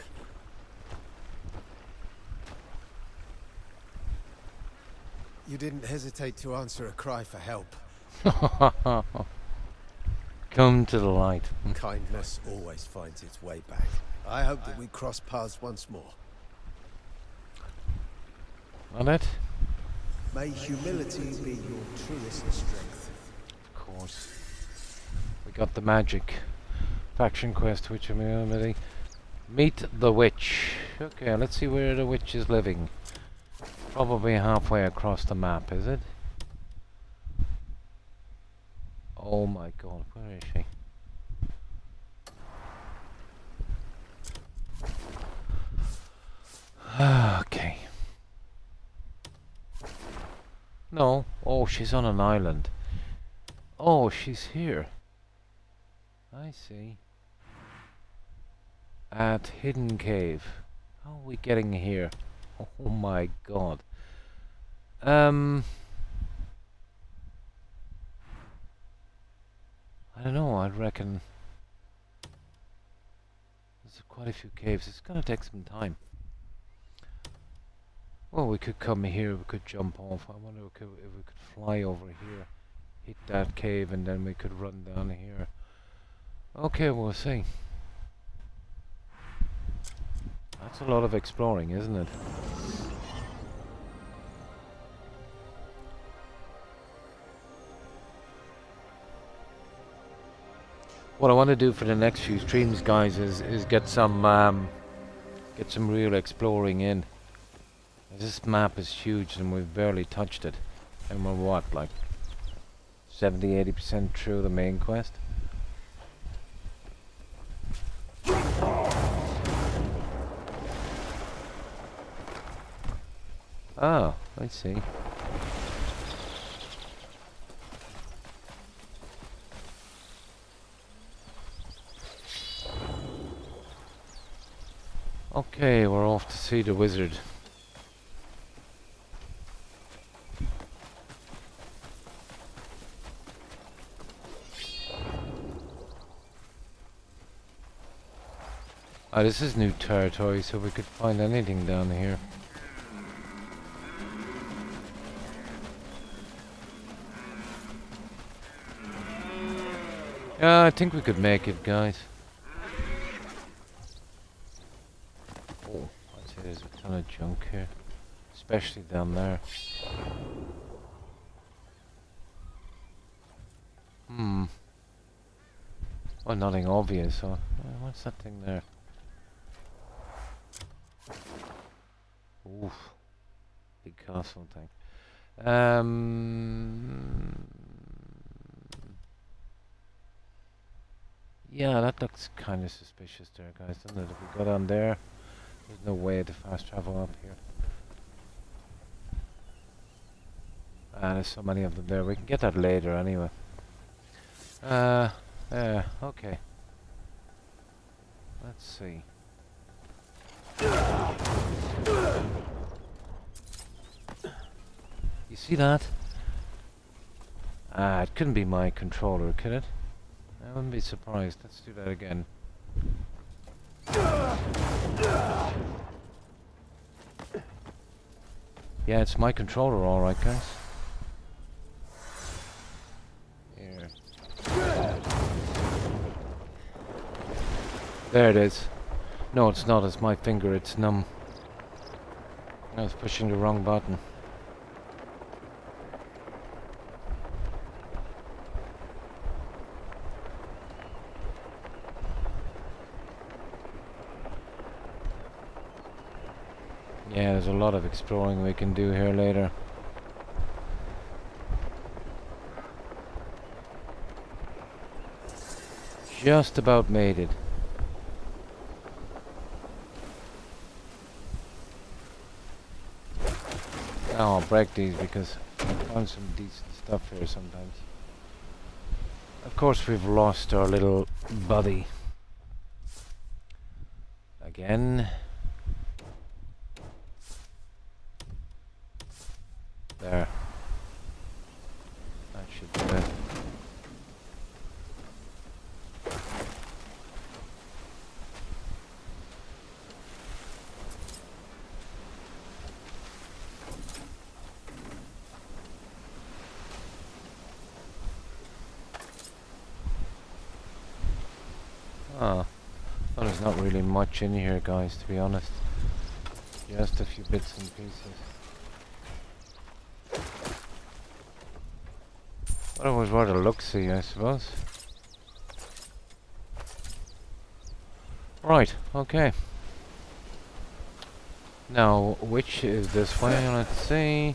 You didn't hesitate to answer a cry for help. Come to the light. Kindness always finds its way back. I hope that we cross paths once more. On it? May humility be your truest strength. Of course. We got the magic faction quest, which I'm ready. Meet the witch. Okay, let's see where the witch is living. Probably halfway across the map, is it? Oh my god, where is she? Okay. No. Oh, she's on an island. Oh, she's here. I see. At Hidden Cave. How are we getting here? Oh my god. I don't know, I reckon there's quite a few caves. It's gonna take some time. Well, we could come here, we could jump off. I wonder if we could fly over here, hit that cave, and then we could run down here. Okay, we'll see. That's a lot of exploring, isn't it? What I want to do for the next few streams, guys, is get some real exploring in. This map is huge and we've barely touched it. And we're what, like 70-80% through the main quest? Oh, I see. Okay, we're off to see the wizard. Ah, this is new territory, so we could find anything down here. Yeah, I think we could make it, guys. ton of junk here, especially down there. Well, nothing obvious, so what's that thing there? Oof. Big castle thing. Yeah, that looks kind of suspicious there, guys, doesn't it? If we go down there, there's no way to fast travel up here. There's so many of them there. We can get that later anyway. Okay. Let's see. You see that? It couldn't be my controller, could it? I wouldn't be surprised. Let's do that again. Yeah, it's my controller, alright, guys. Here. There it is. No, it's not. It's my finger. It's numb. I was pushing the wrong button. Yeah, there's a lot of exploring we can do here later. Just about made it. Now I'll break these because I found some decent stuff here sometimes. Of course we've lost our little buddy. Again. There. That should do it. Oh, well, there's not really much in here, guys, to be honest. Just a few bits and pieces. But it was rather look-see, I suppose. Right, okay. Now, which is this way? Let's see.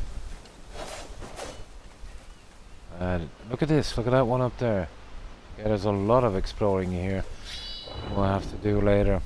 Look at this, look at that one up there. Yeah, there's a lot of exploring here. We'll have to do later.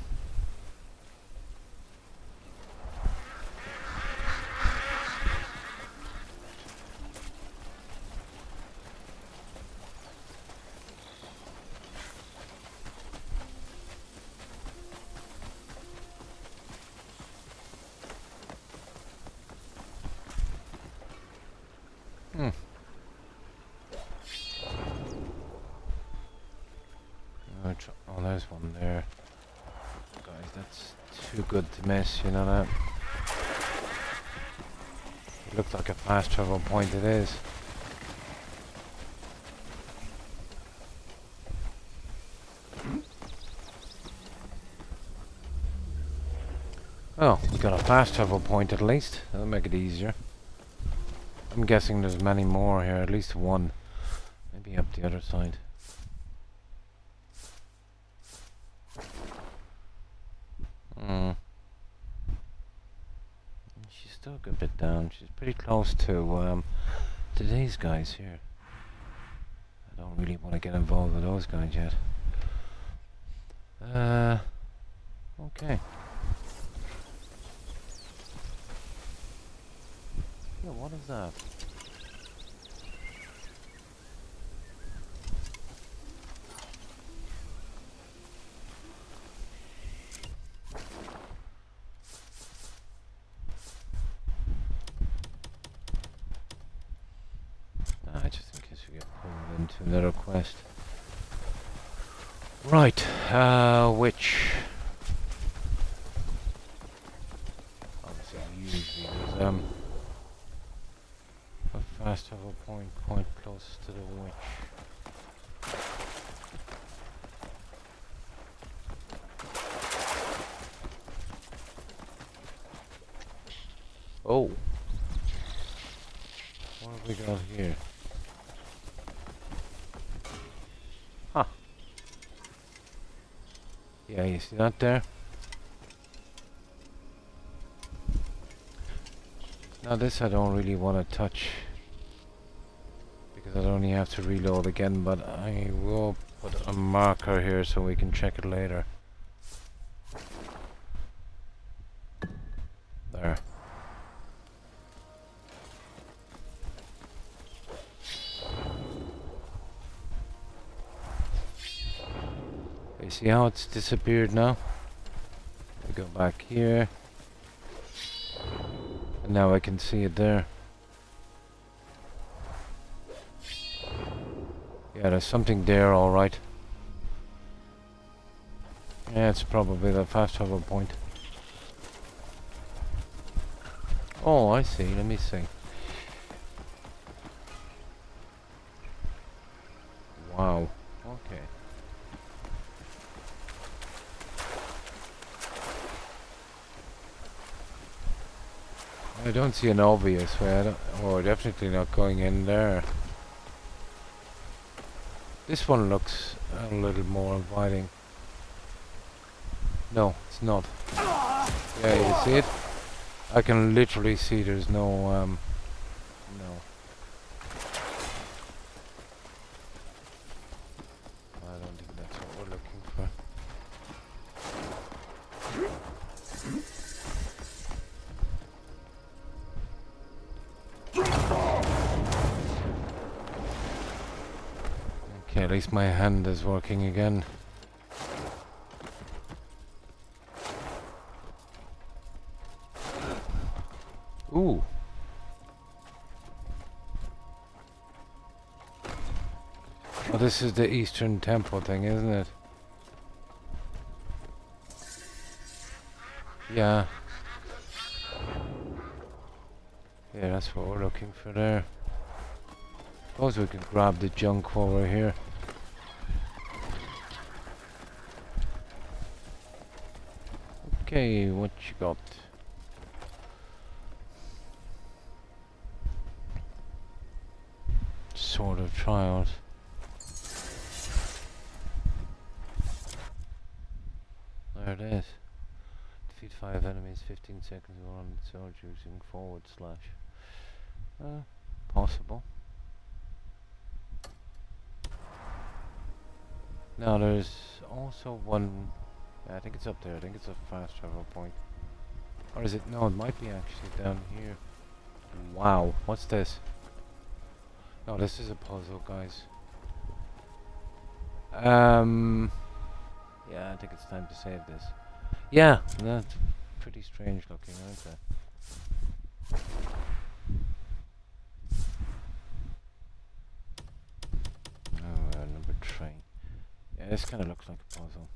Oh, there's one there. Guys, that's too good to miss, you know that? It looked like a fast travel point, it is. Oh, we got a fast travel point at least. That'll make it easier. I'm guessing there's many more here, at least one. Maybe up the other side. She's still a good bit down. She's pretty close to these guys here. I don't really want to get involved with those guys yet. Okay. Yeah, what is that? Just in case we get pulled into another quest. Right, which... obviously usually there's a fast travel point quite close to the witch. out here? Huh. Yeah, you see that there? Now this I don't really want to touch because I'd only have to reload again, but I will put a marker here so we can check it later. There. You see how it's disappeared now? We go back here. And now I can see it there. Yeah, there's something there, alright. Yeah, it's probably the fast travel point. Oh, I see. Let me see. Wow. Okay. I don't see an obvious way. Oh, definitely not going in there. This one looks a little more inviting. No, it's not. Yeah, you see it? I can literally see there's no, no. I don't think that's what we're looking for. Okay, at least my hand is working again. Ooh. Oh, this is the Eastern Temple thing, isn't it? Yeah. Yeah, that's what we're looking for there. Suppose we could grab the junk while we're here. Okay, what you got? Sword of Trials. There it is. Defeat 5 enemies, 15 seconds on the sword using forward slash. Possible. Now there's also one. I think it's up there. I think it's a fast travel point. Or is it? No, it might be actually down here. Wow, what's this? No, this is a puzzle, guys. Yeah, I think it's time to save this. Yeah, that's pretty strange looking, aren't they? Oh, number 3. Yeah, this kind of looks like a puzzle.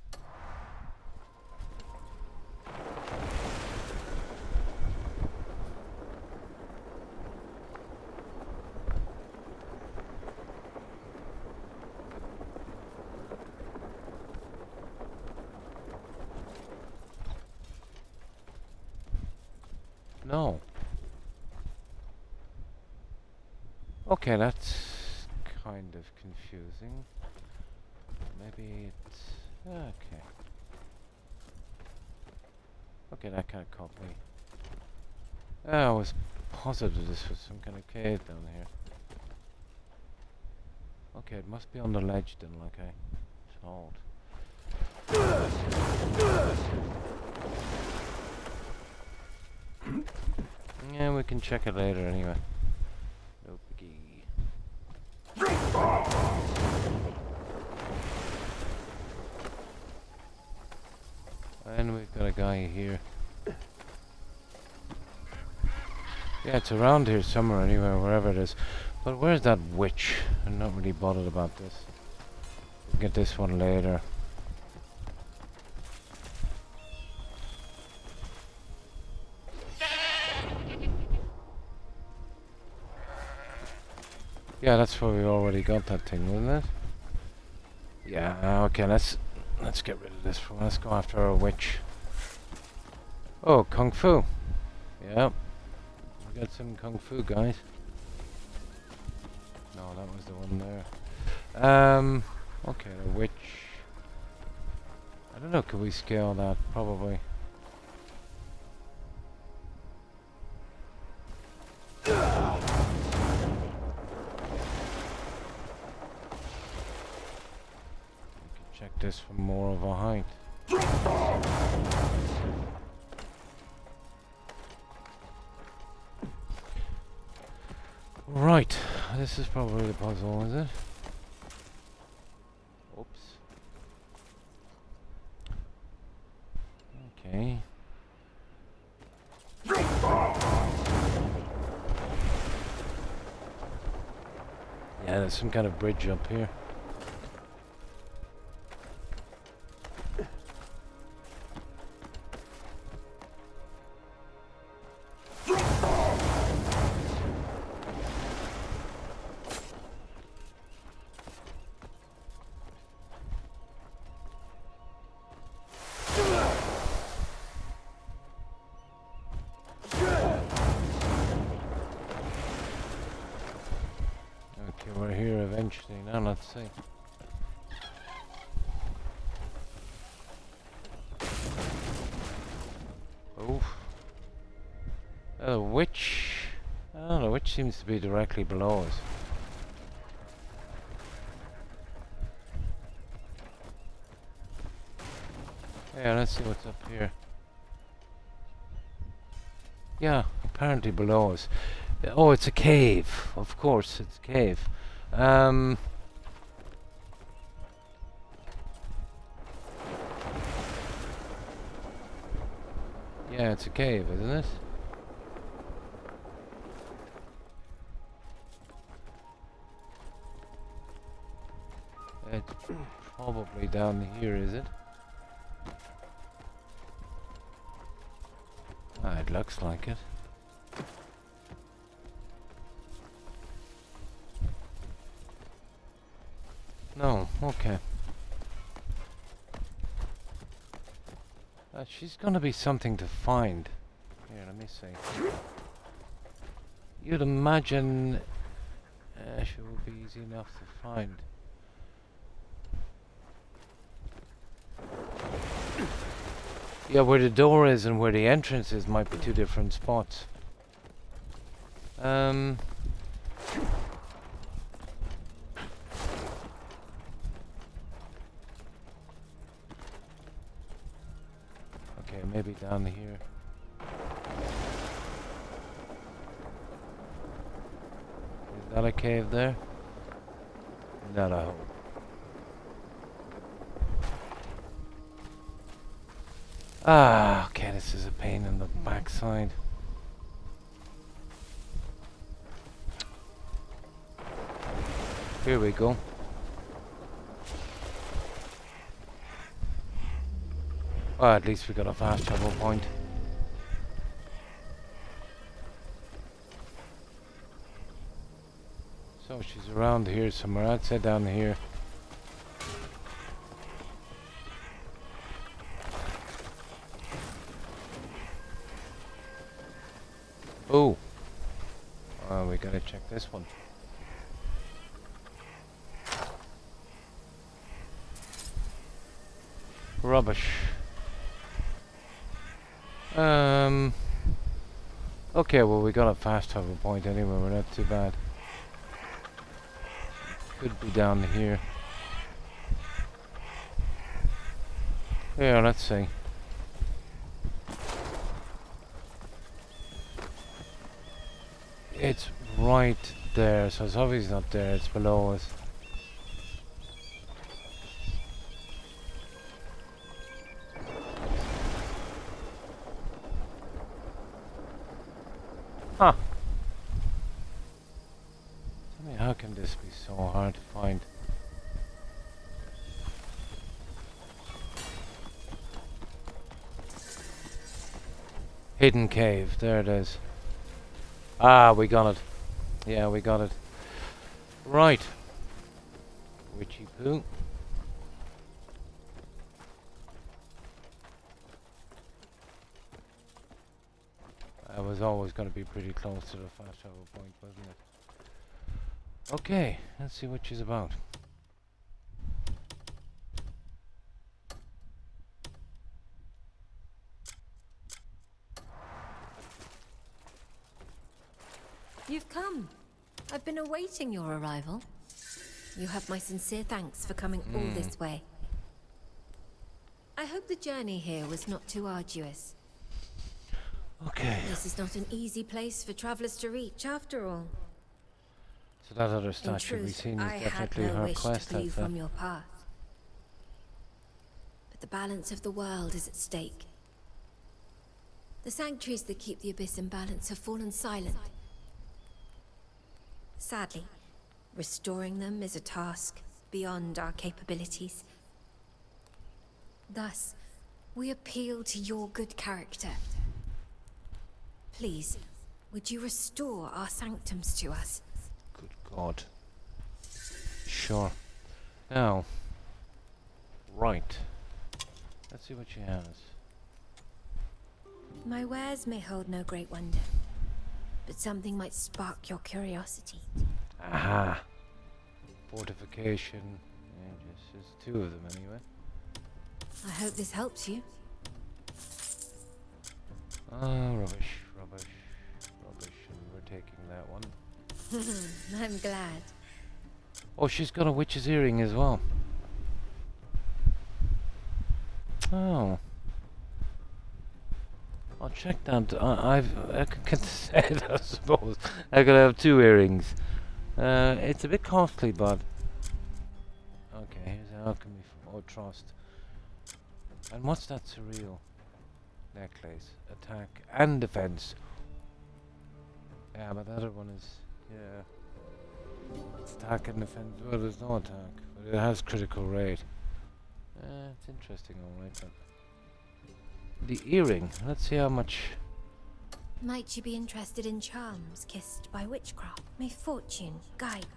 No. Okay, that's kind of confusing. Maybe it's... okay. Okay, that kind of caught me. I was positive this was some kind of cave down here. Okay, it must be on the ledge then, like I told. Yeah, we can check it later anyway. No biggie. And we've got a guy here. Yeah, it's around here somewhere anywhere, wherever it is. But where's that witch? I'm not really bothered about this. We'll get this one later. Yeah, that's where we already got that thing, wasn't it? Yeah, okay, let's get rid of this one. Let's go after our witch. Oh, Kung Fu. Yeah. We got some Kung Fu, guys. No, that was the one there. Okay, the witch. I don't know, can we scale that? Probably. Check this from more of a height. Right, this is probably the puzzle, is it? Oops. Okay. Yeah, there's some kind of bridge up here. Okay, we're here eventually. Now let's see. Oh. The witch. I don't know, which seems to be directly below us. Yeah, let's see what's up here. Yeah, apparently below us. Oh, it's a cave. Of course, it's a cave. Yeah, it's a cave, isn't it? It's probably down here, is it? Ah, it looks like it. No, okay. She's gonna be something to find. Here, let me see. You'd imagine she will be easy enough to find. Yeah, where the door is and where the entrance is might be two different spots. Okay, maybe down here. Is that a cave there? Not a hole. Ah, okay, this is a pain in the backside. Here we go. Well, at least we got a fast travel point. So she's around here somewhere. I'd say down here. Oh, we gotta check this one. Rubbish. Okay, well we got a fast travel point anyway, we're not too bad. Could be down here. Yeah, let's see. It's right there, so it's obviously not there, it's below us. Huh. Tell me, how can this be so hard to find? Hidden cave, there it is. Ah, we got it. Yeah, we got it. Right. Witchy poo. That was always going to be pretty close to the fast travel point, wasn't Okay, let's see what she's about. You've come. I've been awaiting your arrival. You have my sincere thanks for coming all this way. I hope the journey here was not too arduous. Okay. This is not an easy place for travelers to reach, after all. So that other In statue we've truth, seen I is had definitely no her wish quest, to pull I'd you say. from your path. But the balance of the world is at stake. The sanctuaries that keep the Abyss in balance have fallen silent. Sadly, restoring them is a task beyond our capabilities. Thus, we appeal to your good character. Please, would you restore our sanctums to us? Good God. Sure. Now. Right. Let's see what she has. My wares may hold no great wonder, but something might spark your curiosity. Aha. Fortification. Yeah, just 2 of them anyway. I hope this helps you. Oh, rubbish, rubbish, rubbish, and we're taking that one. I'm glad. Oh, she's got a witch's earring as well. Oh. I'll check that. I can get set, I suppose. I could have 2 earrings. It's a bit costly, but... Okay, here's alchemy or trust. And what's that surreal necklace? Attack and defense. Yeah, but the other one is... Yeah. It's attack and defense. Well, there's no attack, but it has critical rate. It's interesting, alright, but... The earring. Let's see how much... Might you be interested in charms kissed by witchcraft? May fortune guide.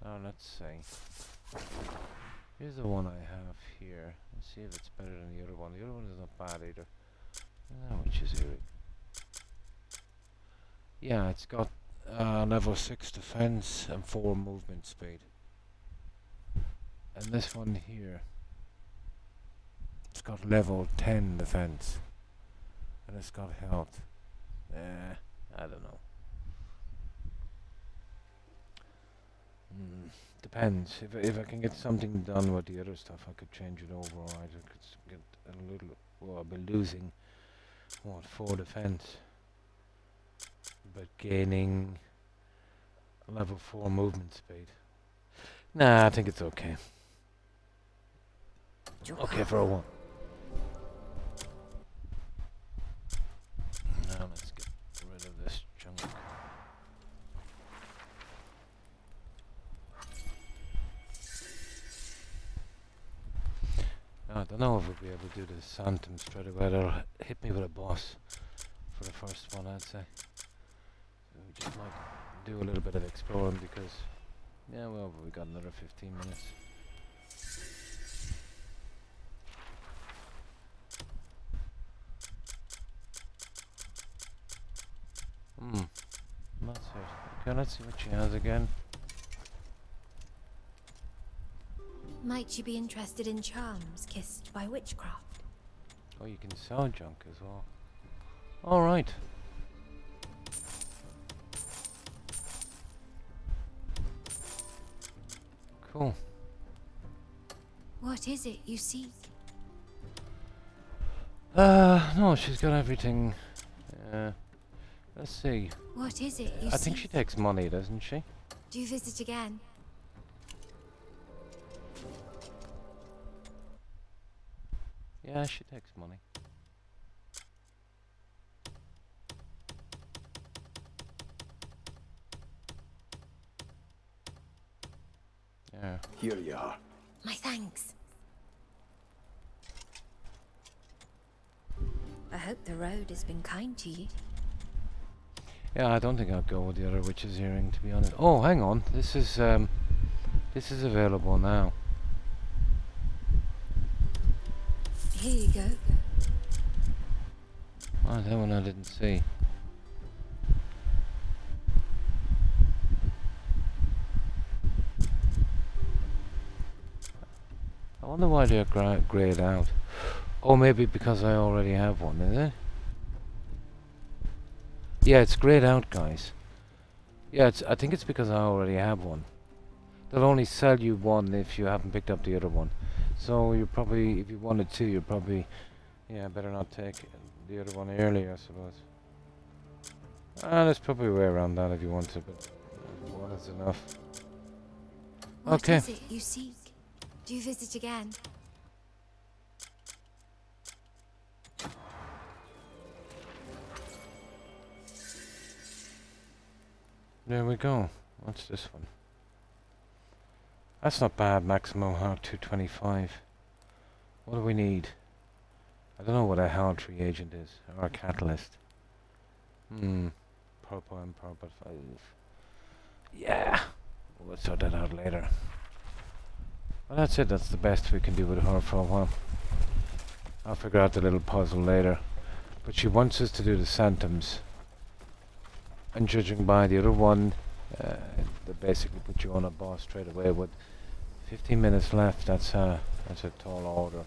Oh, let's see. Here's the one I have here. Let's see if it's better than the other one. The other one is not bad either. Witch's earring. Yeah, it's got level 6 defense and 4 movement speed. And this one here, it's got level 10 defense. And it's got health. I don't know. Depends. If I can get something done with the other stuff, I could change it over. Or I could get a little... Well, I'll be losing... What, 4 defense? But gaining... level 4 movement speed. Nah, I think it's okay. Okay for a 1. Now let's get rid of this junk. I don't know if we'll be able to do the Sanctum straight away. They'll hit me with a boss for the first one, I'd say. So we just might do a little bit of exploring because, yeah, well, we got another 15 minutes. That's it. Okay, let's see what she has again. Might you be interested in charms kissed by witchcraft? Oh, you can sell junk as well. Alright. Cool. What is it you seek? No, she's got everything. Let's see. What is it you I think seek? she takes money, doesn't she? Do you visit again? Yeah, she takes money. Yeah. Here you are. My thanks. I hope the road has been kind to you. Yeah, I don't think I'll go with the other witch's earring, to be honest. Oh, hang on. This is available now. Here you go. Oh, that one I didn't see. I wonder why they're greyed out. Oh, maybe because I already have one, is it? Yeah, it's greyed out, guys. Yeah, I think it's because I already have one. They'll only sell you one if you haven't picked up the other one. So you're probably, if you wanted two, you're probably, yeah, better not take the other one early, I suppose. There's probably a way around that if you want to, but one is enough. What Okay. is it you seek? Do you visit again? There we go. What's this one? That's not bad, Maximo Heart 225. What do we need? I don't know what a Howard reagent is, or a catalyst. Purple and purple 5. Yeah! We'll sort that out later. Well, that's it, that's the best we can do with her for a while. I'll figure out the little puzzle later. But she wants us to do the Sanctums. And judging by the other one, they basically put you on a boss straight away with 15 minutes left. That's a tall order.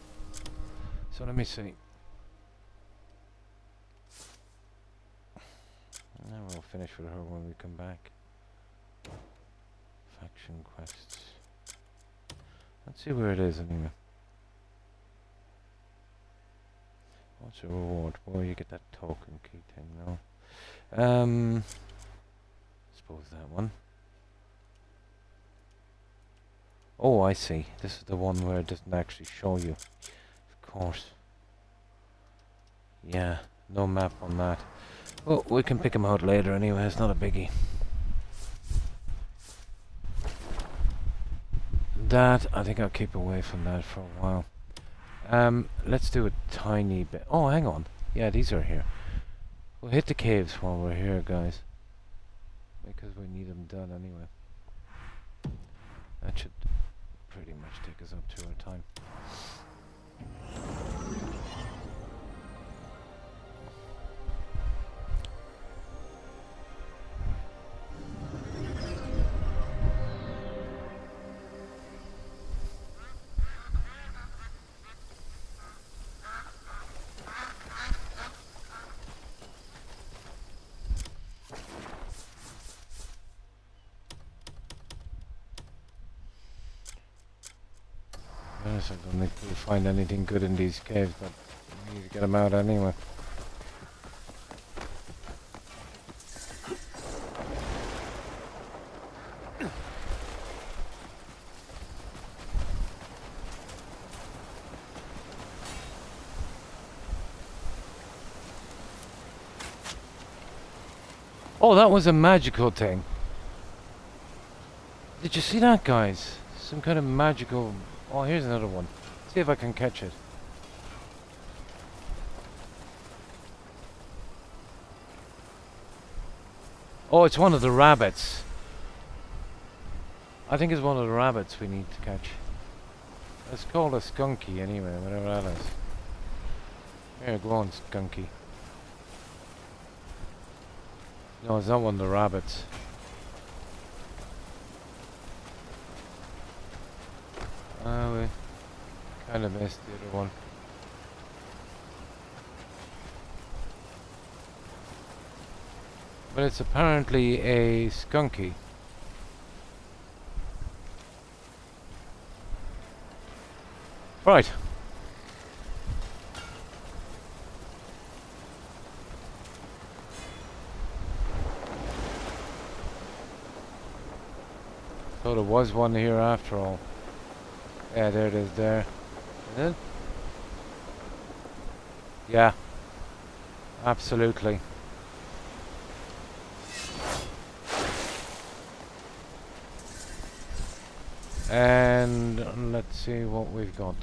So let me see. Now we'll finish with her when we come back. Faction quests. Let's see where it is anyway. What's the reward? Well, you get that token key thing, no? Suppose that one. Oh, I see. This is the one where it doesn't actually show you. Of course. Yeah, no map on that. Well, we can pick them out later anyway, it's not a biggie. That, I think I'll keep away from that for a while. Let's do a tiny bit. Oh, hang on. Yeah, these are here. We'll hit the caves while we're here, guys. Because we need them done anyway. That should pretty much take us up to our time. Yes, I don't think we'll find anything good in these caves, but we need to get them out anyway. Oh, that was a magical thing. Did you see that, guys? Some kind of magical... Oh, here's another one. See if I can catch it. Oh, it's one of the rabbits. I think it's one of the rabbits we need to catch. It's called a skunky anyway, whatever that is. Here, go on, skunky. No, it's not one of the rabbits. We kind of missed the other one. But it's apparently a skunky. Right. So there was one here after all. Yeah, there it is there. Is it? Yeah. Absolutely. And let's see what we've got.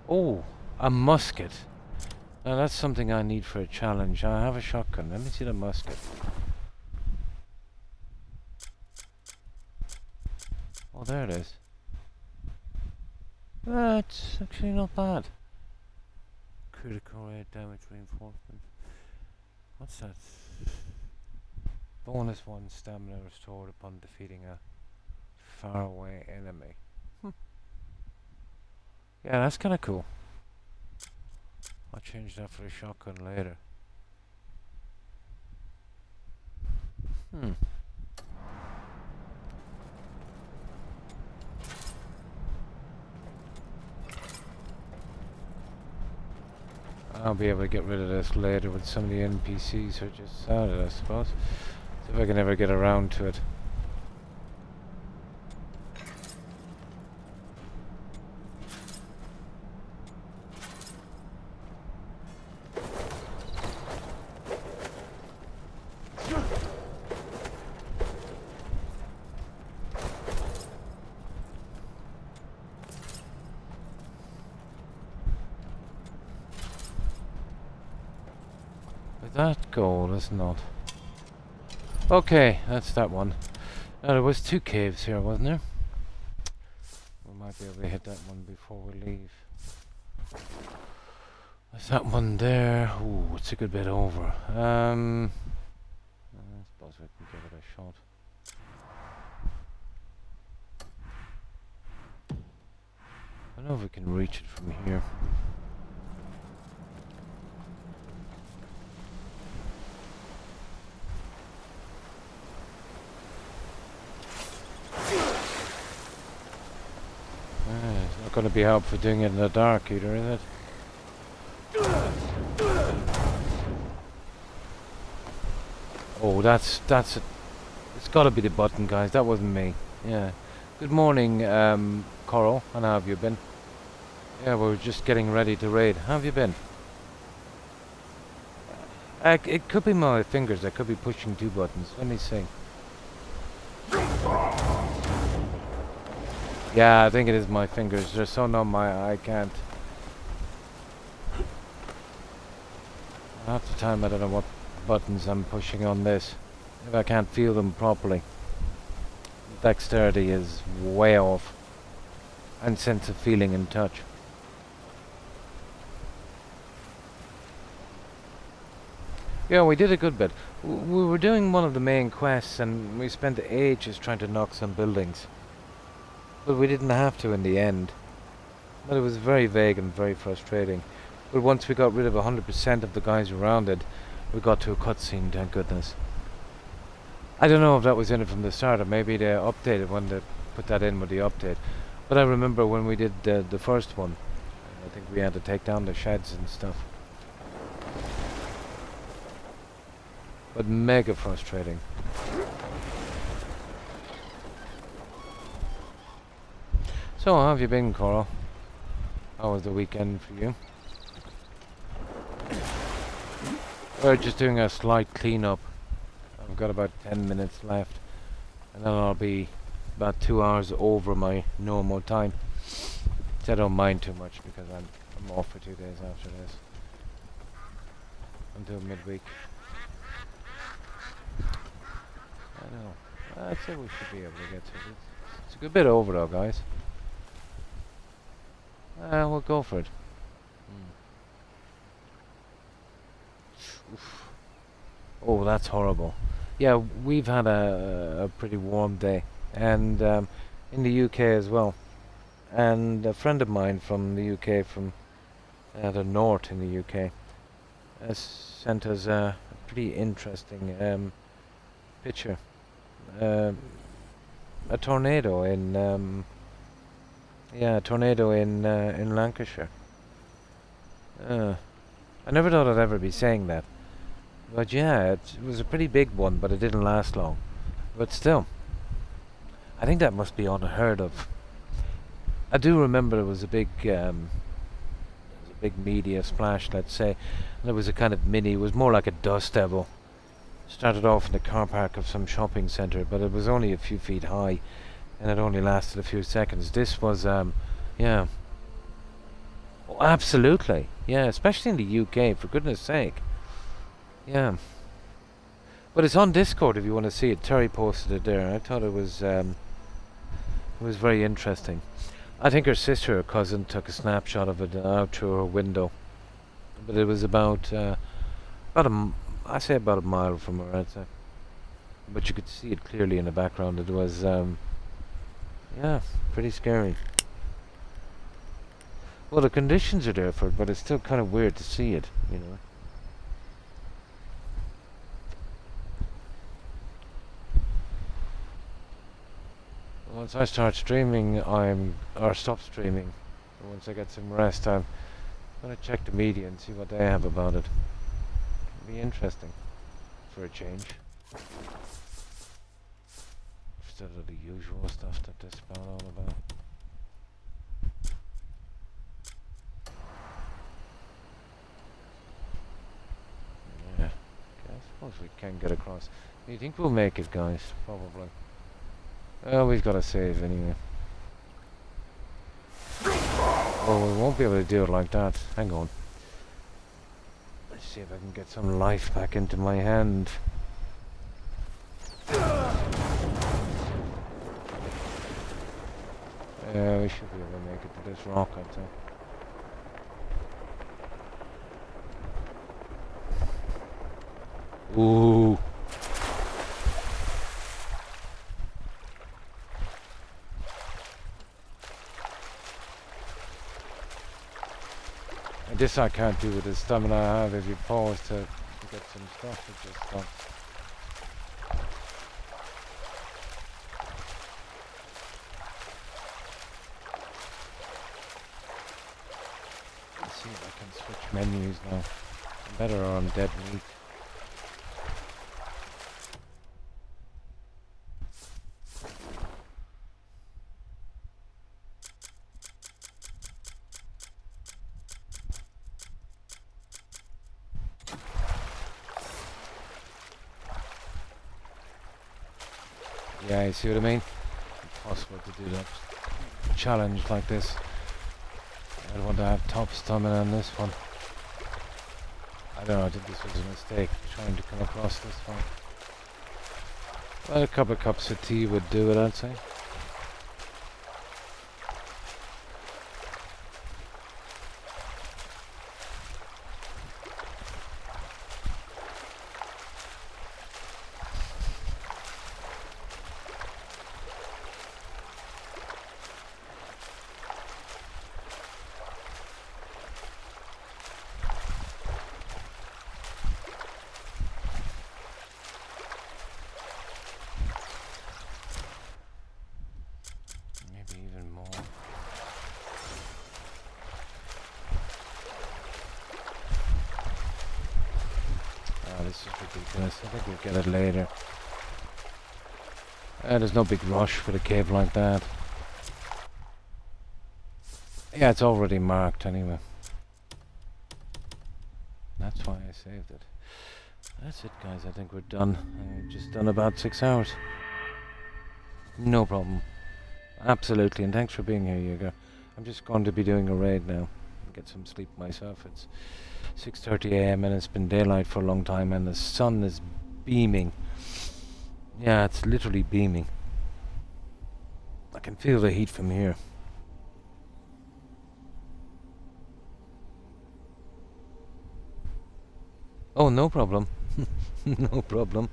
Oh, a musket. Now that's something I need for a challenge. I have a shotgun. Let me see the musket. Oh, there it is. That's actually not bad. Critical rate damage reinforcement. What's that? bonus 1 stamina restored upon defeating a faraway enemy. Yeah, that's kind of cool. I'll change that for a shotgun later. I'll be able to get rid of this later when some of the NPCs are just started, I suppose. See if I can ever get around to it. That goal is not. Okay, that's that one. Now there was 2 caves here, wasn't there? We might be able to hit that one before we leave. There's that one there. Ooh, it's a good bit over. I suppose we can give it a shot. I don't know if we can reach it from here. It's not going to be helpful doing it in the dark either, is it? Oh, that's it. It's got to be the button, guys. That wasn't me. Yeah. Good morning, Coral. And how have you been? Yeah, we're just getting ready to raid. How have you been? It could be my fingers. I could be pushing 2 buttons. Let me see. Yeah, I think it is my fingers. They're so numb I can't. Half the time I don't know what buttons I'm pushing on this. If I can't feel them properly. Dexterity is way off. And sense of feeling and touch. Yeah, we did a good bit. We were doing one of the main quests and we spent ages trying to knock some buildings. But we didn't have to in the end. But it was very vague and very frustrating. But once we got rid of 100% of the guys around it, we got to a cutscene, thank goodness. I don't know if that was in it from the start, or maybe they updated when they put that in with the update. But I remember when we did the first one, I think we had to take down the sheds and stuff. But mega frustrating. So, how have you been, Coral? How was the weekend for you? We're just doing a slight cleanup. I've got about 10 minutes left. And then I'll be about 2 hours over my normal time. So I don't mind too much because I'm off for 2 days after this. Until midweek. I know. I'd say we should be able to get to it. It's a good bit over though, guys. We'll go for it. Oof. Oh, that's horrible. Yeah, we've had a pretty warm day. And in the UK as well. And a friend of mine from the UK, from the north in the UK, has sent us a pretty interesting picture. A tornado in in Lancashire. I never thought I'd ever be saying that, but yeah, it was a pretty big one, but it didn't last long. But still, I think that must be unheard of. I do remember it was a big media splash, let's say, and it was a kind of mini. It was more like a dust devil. Started off in the car park of some shopping centre, but it was only a few feet high, and it only lasted a few seconds. This was, yeah. Oh, absolutely. Yeah, especially in the UK, for goodness sake. Yeah. But it's on Discord if you want to see it. Terry posted it there. I thought it was very interesting. I think her sister or cousin took a snapshot of it out through her window. But it was about a mile from her, I'd say. but you could see it clearly in the background. It was, yeah, pretty scary. Well, the conditions are there for it, but it's still kind of weird to see it, you know. Once I start streaming, or stop streaming, once I get some rest, I'm gonna check the media and see what they have about it. It'll be interesting, for a change. Instead of the usual stuff that they spout all about. Yeah, okay, I suppose we can get across. Do you think we'll make it, guys? Probably. Well, we've got to save anyway. Oh, we won't be able to do it like that. Hang on. Let's see if I can get some life back into my hand. We should be able to make it to this rock, I'd say. Ooh. And this I can't do with the stamina I have. If you pause to get some stuff, it just stops. Let's see if I can switch menus now. I'm better on dead meat. Yeah, you see what I mean? Impossible to do that challenge like this. I want to have top stamina on this one. I don't know, I think this was a mistake trying to come across this one. Well, a couple of cups of tea would do it, I'd say. This is ridiculous. I think we'll get it later. There's no big rush for the cave like that. Yeah, it's already marked anyway. That's why I saved it. That's it, guys. I think we're done. I've just done about 6 hours. No problem. Absolutely. And thanks for being here, Jaeger. I'm just going to be doing a raid now. Get some sleep myself. It's 6:30 AM and it's been daylight for a long time and the sun is beaming. Yeah, it's literally beaming. I can feel the heat from here. Oh, no problem. No problem.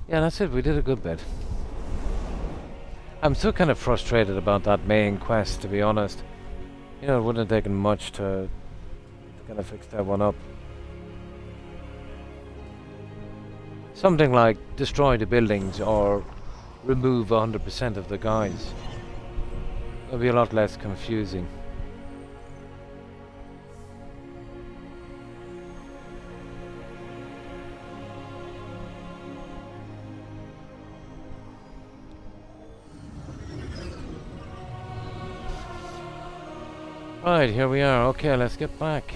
Yeah, that's it. We did a good bit. I'm still kind of frustrated about that main quest, to be honest. You know, it wouldn't have taken much to kind of fix that one up. Something like destroy the buildings or remove 100% of the guys. It'll be a lot less confusing. Right, here we are. Okay, let's get back.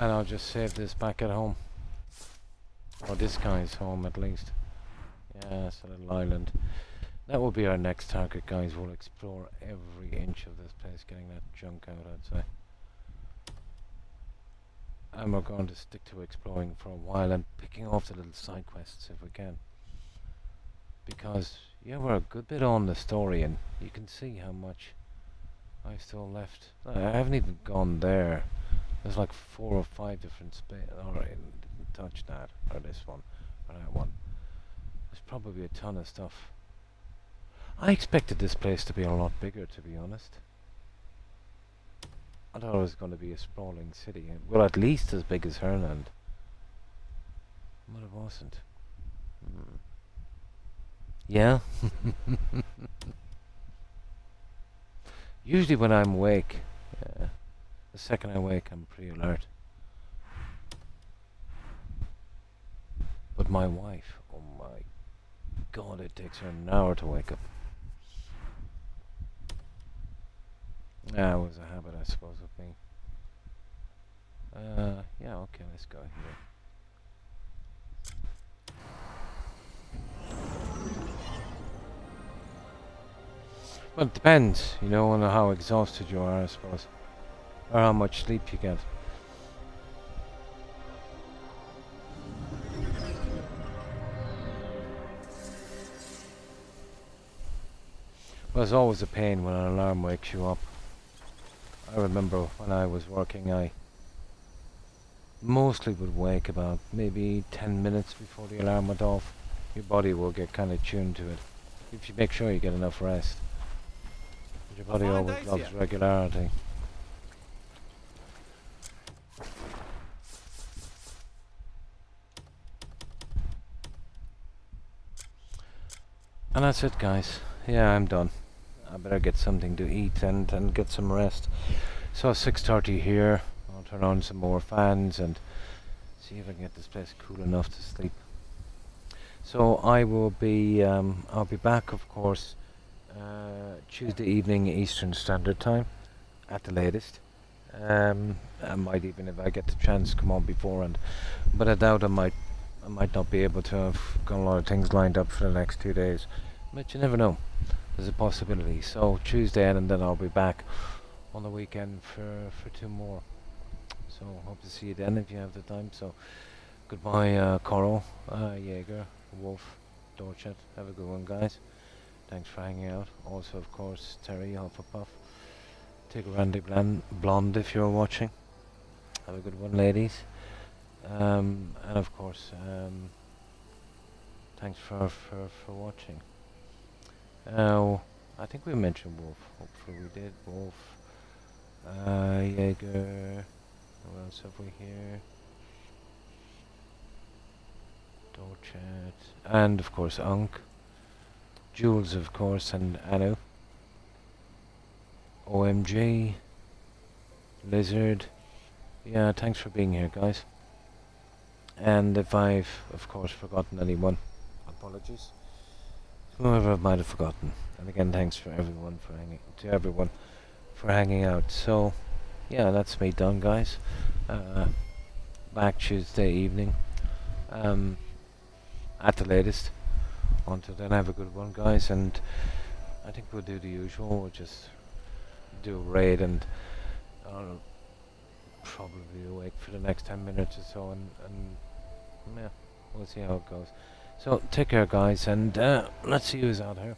And I'll just save this back at home. Or this guy's home, at least. Yeah, it's a little island. That will be our next target, guys. We'll explore every inch of this place, getting that junk out, I'd say. And we're going to stick to exploring for a while and picking off the little side quests if we can. Because Yeah, we're a good bit on the story, and you can see how much I still left. I haven't even gone there. There's like 4 or 5 different spaces. Alright, didn't touch that, or this one, or that one. There's probably a ton of stuff. I expected this place to be a lot bigger, to be honest. I thought it was going to be a sprawling city. Well, at least as big as Herland. But it wasn't. Yeah? Usually when I'm awake, the second I wake, I'm pretty alert. But my wife, oh my god, it takes her an hour to wake up. Yeah, it was a habit, I suppose, of me. Yeah, okay, let's go here. Well, it depends, you know, on how exhausted you are, I suppose. Or how much sleep you get. Well, it's always a pain when an alarm wakes you up. I remember when I was working, I mostly would wake about maybe 10 minutes before the alarm went off. Your body will get kind of tuned to it. If you make sure you get enough rest. But your body always loves regularity. And that's it, guys. Yeah, I'm done. I better get something to eat and get some rest. So 6:30 here. I'll turn on some more fans and see if I can get this place cool enough to sleep. So I will be, I'll be back, of course, Tuesday evening Eastern Standard Time, at the latest. I might even, if I get the chance, come on beforehand. But I doubt I might not be able to. I've got a lot of things lined up for the next 2 days. But you never know. There's a possibility. So Tuesday, and then I'll be back on the weekend for 2 more. So hope to see you then if you have the time. So goodbye, Coral, Jaeger, Wolf, Dorchet. Have a good one, guys. Thanks for hanging out. Also, of course, Terry, Hufflepuff. Take a Randy Blonde if you're watching. Have a good one, ladies. And of course, thanks for watching. I think we mentioned Wolf. Hopefully we did. Wolf, Jaeger. What else have we here? Dorchet. And of course Unk. Jules, of course, and Anu. OMG. Lizard. Yeah, thanks for being here, guys. And if I've, of course, forgotten anyone, apologies. Whoever I might have forgotten. And again, thanks for everyone for hanging out. So, yeah, that's me done, guys. Back Tuesday evening. At the latest. Until then, have a good one, guys. And I think we'll do the usual. We'll just do a raid, and I'll probably be awake for the next 10 minutes or so. And yeah, we'll see how it goes. So, take care, guys. And let's see who's out here.